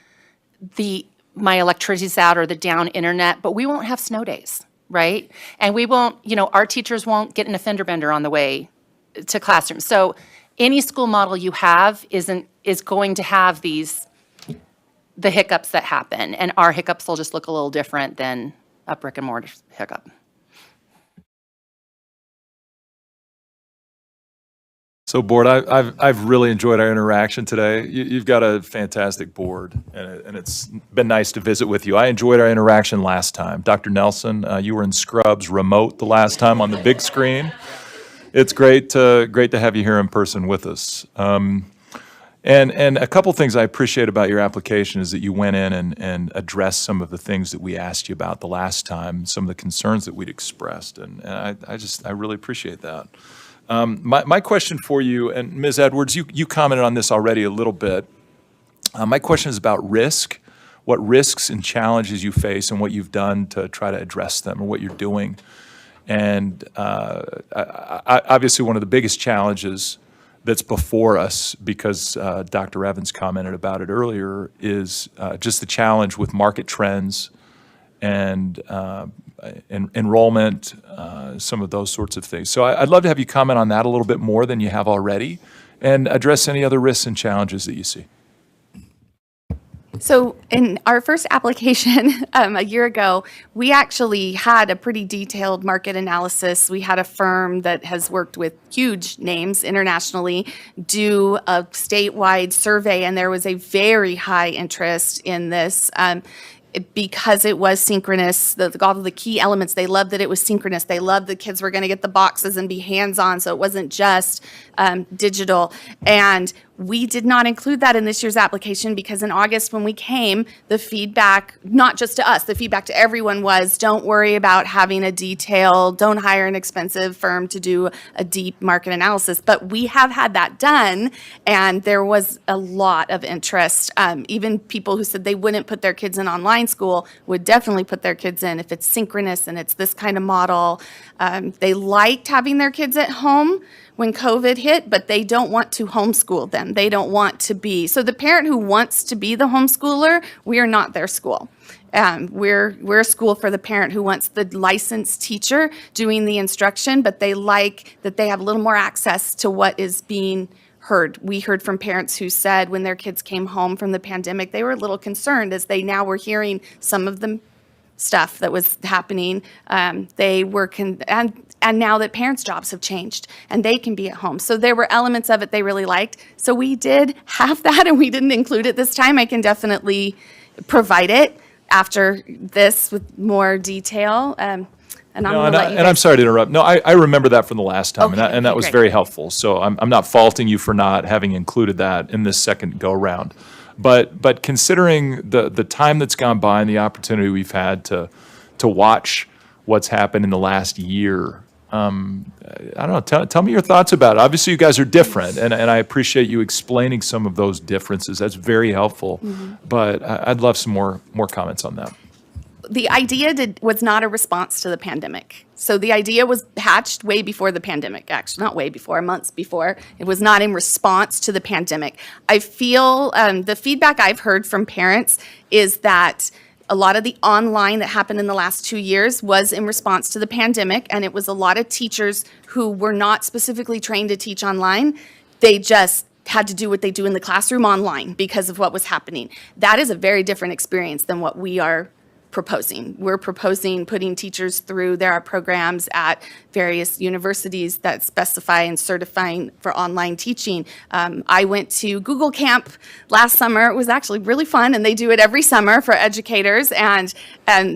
the my electricity's out or the down internet, but we won't have snow days, right? And we won't, our teachers won't get in a fender bender on the way to classrooms. So any school model you have is going to have the hiccups that happen, and our hiccups will just look a little different than a brick and mortar hiccup. So board, I've really enjoyed our interaction today. You've got a fantastic board, and it's been nice to visit with you. I enjoyed our interaction last time. Dr. Nelson, you were in Scrubs remote the last time on the big screen. It's great to have you here in person with us. And a couple things I appreciate about your application is that you went in and addressed some of the things that we asked you about the last time, some of the concerns that we'd expressed, and I really appreciate that. My question for you, and Ms. Edwards, you commented on this already a little bit. My question is about risk, what risks and challenges you face and what you've done to try to address them, or what you're doing. And obviously one of the biggest challenges that's before us, because Dr. Evans commented about it earlier, is just the challenge with market trends and enrollment, some of those sorts of things. So I'd love to have you comment on that a little bit more than you have already, and address any other risks and challenges that you see. So in our first application a year ago, we actually had a pretty detailed market analysis. We had a firm that has worked with huge names internationally do a statewide survey, and there was a very high interest in this. Because it was synchronous, all of the key elements, they loved that it was synchronous. They loved the kids were going to get the boxes and be hands-on, so it wasn't just digital. And we did not include that in this year's application because in August when we came, the feedback, not just to us, the feedback to everyone was, don't worry about having a detailed, don't hire an expensive firm to do a deep market analysis. But we have had that done, and there was a lot of interest. Even people who said they wouldn't put their kids in online school would definitely put their kids in if it's synchronous and it's this kind of model. They liked having their kids at home when COVID hit, but they don't want to homeschool them. They don't want to be. So the parent who wants to be the homeschooler, we are not their school. We're a school for the parent who wants the licensed teacher doing the instruction, but they like that they have a little more access to what is being heard. We heard from parents who said when their kids came home from the pandemic, they were a little concerned as they now were hearing some of the stuff that was happening. They were, and now that parents' jobs have changed and they can be at home. So there were elements of it they really liked. So we did have that and we didn't include it this time. I can definitely provide it after this with more detail. And I'm going to let you guys. I'm sorry to interrupt. No, I remember that from the last time, Okay, and that was great. very helpful. So I'm not faulting you for not having included that in this second go-round. But considering the time that's gone by and the opportunity we've had to watch what's happened in the last year, I don't know, tell me your thoughts about it. Obviously, you guys are different, and I appreciate you explaining some of those differences. That's very helpful. But I'd love some more comments on that. The idea was not a response to the pandemic. So the idea was hatched way before the pandemic, actually, not way before, months before. It was not in response to the pandemic. I feel the feedback I've heard from parents is that a lot of the online that happened in the last 2 years was in response to the pandemic, and it was a lot of teachers who were not specifically trained to teach online. They just had to do what they do in the classroom online because of what was happening. That is a very different experience than what we are proposing. We're proposing putting teachers through, there are programs at various universities that specify and certifying for online teaching. I went to Google Camp last summer. It was actually really fun, and they do it every summer for educators, and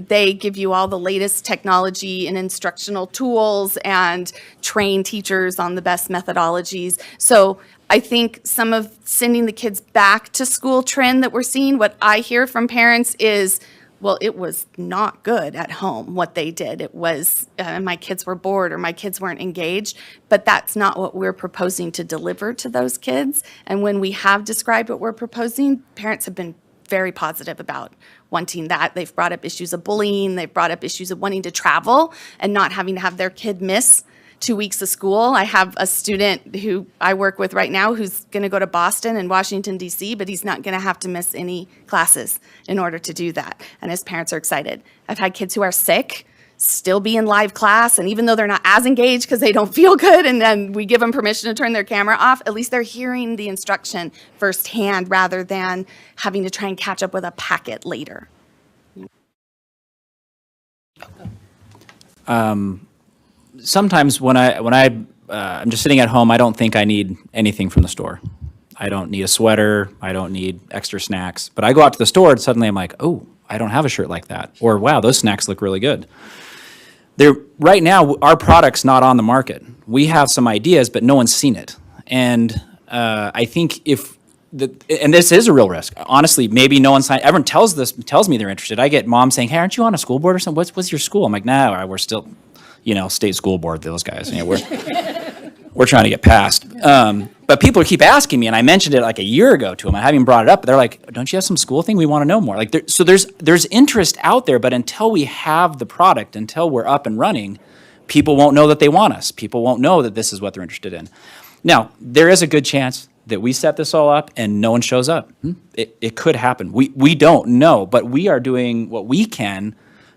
they give you all the latest technology and instructional tools and train teachers on the best methodologies. So I think some of sending the kids back to school trend that we're seeing, what I hear from parents is, well, it was not good at home, what they did. It was, my kids were bored or my kids weren't engaged, but that's not what we're proposing to deliver to those kids. And when we have described what we're proposing, parents have been very positive about wanting that. They've brought up issues of bullying, they've brought up issues of wanting to travel and not having to have their kid miss 2 weeks of school. I have a student who I work with right now who's going to go to Boston and Washington, D.C., but he's not going to have to miss any classes in order to do that. And his parents are excited. I've had kids who are sick still be in live class, and even though they're not as engaged because they don't feel good, and then we give them permission to turn their camera off, at least they're hearing the instruction firsthand rather than having to try and catch up with a packet later. Sometimes when I'm just sitting at home, I don't think I need anything from the store. I don't need a sweater. I don't need extra snacks. But I go out to the store and suddenly I'm like, oh, I don't have a shirt like that. Or wow, those snacks look really good. Right now, our product's not on the market. We have some ideas, but no one's seen it. And I think and this is a real risk. Honestly, maybe no one's, everyone tells me they're interested. I get moms saying, hey, aren't you on a school board or something? What's your school? I'm like, no, we're still, state school board, those guys. We're trying to get past. But people keep asking me, and I mentioned it like a year ago to them. I haven't brought it up, but they're like, don't you have some school thing? We want to know more. So there's interest out there, but until we have the product, until we're up and running, people won't know that they want us. People won't know that this is what they're interested in. Now, there is a good chance that we set this all up and no one shows up. It could happen. We don't know, but we are doing what we can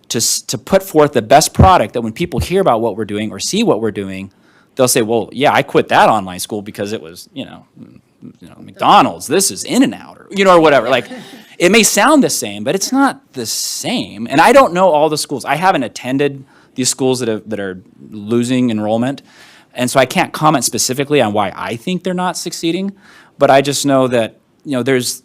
to put forth the best product that when people hear about what we're doing or see what we're doing, they'll say, well, yeah, I quit that online school because it was, McDonald's, this is In-N-Out, or whatever. It may sound the same, but it's not the same. And I don't know all the schools. I haven't attended these schools that are losing enrollment. And so I can't comment specifically on why I think they're not succeeding. But I just know that,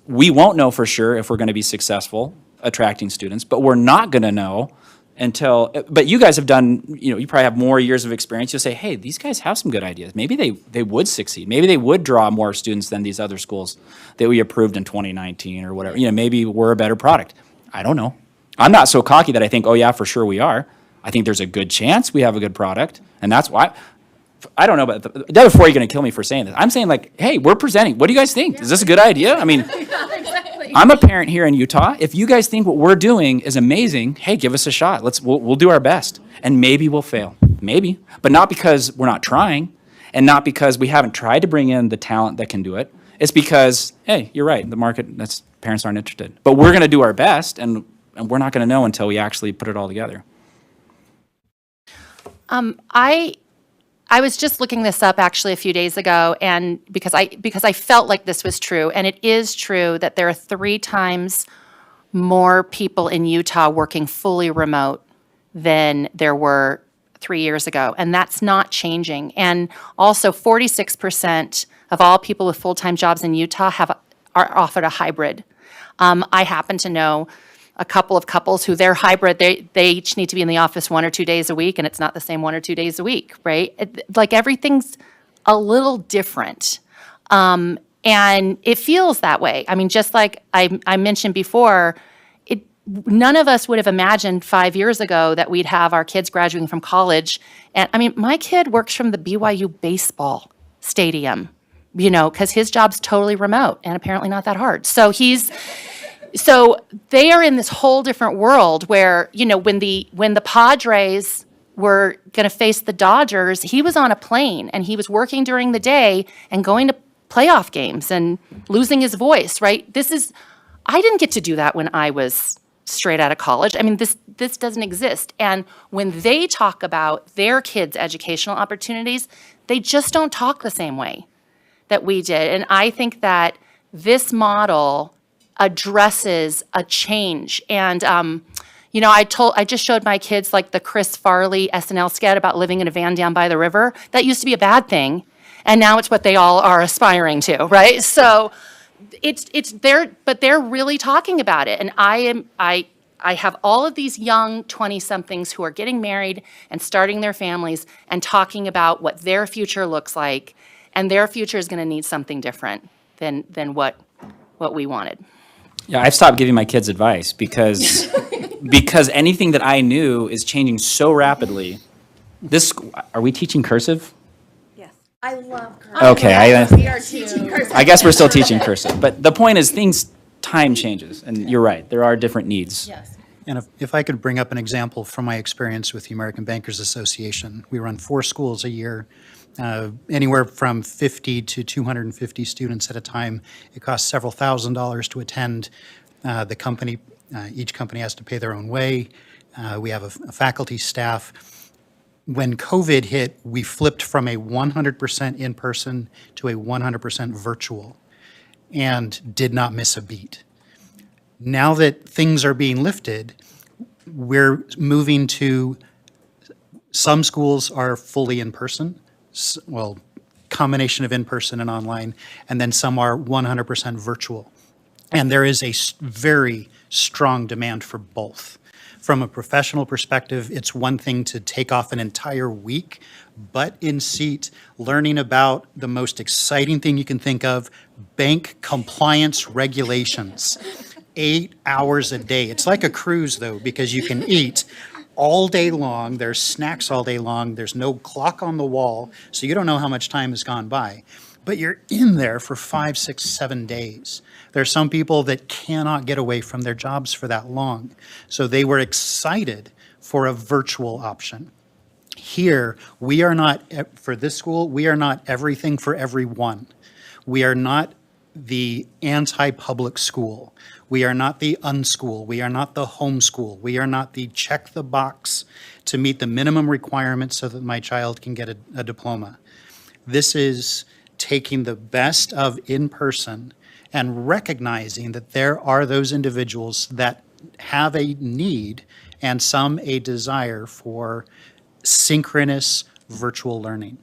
we won't know for sure if we're going to be successful attracting students, but we're not going to know but you guys have done, you probably have more years of experience. You'll say, hey, these guys have some good ideas. Maybe they would succeed. Maybe they would draw more students than these other schools that we approved in 2019 or whatever. Maybe we're a better product. I don't know. I'm not so cocky that I think, oh yeah, for sure we are. I think there's a good chance we have a good product. And that's why, I don't know, but before you're going to kill me for saying this, I'm saying hey, we're presenting. What do you guys think? Is this a good idea? I mean, I'm a parent here in Utah. If you guys think what we're doing is amazing, hey, give us a shot. We'll do our best. And maybe we'll fail. Maybe. But not because we're not trying and not because we haven't tried to bring in the talent that can do it. It's because, hey, you're right. The market, parents aren't interested. But we're going to do our best, and we're not going to know until we actually put it all together. I was just looking this up actually a few days ago, and because I felt like this was true, and it is true that there are 3 times more people in Utah working fully remote than there were 3 years ago, and that's not changing. And also 46% of all people with full-time jobs in Utah are offered a hybrid. I happen to know a couple of couples who they're hybrid, they each need to be in the office 1 or 2 days a week, and it's not the same 1 or 2 days a week, right? Everything's a little different. And it feels that way. I mean, just like I mentioned before, none of us would have imagined 5 years ago that we'd have our kids graduating from college. And I mean, my kid works from the BYU baseball stadium, because his job's totally remote and apparently not that hard. So they are in this whole different world where, when the Padres were going to face the Dodgers, he was on a plane and he was working during the day and going to playoff games and losing his voice, right? I didn't get to do that when I was straight out of college. I mean, this doesn't exist. And when they talk about their kids' educational opportunities, they just don't talk the same way that we did. And I think that this model addresses a change. And, You know, I just showed my kids like the Chris Farley SNL sketch about living in a van down by the river. That used to be a bad thing, and now it's what they all are aspiring to, right? So it's there, but they're really talking about it. And I have all of these young 20-somethings who are getting married and starting their families and talking about what their future looks like, and their future is going to need something different than what we wanted. Yeah, I've stopped giving my kids advice because anything that I knew is changing so rapidly. Are we teaching cursive? I love cursive. Okay, We are teaching cursive. I guess we're still teaching cursive, but the point is time changes, and you're right, there are different needs. Yes. And if I could bring up an example from my experience with the American Bankers Association, we run 4 schools a year, anywhere from 50 to 250 students at a time. It costs several $1,000s to attend. The company, each company has to pay their own way. We have a faculty staff. When COVID hit, we flipped from a 100% in-person to a 100% virtual and did not miss a beat. Now that things are being lifted, we're moving to, some schools are fully in person, well, combination of in-person and online, and then some are 100% virtual. And there is a very strong demand for both. From a professional perspective, it's one thing to take off an entire week, but in seat, learning about the most exciting thing you can think of, bank compliance regulations. 8 hours a day. It's like a cruise, though, because you can eat all day long. There's snacks all day long. There's no clock on the wall, so you don't know how much time has gone by. But you're in there for 5, 6, 7 days. There are some people that cannot get away from their jobs for that long. So they were excited for a virtual option. Here, we are not, for this school, we are not everything for everyone. We are not the anti-public school. We are not the unschool. We are not the homeschool. We are not the check the box to meet the minimum requirements so that my child can get a diploma. This is taking the best of in-person and recognizing that there are those individuals that have a need and some a desire for synchronous virtual learning.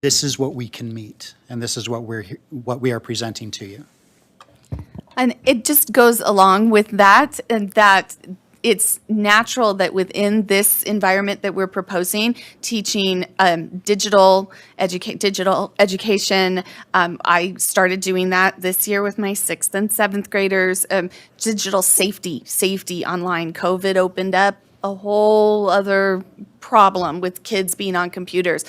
This is what we can meet, and this is what we are presenting to you. And it just goes along with that, and that it's natural that within this environment that we're proposing, teaching digital education. I started doing that this year with my 6th and 7th graders. Digital safety online. COVID opened up a whole other problem with kids being on computers.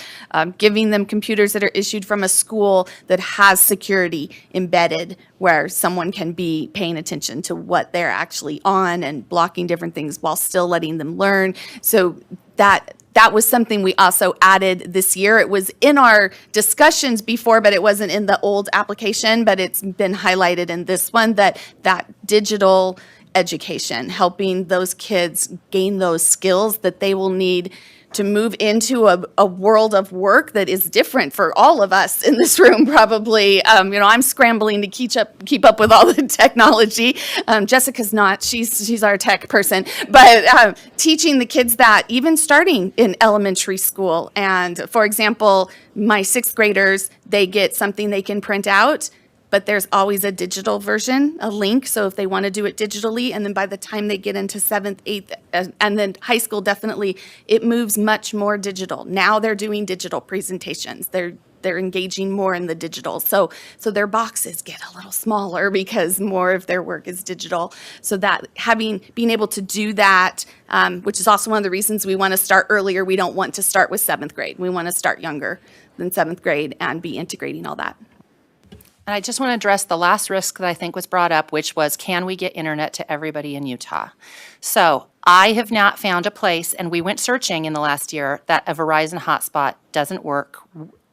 Giving them computers that are issued from a school that has security embedded, where someone can be paying attention to what they're actually on and blocking different things while still letting them learn. So that was something we also added this year. It was in our discussions before, but it wasn't in the old application, but it's been highlighted in this one, that digital education, helping those kids gain those skills that they will need to move into a world of work that is different for all of us in this room, probably. I'm scrambling to keep up with all the technology. Jessica's not, she's our tech person, but teaching the kids that, even starting in elementary school. And for example, my 6th graders, they get something they can print out, but there's always a digital version, a link, so if they want to do it digitally, and then by the time they get into 7th, 8th, and then high school, definitely, it moves much more digital. Now they're doing digital presentations. They're engaging more in the digital. So their boxes get a little smaller because more of their work is digital. So that being able to do that, which is also one of the reasons we want to start earlier. We don't want to start with 7th grade. We want to start younger than 7th grade and be integrating all that. And I just want to address the last risk that I think was brought up, which was, can we get internet to everybody in Utah? So I have not found a place, and we went searching in the last year, that a Verizon hotspot doesn't work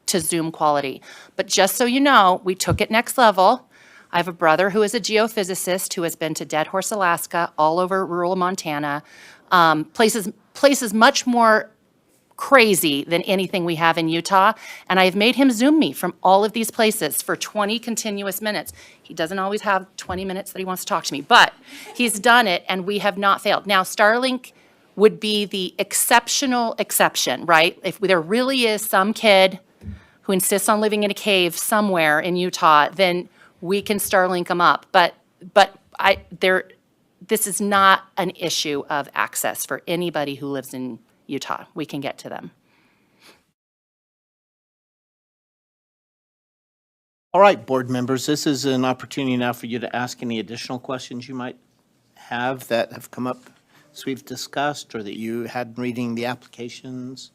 to Zoom quality. But just so you know, we took it next level. I have a brother who is a geophysicist who has been to Dead Horse, Alaska, all over rural Montana, places much more crazy than anything we have in Utah. And I've made him Zoom me from all of these places for 20 continuous minutes. He doesn't always have 20 minutes that he wants to talk to me, but he's done it and we have not failed. Now, Starlink would be the exceptional exception, right? If there really is some kid who insists on living in a cave somewhere in Utah, then we can Starlink them up. But this is not an issue of access for anybody who lives in Utah. We can get to them. All right, board members, this is an opportunity now for you to ask any additional questions you might have that have come up as we've discussed or that you had reading the applications,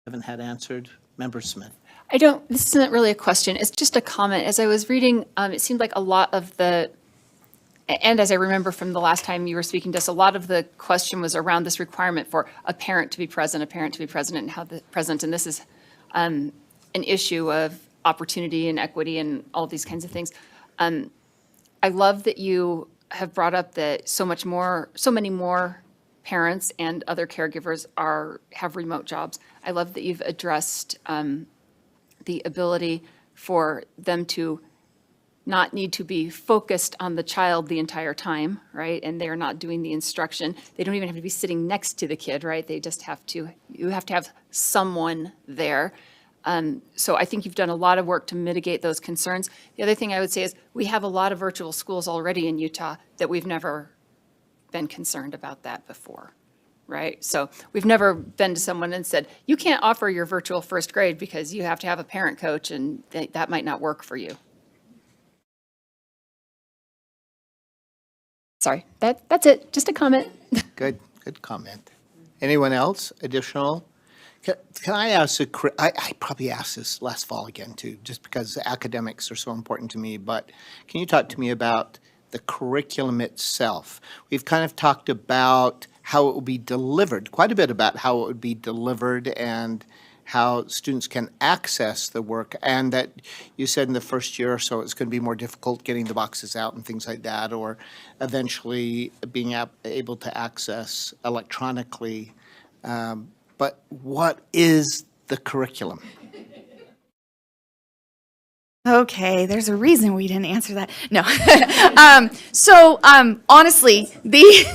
haven't had answered. Member Smith. This isn't really a question, it's just a comment. As I was reading, it seemed like a lot of the, and as I remember from the last time you were speaking to us, a lot of the question was around this requirement for a parent to be present, and how the present, and this is an issue of opportunity and equity and all these kinds of things. I love that you have brought up that so many more parents and other caregivers have remote jobs. I love that you've addressed the ability for them to not need to be focused on the child the entire time, right? And they're not doing the instruction. They don't even have to be sitting next to the kid, right? You have to have someone there. So I think you've done a lot of work to mitigate those concerns. The other thing I would say is we have a lot of virtual schools already in Utah that we've never been concerned about that before, right? So we've never been to someone and said, you can't offer your virtual first grade because you have to have a parent coach and that might not work for you. Sorry, that's it, just a comment. Good comment. Anyone else additional? Can I ask I probably asked this last fall again too, just because the academics are so important to me, but can you talk to me about the curriculum itself? We've kind of talked about how it will be delivered, quite a bit about how it would be delivered and how students can access the work, and that you said in the first year or so it's going to be more difficult getting the boxes out and things like that, or eventually being able to access electronically. But what is the curriculum? Okay, there's a reason we didn't answer that. No. Honestly, the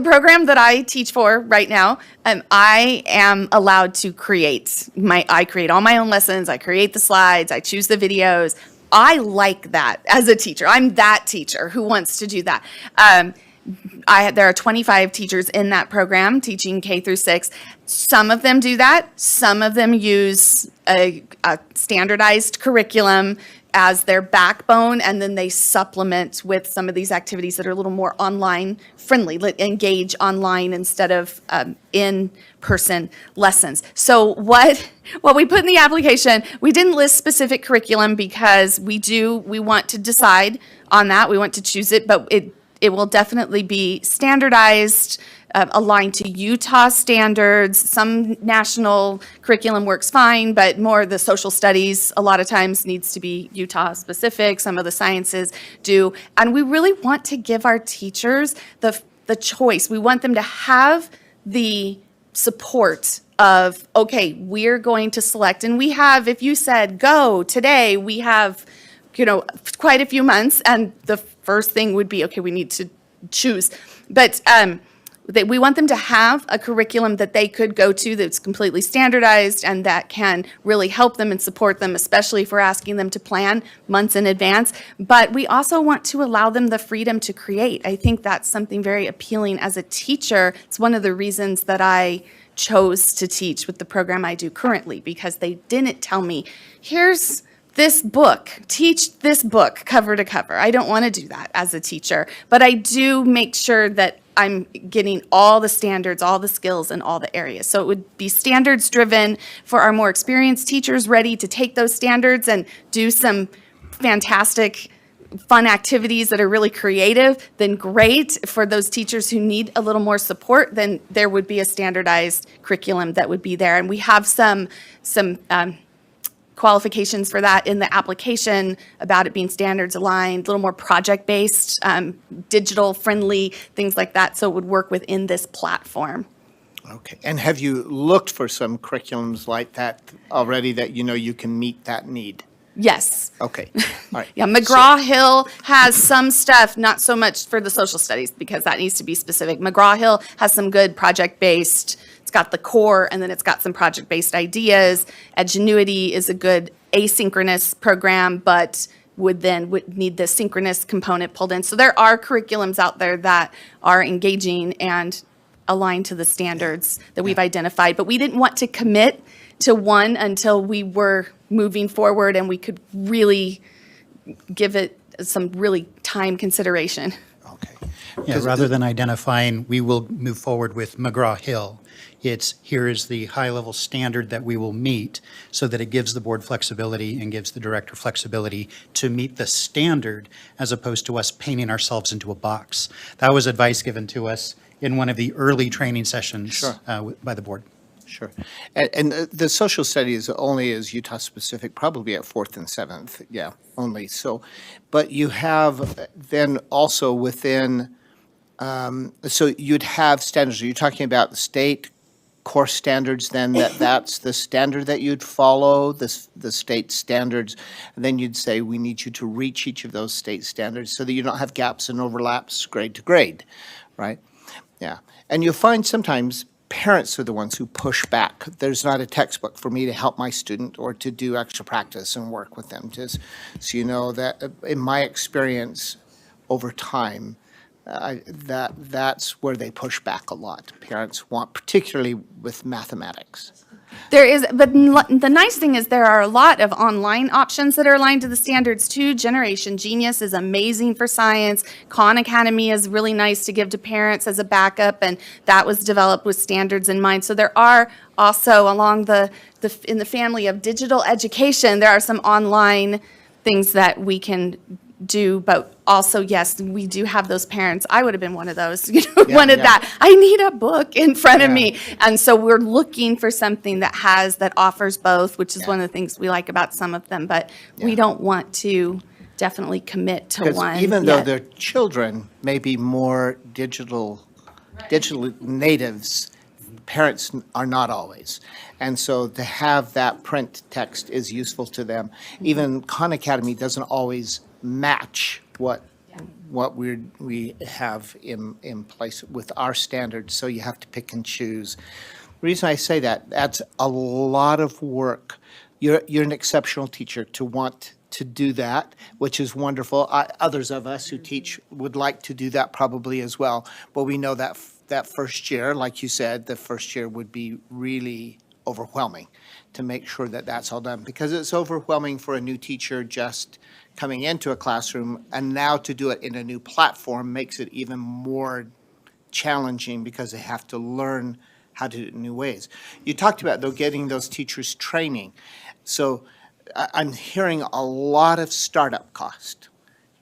program that I teach for right now, I am allowed to I create all my own lessons, I create the slides, I choose the videos. I like that as a teacher. I'm that teacher who wants to do that. There are 25 teachers in that program teaching K through 6. Some of them do that. Some of them use a standardized curriculum as their backbone, and then they supplement with some of these activities that are a little more online friendly, engage online instead of in-person lessons. So what we put in the application, we didn't list specific curriculum because we want to decide on that. We want to choose it, but it will definitely be standardized, aligned to Utah standards. Some national curriculum works fine, but more the social studies a lot of times needs to be Utah specific. Some of the sciences do. And we really want to give our teachers the choice. We want them to have the support of, okay, we're going to select. And we have, if you said go today, we have quite a few months, and the first thing would be, okay, we need to choose. But we want them to have a curriculum that they could go to that's completely standardized and that can really help them and support them, especially if we're asking them to plan months in advance. But we also want to allow them the freedom to create. I think that's something very appealing as a teacher. It's one of the reasons that I chose to teach with the program I do currently, because they didn't tell me, here's this book, teach this book cover to cover. I don't want to do that as a teacher, but I do make sure that I'm getting all the standards, all the skills in all the areas. So it would be standards driven for our more experienced teachers ready to take those standards and do some fantastic fun activities that are really creative. Then great. For those teachers who need a little more support, then there would be a standardized curriculum that would be there. And we have some qualifications for that in the application about it being standards aligned, a little more project-based, digital friendly, things like that, so it would work within this platform. Okay, and have you looked for some curriculums like that already that you know you can meet that need? Yes. Okay, all right. Yeah, McGraw-Hill has some stuff, not so much for the social studies because that needs to be specific. McGraw-Hill has some good project-based, it's got the core and then it's got some project-based ideas. Edgenuity is a good asynchronous program, but would need the synchronous component pulled in. So there are curriculums out there that are engaging and aligned to the standards that we've identified, but we didn't want to commit to one until we were moving forward and we could really give it some really time consideration. Yeah, rather than identifying, we will move forward with McGraw-Hill. It's, here is the high-level standard that we will meet so that it gives the board flexibility and gives the director flexibility to meet the standard as opposed to us painting ourselves into a box. That was advice given to us in one of the early training sessions by the board. Sure. And the social studies only is Utah-specific, probably at 4th and 7th, yeah, only. So, but you have then also within, so you'd have standards. Are you talking about the state course standards then, that's the standard that you'd follow, the state standards, and then you'd say, we need you to reach each of those state standards so that you don't have gaps and overlaps grade to grade, right? Yeah, and you'll find sometimes parents are the ones who push back. There's not a textbook for me to help my student or to do extra practice and work with them. Just so you know that in my experience over time, that's where they push back a lot. Parents want, particularly with mathematics. There is, but the nice thing is there are a lot of online options that are aligned to the standards too. Generation Genius is amazing for science. Khan Academy is really nice to give to parents as a backup, and that was developed with standards in mind. So there are also along in the family of digital education, there are some online things that we can do, but also, yes, we do have those parents. I would have been one of those, wanted that. I need a book in front of me. And so we're looking for something that offers both, which is one of the things we like about some of them, but we don't want to definitely commit to one. Because even though their children may be more digital natives, parents are not always. And so to have that print text is useful to them. Even Khan Academy doesn't always match what we have in place with our standards, so you have to pick and choose. The reason I say that's a lot of work. You're an exceptional teacher to want to do that, which is wonderful. Others of us who teach would like to do that probably as well, but we know that that first year, like you said, the first year would be really overwhelming to make sure that that's all done, because it's overwhelming for a new teacher just coming into a classroom, and now to do it in a new platform makes it even more challenging because they have to learn how to do it in new ways. You talked about, though, getting those teachers training. So I'm hearing a lot of startup cost.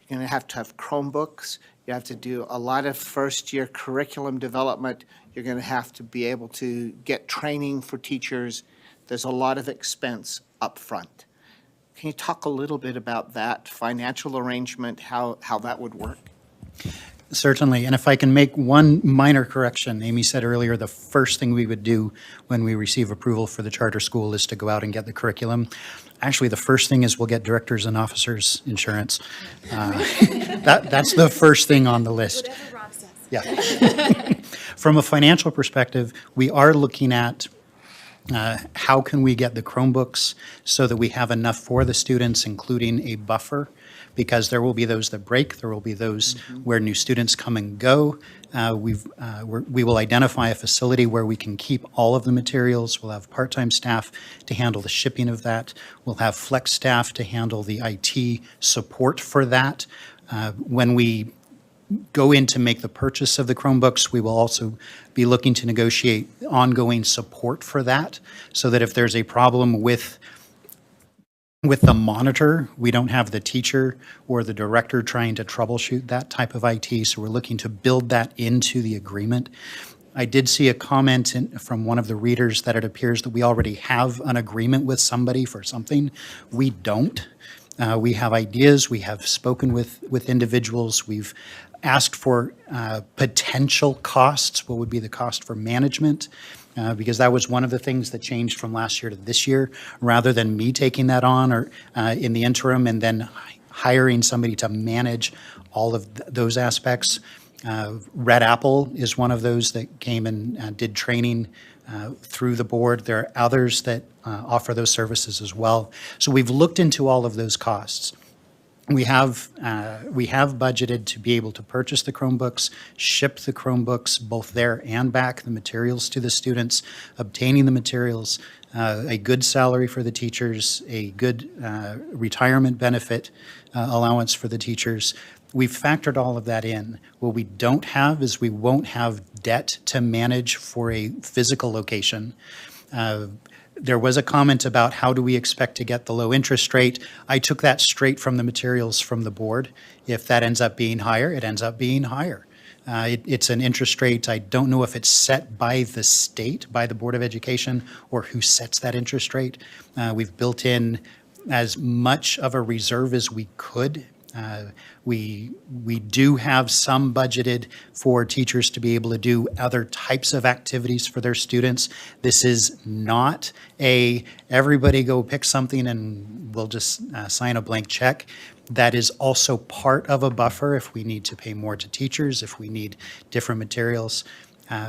You're going to have Chromebooks. You have to do a lot of first-year curriculum development. You're going to have to be able to get training for teachers. There's a lot of expense up front. Can you talk a little bit about that financial arrangement, how that would work? Certainly, and if I can make one minor correction, Amy said earlier, the first thing we would do when we receive approval for the charter school is to go out and get the curriculum. Actually, the first thing is we'll get directors and officers insurance. That's the first thing on the list. Whatever Rob says. Yeah. From a financial perspective, we are looking at how can we get the Chromebooks so that we have enough for the students, including a buffer, because there will be those that break, there will be those where new students come and go. We will identify a facility where we can keep all of the materials. We'll have part-time staff to handle the shipping of that. We'll have flex staff to handle the IT support for that. When we go in to make the purchase of the Chromebooks, we will also be looking to negotiate ongoing support for that, so that if there's a problem with the monitor, we don't have the teacher or the director trying to troubleshoot that type of IT, so we're looking to build that into the agreement. I did see a comment from one of the readers that it appears that we already have an agreement with somebody for something. We don't. We have ideas, we have spoken with individuals, we've asked for potential costs, what would be the cost for management, because that was one of the things that changed from last year to this year. Rather than me taking that on or in the interim and then hiring somebody to manage all of those aspects, Red Apple is one of those that came and did training through the board. There are others that offer those services as well. So we've looked into all of those costs. We have budgeted to be able to purchase the Chromebooks, ship the Chromebooks both there and back, the materials to the students, obtaining the materials, a good salary for the teachers, a good retirement benefit allowance for the teachers. We've factored all of that in. What we don't have is we won't have debt to manage for a physical location. There was a comment about how do we expect to get the low interest rate. I took that straight from the materials from the board. If that ends up being higher, it ends up being higher. It's an interest rate. I don't know if it's set by the state, by the Board of Education, or who sets that interest rate. We've built in as much of a reserve as we could. We do have some budgeted for teachers to be able to do other types of activities for their students. This is not a everybody go pick something and we'll just sign a blank check. That is also part of a buffer if we need to pay more to teachers, if we need different materials.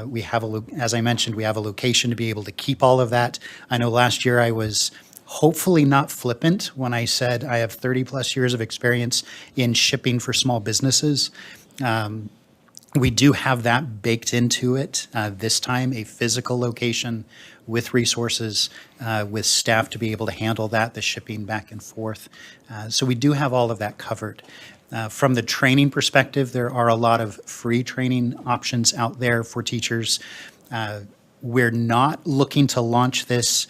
We have as I mentioned, we have a location to be able to keep all of that. I know last year I was hopefully not flippant when I said I have 30 plus years of experience in shipping for small businesses. We do have that baked into it this time, a physical location with resources, with staff to be able to handle that, the shipping back and forth. So we do have all of that covered. From the training perspective, there are a lot of free training options out there for teachers. We're not looking to launch this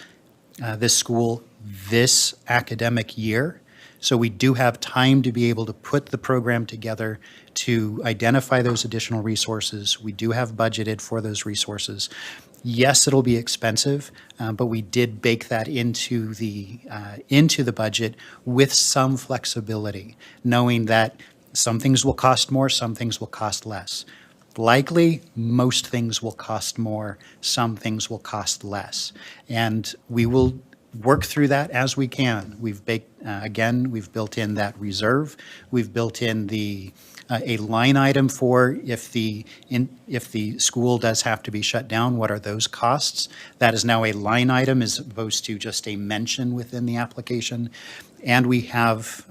school this academic year. So we do have time to be able to put the program together to identify those additional resources. We do have budgeted for those resources. Yes, it'll be expensive, but we did bake that into the budget with some flexibility, knowing that some things will cost more, some things will cost less. Likely, most things will cost more, some things will cost less. And we will work through that as we can. We've baked, again, we've built in that reserve. We've built in a line item for if the school does have to be shut down, what are those costs? That is now a line item as opposed to just a mention within the application. And we have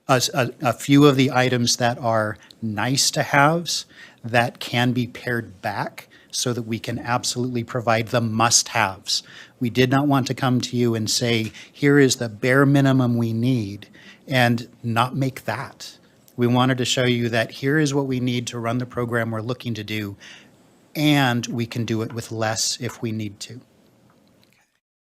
a few of the items that are nice to haves that can be pared back so that we can absolutely provide the must-haves. We did not want to come to you and say, here is the bare minimum we need, and not make that. We wanted to show you that here is what we need to run the program we're looking to do, and we can do it with less if we need to.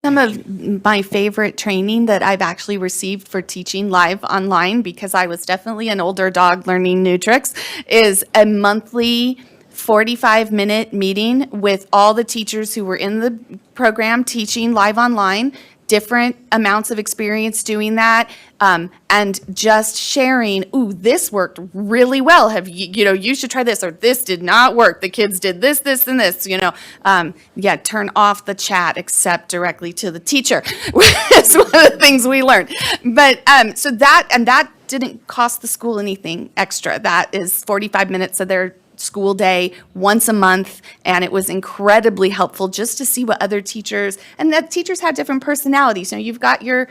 Some of my favorite training that I've actually received for teaching live online, because I was definitely an older dog learning new tricks, is a monthly 45-minute meeting with all the teachers who were in the program teaching live online, different amounts of experience doing that, and just sharing, ooh, this worked really well. Have you, you should try this, or this did not work. The kids did this, this, and this, yeah, turn off the chat, except directly to the teacher. It's one of the things we learned. But so that didn't cost the school anything extra. That is 45 minutes of their school day once a month, and it was incredibly helpful just to see what other teachers, and that teachers have different personalities. You've got your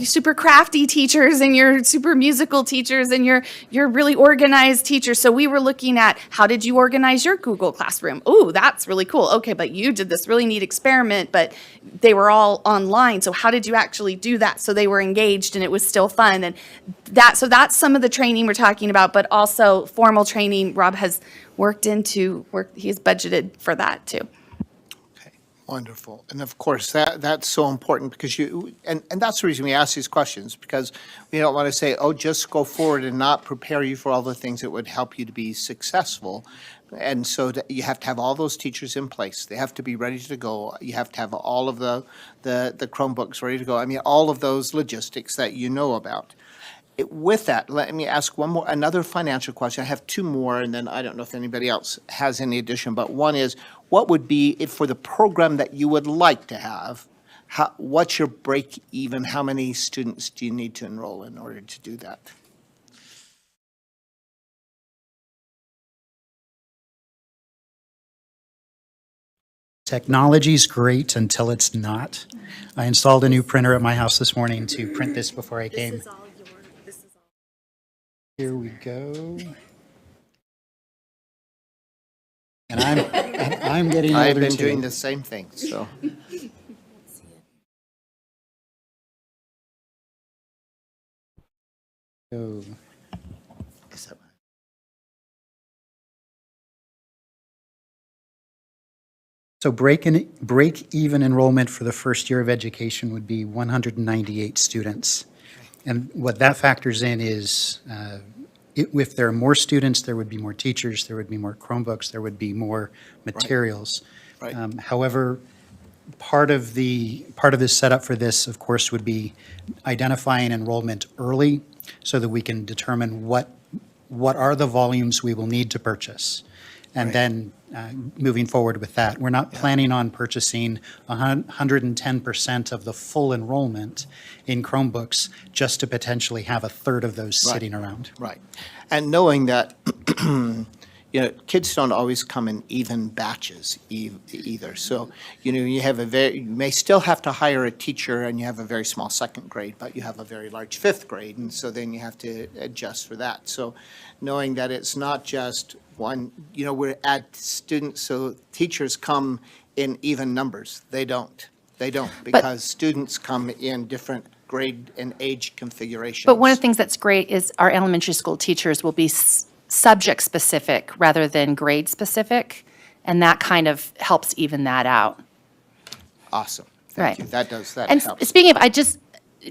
super crafty teachers and your super musical teachers and your really organized teachers. So we were looking at, how did you organize your Google Classroom? Ooh, that's really cool. Okay, but you did this really neat experiment, but they were all online. So how did you actually do that? So they were engaged and it was still fun. And so that's some of the training we're talking about, but also formal training. Rob has he's budgeted for that too. Wonderful. And of course, that's so important because and that's the reason we ask these questions, because we don't want to say, oh, just go forward and not prepare you for all the things that would help you to be successful. And so you have to have all those teachers in place. They have to be ready to go. You have to have all of the Chromebooks ready to go. I mean, all of those logistics that you know about. With that, let me ask another financial question. I have two more, and then I don't know if anybody else has any addition, but one is, what would be, if for the program that you would like to have, what's your break even? How many students do you need to enroll in order to do that? Technology's great until it's not. I installed a new printer at my house this morning to print this before I came. Here we go. And I'm getting older I've been too. doing the same thing, so. Oh. So break-even enrollment for the first year of education would be 198 students. And what that factors in is, if there are more students, there would be more teachers, there would be more Chromebooks, there would be more materials. Right. However, part of this setup for this, of course, would be identifying enrollment early so that we can determine what are the volumes we will need to purchase. And then moving forward with that. We're not planning on purchasing 110% of the full enrollment in Chromebooks just to potentially have a third of those sitting around. Right. And knowing that, kids don't always come in even batches either. So, you may still have to hire a teacher and you have a very small second grade, but you have a very large fifth grade. And so then you have to adjust for that. So knowing that it's not just one, we're at students, so teachers come in even numbers. They don't because students come in different grade and age configurations. But one of the things that's great is our elementary school teachers will be subject-specific rather than grade-specific, and that kind of helps even that out. Awesome. Right. Thank you. That helps. And speaking of,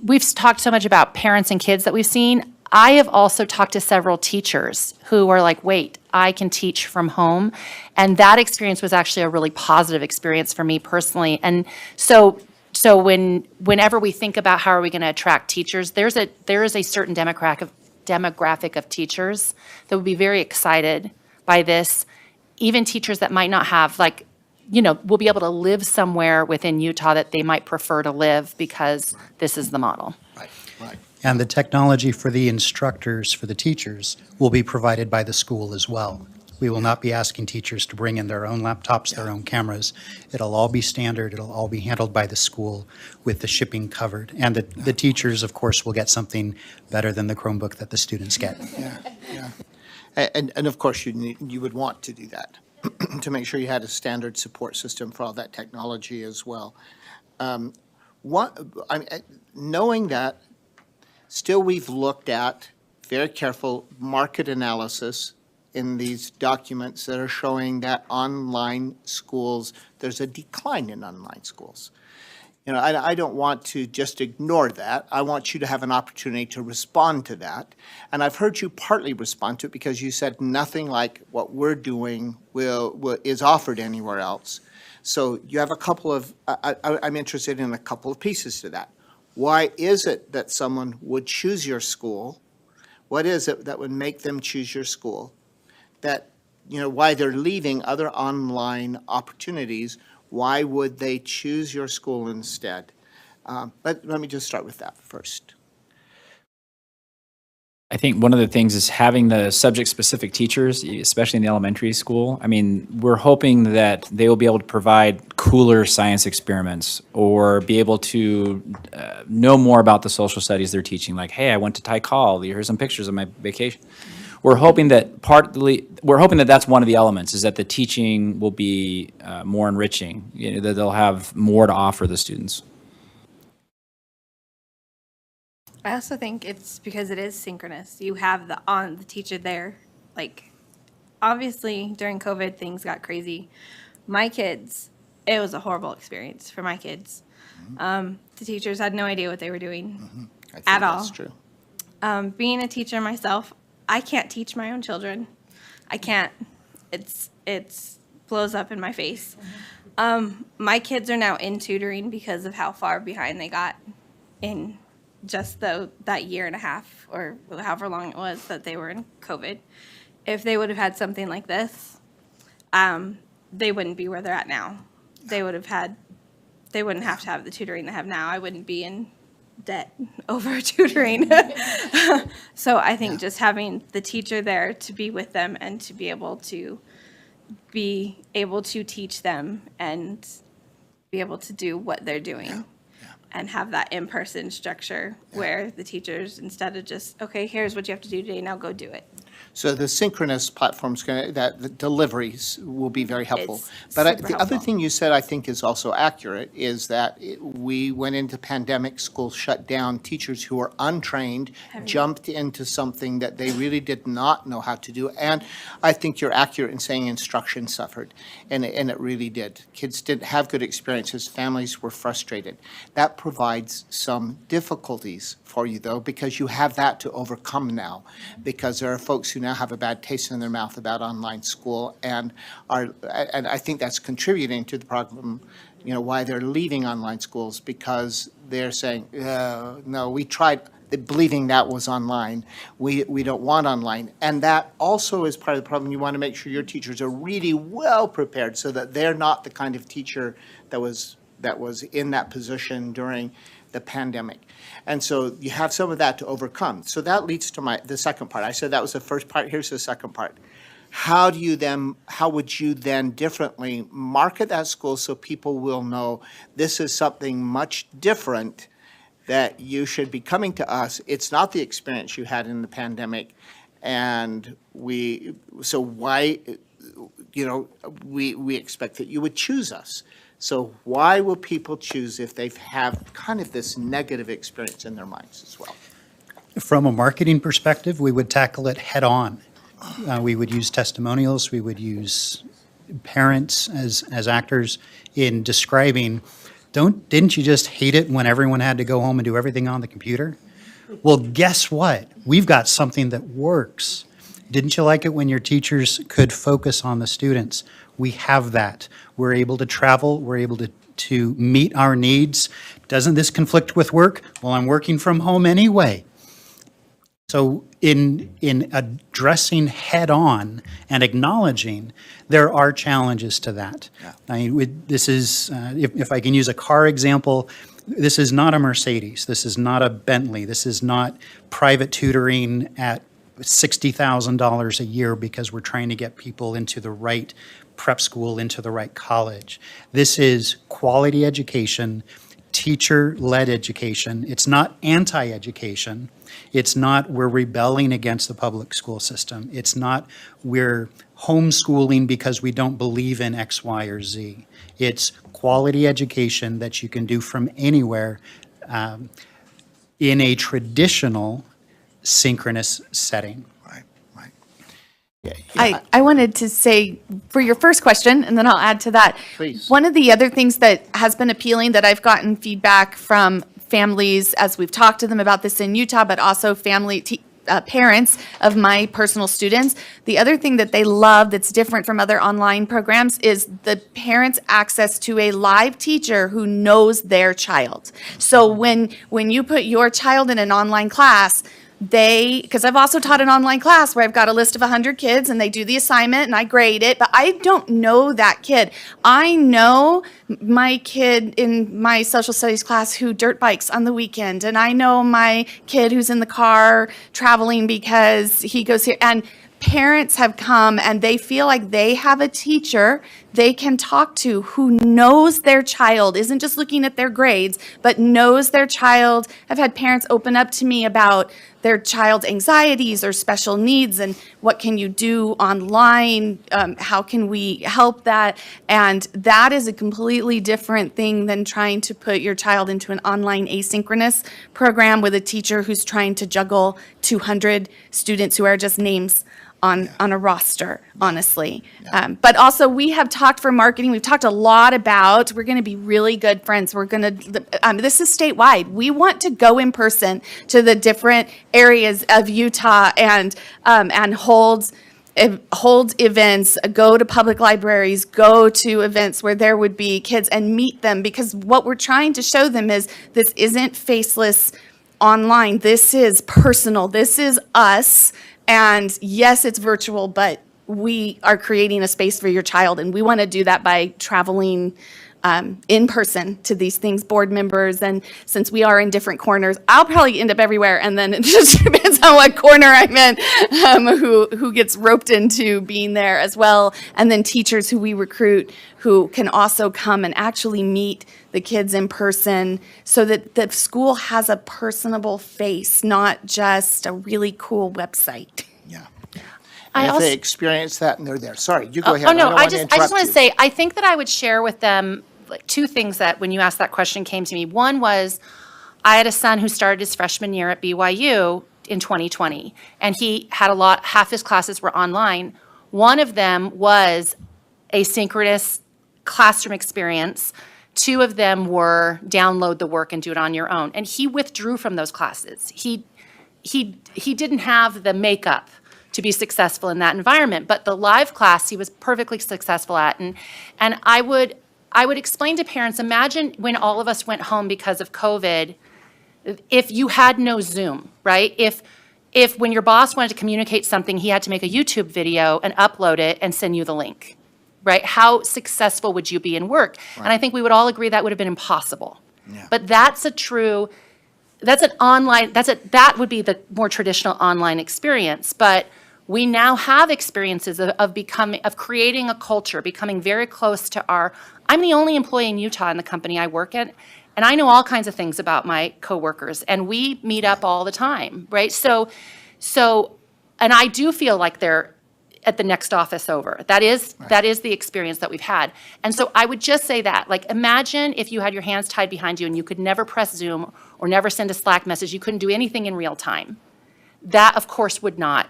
we've talked so much about parents and kids that we've seen. I have also talked to several teachers who are like, wait, I can teach from home. And that experience was actually a really positive experience for me personally. And so whenever we think about how are we going to attract teachers, there is a certain demographic of teachers that would be very excited by this. Even teachers that might not have will be able to live somewhere within Utah that they might prefer to live because this is the model. Right. And the technology for the instructors, for the teachers, will be provided by the school as well. We will not be asking teachers to bring in their own laptops, their own cameras. It'll all be standard. It'll all be handled by the school with the shipping covered. And the teachers, of course, will get something better than the Chromebook that the students get. Yeah. And of course, you would want to do that to make sure you had a standard support system for all that technology as well. Knowing that, still we've looked at very careful market analysis in these documents that are showing that online schools, there's a decline in online schools. I don't want to just ignore that. I want you to have an opportunity to respond to that. And I've heard you partly respond to it because you said nothing like what we're doing is offered anywhere else. So you have a couple of, I'm interested in a couple of pieces to that. Why is it that someone would choose your school? What is it that would make them choose your school? That, why they're leaving other online opportunities, why would they choose your school instead? Let me just start with that first. I think one of the things is having the subject-specific teachers, especially in the elementary school. I mean, we're hoping that they will be able to provide cooler science experiments or be able to know more about the social studies they're teaching. Like, hey, I went to Tikal. Here's some pictures of my vacation. We're hoping that that's one of the elements, is that the teaching will be more enriching, that they'll have more to offer the students. I also think it's because it is synchronous. You have the teacher there. Like, obviously, during COVID, things got crazy. My kids, it was a horrible experience for my kids. The teachers had no idea what they were doing at all. That's true. Being a teacher myself, I can't teach my own children. I can't. It's blows up in my face. My kids are now in tutoring because of how far behind they got in just that year and a half or however long it was that they were in COVID. If they would have had something like this, they wouldn't be where they're at now. They wouldn't have to have the tutoring they have now. I wouldn't be in debt over tutoring. So I think just having the teacher there to be with them and to be able to teach them and be able to do what they're doing and have that in-person structure where the teachers, instead of just, okay, here's what you have to do today, now go do it. So the synchronous platforms, that the deliveries will be very helpful. It's But super the other helpful. thing you said, I think, is also accurate, is that we went into pandemic, schools shut down, teachers who were untrained jumped into something that they really did not know how to do. And I think you're accurate in saying instruction suffered, and it really did. Kids didn't have good experiences, families were frustrated. That provides some difficulties for you, though, because you have that to overcome now, because there are folks who now have a bad taste in their mouth about online school, and I think that's contributing to the problem, why they're leaving online schools, because they're saying, no, we tried believing that was online. We don't want online. And that also is part of the problem. You want to make sure your teachers are really well prepared so that they're not the kind of teacher that was in that position during the pandemic. And so you have some of that to overcome. So that leads to the second part. I said that was the first part. Here's the second part. How would you then differently market that school so people will know this is something much different, that you should be coming to us? It's not the experience you had in the pandemic. And we expect that you would choose us. So why will people choose if they have kind of this negative experience in their minds as well? From a marketing perspective, we would tackle it head-on. We would use testimonials, we would use parents as actors in describing, didn't you just hate it when everyone had to go home and do everything on the computer? Well, guess what? We've got something that works. Didn't you like it when your teachers could focus on the students? We have that. We're able to travel, we're able to meet our needs. Doesn't this conflict with work? Well, I'm working from home anyway. So in addressing head-on and acknowledging, there are challenges to that. I mean, this is, if I can use a car example, this is not a Mercedes, this is not a Bentley, this is not private tutoring at $60,000 a year because we're trying to get people into the right prep school, into the right college. This is quality education, teacher-led education. It's not anti-education. It's not we're rebelling against the public school system. It's not we're homeschooling because we don't believe in X, Y, or Z. It's quality education that you can do from anywhere in a traditional synchronous setting. I wanted to say, for your first question, and then I'll add to that. Please. One of the other things that has been appealing, that I've gotten feedback from families as we've talked to them about this in Utah, but also parents of my personal students. The other thing that they love that's different from other online programs is the parents' access to a live teacher who knows their child. So when you put your child in an online class, because I've also taught an online class where I've got a list of 100 kids and they do the assignment and I grade it, but I don't know that kid. I know my kid in my social studies class who dirt bikes on the weekend, and I know my kid who's in the car traveling because he goes here. And parents have come and they feel like they have a teacher they can talk to who knows their child, isn't just looking at their grades, but knows their child. I've had parents open up to me about their child's anxieties or special needs and what can you do online, how can we help that? And that is a completely different thing than trying to put your child into an online asynchronous program with a teacher who's trying to juggle 200 students who are just names on a roster, honestly. But also, we have talked for marketing, we've talked a lot about, we're going to be really good friends. We're going to, this is statewide. We want to go in person to the different areas of Utah and hold events, go to public libraries, go to events where there would be kids and meet them, because what we're trying to show them is this isn't faceless online. This is personal. This is us. And yes, it's virtual, but we are creating a space for your child. And we want to do that by traveling in person to these things, board members. And since we are in different corners, I'll probably end up everywhere. And then it just depends on what corner I'm in, who gets roped into being there as well. And then teachers who we recruit who can also come and actually meet the kids in person so that the school has a personable face, not just a really cool website. And if also- they experience that and they're there. Sorry, you go ahead. Oh, no, don't I wanna just interrupt want you. to say, I think that I would share with them like two things that when you asked that question came to me. One was, I had a son who started his freshman year at BYU in 2020, and he had half his classes were online. One of them was asynchronous classroom experience. Two of them were download the work and do it on your own. And he withdrew from those classes. He didn't have the makeup to be successful in that environment. But the live class, he was perfectly successful at. And I would explain to parents, imagine when all of us went home because of COVID, if you had no Zoom, right? If when your boss wanted to communicate something, he had to make a YouTube video and upload it and send you the link, right? How successful would you be in work? And I think we would all agree that would have been impossible. But that would be the more traditional online experience. But we now have experiences of creating a culture, becoming very close to I'm the only employee in Utah in the company I work at, and I know all kinds of things about my coworkers, and we meet up all the time, right? So, and I do feel like they're at the next office over. That is the experience that we've had. And so I would just say that, like, imagine if you had your hands tied behind you and you could never press Zoom or never send a Slack message, you couldn't do anything in real time. That, of course, would not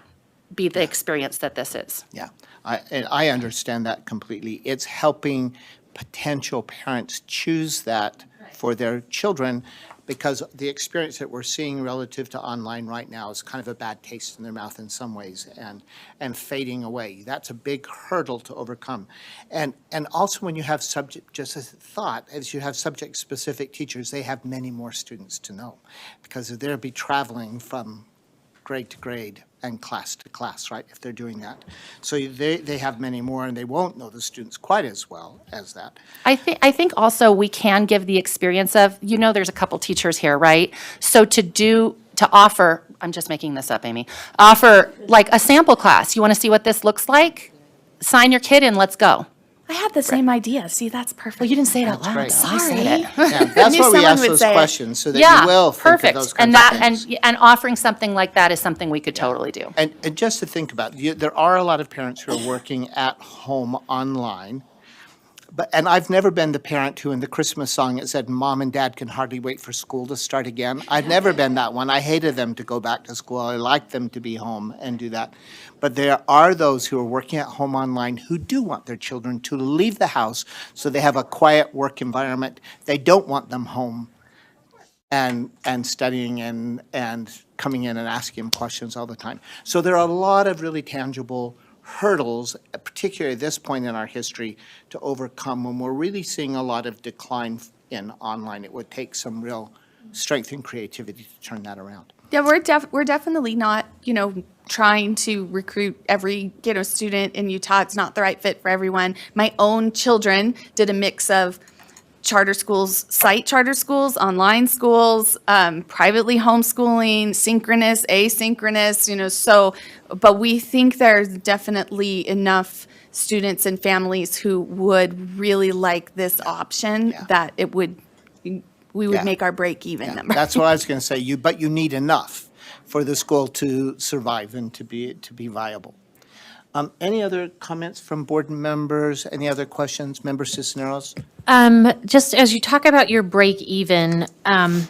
be the experience that this is. Yeah, and I understand that completely. It's helping potential parents choose that for their children, because the experience that we're seeing relative to online right now is kind of a bad taste in their mouth in some ways and fading away. That's a big hurdle to overcome. And also when you have just a thought, as you have subject-specific teachers, they have many more students to know because they'll be traveling from grade to grade and class to class, right, if they're doing that. So they have many more, and they won't know the students quite as well as that. I think also we can give the experience of, there's a couple teachers here, right? So to offer, I'm just making this up, Amy, offer like a sample class. You want to see what this looks like? Sign your kid in, let's go. I had the same idea. See, that's perfect. Well, you didn't say it out loud, great. though. I said it. Yeah, that's why we ask those questions, so that you will think of those kinds of things. And offering something like that is something we could totally do. And just to think about, there are a lot of parents who are working at home online. And I've never been the parent who in the Christmas song it said, Mom and Dad can hardly wait for school to start again. I've never been that one. I hated them to go back to school. I liked them to be home and do that. But there are those who are working at home online who do want their children to leave the house so they have a quiet work environment. They don't want them home and studying and coming in and asking them questions all the time. So there are a lot of really tangible hurdles, particularly at this point in our history, to overcome when we're really seeing a lot of decline in online. It would take some real strength and creativity to turn that around. Yeah, we're definitely not, trying to recruit every, student in Utah. It's not the right fit for everyone. My own children did a mix of charter schools, site charter schools, online schools, privately homeschooling, synchronous, asynchronous, but we think there's definitely enough students and families who would really like this option that we would make our break even number. That's what I was going to say. But you need enough for the school to survive and to be viable. Any other comments from board members? Any other questions? Member Cisneros? Just as you talk about your break even, I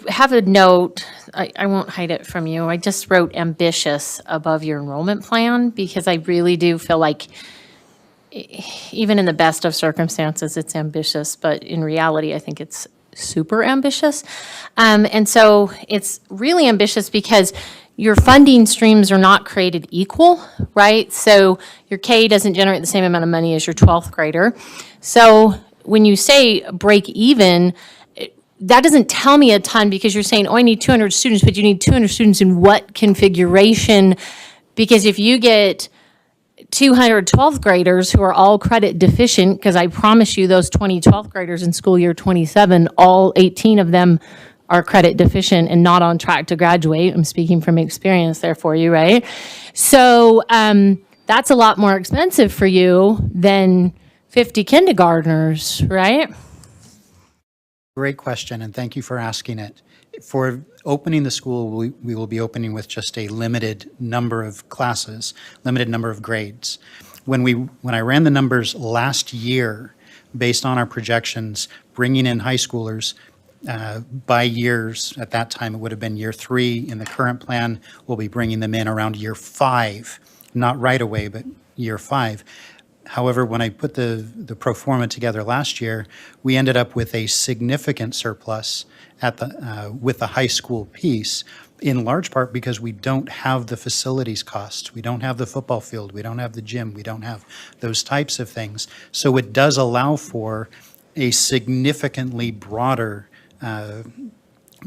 have a note, I won't hide it from you. I just wrote ambitious above your enrollment plan because I really do feel like even in the best of circumstances, it's ambitious, but in reality, I think it's super ambitious. And so it's really ambitious because your funding streams are not created equal, right? So your K doesn't generate the same amount of money as your 12th grader. So when you say break even, that doesn't tell me a ton because you're saying, oh, I need 200 students, but you need 200 students in what configuration? Because if you get 200 12th graders who are all credit deficient, because I promise you those 20 12th graders in school year 27, all 18 of them are credit deficient and not on track to graduate. I'm speaking from experience there for you, right? So that's a lot more expensive for you than 50 kindergartners, right? Great question, and thank you for asking it. For opening the school, we will be opening with just a limited number of classes, limited number of grades. When I ran the numbers last year, based on our projections, bringing in high schoolers by years, at that time it would have been year 3. In the current plan, we'll be bringing them in around year 5, not right away, but year 5. However, when I put the pro forma together last year, we ended up with a significant surplus at with the high school piece, in large part because we don't have the facilities costs. We don't have the football field. We don't have the gym. We don't have those types of things. So it does allow for a significantly broader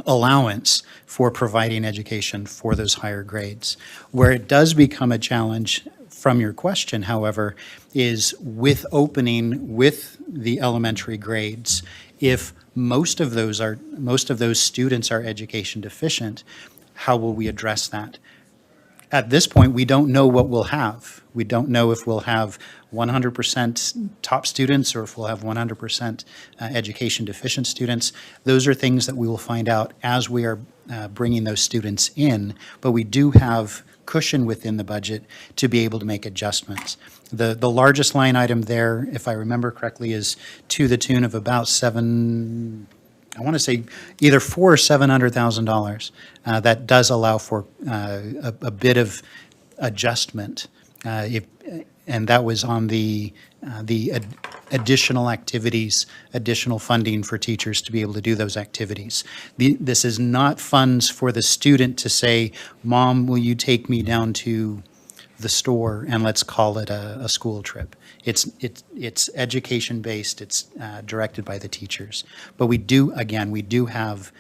allowance for providing education for those higher grades. Where it does become a challenge from your question, however, is with opening with the elementary grades, if most of those students are education deficient, how will we address that? At this point, we don't know what we'll have. We don't know if we'll have 100% top students or if we'll have 100% education deficient students. Those are things that we will find out as we are bringing those students in, but we do have cushion within the budget to be able to make adjustments. The largest line item there, if I remember correctly, is to the tune of about I want to say either $400,000 or $700,000. That does allow for a bit of adjustment, and that was on the additional activities, additional funding for teachers to be able to do those activities. This is not funds for the student to say, Mom, will you take me down to the store and let's call it a school trip. It's education-based, it's directed by the teachers. But we do have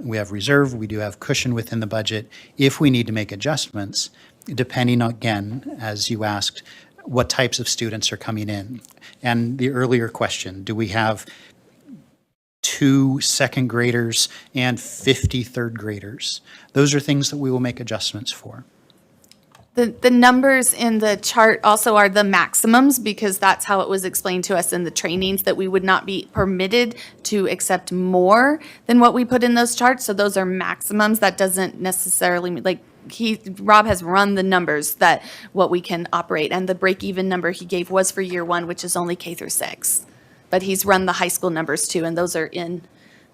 we have reserve, we do have cushion within the budget if we need to make adjustments, depending, again, as you asked, what types of students are coming in. And the earlier question, do we have 2 second graders and 50 third graders? Those are things that we will make adjustments for. The numbers in the chart also are the maximums because that's how it was explained to us in the trainings, that we would not be permitted to accept more than what we put in those charts. So those are maximums. That doesn't necessarily mean, like, Rob has run the numbers that what we can operate, and the break-even number he gave was for year 1, which is only K through 6. But he's run the high school numbers too, and those are in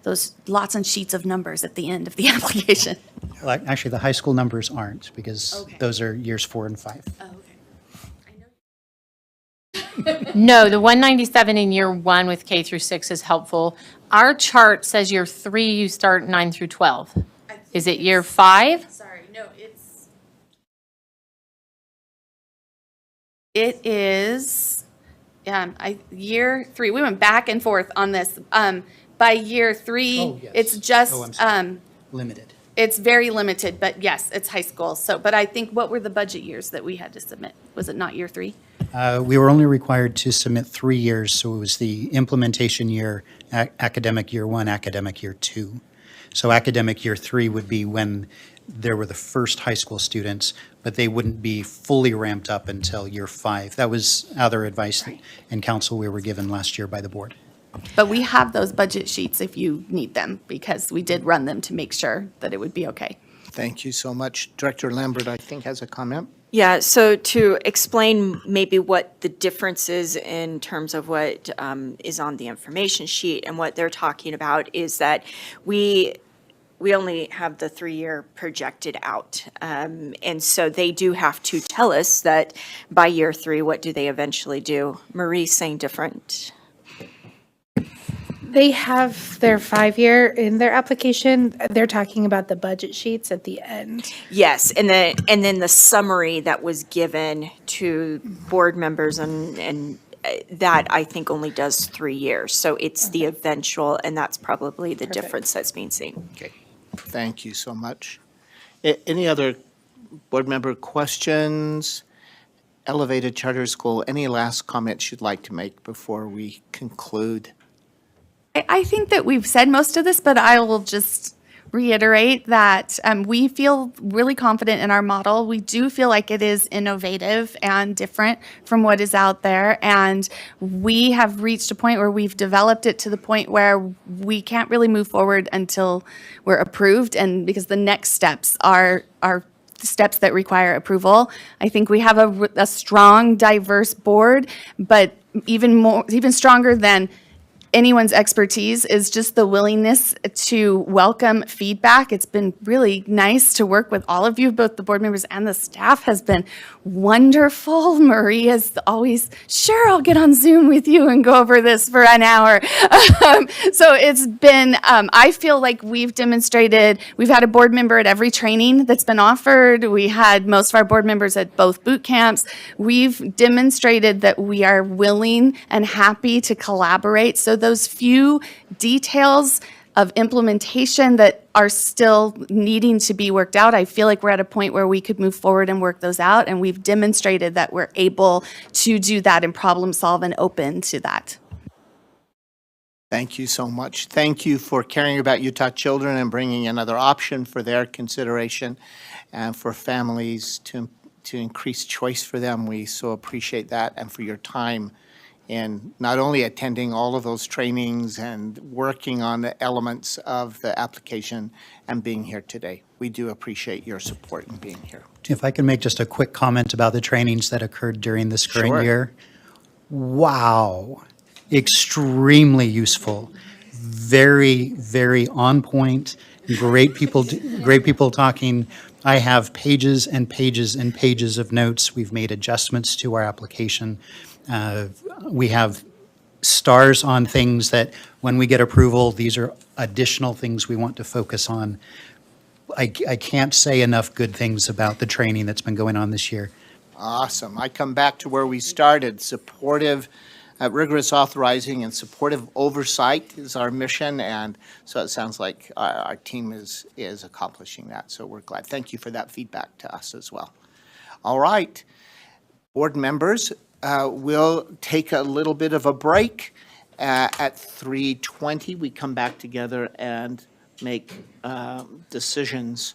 those lots and sheets of numbers at the end of the application. Like, actually, the high school numbers aren't, because those are years 4 and 5. No, the 197 in year 1 with K through 6 is helpful. Our chart says year 3, you start 9 through 12. Is it year 5? Sorry, no, it is, year 3. We went back and forth on this. By year 3, yes. it's just, I'm sorry. Limited. it's very limited, but yes, it's high school. So, but I think, what were the budget years that we had to submit? Was it not year 3? We were only required to submit 3 years, so it was the implementation year, academic year 1, academic year 2. So academic year 3 would be when there were the first high school students, but they wouldn't be fully ramped up until year 5. That was other advice and counsel we were given last year by the board. But we have those budget sheets if you need them, because we did run them to make sure that it would be okay. Thank you so much. Director Lambert, I think, has a comment. Yeah, so to explain maybe what the difference is in terms of what is on the information sheet and what they're talking about is that we only have the 3-year projected out. And so they do have to tell us that by year 3, what do they eventually do? Marie's saying different. They have their 5-year in their application. They're talking about the budget sheets at the end. Yes, and then the summary that was given to board members and that I think only does 3 years. So it's the eventual, and that's probably the difference that's being seen. Okay, thank you so much. Any other board member questions? Elevated Charter School, any last comments you'd like to make before we conclude? I think that we've said most of this, but I will just reiterate that we feel really confident in our model. We do feel like it is innovative and different from what is out there. And we have reached a point where we've developed it to the point where we can't really move forward until we're approved. And because the next steps are steps that require approval. I think we have a strong, diverse board, but even stronger than anyone's expertise is just the willingness to welcome feedback. It's been really nice to work with all of you, both the board members and the staff has been wonderful. Marie is always, sure, I'll get on Zoom with you and go over this for an hour. So it's been, I feel like we've demonstrated, we've had a board member at every training that's been offered. We had most of our board members at both boot camps. We've demonstrated that we are willing and happy to collaborate. So those few details of implementation that are still needing to be worked out, I feel like we're at a point where we could move forward and work those out, and we've demonstrated that we're able to do that and problem solve and open to that. Thank you so much. Thank you for caring about Utah children and bringing another option for their consideration and for families to increase choice for them. We so appreciate that, and for your time in not only attending all of those trainings and working on the elements of the application and being here today. We do appreciate your support in being here. If I can make just a quick comment about the trainings that occurred during the spring Sure. year. Wow, extremely useful, very, very on point, great people talking. I have pages and pages and pages of notes. We've made adjustments to our application. We have stars on things that when we get approval, these are additional things we want to focus on. I can't say enough good things about the training that's been going on this year. Awesome. I come back to where we started. Supportive, rigorous authorizing and supportive oversight is our mission, and so it sounds like our team is accomplishing that, so we're glad. Thank you for that feedback to us as well. All right, board members, we'll take a little bit of a break. At 3:20, we come back together and make decisions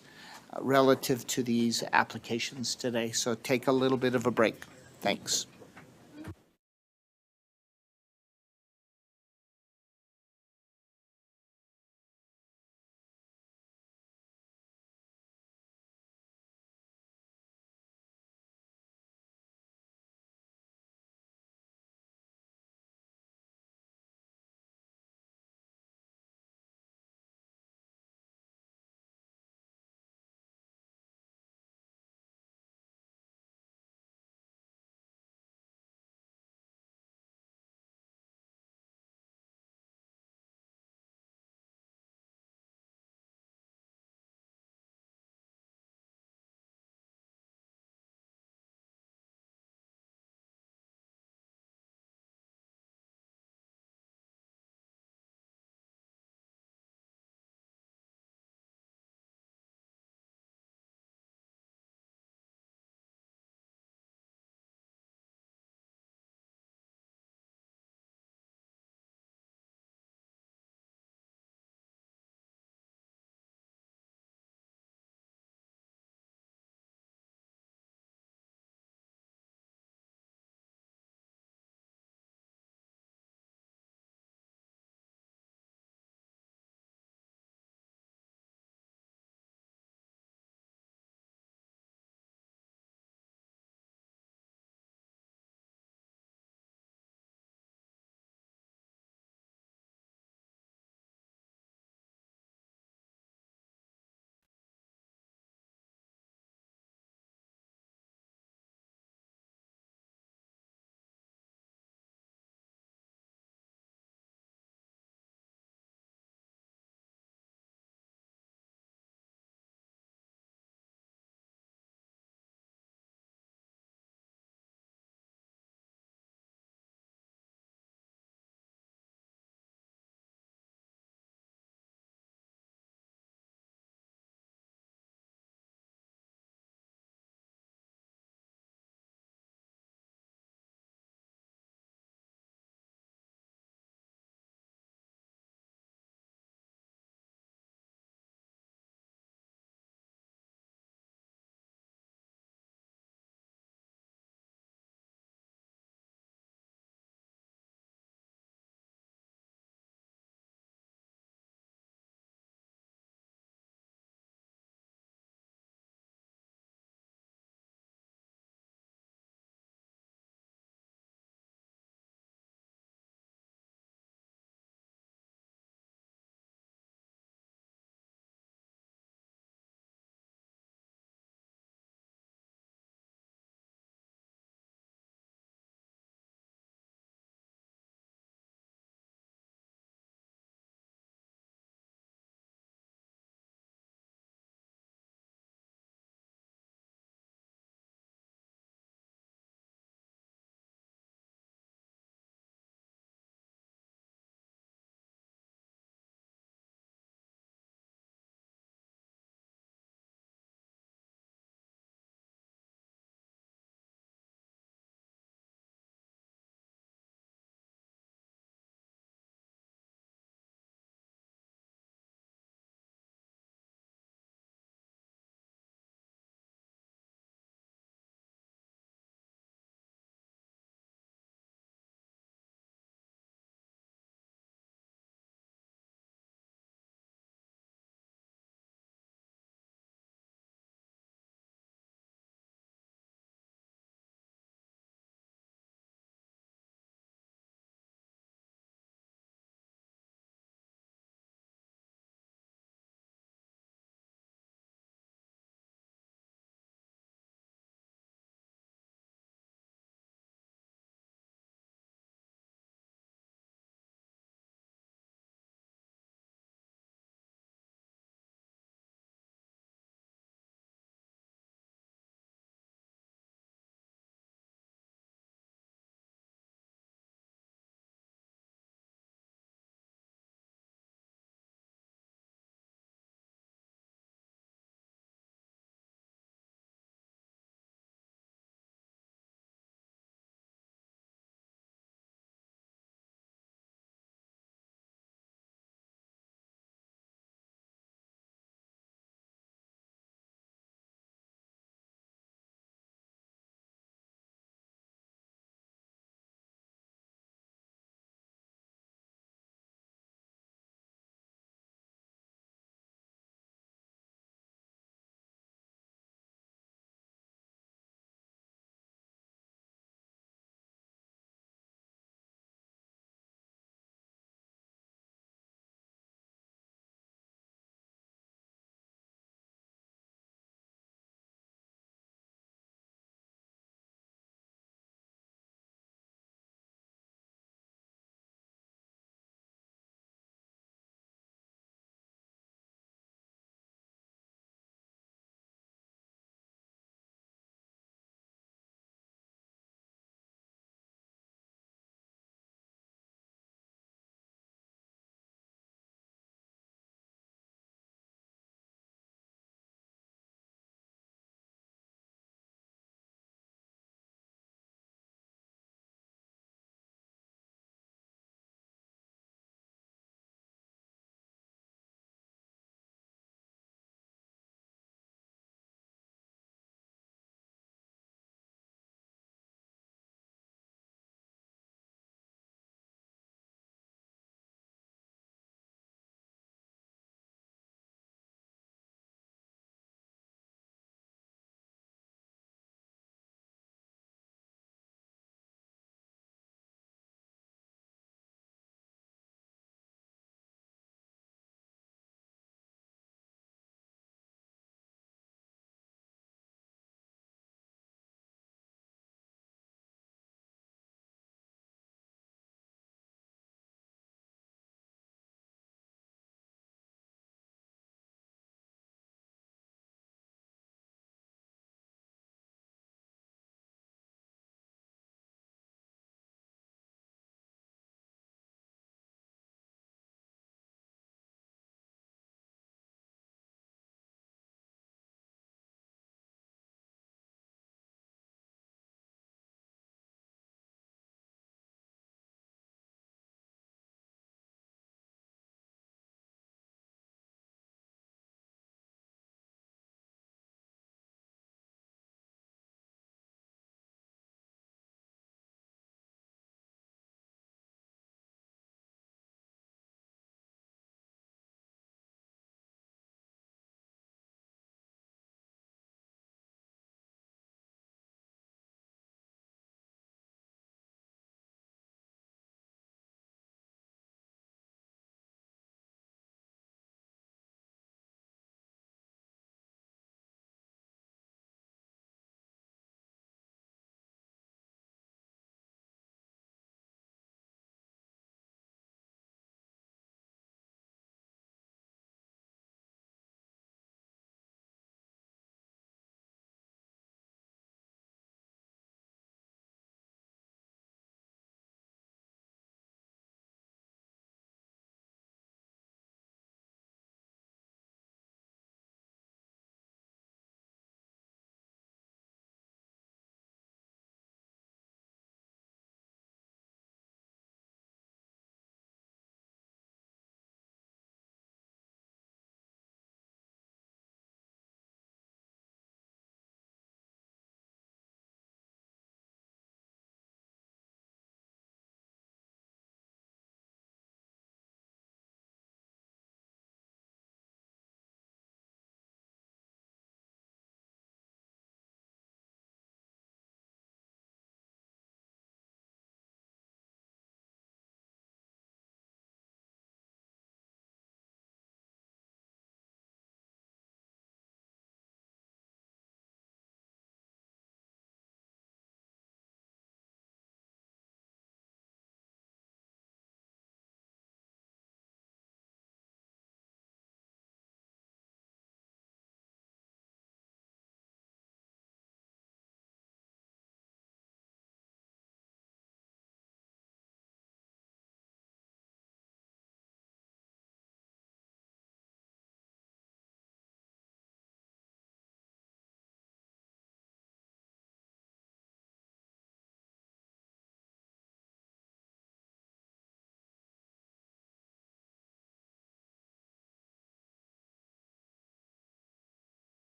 relative to these applications today. So take a little bit of a break. Thanks.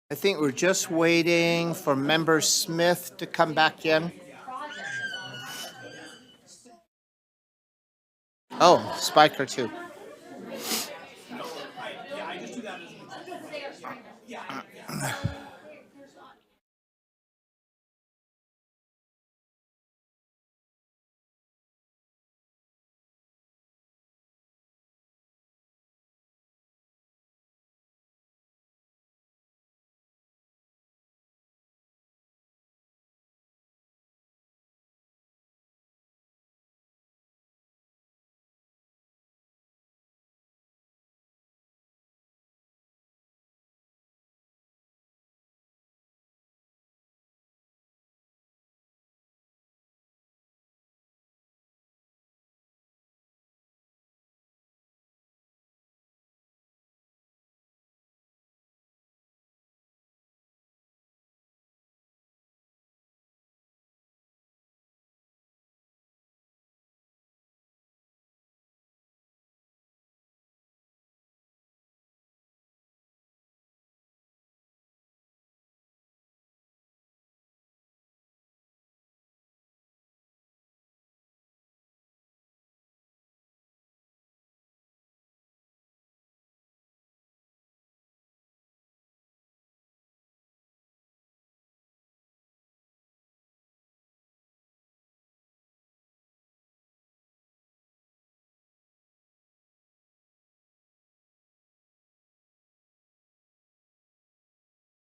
I think we're just waiting for Member Smith to come back in. Oh, Spiker too.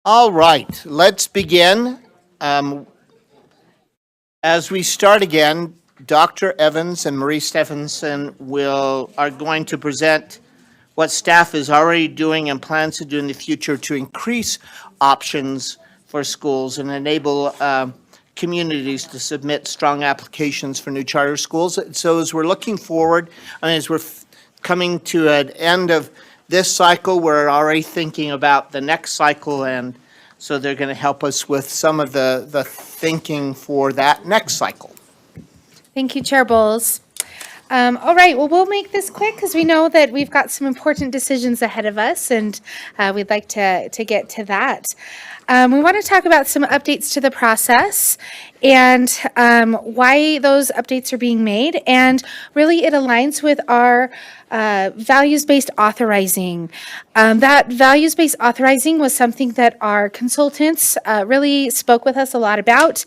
All right, let's begin. As we start again, Dr. Evans and Marie Stephenson are going to present what staff is already doing and plans to do in the future to increase options for schools and enable communities to submit strong applications for new charter schools. So as we're looking forward, and as we're coming to an end of this cycle, we're already thinking about the next cycle, and so they're going to help us with some of the thinking for that next cycle. Thank you, Chair Bowles. All right, well, we'll make this quick because we know that we've got some important decisions ahead of us, and we'd like to get to that. We want to talk about some updates to the process and why those updates are being made, and really it aligns with our values-based authorizing. That values-based authorizing was something that our consultants really spoke with us a lot about,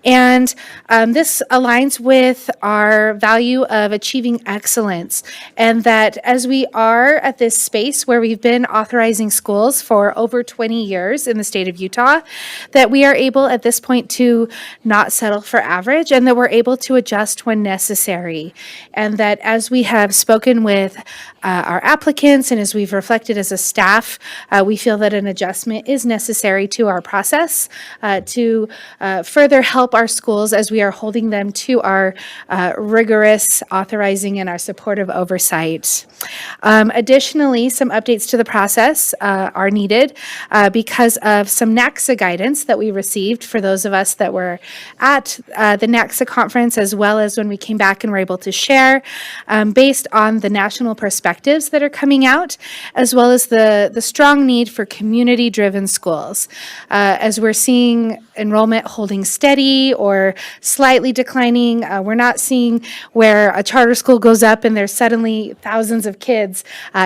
and this aligns with our value of achieving excellence, and that as we are at this space where we've been authorizing schools for over 20 years in the state of Utah, that we are able at this point to not settle for average, and that we're able to adjust when necessary, and that as we have spoken with our applicants and as we've reflected as a staff, we feel that an adjustment is necessary to our process to further help our schools as we are holding them to our rigorous authorizing and our supportive oversight. Additionally, some updates to the process are needed because of some NACSA guidance that we received for those of us that were at the NACSA conference, as well as when we came back and were able to share based on the national perspectives that are coming out, as well as the strong need for community-driven schools. As we're seeing enrollment holding steady or slightly declining, we're not seeing where a charter school goes up and there's suddenly thousands of kids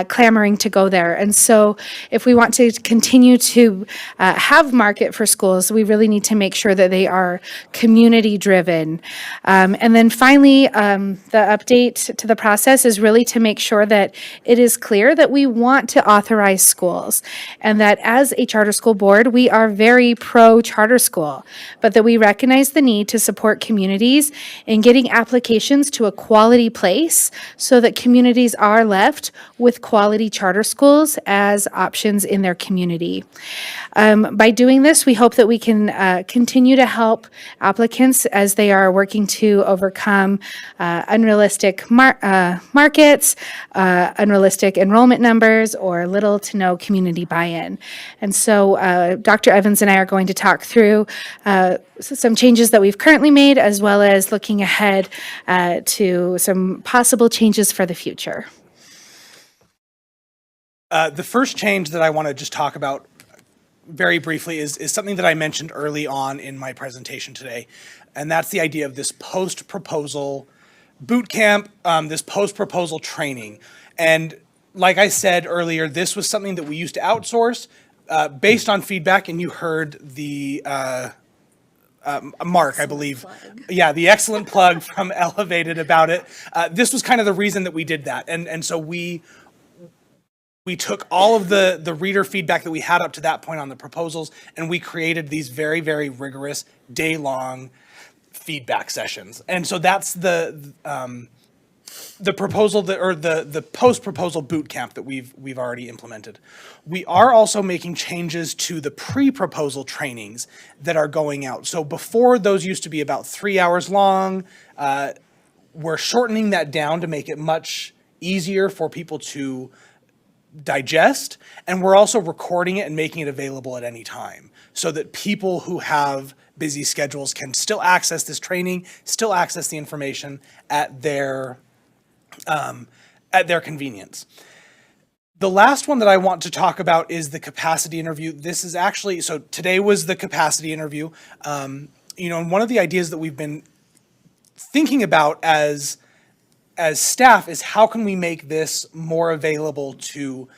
clamoring to go there. And so if we want to continue to have market for schools, we really need to make sure that they are community-driven. And then finally, the update to the process is really to make sure that it is clear that we want to authorize schools, and that as a charter school board, we are very pro-charter school, but that we recognize the need to support communities in getting applications to a quality place so that communities are left with quality charter schools as options in their community. By doing this, we hope that we can continue to help applicants as they are working to overcome unrealistic markets, unrealistic enrollment numbers, or little to no community buy-in. And so Dr. Evans and I are going to talk through some changes that we've currently made, as well as looking ahead to some possible changes for the future. The first change that I want to just talk about very briefly is something that I mentioned early on in my presentation today. And that's the idea of this post-proposal boot camp, this post-proposal training. And like I said earlier, this was something that we used to outsource based on feedback, and you heard the Mark, I believe. Yeah, the excellent plug from Elevated about it. This was kind of the reason that we did that. And so we took all of the reader feedback that we had up to that point on the proposals, and we created these very, very rigorous day-long feedback sessions. And so that's the proposal or the post-proposal boot camp that we've already implemented. We are also making changes to the pre-proposal trainings that are going out. So before, those used to be about 3 hours long. We're shortening that down to make it much easier for people to digest, and we're also recording it and making it available at any time so that people who have busy schedules can still access this training, still access the information at their convenience. The last one that I want to talk about is the capacity interview. This is actually, so today was the capacity interview. And one of the ideas that we've been thinking about as staff is how can we make this more available to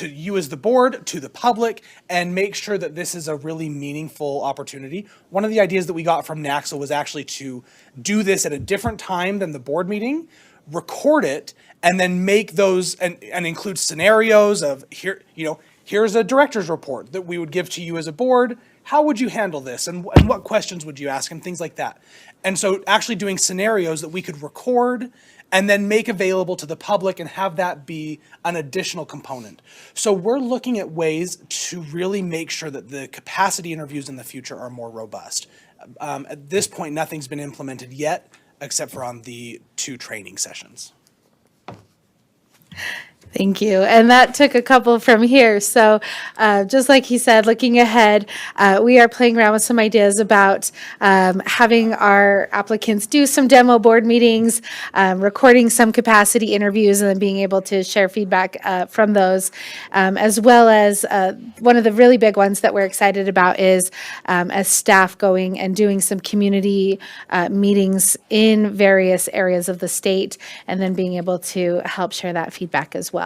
you as the board, to the public, and make sure that this is a really meaningful opportunity. One of the ideas that we got from NACSA was actually to do this at a different time than the board meeting, record it, and then make those and include scenarios of here's a director's report that we would give to you as a board. How would you handle this? And what questions would you ask? And things like that. And so actually doing scenarios that we could record and then make available to the public and have that be an additional component. So we're looking at ways to really make sure that the capacity interviews in the future are more robust. At this point, nothing's been implemented yet, except for on the 2 training sessions. Thank you. And that took a couple from here. So just like he said, looking ahead, we are playing around with some ideas about having our applicants do some demo board meetings, recording some capacity interviews, and then being able to share feedback from those, as well as one of the really big ones that we're excited about is as staff going and doing some community meetings in various areas of the state, and then being able to help share that feedback as well.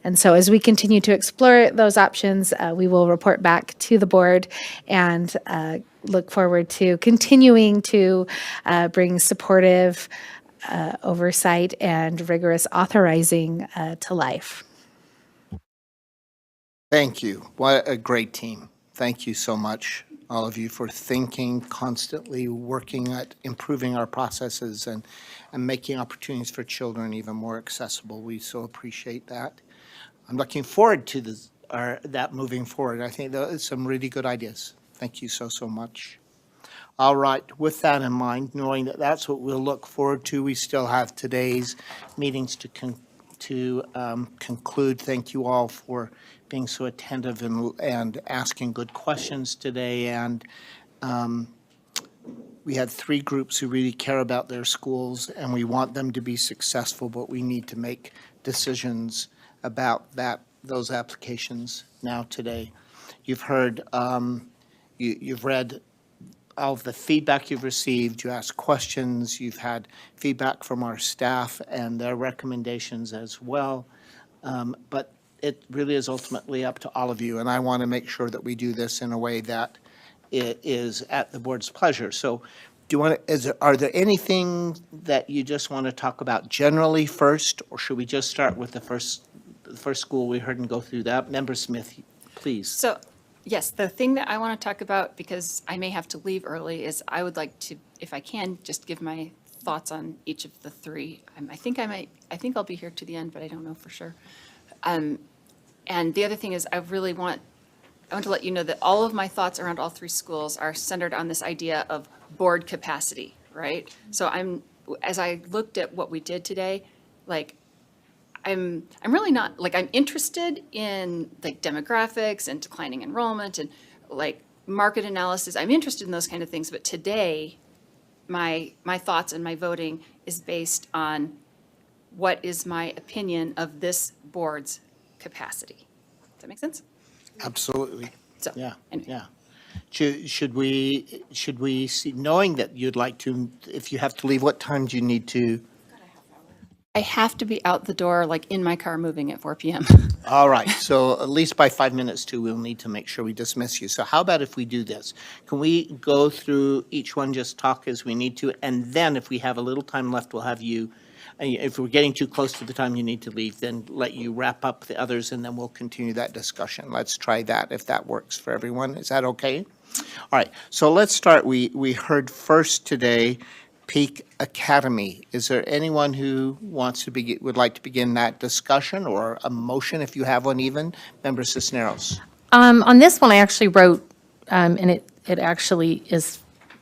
And so as we continue to explore those options, we will report back to the board and look forward to continuing to bring supportive oversight and rigorous authorizing to life. Thank you. What a great team. Thank you so much, all of you, for thinking, constantly working at improving our processes and making opportunities for children even more accessible. We so appreciate that. I'm looking forward to that moving forward. I think there's some really good ideas. Thank you so much. All right, with that in mind, knowing that that's what we'll look forward to, we still have today's meetings to conclude. Thank you all for being so attentive and asking good questions today. And we had 3 groups who really care about their schools, and we want them to be successful, but we need to make decisions about those applications now today. You've heard, you've read all of the feedback you've received, you asked questions, you've had feedback from our staff and their recommendations as well. But it really is ultimately up to all of you, and I want to make sure that we do this in a way that it is at the board's pleasure. So are there anything that you just want to talk about generally first, or should we just start with the first school we heard and go through that? Member Smith, please. So, yes, the thing that I want to talk about, because I may have to leave early, is I would like to, if I can, just give my thoughts on each of the 3. I think I'll be here to the end, but I don't know for sure. And the other thing is I want to let you know that all of my thoughts around all 3 schools are centered on this idea of board capacity, right? So as I looked at what we did today, I'm really not, I'm interested in demographics and declining enrollment and market analysis. I'm interested in those kind of things, but today my thoughts and my voting is based on what is my opinion of this board's capacity. Does that make sense? Absolutely. So, Yeah, anyway. yeah. Should we see, knowing that you'd like to, if you have to leave, what time do you need to? I have to be out the door, like in my car moving at 4 PM. All right, so at least by 5 minutes too, we'll need to make sure we dismiss you. So how about if we do this? Can we go through each one, just talk as we need to? And then if we have a little time left, we'll have you, if we're getting too close to the time you need to leave, then let you wrap up the others and then we'll continue that discussion. Let's try that if that works for everyone. Is that okay? All right, so let's start. We heard first today Peak Academy. Is there anyone who wants to would like to begin that discussion, or a motion if you have one even? Member Cisneros. On this one, I actually wrote, and it actually is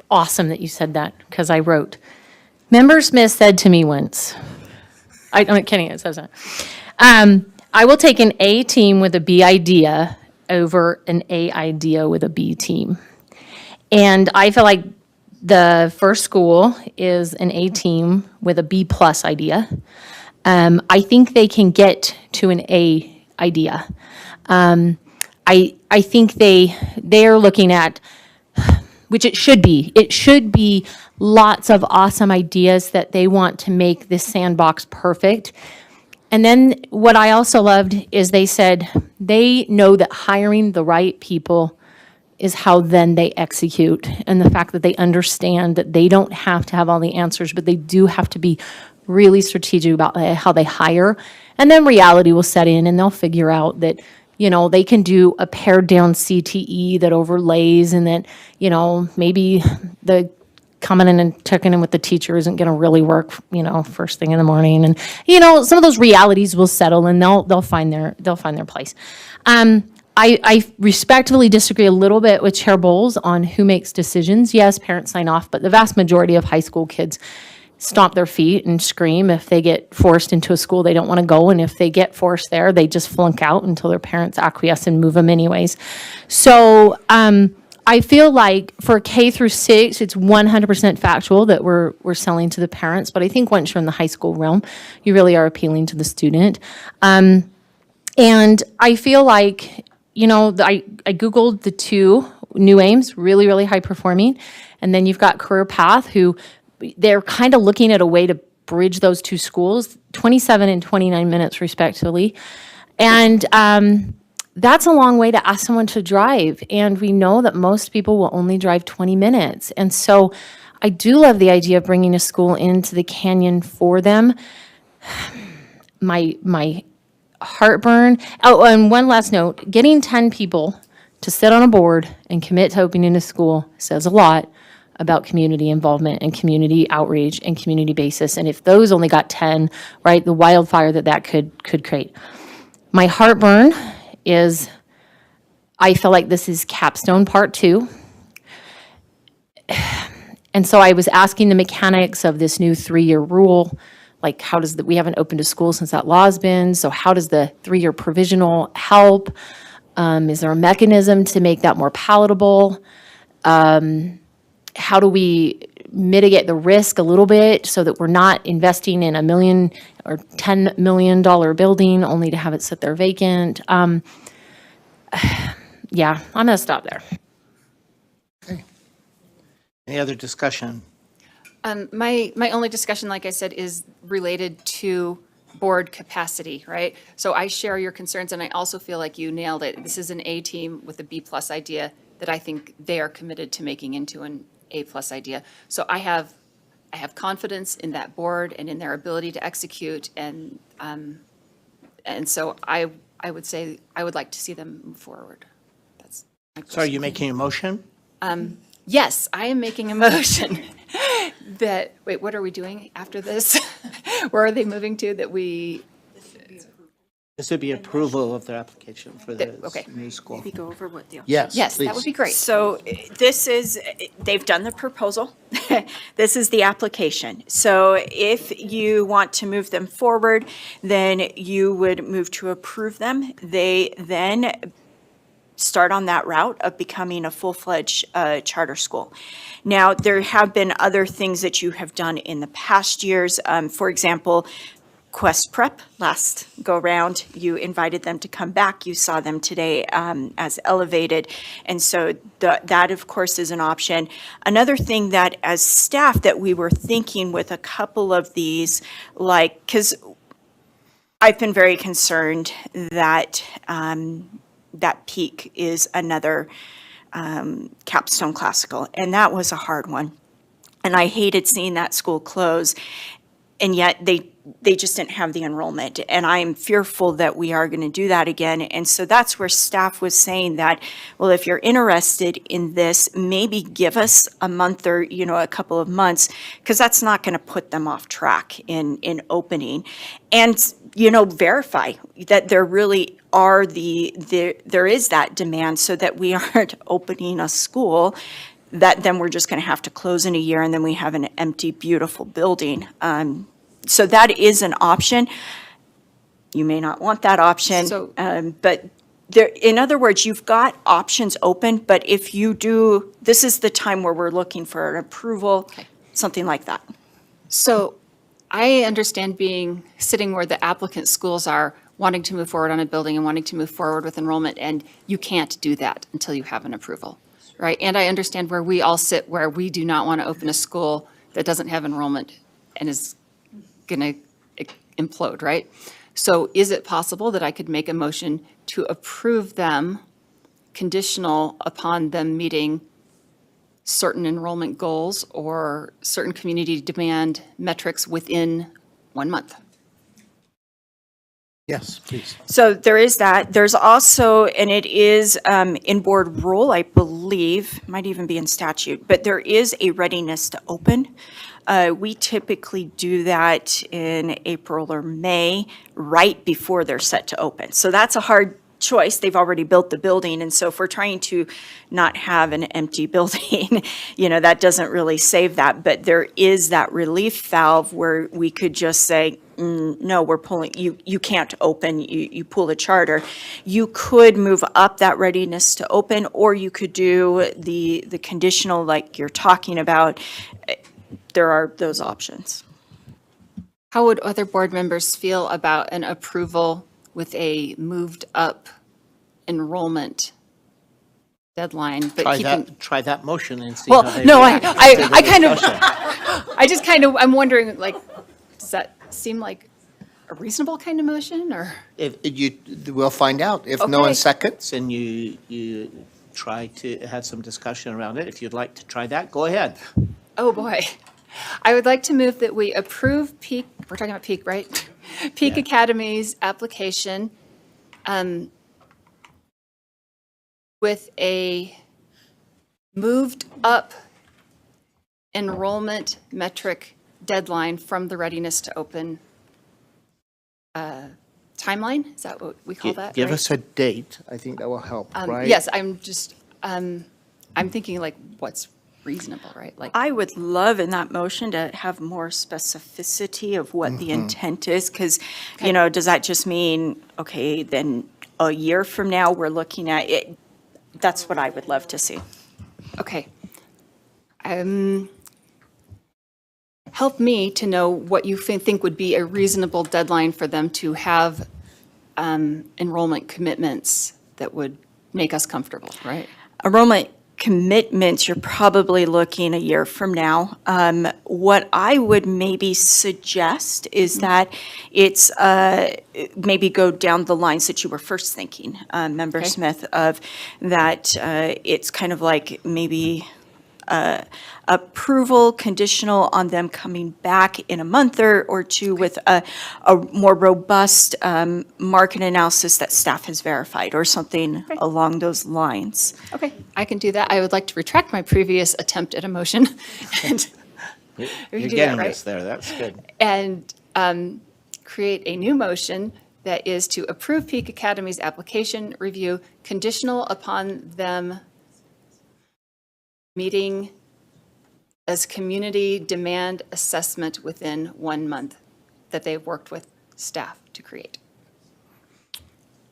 awesome that you said that, because I wrote, Member Smith said to me once, I'm not kidding, it says that, I will take an A team with a B idea over an A idea with a B team. And I feel like the first school is an A team with a B plus idea. I think they can get to an A idea. I think they're looking at, which it should be lots of awesome ideas that they want to make this sandbox perfect. And then what I also loved is they said they know that hiring the right people is how then they execute. And the fact that they understand that they don't have to have all the answers, but they do have to be really strategic about how they hire. And then reality will set in and they'll figure out that, they can do a pared down CTE that overlays, and that, maybe the coming in and checking in with the teacher isn't going to really work, first thing in the morning. And, some of those realities will settle and they'll find their place. I respectfully disagree a little bit with Chair Bowles on who makes decisions. Yes, parents sign off, but the vast majority of high school kids stomp their feet and scream if they get forced into a school they don't want to go. And if they get forced there, they just flunk out until their parents acquiesce and move them anyways. So I feel like for K through 6, it's 100% factual that we're selling to the parents. But I think once you're in the high school realm, you really are appealing to the student. And I feel like, I Googled the two new aims, really, really high performing. And then you've got Career Path, who they're kind of looking at a way to bridge those two schools, 27 and 29 minutes respectively. And that's a long way to ask someone to drive. And we know that most people will only drive 20 minutes. And so I do love the idea of bringing a school into the canyon for them. My heartburn. Oh, and one last note, getting 10 people to sit on a board and commit to opening a school says a lot about community involvement and community outreach and community basis. And if those only got 10, right, the wildfire that could create. My heartburn is I feel like this is capstone part 2. And so I was asking the mechanics of this new 3-year rule, like how does we haven't opened a school since that law's been, so how does the 3-year provisional help? Is there a mechanism to make that more palatable? How do we mitigate the risk a little bit so that we're not investing in $1 million or $10 million building only to have it sit there vacant? Yeah, I'm gonna stop there. Any other discussion? My only discussion, like I said, is related to board capacity, right? So I share your concerns, and I also feel like you nailed it. This is an A team with a B plus idea that I think they are committed to making into an A plus idea. So I have confidence in that board and in their ability to execute, and so I would say I would like to see them move forward. That's my So are you making a motion? Yes, I am making a motion that, wait, what are we doing after this? Where are they moving to that we? This would be approval of their application for the Okay. new school. Maybe go over what the. Yes, Yes, that please. would be great. So this is, they've done the proposal. This is the application. So if you want to move them forward, then you would move to approve them. They then start on that route of becoming a full-fledged charter school. Now, there have been other things that you have done in the past years. For example, Quest Prep last go-round. You invited them to come back. You saw them today as elevated. And so that, of course, is an option. Another thing that as staff that we were thinking with a couple of these, like, because I've been very concerned that that Peak is another Capstone Classical, and that was a hard one. And I hated seeing that school close, and yet they just didn't have the enrollment. And I'm fearful that we are going to do that again. And so that's where staff was saying that, well, if you're interested in this, maybe give us a month or, a couple of months, because that's not going to put them off track in opening. And, verify that there really are there is that demand, so that we aren't opening a school that then we're just going to have to close in a year, and then we have an empty, beautiful building. So that is an option. You may not want that option, but in other words, you've got options open, but if you do, this is the time where we're looking for an approval, something like that. So I understand sitting where the applicant schools are, wanting to move forward on a building and wanting to move forward with enrollment, and you can't do that until you have an approval, right? And I understand where we all sit, where we do not want to open a school that doesn't have enrollment and is going to implode, right? So is it possible that I could make a motion to approve them conditional upon them meeting certain enrollment goals or certain community demand metrics within 1 month? Yes, please. So there is that. There's also, and it is in board rule, I believe, might even be in statute, but there is a readiness to open. We typically do that in April or May, right before they're set to open. So that's a hard choice. They've already built the building. And so if we're trying to not have an empty building, that doesn't really save that. But there is that relief valve where we could just say, no, we're pulling, you can't open, you pull a charter. You could move up that readiness to open, or you could do the conditional like you're talking about. There are those options. How would other board members feel about an approval with a moved up enrollment deadline? But Try that motion and see. Well, how they no, react to I the kind of, discussion. I'm wondering, does that seem like a reasonable kind of motion, or? We'll find out. If no Okay. one seconds and you try to have some discussion around it, if you'd like to try that, go ahead. Oh, boy. I would like to move that we approve Peak, we're talking about Peak, right? Peak Academy's application with a moved up enrollment metric deadline from the readiness to open timeline. Is that what we call that? Give right? us a date. I think that will help, right? Yes, I'm just, I'm thinking what's reasonable, right? I would love in that motion to have more specificity of what the intent is, because, does that just mean, okay, then a year from now, we're looking at it? That's what I would love to see. Okay. Help me to know what you think would be a reasonable deadline for them to have enrollment commitments that would make us comfortable, right? Enrollment commitments, you're probably looking a year from now. What I would maybe suggest is that it's maybe go down the lines that you were first thinking, Member Smith, of that it's kind of like maybe approval conditional on them coming back in a month or two with a more robust market analysis that staff has verified, or something along those lines. Okay, I can do that. I would like to retract my previous attempt at a motion. And we You're can do getting that, right? us there. That's good. And create a new motion that is to approve Peak Academy's application review conditional upon them meeting as community demand assessment within 1 month that they've worked with staff to create.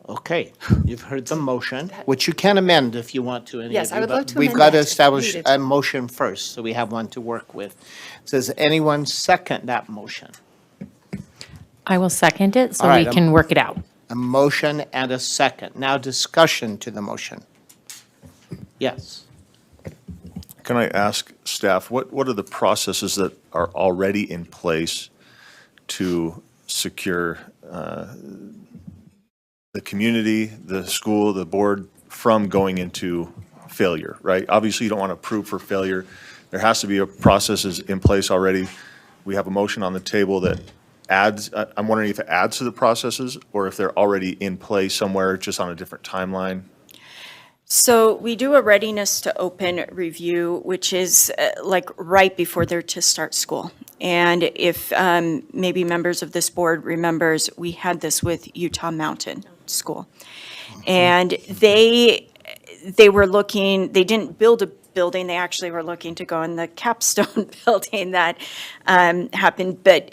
Okay, you've heard the motion, which you can amend if you want to. any Yes, of I you, would but love to We've amend got to that if establish needed. a motion first, so we have one to work with. Does anyone second that motion? I will second it so All we right, can work it out. A motion and a second. Now discussion to the motion. Yes. Can I ask staff, what are the processes that are already in place to secure the community, the school, the board from going into failure, right? Obviously, you don't want to prove for failure. There has to be a processes in place already. We have a motion on the table that adds, I'm wondering if it adds to the processes or if they're already in place somewhere, just on a different timeline. So we do a readiness to open review, which is like right before they're to start school. And if maybe members of this board remembers, we had this with Utah Mountain School. And they were looking, they didn't build a building, they actually were looking to go in the capstone building that happened, but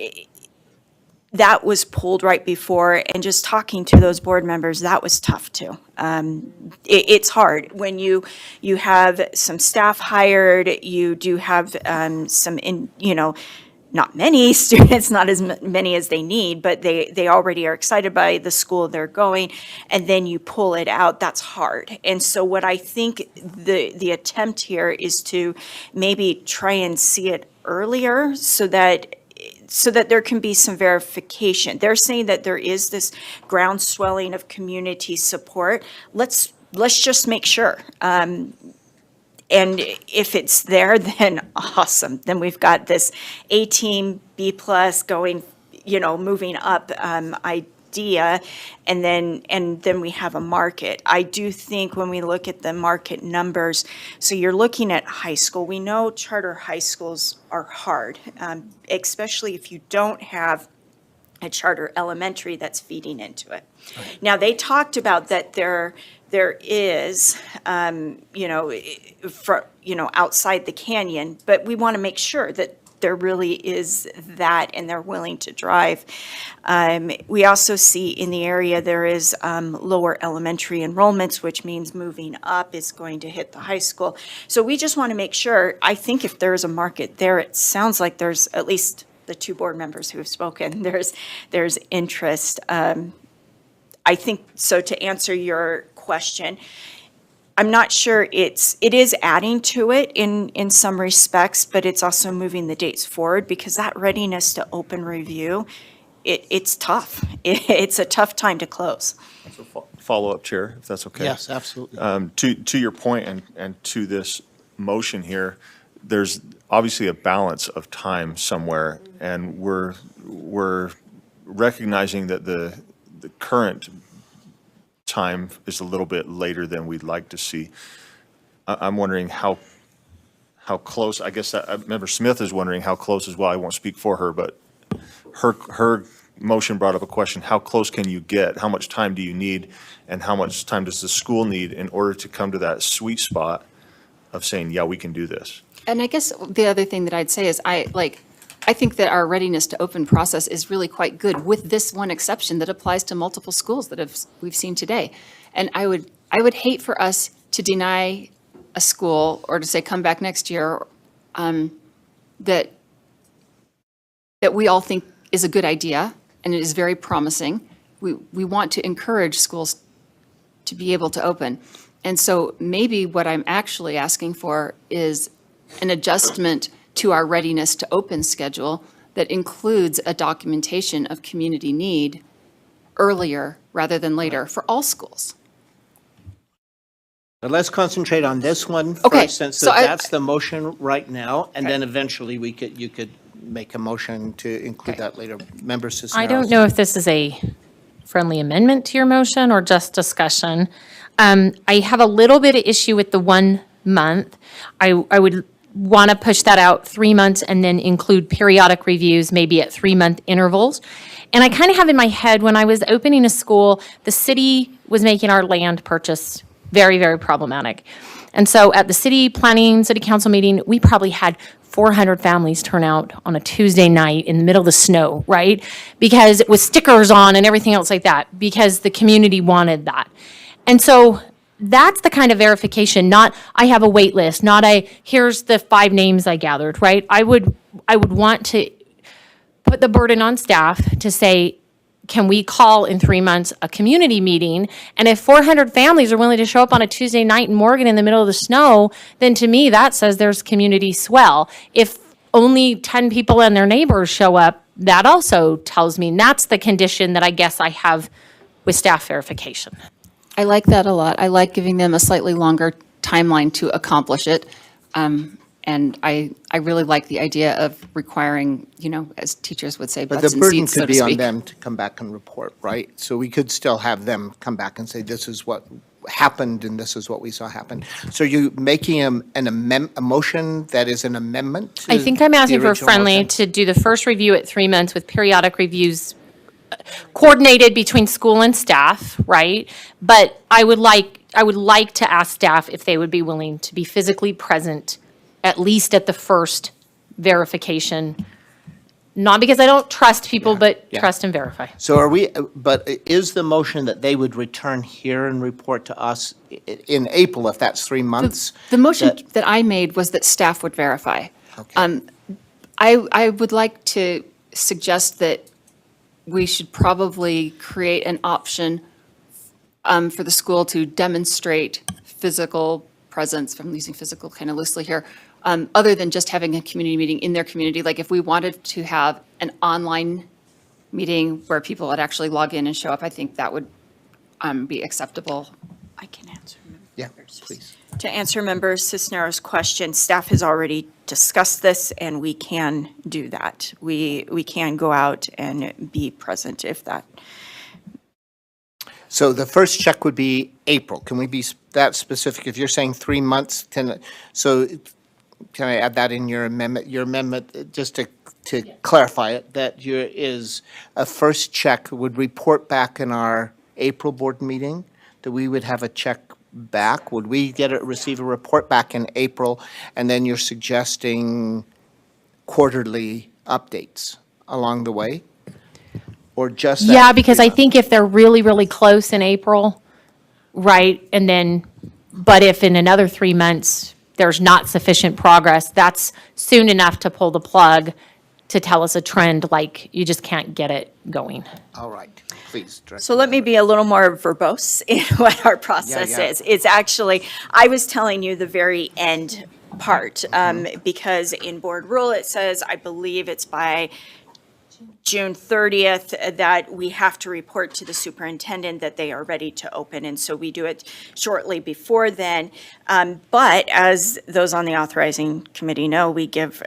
that was pulled right before, and just talking to those board members, that was tough too. It's hard when you have some staff hired, you do have not many students, not as many as they need, but they already are excited by the school they're going, and then you pull it out, that's hard. And so what I think the attempt here is to maybe try and see it earlier so that there can be some verification. They're saying that there is this ground swelling of community support. Let's just make sure. And if it's there, then awesome. Then we've got this A team, B plus going, moving up idea, and then we have a market. I do think when we look at the market numbers, so you're looking at high school. We know charter high schools are hard, especially if you don't have a charter elementary that's feeding into it. Now, they talked about that there is, outside the canyon, but we want to make sure that there really is that and they're willing to drive. We also see in the area there is lower elementary enrollments, which means moving up is going to hit the high school. So we just want to make sure, I think if there's a market there, it sounds like there's at least the two board members who have spoken, there's interest. I think, so to answer your question, I'm not sure it is adding to it in some respects, but it's also moving the dates forward because that readiness to open review, it's tough. It's a tough time to close. Follow-up, Chair, if that's okay. Yes, absolutely. To your point and to this motion here, there's obviously a balance of time somewhere, and we're recognizing that the current time is a little bit later than we'd like to see. I'm wondering how close, I guess that Member Smith is wondering how close as well. I won't speak for her, but her motion brought up a question, how close can you get? How much time do you need? And how much time does the school need in order to come to that sweet spot of saying, yeah, we can do this? And I guess the other thing that I'd say is I think that our readiness to open process is really quite good, with this one exception that applies to multiple schools that we've seen today. And I would hate for us to deny a school or to say come back next year that we all think is a good idea and it is very promising. We want to encourage schools to be able to open. And so maybe what I'm actually asking for is an adjustment to our readiness to open schedule that includes a documentation of community need earlier rather than later for all schools. But let's concentrate on this one Okay, first, since so that's the motion right now, and then eventually you could make a motion to include that later. Member Cisneros. I don't know if this is a friendly amendment to your motion or just discussion. I have a little bit of issue with the 1 month. I would want to push that out 3 months and then include periodic reviews, maybe at 3-month intervals. And I kind of have in my head, when I was opening a school, the city was making our land purchase very, very problematic. And so at the city council meeting, we probably had 400 families turn out on a Tuesday night in the middle of the snow, right? Because with stickers on and everything else like that, because the community wanted that. And so that's the kind of verification, not I have a wait list, not here's the 5 names I gathered, right? I would want to put the burden on staff to say, can we call in 3 months a community meeting? And if 400 families are willing to show up on a Tuesday night in Morgan in the middle of the snow, then to me, that says there's community swell. If only 10 people and their neighbors show up, that also tells me, and that's the condition that I guess I have with staff verification. I like that a lot. I like giving them a slightly longer timeline to accomplish it. And I really like the idea of requiring, as teachers would say, But butts the in burden seats, so could to be on speak. them to come back and report, right? So we could still have them come back and say, this is what happened and this is what we saw happen. So you're making a motion that is an amendment to I think I'm asking the for original friendly motion? to do the first review at 3 months with periodic reviews coordinated between school and staff, right? But I would like to ask staff if they would be willing to be physically present, at least at the first verification. Not because I don't trust people, but yeah. trust and verify. So are we, but is the motion that they would return here and report to us in April, if that's 3 months? The motion that- that I made was that staff would verify. I would like to suggest that we should probably create an option for the school to demonstrate physical presence, if I'm using physical kind of loosely here, other than just having a community meeting in their community. Like if we wanted to have an online meeting where people would actually log in and show up, I think that would be acceptable. I can answer. Yeah, please. To answer Member Cisneros' question, staff has already discussed this, and we can do that. We can go out and be present if that. So the first check would be April. Can we be that specific? If you're saying 3 months, so can I add that in your amendment? Your amendment, just to clarify it, that is a first check would report back in our April board meeting, that we would have a check back? Would we receive a report back in April, and then you're suggesting quarterly updates along the way? Or just? Yeah, because I think if they're really, really close in April, right, and then, but if in another 3 months, there's not sufficient progress, that's soon enough to pull the plug to tell us a trend, like you just can't get it going. All right, please. Director. So let me be a little more verbose in what our process Yeah. is. It's actually, I was telling you the very end part, because in board rule, it says, I believe it's by June 30th that we have to report to the superintendent that they are ready to open. And so we do it shortly before then. But as those on the authorizing committee know, we give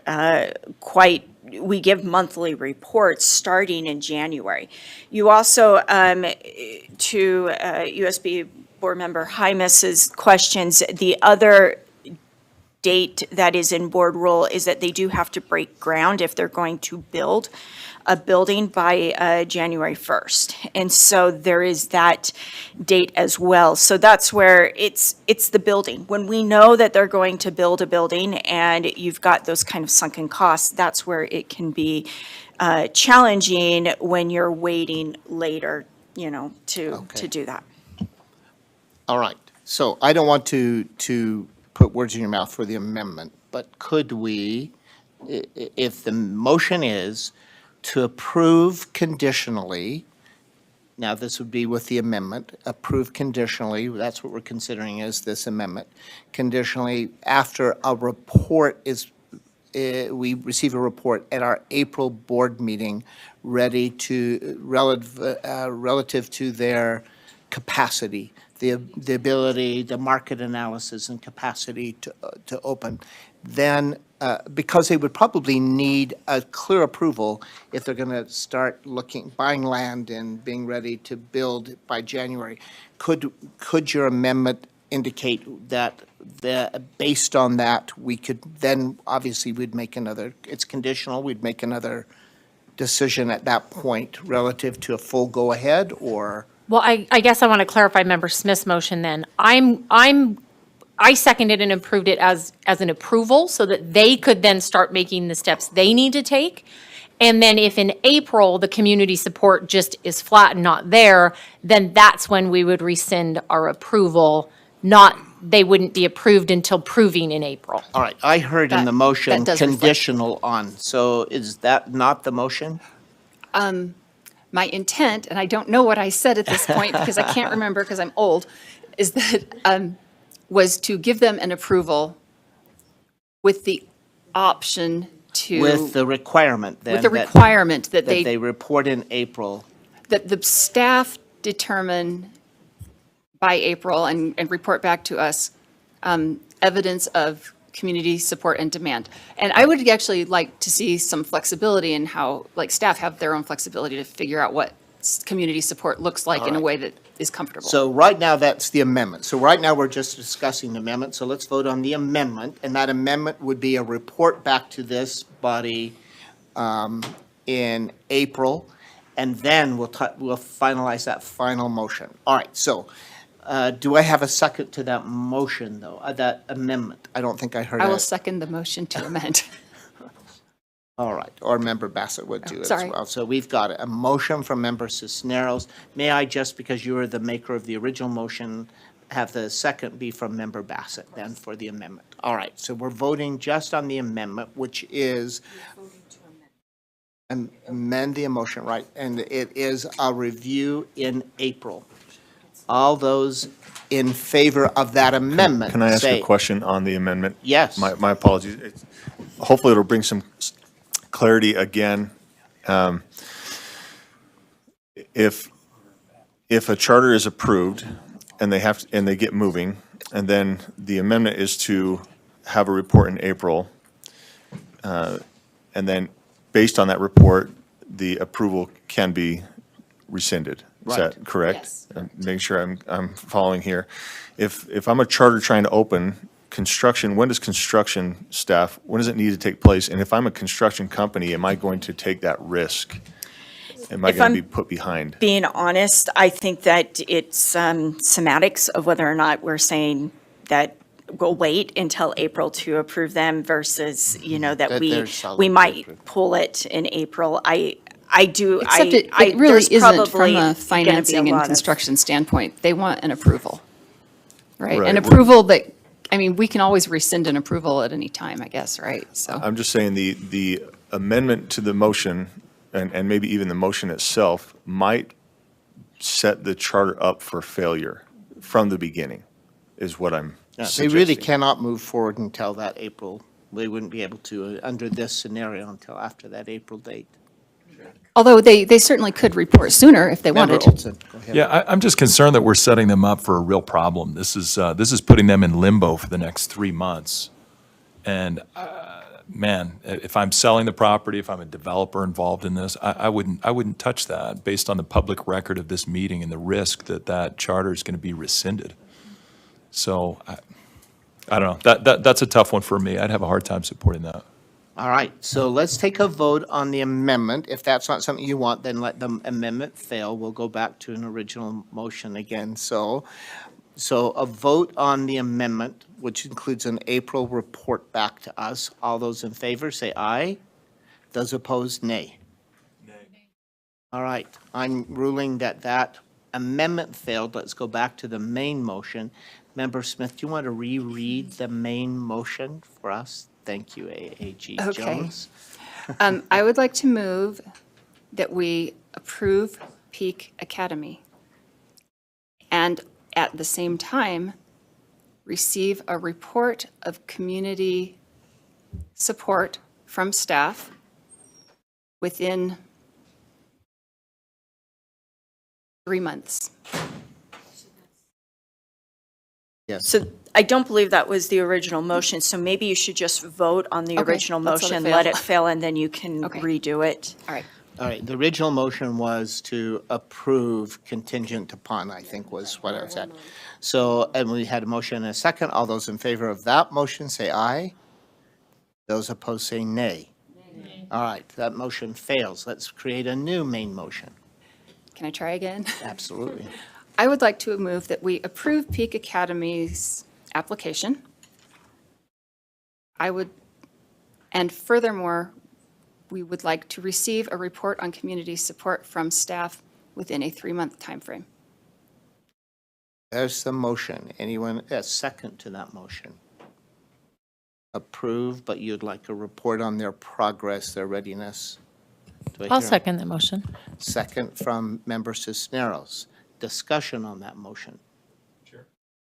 monthly reports starting in January. You also, to USB Board Member Hymas's questions, the other date that is in board rule is that they do have to break ground if they're going to build a building by January 1st. And so there is that date as well. So that's where it's the building. When we know that they're going to build a building and you've got those kind of sunken costs, that's where it can be challenging when you're waiting later, to do that. All right, so I don't want to put words in your mouth for the amendment, but could we, if the motion is to approve conditionally, now this would be with the amendment, approve conditionally, that's what we're considering as this amendment, conditionally after a report is, we receive a report at our April board meeting relative to their capacity, the ability, the market analysis and capacity to open, then because they would probably need a clear approval if they're going to start buying land and being ready to build by January. Could your amendment indicate that based on that, we could then, obviously, we'd make another, it's conditional, we'd make another decision at that point relative to a full go-ahead, or? Well, I guess I want to clarify Member Smith's motion then. I seconded and approved it as an approval so that they could then start making the steps they need to take. And then if in April, the community support just is flat and not there, then that's when we would rescind our approval, they wouldn't be approved until proving in April. All right, I heard in the motion that does reflect. conditional on, so is that not the motion? my intent, and I don't know what I said at this point because I can't remember because I'm old, is that, was to give them an approval with the option to. With the requirement then. With the that- requirement that That they, they report in April. that the staff determine by April and report back to us evidence of community support and demand. And I would actually like to see some flexibility in how, like, staff have their own flexibility to figure out what community support looks like in a way that is comfortable. So right now, that's the amendment. So right now, we're just discussing the amendment. So let's vote on the amendment. And that amendment would be a report back to this body in April. And then we'll finalize that final motion. All right, so do I have a second to that motion, though, that amendment? I don't think I heard I will it. second the motion to amend. All right, or Member Bassett would do it as sorry. well. So we've got a motion from Member Cisneros. May I, just because you are the maker of the original motion, have the second be from Member Bassett then for the amendment? All right, so we're voting just on the amendment, which is amend the motion, right? And it is a review in April. All those in favor of that amendment, Can I ask say a question on the amendment? yes. My apologies. Hopefully it'll bring some clarity again. If a charter is approved and they get moving, and then the amendment is to have a report in April, and then based on that report, the approval can be rescinded. Is Right. that correct? Yes. Make sure I'm following here. If I'm a charter trying to open construction, when does construction staff, when does it need to take place? And if I'm a construction company, am I going to take that risk? Am I If going to I'm be put behind? Being honest, I think that it's semantics of whether or not we're saying that we'll wait until April to approve them versus, that That we, they're solid we to might approve. pull it in April. Except it really there's isn't probably from gonna a be financing and lot of- construction standpoint. They want an approval, right? Right. An approval that, we can always rescind an approval at any time, I guess, right? So, I'm just saying the amendment to the motion, and maybe even the motion itself, might set the charter up for failure from the beginning, is what I'm Yeah, They suggesting. really cannot move forward until that April. They wouldn't be able to, under this scenario, until after that April date. although they certainly could report sooner if they Member wanted. Olson, go ahead. Yeah, I'm just concerned that we're setting them up for a real problem. This is putting them in limbo for the next 3 months. And, man, if I'm selling the property, if I'm a developer involved in this, I wouldn't touch that based on the public record of this meeting and the risk that charter is going to be rescinded. So, I don't know. That's a tough one for me. I'd have a hard time supporting that. All right, so let's take a vote on the amendment. If that's not something you want, then let the amendment fail. We'll go back to an original motion again. So a vote on the amendment, which includes an April report back to us. All those in favor, say aye. Those opposed, nay. Nay. All right, I'm ruling that amendment failed. Let's go back to the main motion. Member Smith, do you want to reread the main motion for us? Thank you, A.G. Okay. Jones. I would like to move that we approve Peak Academy and at the same time receive a report of community support from staff within 3 months. Yes. So I don't believe that was the original motion, so maybe you should just vote on the Okay, original let's let it motion, let fail. it fail, and then you can Okay. redo it. All right. All right, the original motion was to approve contingent upon, I think was what I said. So, and we had a motion and a second. All those in favor of that motion, say aye. Those opposed, say nay. All right, that motion fails. Let's create a new main motion. Can I try again? Absolutely. I would like to move that we approve Peak Academy's application. And furthermore, we would like to receive a report on community support from staff within a 3-month timeframe. There's the motion. Anyone, a second to that motion? Approve, but you'd like a report on their progress, their readiness. Do I I'll hear a second that motion. Second from Member Cisneros. Discussion on that motion. Sure.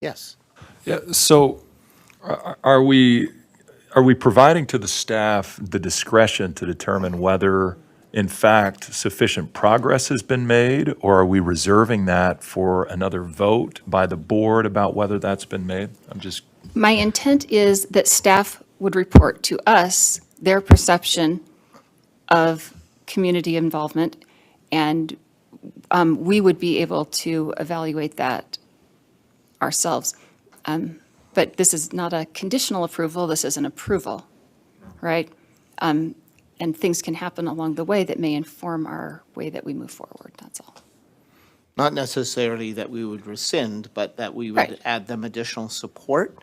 Yes. Yeah, so are we providing to the staff the discretion to determine whether, in fact, sufficient progress has been made, or are we reserving that for another vote by the board about whether that's been made? I'm just, My intent is that staff would report to us their perception of community involvement, and we would be able to evaluate that ourselves. But this is not a conditional approval, this is an approval, right? And things can happen along the way that may inform our way that we move forward, that's all. Not necessarily that we would rescind, but that we would Right. add them additional support?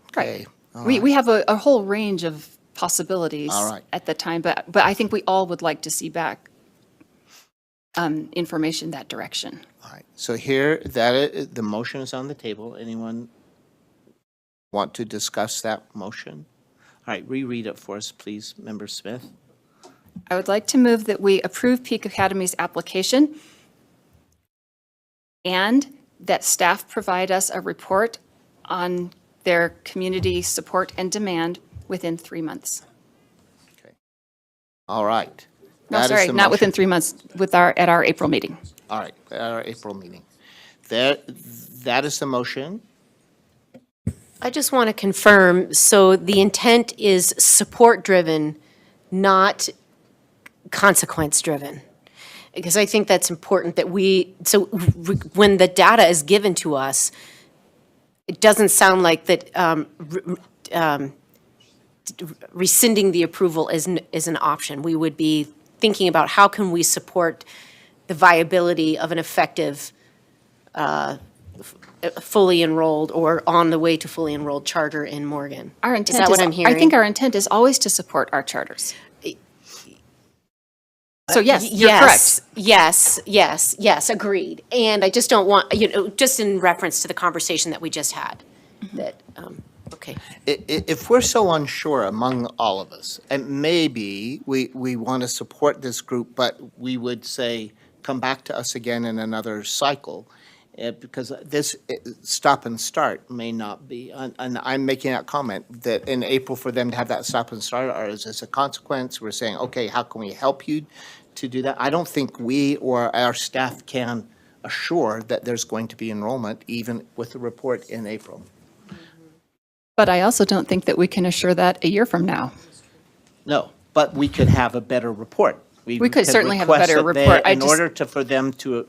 Okay. all We right. have a whole range of possibilities All right. at the time, but I think we all would like to see back information that direction. All right. So here, the motion is on the table. Anyone want to discuss that motion? All right, reread it for us, please, Member Smith. I would like to move that we approve Peak Academy's application and that staff provide us a report on their community support and demand within 3 months. All right. No, That is sorry, the not within motion. 3 months, at our April meeting. All right, at our April meeting. That is the motion. I just want to confirm, so the intent is support-driven, not consequence-driven? Because I think that's important that when the data is given to us, it doesn't sound like that rescinding the approval is an option. We would be thinking about how can we support the viability of an effective fully enrolled or on the way to fully enrolled charter in Morgan. Our Is intent that what I'm hearing? I think our intent is always to support our charters. So yes, you're correct. Yes, agreed. And I just don't want, just in reference to the conversation that we just had, that, okay. If we're so unsure among all of us, and maybe we want to support this group, but we would say, come back to us again in another cycle, because this stop and start may not be, and I'm making that comment, that in April for them to have that stop and start, or is this a consequence? We're saying, okay, how can we help you to do that? I don't think we or our staff can assure that there's going to be enrollment, even with the report in April. But I also don't think that we can assure that a year from now. No, but we could have a better report. We could certainly have a request better that they- report. In order for them to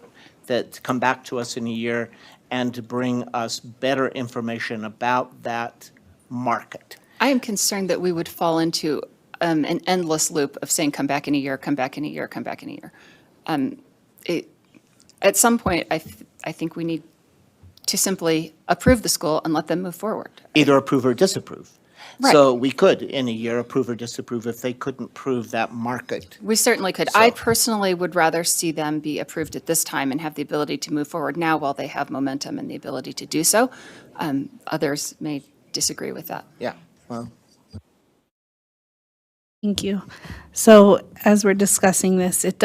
come back to us in a year and to bring us better information about that market. I am concerned that we would fall into an endless loop of saying, come back in a year, come back in a year, come back in a year. At some point, I think we need to simply approve the school and let them move forward. Either approve or disapprove. Right. So we could, in a year, approve or disapprove if they couldn't prove that market. We certainly could. I personally would rather see them be approved at this time and have the ability to move forward now while they have momentum and the ability to do so. Others may disagree with that. Yeah, well. Thank you. So as we're discussing this, it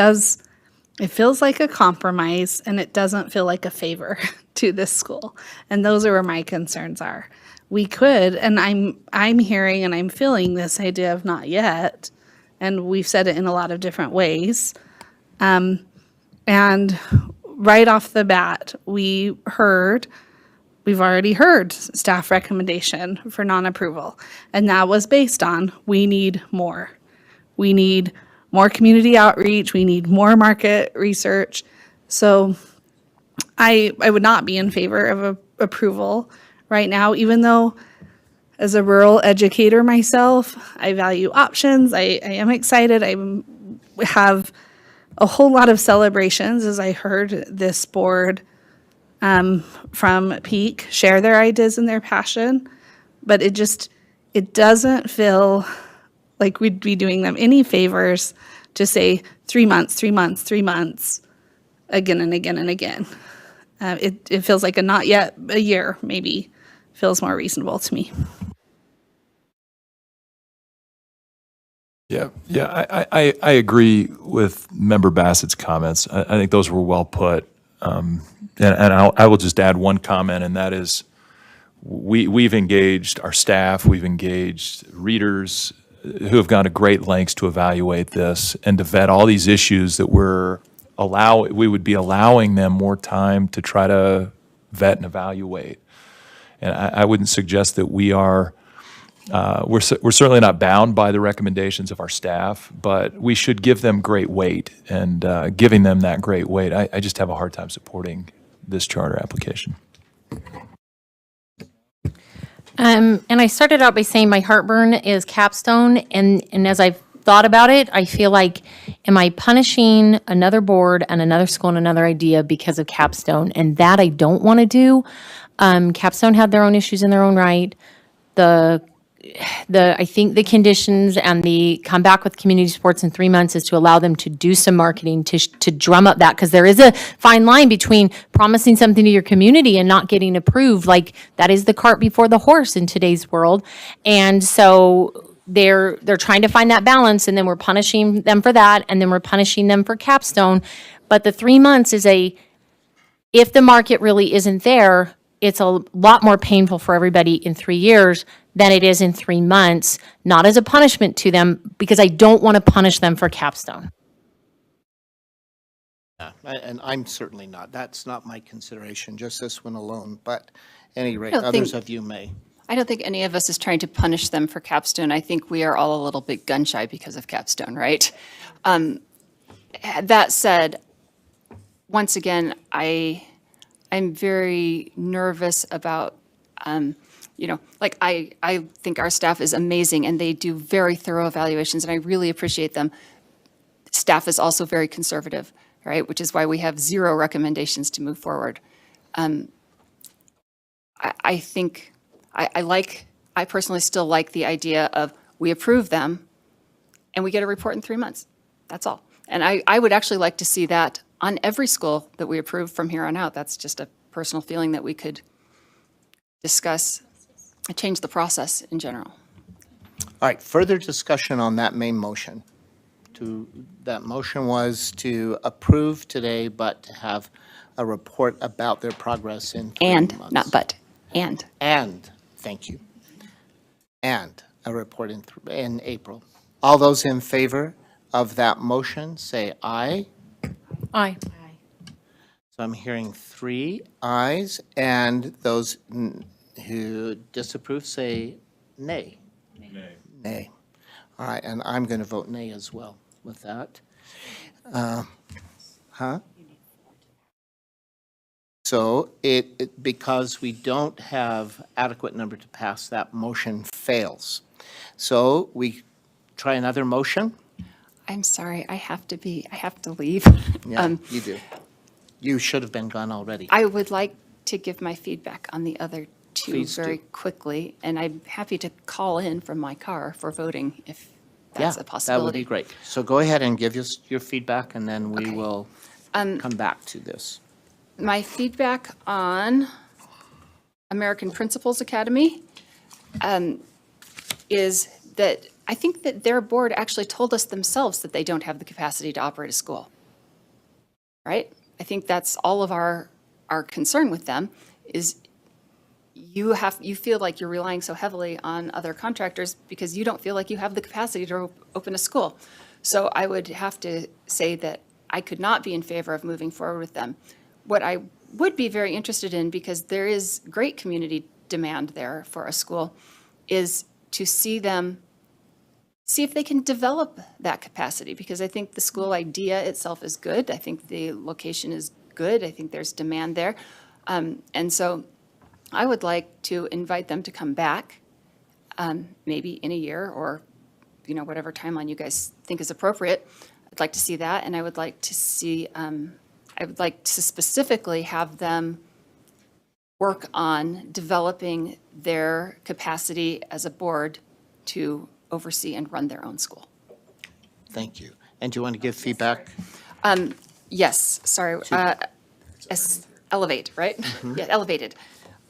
feels like a compromise and it doesn't feel like a favor to this school. And those are where my concerns are. We could, and I'm hearing and I'm feeling this idea of not yet, and we've said it in a lot of different ways. And right off the bat, we've already heard staff recommendation for non-approval. And that was based on, we need more. We need more community outreach, we need more market research. So I would not be in favor of approval right now, even though as a rural educator myself, I value options. I am excited. I have a whole lot of celebrations as I heard this board from Peak share their ideas and their passion, but it doesn't feel like we'd be doing them any favors to say 3 months, 3 months, 3 months, again and again and again. It feels like a not yet, a year maybe, feels more reasonable to me. I agree with Member Bassett's comments. I think those were well put. And I will just add one comment, and that is we've engaged our staff, we've engaged readers who have gone to great lengths to evaluate this and to vet all these issues that we would be allowing them more time to try to vet and evaluate. And I wouldn't suggest that we are, we're certainly not bound by the recommendations of our staff, but we should give them great weight. And giving them that great weight, I just have a hard time supporting this charter application. And I started out by saying my heartburn is Capstone, and as I've thought about it, I feel like, am I punishing another board and another school and another idea because of Capstone? And that I don't want to do. Capstone had their own issues in their own right. I think the conditions and the come back with community sports in 3 months is to allow them to do some marketing to drum up that, because there is a fine line between promising something to your community and not getting approved. Like, that is the cart before the horse in today's world. And so they're trying to find that balance, and then we're punishing them for that, and then we're punishing them for Capstone. But the 3 months is if the market really isn't there, it's a lot more painful for everybody in 3 years than it is in 3 months, not as a punishment to them, because I don't want to punish them for Capstone. Yeah, and I'm certainly not. That's not my consideration, just this one alone. But at any rate, don't others think- of you may. I don't think any of us is trying to punish them for Capstone. I think we are all a little bit gun shy because of Capstone, right? That said, once again, I'm very nervous about, I think our staff is amazing and they do very thorough evaluations and I really appreciate them. Staff is also very conservative, right? Which is why we have 0 recommendations to move forward. I personally still like the idea of we approve them and we get a report in 3 months. That's all. And I would actually like to see that on every school that we approve from here on out. That's just a personal feeling that we could discuss, change the process in general. All right, further discussion on that main motion. That motion was to approve today, but to have a report about their progress in 3 months. And, not but, and. And, thank you. And a report in April. All those in favor of that motion, say aye. Aye. So I'm hearing 3 ayes, and those who disapprove say nay. Nay. Nay. All right, and I'm going to vote nay as well with that. So because we don't have adequate number to pass, that motion fails. So we try another motion? I'm sorry, I have to leave. Yeah, you do. You should have been gone already. I would like to give my feedback on the other 2 Please do. very quickly, and I'm happy to call in from my car for voting if that's a possibility. That would be great. So go ahead and give us your feedback, and then we will come back to this. My feedback on American Principals Academy is that I think that their board actually told us themselves that they don't have the capacity to operate a school, right? I think that's all of our concern with them is you feel like you're relying so heavily on other contractors because you don't feel like you have the capacity to open a school. So I would have to say that I could not be in favor of moving forward with them. What I would be very interested in, because there is great community demand there for a school, is to see if they can develop that capacity, because I think the school idea itself is good. I think the location is good. I think there's demand there. And so I would like to invite them to come back, maybe in a year or, whatever timeline you guys think is appropriate. I'd like to see that, and I would like to see, I would like to specifically have them work on developing their capacity as a board to oversee and run their own school. Thank you. And do you want to give feedback? Yes, sorry. Elevate, right? Yeah, elevated.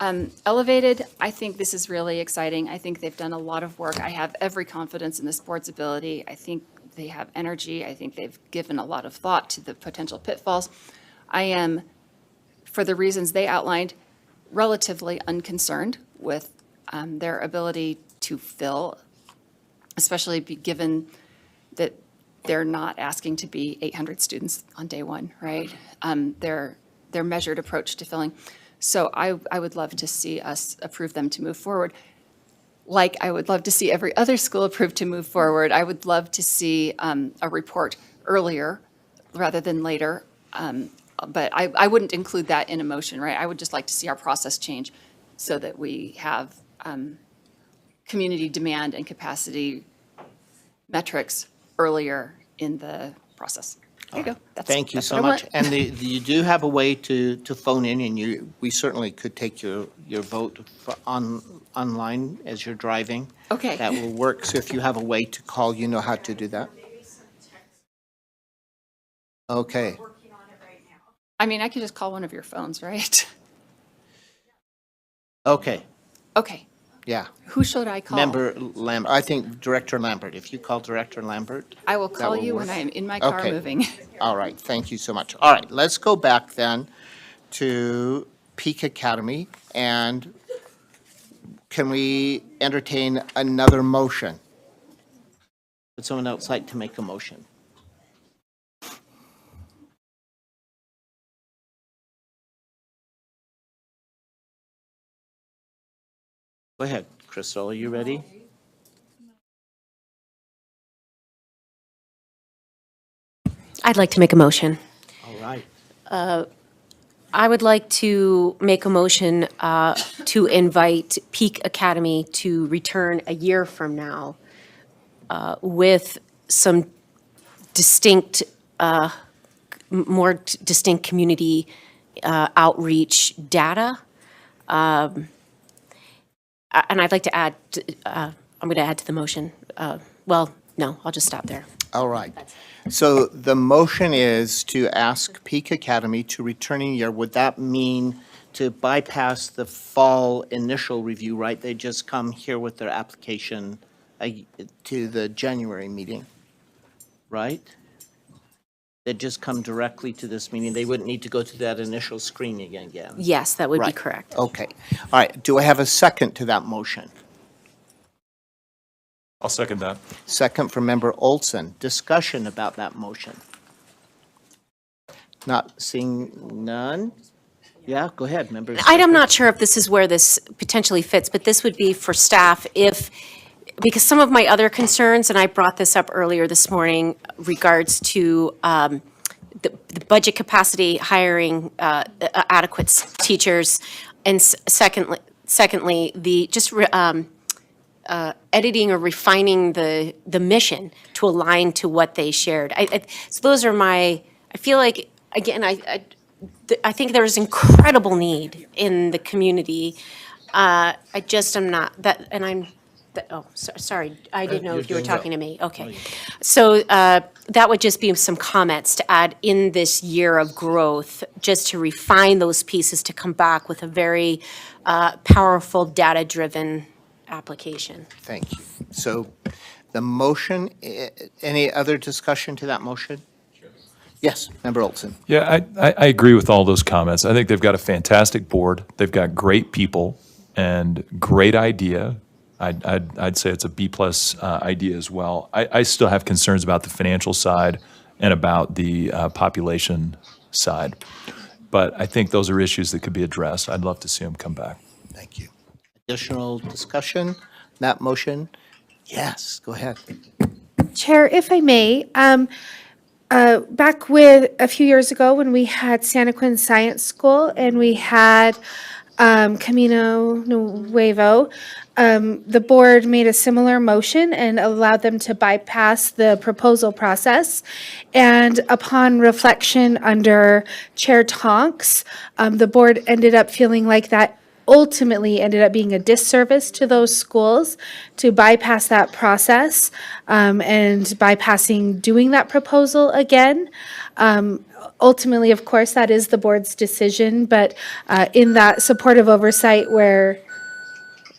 Elevated, I think this is really exciting. I think they've done a lot of work. I have every confidence in this board's ability. I think they have energy. I think they've given a lot of thought to the potential pitfalls. I am, for the reasons they outlined, relatively unconcerned with their ability to fill, especially given that they're not asking to be 800 students on day one, right? Their measured approach to filling. So I would love to see us approve them to move forward. Like I would love to see every other school approved to move forward. I would love to see a report earlier rather than later. But I wouldn't include that in a motion, right? I would just like to see our process change so that we have community demand and capacity metrics earlier in the process. There you go. Thank you that's so what I much. want. And you do have a way to phone in, and we certainly could take your vote online as you're driving. Okay. That will work. So if you have a way to call, you know how to do that? Okay. I mean, I could just call one of your phones, right? Okay. Okay. Yeah. Who should I call? Member Lambert, I think Director Lambert. If you call Director Lambert. I will that call will you work. when I'm in my car Okay. moving. All right, thank you so much. All right, let's go back then to Peak Academy, and can we entertain another motion? Would someone else like to make a motion? Go ahead, Crystal, are you ready? I'd like to make a motion. All right. I would like to make a motion to invite Peak Academy to return a year from now with some distinct, more distinct community outreach data. And I'd like to add, I'm going to add to the motion. Well, no, I'll just stop there. All right. So the motion is to ask Peak Academy to return in a year. Would that mean to bypass the fall initial review, right? They just come here with their application to the January meeting, right? They'd just come directly to this meeting. They wouldn't need to go to that initial screening again. Yes, that would be Right. correct. Okay. All right. Do I have a second to that motion? I'll second that. Second from Member Olson. Discussion about that motion. Not seeing none? Yeah, go ahead, Member. I'm not sure if this is where this potentially fits, but this would be for staff if, because some of my other concerns, and I brought this up earlier this morning, regards to the budget capacity, hiring adequate teachers, and secondly, the just editing or refining the mission to align to what they shared. So those are I feel like, again, I think there's incredible need in the community. I just am not, sorry, I didn't know You're if you were doing well. talking to me. Okay. So that would just be some comments to add in this year of growth, just to refine those pieces to come back with a very powerful, data-driven application. Thank you. So the motion, any other discussion to that motion? Yes, Member Olson. Yeah, I agree with all those comments. I think they've got a fantastic board. They've got great people and great idea. I'd say it's a B+ idea as well. I still have concerns about the financial side and about the population side. But I think those are issues that could be addressed. I'd love to see them come back. Thank you. Additional discussion, that motion? Yes, go ahead. Chair, if I may, back with a few years ago when we had Santa Quinn Science School and we had Camino Nuevo, the board made a similar motion and allowed them to bypass the proposal process. And upon reflection under Chair Tonks, the board ended up feeling like that ultimately ended up being a disservice to those schools to bypass that process and bypassing doing that proposal again. Ultimately, of course, that is the board's decision, but in that supportive oversight where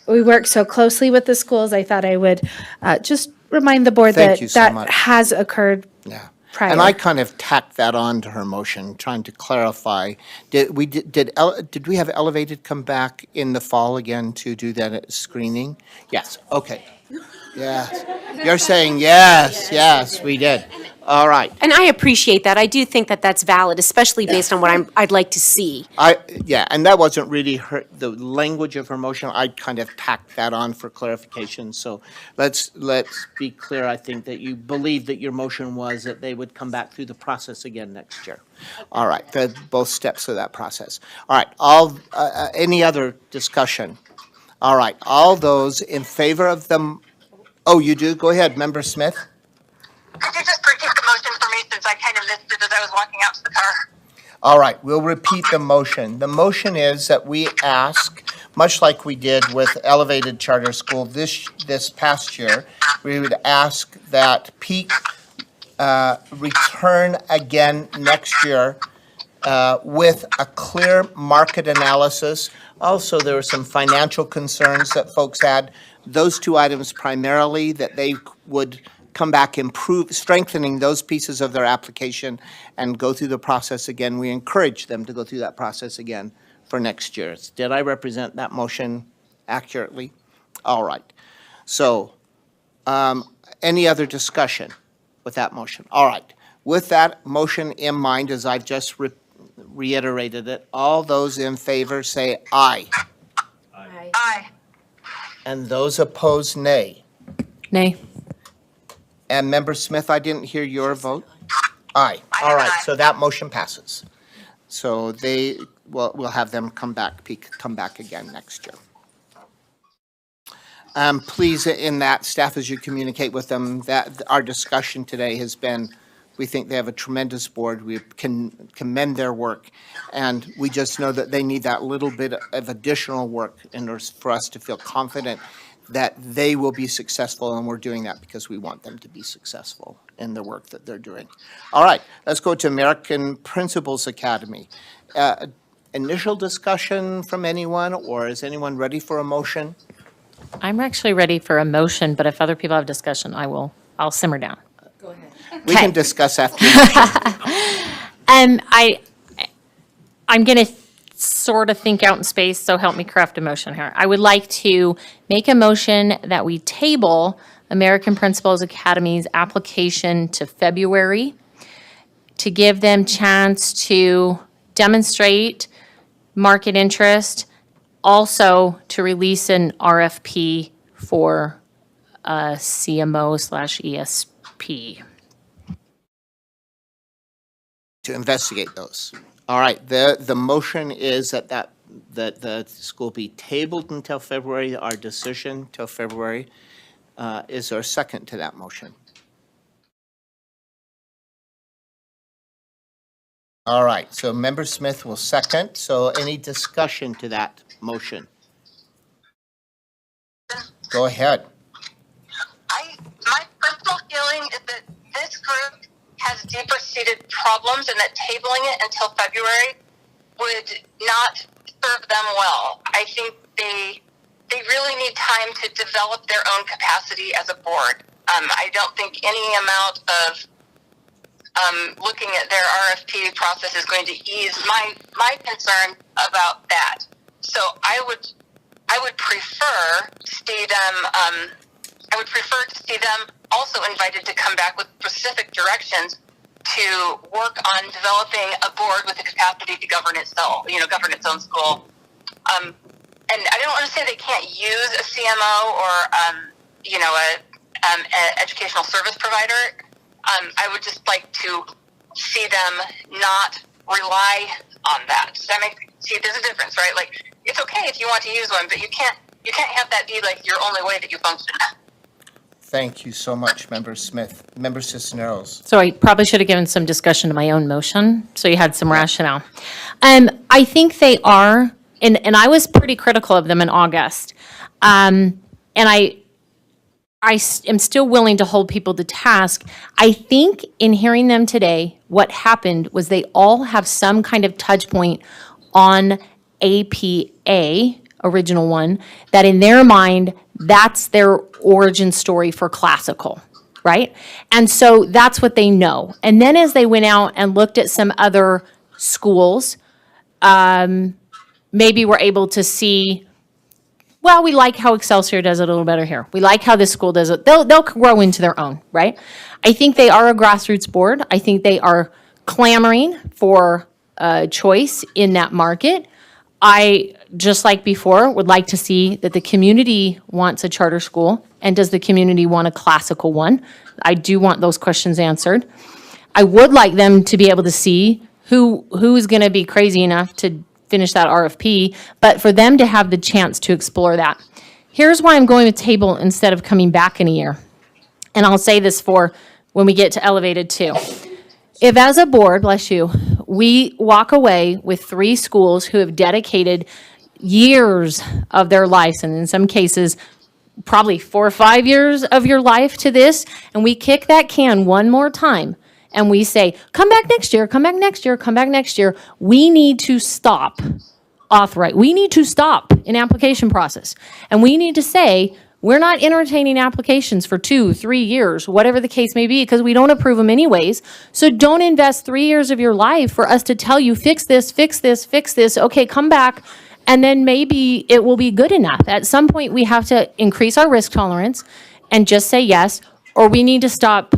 we work so closely with the schools, I thought I would just remind the board Thank that you so that much. has occurred Yeah. prior. And I kind of tacked that on to her motion, trying to clarify. Did we have Elevated come back in the fall again to do that screening? Yes, okay. Yes. You're saying yes, we did. All right. And I appreciate that. I do think that that's valid, especially based on what I'd like to see. Yeah, and that wasn't really the language of her motion. I kind of tacked that on for clarification. So let's be clear. I think that you believe that your motion was that they would come back through the process again next year. All right, both steps of that process. All right, any other discussion? All right, all those in favor of them, oh, you do? Go ahead, Member Smith. Could you just repeat the motion for me since I kind of missed it as I was walking out to the car? All right, we'll repeat the motion. The motion is that we ask, much like we did with Elevated Charter School this past year, we would ask that Peak return again next year with a clear market analysis. Also, there were some financial concerns that folks had. Those two items primarily, that they would come back, strengthening those pieces of their application and go through the process again. We encourage them to go through that process again for next year. Did I represent that motion accurately? All right. So, any other discussion with that motion? All right. With that motion in mind, as I've just reiterated it, all those in favor say aye. Aye. And those opposed, nay. Nay. And Member Smith, I didn't hear your vote? Aye. All right, so that motion passes. So we'll have them come back again next year. Please, in that, staff, as you communicate with them, that our discussion today has been, we think they have a tremendous board. We can commend their work. And we just know that they need that little bit of additional work in order for us to feel confident that they will be successful, and we're doing that because we want them to be successful in the work that they're doing. All right, let's go to American Principals Academy. Initial discussion from anyone, or is anyone ready for a motion? I'm actually ready for a motion, but if other people have discussion, I'll simmer down. We can discuss after your motion. I'm going to sort of think out in space, so help me craft a motion here. I would like to make a motion that we table American Principals Academy's application to February to give them chance to demonstrate market interest, also to release an RFP for a CMO/ESP. To investigate those. All right, the motion is that the school be tabled until February, our decision till February. Is there a second to that motion? All right, so Member Smith will second. So any discussion to that motion? Go ahead. My personal feeling is that this group has deeper seated problems and that tabling it until February would not serve them well. I think they really need time to develop their own capacity as a board. I don't think any amount of looking at their RFP process is going to ease my concern about that. So I would prefer to see them. I would prefer to see them also invited to come back with specific directions to work on developing a board with the capacity to govern itself, govern its own school. And I don't want to say they can't use a CMO or, an educational service provider. I would just like to see them not rely on that. There's a difference, right? Like, it's okay if you want to use one, but you can't have that be like your only way that you function. Thank you so much, Member Smith. Member Cisneros. So I probably should have given some discussion to my own motion, so you had some rationale. I think they are, and I was pretty critical of them in August. And am still willing to hold people to task. I think in hearing them today, what happened was they all have some kind of touch point on APA, original one, that in their mind, that's their origin story for classical, right? And so that's what they know. And then as they went out and looked at some other schools, maybe we're able to see, well, we like how Excelsior does it a little better here. We like how this school does it. They'll grow into their own, right? I think they are a grassroots board. I think they are clamoring for choice in that market. I, just like before, would like to see that the community wants a charter school, and does the community want a classical one? I do want those questions answered. I would like them to be able to see who is going to be crazy enough to finish that RFP, but for them to have the chance to explore that. Here's why I'm going to table instead of coming back in a year. And I'll say this for when we get to elevated too. If as a board, bless you, we walk away with 3 schools who have dedicated years of their lives, and in some cases, probably 4 or 5 years of your life to this, and we kick that can one more time, and we say, come back next year, come back next year, come back next year, we need to stop authorize. We need to stop an application process. And we need to say, we're not entertaining applications for 2, 3 years, whatever the case may be, because we don't approve them anyways. So don't invest 3 years of your life for us to tell you, fix this, fix this, fix this. Okay, come back. And then maybe it will be good enough. At some point, we have to increase our risk tolerance and just say yes, or we need to stop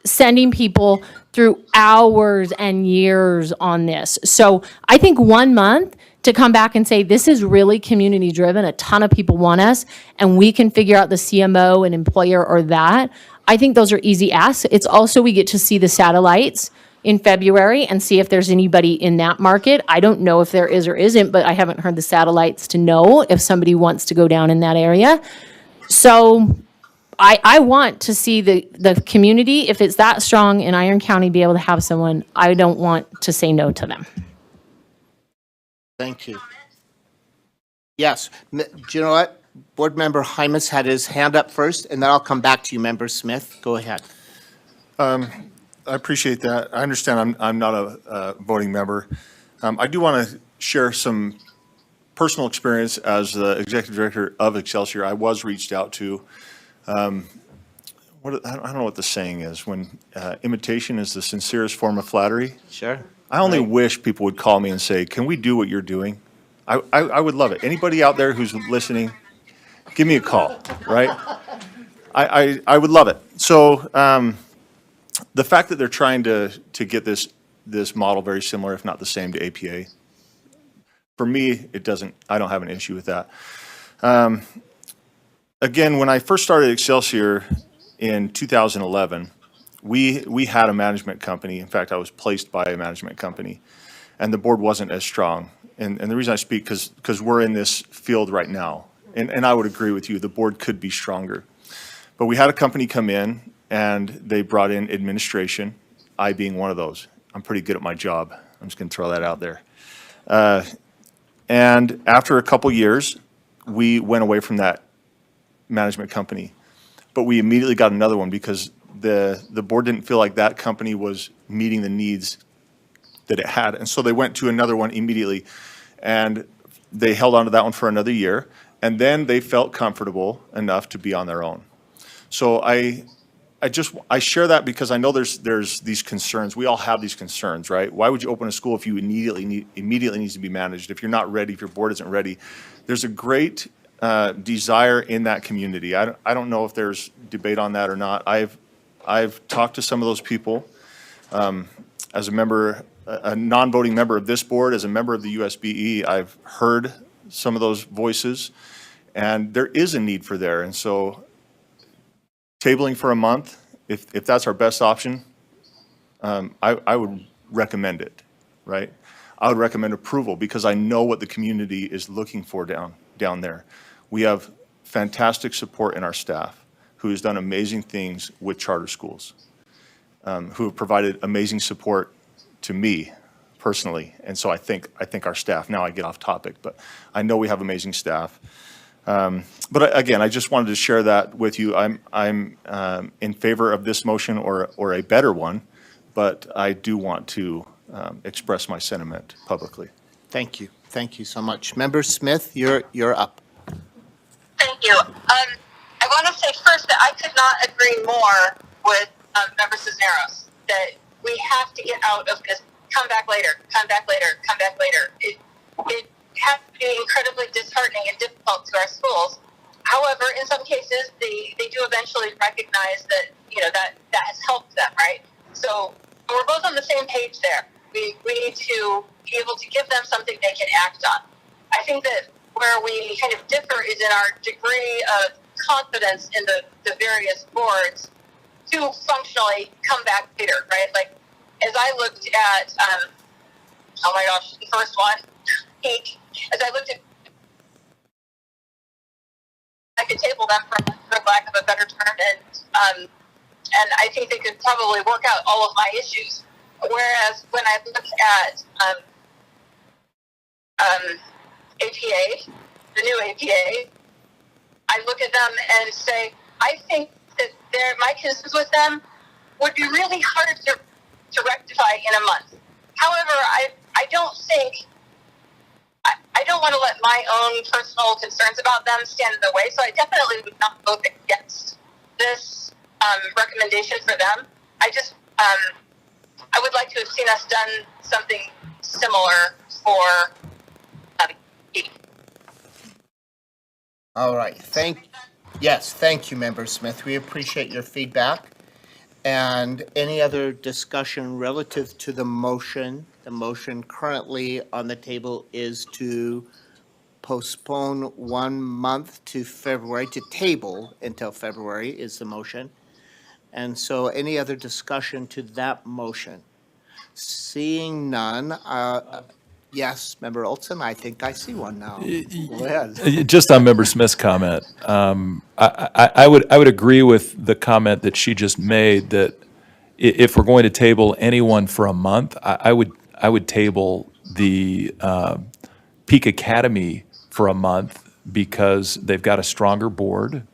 sending people through hours and years on this. So I think 1 month to come back and say, this is really community driven, a ton of people want us, and we can figure out the CMO and employer or that. I think those are easy asks. It's also, we get to see the satellites in February and see if there's anybody in that market. I don't know if there is or isn't, but I haven't heard the satellites to know if somebody wants to go down in that area. So I want to see the community, if it's that strong in Iron County, be able to have someone. I don't want to say no to them. Thank you. Yes, do you know what? Board Member Hymas had his hand up first, and then I'll come back to you, Member Smith. Go ahead. I appreciate that. I understand I'm not a voting member. I do want to share some personal experience as the executive director of Excelsior. I was reached out to. I don't know what the saying is, when imitation is the sincerest form of flattery. Sure. I only wish people would call me and say, can we do what you're doing? I would love it. Anybody out there who's listening, give me a call, right? I would love it. So the fact that they're trying to get this model very similar, if not the same, to APA, for me, I don't have an issue with that. Again, when I first started Excelsior in 2011, we had a management company. In fact, I was placed by a management company, and the board wasn't as strong. And the reason I speak, because we're in this field right now, and I would agree with you, the board could be stronger. But we had a company come in, and they brought in administration, I being one of those. I'm pretty good at my job. I'm just going to throw that out there. And after a couple years, we went away from that management company. But we immediately got another one because the board didn't feel like that company was meeting the needs that it had. And so they went to another one immediately. And they held on to that one for another year. And then they felt comfortable enough to be on their own. So I share that because I know there's these concerns. We all have these concerns, right? Why would you open a school if you immediately needs to be managed? If you're not ready, if your board isn't ready, there's a great desire in that community. I don't know if there's debate on that or not. I've talked to some of those people as a member, a non-voting member of this board, as a member of the USBE. I've heard some of those voices, and there is a need for there. And so tabling for a month, if that's our best option, I would recommend it, right? I would recommend approval because I know what the community is looking for down there. We have fantastic support in our staff who has done amazing things with charter schools, who have provided amazing support to me personally. And so I think our staff, now I get off topic, but I know we have amazing staff. But again, I just wanted to share that with you. I'm in favor of this motion or a better one, but I do want to express my sentiment publicly. Thank you. Thank you so much. Member Smith, you're up. Thank you. I want to say first that I could not agree more with Member Cisneros that we have to get out of this come back later, come back later, come back later. It has to be incredibly disheartening and difficult to our schools. However, in some cases, they do eventually recognize that, that has helped them, right? So we're both on the same page there. We need to be able to give them something they can act on. I think that where we kind of differ is in our degree of confidence in the various boards to functionally come back later, right? Like, as I looked at, oh my gosh, the first one, peak, as I looked at, I could table them for lack of a better term, and I think they could probably work out all of my issues. Whereas when I look at APA, the new APA, I look at them and say, I think that my concerns with them would be really hard to rectify in a month. However, I don't think, I don't want to let my own personal concerns about them stand in the way, so I definitely would not vote against this recommendation for them. I would like to have seen us done something similar for All right. Yes, thank you, Member Smith. We appreciate your feedback. And any other discussion relative to the motion? The motion currently on the table is to postpone 1 month to February, to table until February is the motion. And so any other discussion to that motion? Seeing none, yes, Member Olson, I think I see one now. Go ahead. Just on Member Smith's comment, I would agree with the comment that she just made, that if we're going to table anyone for a month, I would table the Peak Academy for a month, because they've got a stronger board,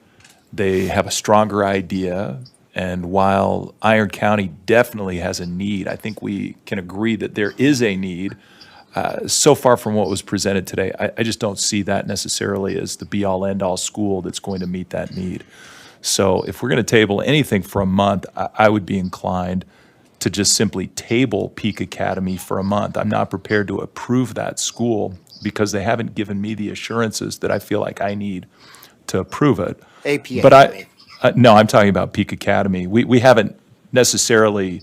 they have a stronger idea, and while Iron County definitely has a need, I think we can agree that there is a need. So far from what was presented today, I just don't see that necessarily as the be-all, end-all school that's going to meet that need. So if we're going to table anything for a month, I would be inclined to just simply table Peak Academy for a month. I'm not prepared to approve that school because they haven't given me the assurances that I feel like I need to approve it. APA. But no, I'm talking about Peak Academy. We haven't necessarily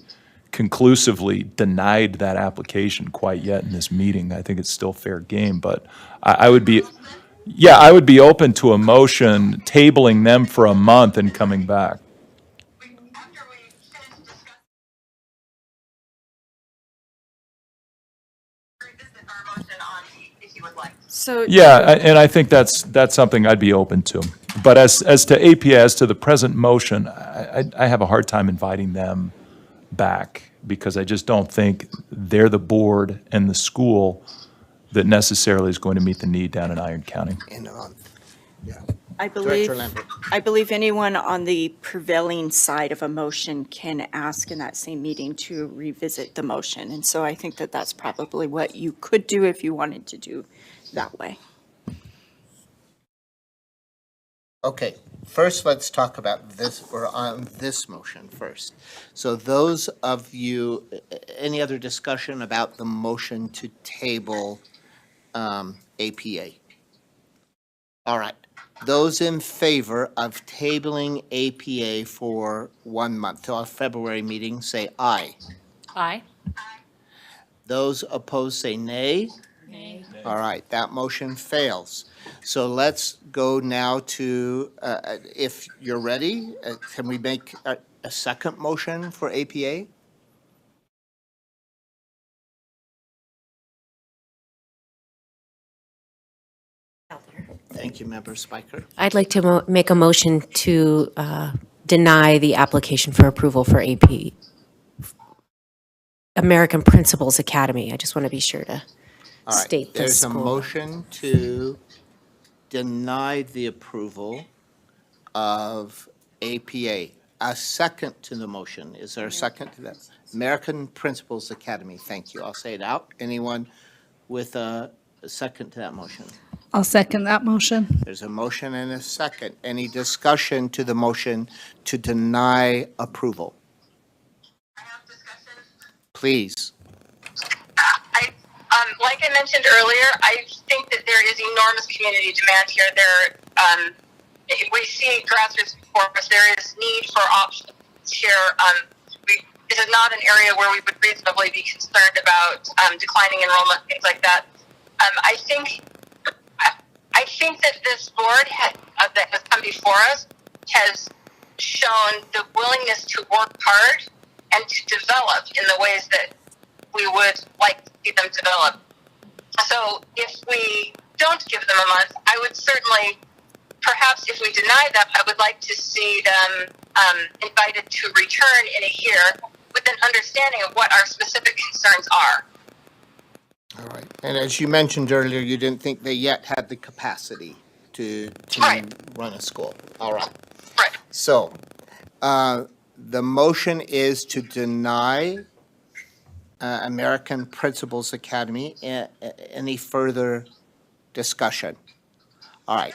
conclusively denied that application quite yet in this meeting. I think it's still fair game, but I would be open to a motion tabling them for a month and coming back. So Yeah, and I think that's something I'd be open to. But as to APA, as to the present motion, I have a hard time inviting them back, because I just don't think they're the board and the school that necessarily is going to meet the need down in Iron County. In a month. Yeah. I Lambert. believe anyone on the prevailing side of a motion can ask in that same meeting to revisit the motion. And so I think that that's probably what you could do if you wanted to do that way. Okay, first let's talk about this, or on this motion first. So those of you, any other discussion about the motion to table APA? All right, those in favor of tabling APA for 1 month till our February meeting, say aye. Aye. Those opposed say nay. Nay. All right, that motion fails. So let's go now to, if you're ready, can we make a second motion for APA? Thank you, Member Spiker. I'd like to make a motion to deny the application for approval for AP, American Principals Academy. I just want to be sure to All right, state the there's a school. motion to denied the approval of APA. A second to the motion. Is there a second to that? American Principals Academy. Thank you. I'll say it out. Anyone with a second to that motion? I'll second that motion. There's a motion and a second. Any discussion to the motion to deny approval? Please. Like I mentioned earlier, I think that there is enormous community demand here. We see grassroots before us. There is need for options here. This is not an area where we would reasonably be concerned about declining enrollment, things like that. I think that this board that has come before us has shown the willingness to work hard and to develop in the ways that we would like to see them develop. So if we don't give them a month, I would certainly, perhaps if we deny them, I would like to see them invited to return in a year with an understanding of what our specific concerns are. All right. And as you mentioned earlier, you didn't think they yet had the capacity to run a school. All right. Right. So the motion is to deny American Principals Academy. Any further discussion? All right.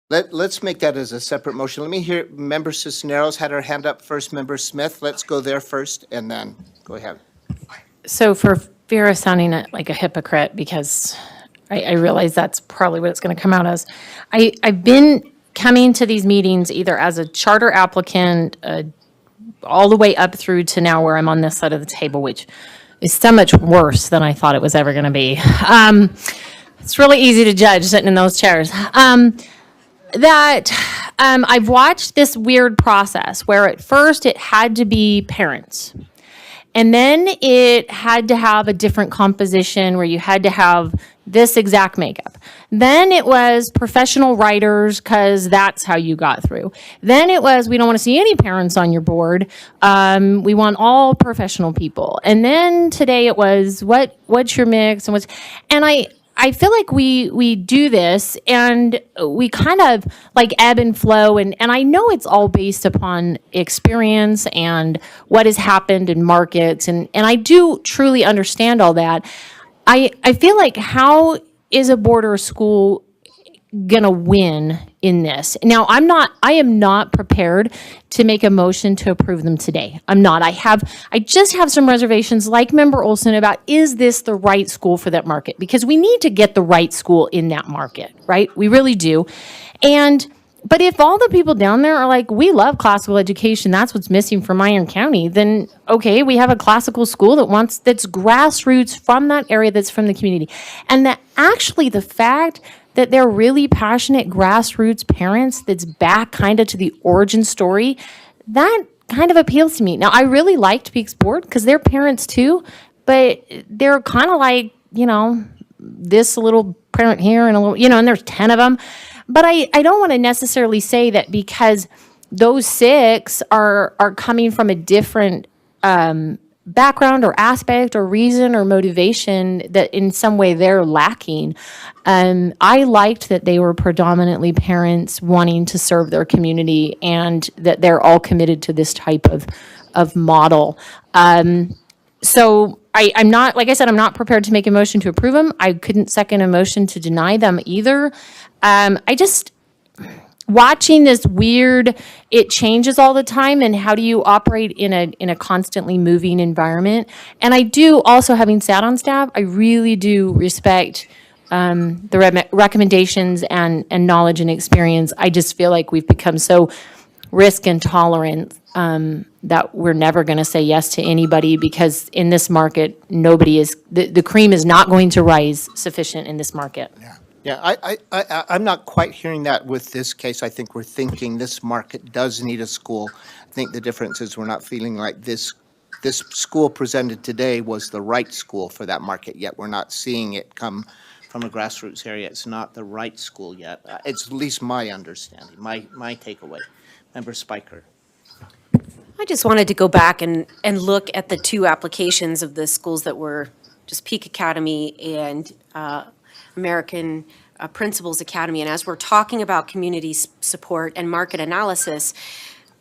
Let's make that as a separate motion. Let me hear, Member Cisneros had her hand up first. Member Smith, let's go there first, and then go ahead. So for fear of sounding like a hypocrite, because I realize that's probably what it's going to come out as, I've been coming to these meetings either as a charter applicant, all the way up through to now where I'm on this side of the table, which is so much worse than I thought it was ever going to be. It's really easy to judge sitting in those chairs. I've watched this weird process where at first it had to be parents. And then it had to have a different composition where you had to have this exact makeup. Then it was professional writers because that's how you got through. Then it was, we don't want to see any parents on your board. We want all professional people. And then today it was, what's your mix? And I feel like we do this and we kind of like ebb and flow, and I know it's all based upon experience and what has happened in markets, and I do truly understand all that. I feel like, how is a board or a school gonna win in this? Now, I am not prepared to make a motion to approve them today. I'm not. I just have some reservations, like Member Olson, about, is this the right school for that market? Because we need to get the right school in that market, right? We really do. But if all the people down there are like, we love classical education, that's what's missing from Iron County, then okay, we have a classical school that's grassroots from that area, that's from the community. And that actually the fact that they're really passionate grassroots parents, that's back kind of to the origin story, that kind of appeals to me. Now, I really liked Peaks Board because they're parents too, but they're kind of like, this little parent here and a little, and there's 10 of them. But I don't want to necessarily say that because those 6 are coming from a different background or aspect or reason or motivation, that in some way they're lacking. I liked that they were predominantly parents wanting to serve their community, and that they're all committed to this type of model. So I'm not, like I said, I'm not prepared to make a motion to approve them. I couldn't second a motion to deny them either. Watching this weird, it changes all the time, and how do you operate in a constantly moving environment? And I do also, having sat on staff, I really do respect the recommendations and knowledge and experience. I just feel like we've become so risk intolerant that we're never going to say yes to anybody, because in this market, the cream is not going to rise sufficient in this market. Yeah, I'm not quite hearing that with this case. I think we're thinking this market does need a school. I think the difference is we're not feeling like this school presented today was the right school for that market yet. We're not seeing it come from a grassroots area. It's not the right school yet. It's at least my understanding, my takeaway. Member Spiker. I just wanted to go back and look at the 2 applications of the schools that were just Peak Academy and American Principals Academy. And as we're talking about community support and market analysis,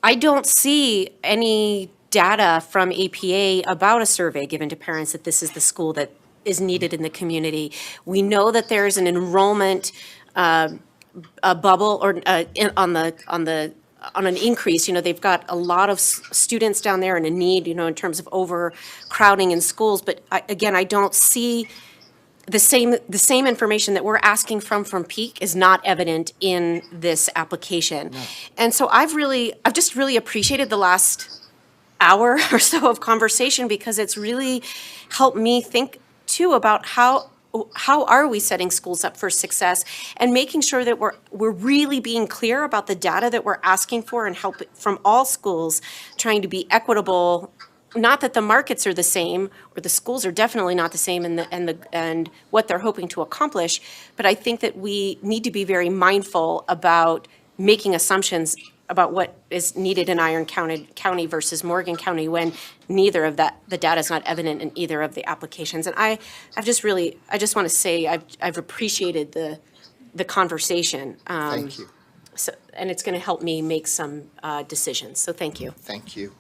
I don't see any data from APA about a survey given to parents that this is the school that is needed in the community. We know that there's an enrollment bubble or on an increase. They've got a lot of students down there and a need, in terms of overcrowding in schools. But I don't see the same information that we're asking from Peak is not evident in this application. No. And so I've just really appreciated the last hour or so of conversation, because it's really helped me think too about how are we setting schools up for success, and making sure that we're really being clear about the data that we're asking for, and help from all schools, trying to be equitable. Not that the markets are the same, or the schools are definitely not the same, and what they're hoping to accomplish, but I think that we need to be very mindful about making assumptions about what is needed in Iron County versus Morgan County, when neither of the data is not evident in either of the applications. And I just want to say I've appreciated the conversation. Thank you. So, and it's going to help me make some decisions. So thank you. Thank you.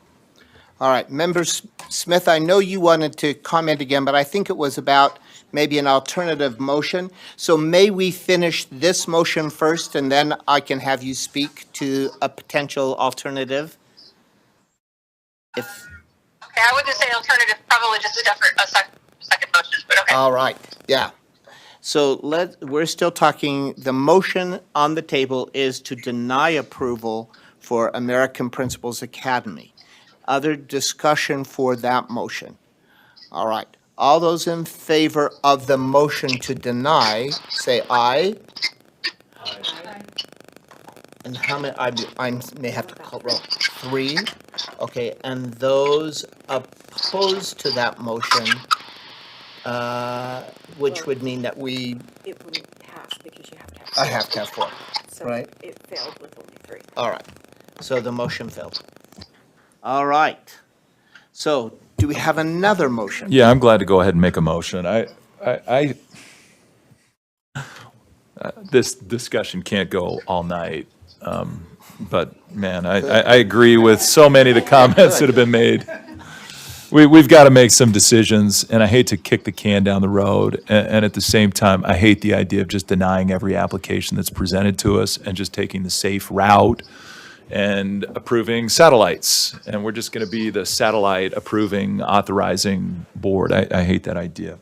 All right, Member Smith, I know you wanted to comment again, but I think it was about maybe an alternative motion. So may we finish this motion first, and then I can have you speak to a potential alternative? Okay, I wouldn't say alternative, probably just a second motion, but okay. All right, yeah. So we're still talking, the motion on the table is to deny approval for American Principals Academy. Other discussion for that motion? All right. All those in favor of the motion to deny, say aye. Aye. And how many, I may have to call roll. 3. Okay, and those opposed to that motion, which would mean that we... It wouldn't pass because you have to have... I have to have 4, so right? It failed with only 3. All right. So the motion failed. All right. So do we have another motion? Yeah, I'm glad to go ahead and make a motion. This discussion can't go all night, but man, I agree with so many of the comments that have been made. We've got to make some decisions, and I hate to kick the can down the road, and at the same time, I hate the idea of just denying every application that's presented to us and just taking the safe route and approving satellites, and we're just going to be the satellite approving, authorizing board. I hate that idea.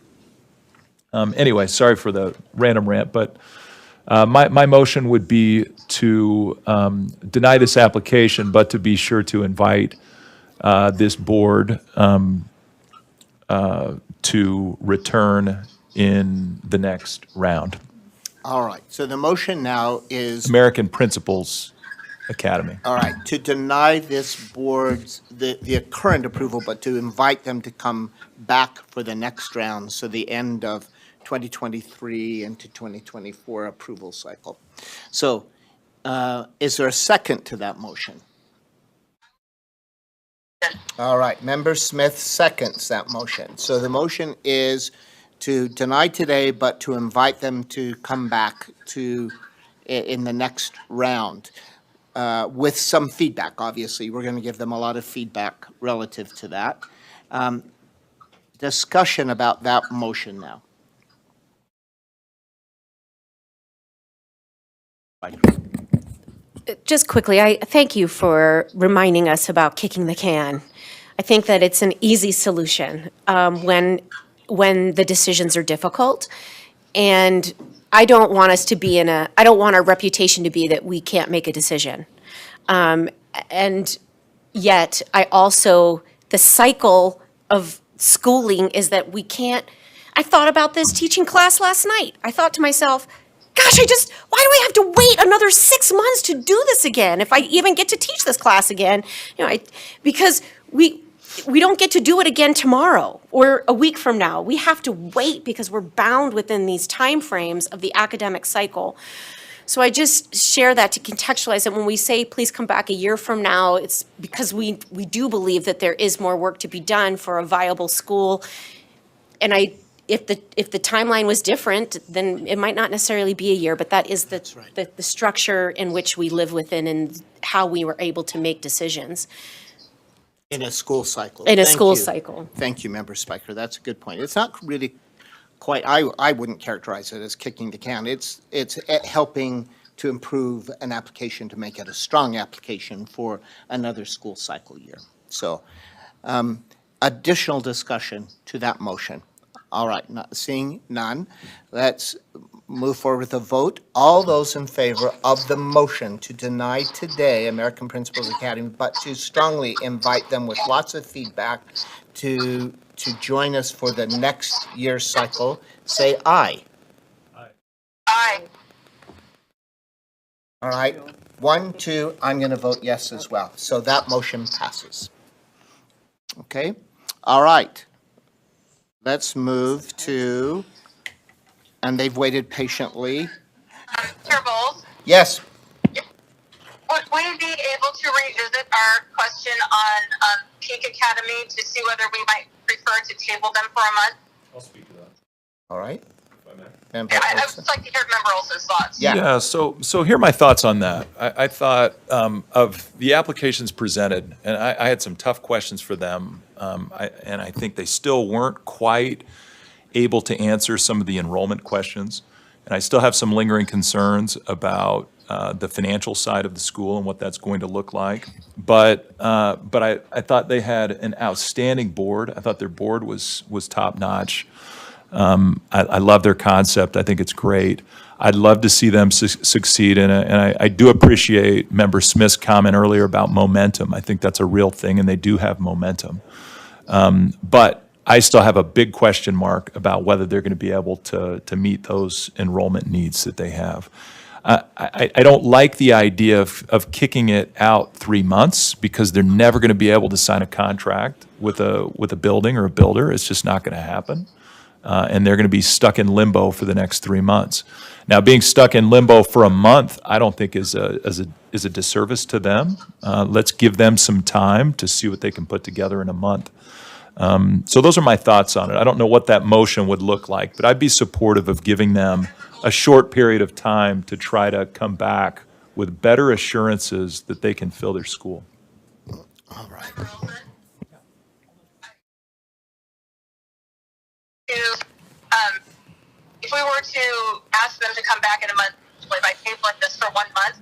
Anyway, sorry for the random rant, but my motion would be to deny this application, but to be sure to invite this board to return in the next round. All right. So the motion now is... American Principals Academy. All right, to deny this board's, the current approval, but to invite them to come back for the next round, so the end of 2023 into 2024 approval cycle. So is there a second to that motion? All right, Member Smith seconds that motion. So the motion is to deny today, but to invite them to come back to in the next round. With some feedback, obviously. We're going to give them a lot of feedback relative to that. Discussion about that motion now. Just quickly, I thank you for reminding us about kicking the can. I think that it's an easy solution when the decisions are difficult, and I don't want us to be I don't want our reputation to be that we can't make a decision. And yet, the cycle of schooling is that we can't, I thought about this teaching class last night. I thought to myself, gosh, why do I have to wait another 6 months to do this again? If I even get to teach this class again, because we don't get to do it again tomorrow or a week from now. We have to wait because we're bound within these timeframes of the academic cycle. So I just share that to contextualize that when we say, please come back a year from now, it's because we do believe that there is more work to be done for a viable school. And if the timeline was different, then it might not necessarily be a year, but that is the structure in which we live within and how we were able to make decisions. In a school cycle. In a Thank school you. cycle. Thank you, Member Spiker. That's a good point. It's not really quite, I wouldn't characterize it as kicking the can. It's helping to improve an application to make it a strong application for another school cycle year. So, additional discussion to that motion. All right, seeing none, let's move forward with a vote. All those in favor of the motion to deny today American Principals Academy, but to strongly invite them with lots of feedback to join us for the next year's cycle, say aye. Aye. All right, 1, 2, I'm going to vote yes as well. So that motion passes. Okay, all right. Let's move to, and they've waited patiently. Chair Bowles, Yes, would we be able to revisit our question on Peak Academy to see whether we might prefer to table them for a month? I'll speak to that. all right. Yeah, I would just like to hear Member Olson's thoughts. Yeah. So here are my thoughts on that. I thought of the applications presented, and I had some tough questions for them, and I think they still weren't quite able to answer some of the enrollment questions. And I still have some lingering concerns about the financial side of the school and what that's going to look like. But I thought they had an outstanding board. I thought their board was top-notch. I love their concept. I think it's great. I'd love to see them succeed in it. And I do appreciate Member Smith's comment earlier about momentum. I think that's a real thing, and they do have momentum. But I still have a big question mark about whether they're going to be able to meet those enrollment needs that they have. I don't like the idea of kicking it out 3 months because they're never going to be able to sign a contract with a building or a builder. It's just not going to happen. And they're going to be stuck in limbo for the next 3 months. Now, being stuck in limbo for a month, I don't think is a disservice to them. Let's give them some time to see what they can put together in a month. So those are my thoughts on it. I don't know what that motion would look like, but I'd be supportive of giving them a short period of time to try to come back with better assurances that they can fill their school. All right. If we were to ask them to come back in a month by tabling this for 1 month,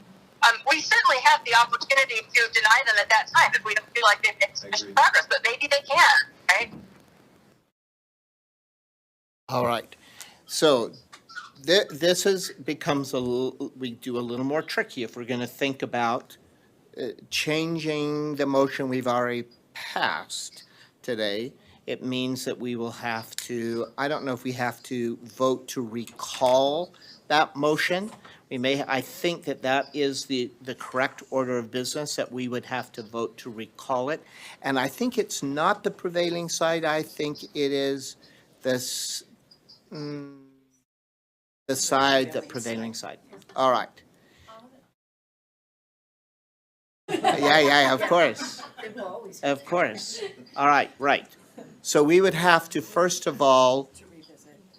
we certainly have the opportunity to deny them at that time if we don't feel like they've made sufficient progress, but maybe they can, right? All right. So this becomes we do a little more tricky if we're going to think about changing the motion we've already passed today. It means that we will have to, I don't know if we have to vote to recall that motion. I think that is the correct order of business, that we would have to vote to recall it. And I think it's not the prevailing side. I think it is the side, the prevailing side. All right. Yeah, of course. Of course. All right, right. So we would have to, first of all,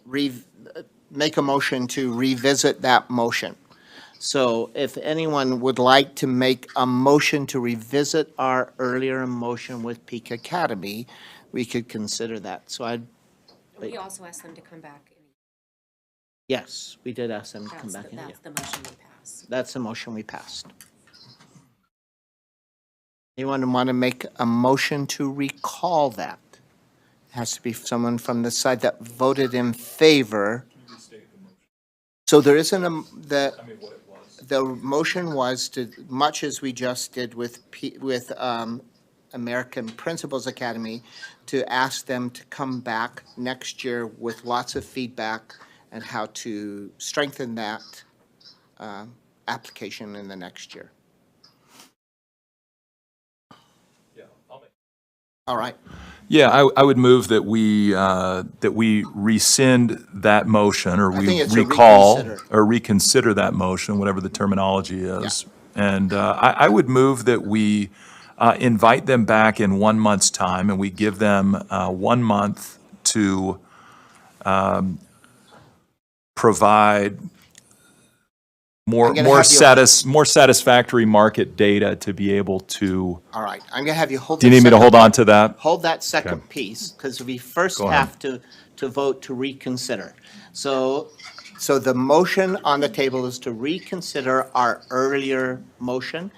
make a motion to revisit that motion. So if anyone would like to make a motion to revisit our earlier motion with Peak Academy, we could consider that. So I'd, We also asked them to come back. yes, we did ask them to come back in. That's the motion we passed. That's the motion we passed. Anyone want to make a motion to recall that? It has to be someone from the side that voted in favor. So there isn't the motion was to, much as we just did with American Principals Academy, to ask them to come back next year with lots of feedback and how to strengthen that application in the next year. All right. Yeah, I would move that we rescind that motion, or I think we it's a recall reconsider. or reconsider that motion, whatever the terminology is. And I would move that we invite them back in 1 month's time, and we give them 1 month to provide more I'm gonna have you- more satisfactory market data to be able to. All right, I'm going to have you hold. Do you that need me to second- hold on to that? Hold that second piece, because we first Go ahead. have to vote to reconsider. So the motion on the table is to reconsider our earlier motion.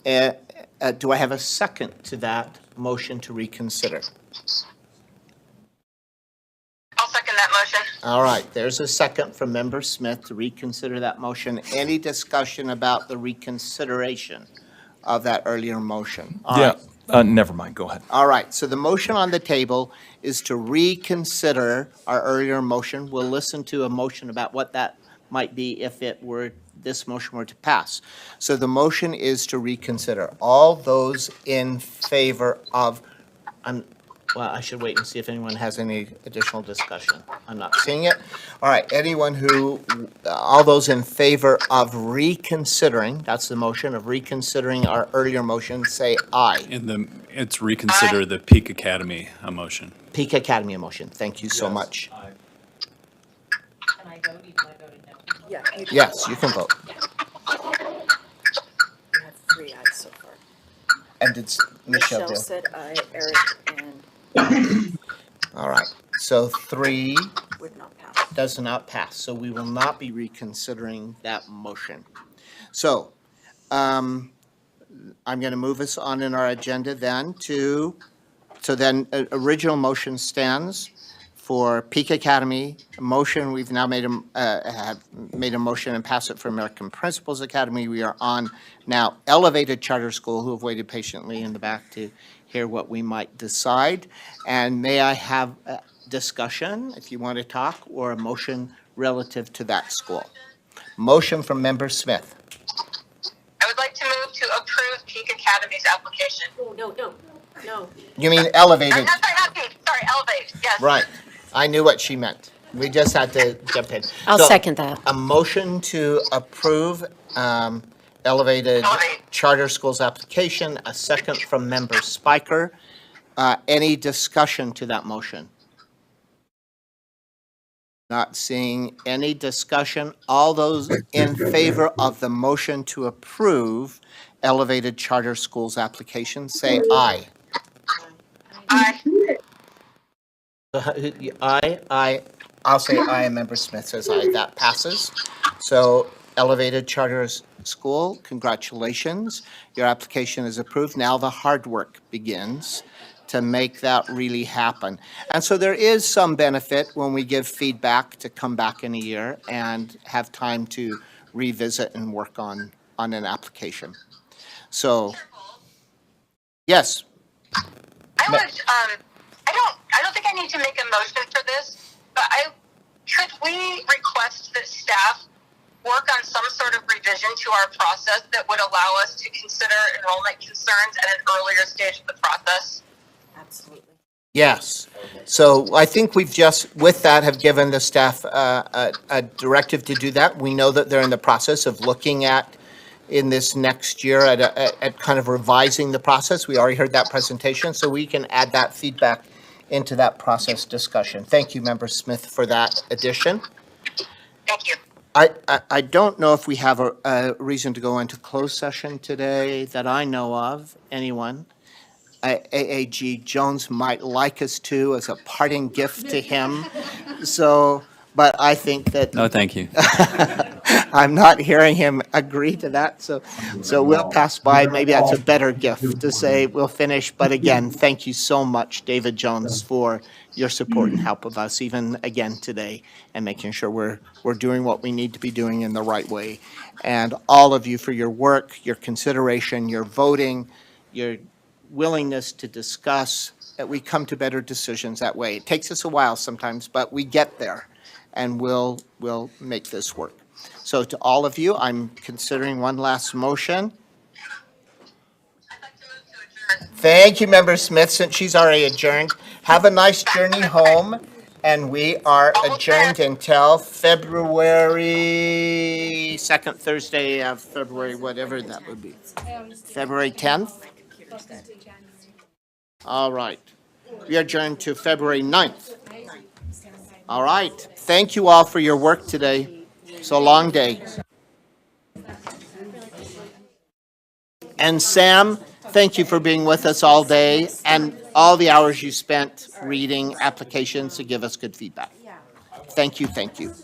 Do I have a second to that motion to reconsider? I'll second that motion. All right, there's a second from Member Smith to reconsider that motion. Any discussion about the reconsideration of that earlier motion? All Yeah, right. never mind, go ahead. All right, so the motion on the table is to reconsider our earlier motion. We'll listen to a motion about what that might be if this motion were to pass. So the motion is to reconsider. All those in favor of, well, I should wait and see if anyone has any additional discussion. I'm not seeing it. All right, all those in favor of reconsidering, that's the motion, of reconsidering our earlier motion, say aye. It's reconsider the Peak Academy motion. Peak Academy motion, thank you so much. Yes, you can vote. We have 3 ayes so far. And did Michelle do? said aye, Eric and All right, so 3 would not pass. does not pass, so we will not be reconsidering that motion. So, I'm going to move us on in our agenda then original motion stands for Peak Academy. Motion, we've now have made a motion and passed it for American Principals Academy. We are on now Elevated Charter School, who have waited patiently in the back to hear what we might decide. And may I have a discussion, if you want to talk, or a motion relative to that school? Motion from Member Smith. I would like to move to approve Peak Academy's application. No. You mean Elevated? I'm sorry, not Peak, sorry, Elevate, yes. Right. I knew what she meant. We just had to jump in. I'll So, second that. A motion to approve Elevated Charter Schools application, a second from Member Spiker. Any discussion to that motion? Not seeing any discussion. All those in favor of the motion to approve Elevated Charter Schools application, say aye. Aye. Aye. I'll say aye, and Member Smith says aye. That passes. So Elevated Charter School, congratulations. Your application is approved. Now the hard work begins to make that really happen. And so there is some benefit when we give feedback to come back in a year and have time to revisit and work on an application. So, yes. I don't think I need to make a motion for this, but could we request that staff work on some sort of revision to our process that would allow us to consider enrollment concerns at an earlier stage of the process? Absolutely. Yes. So I think we've just, with that, have given the staff a directive to do that. We know that they're in the process of looking at, in this next year, at kind of revising the process. We already heard that presentation, so we can add that feedback into that process discussion. Thank you, Member Smith, for that addition. Thank you. I don't know if we have a reason to go into closed session today that I know of. Anyone? AAG Jones might like us to as a parting gift to him. So, but I think that. No, thank you. I'm not hearing him agree to that, so we'll pass by. Maybe that's a better gift to say we'll finish. But again, thank you so much, David Jones, for your support and help of us, even again today, and making sure we're doing what we need to be doing in the right way. And all of you for your work, your consideration, your voting, your willingness to discuss, that we come to better decisions that way. It takes us a while sometimes, but we get there, and we'll make this work. So to all of you, I'm considering one last motion. Thank you, Member Smith, since she's already adjourned. Have a nice journey home, and we are adjourned until February, second Thursday of February, whatever that would be. February 10th? All right. We adjourn to February 9th. All right. Thank you all for your work today. It's a long day. And Sam, thank you for being with us all day and all the hours you spent reading applications to give us good feedback. Thank you, thank you.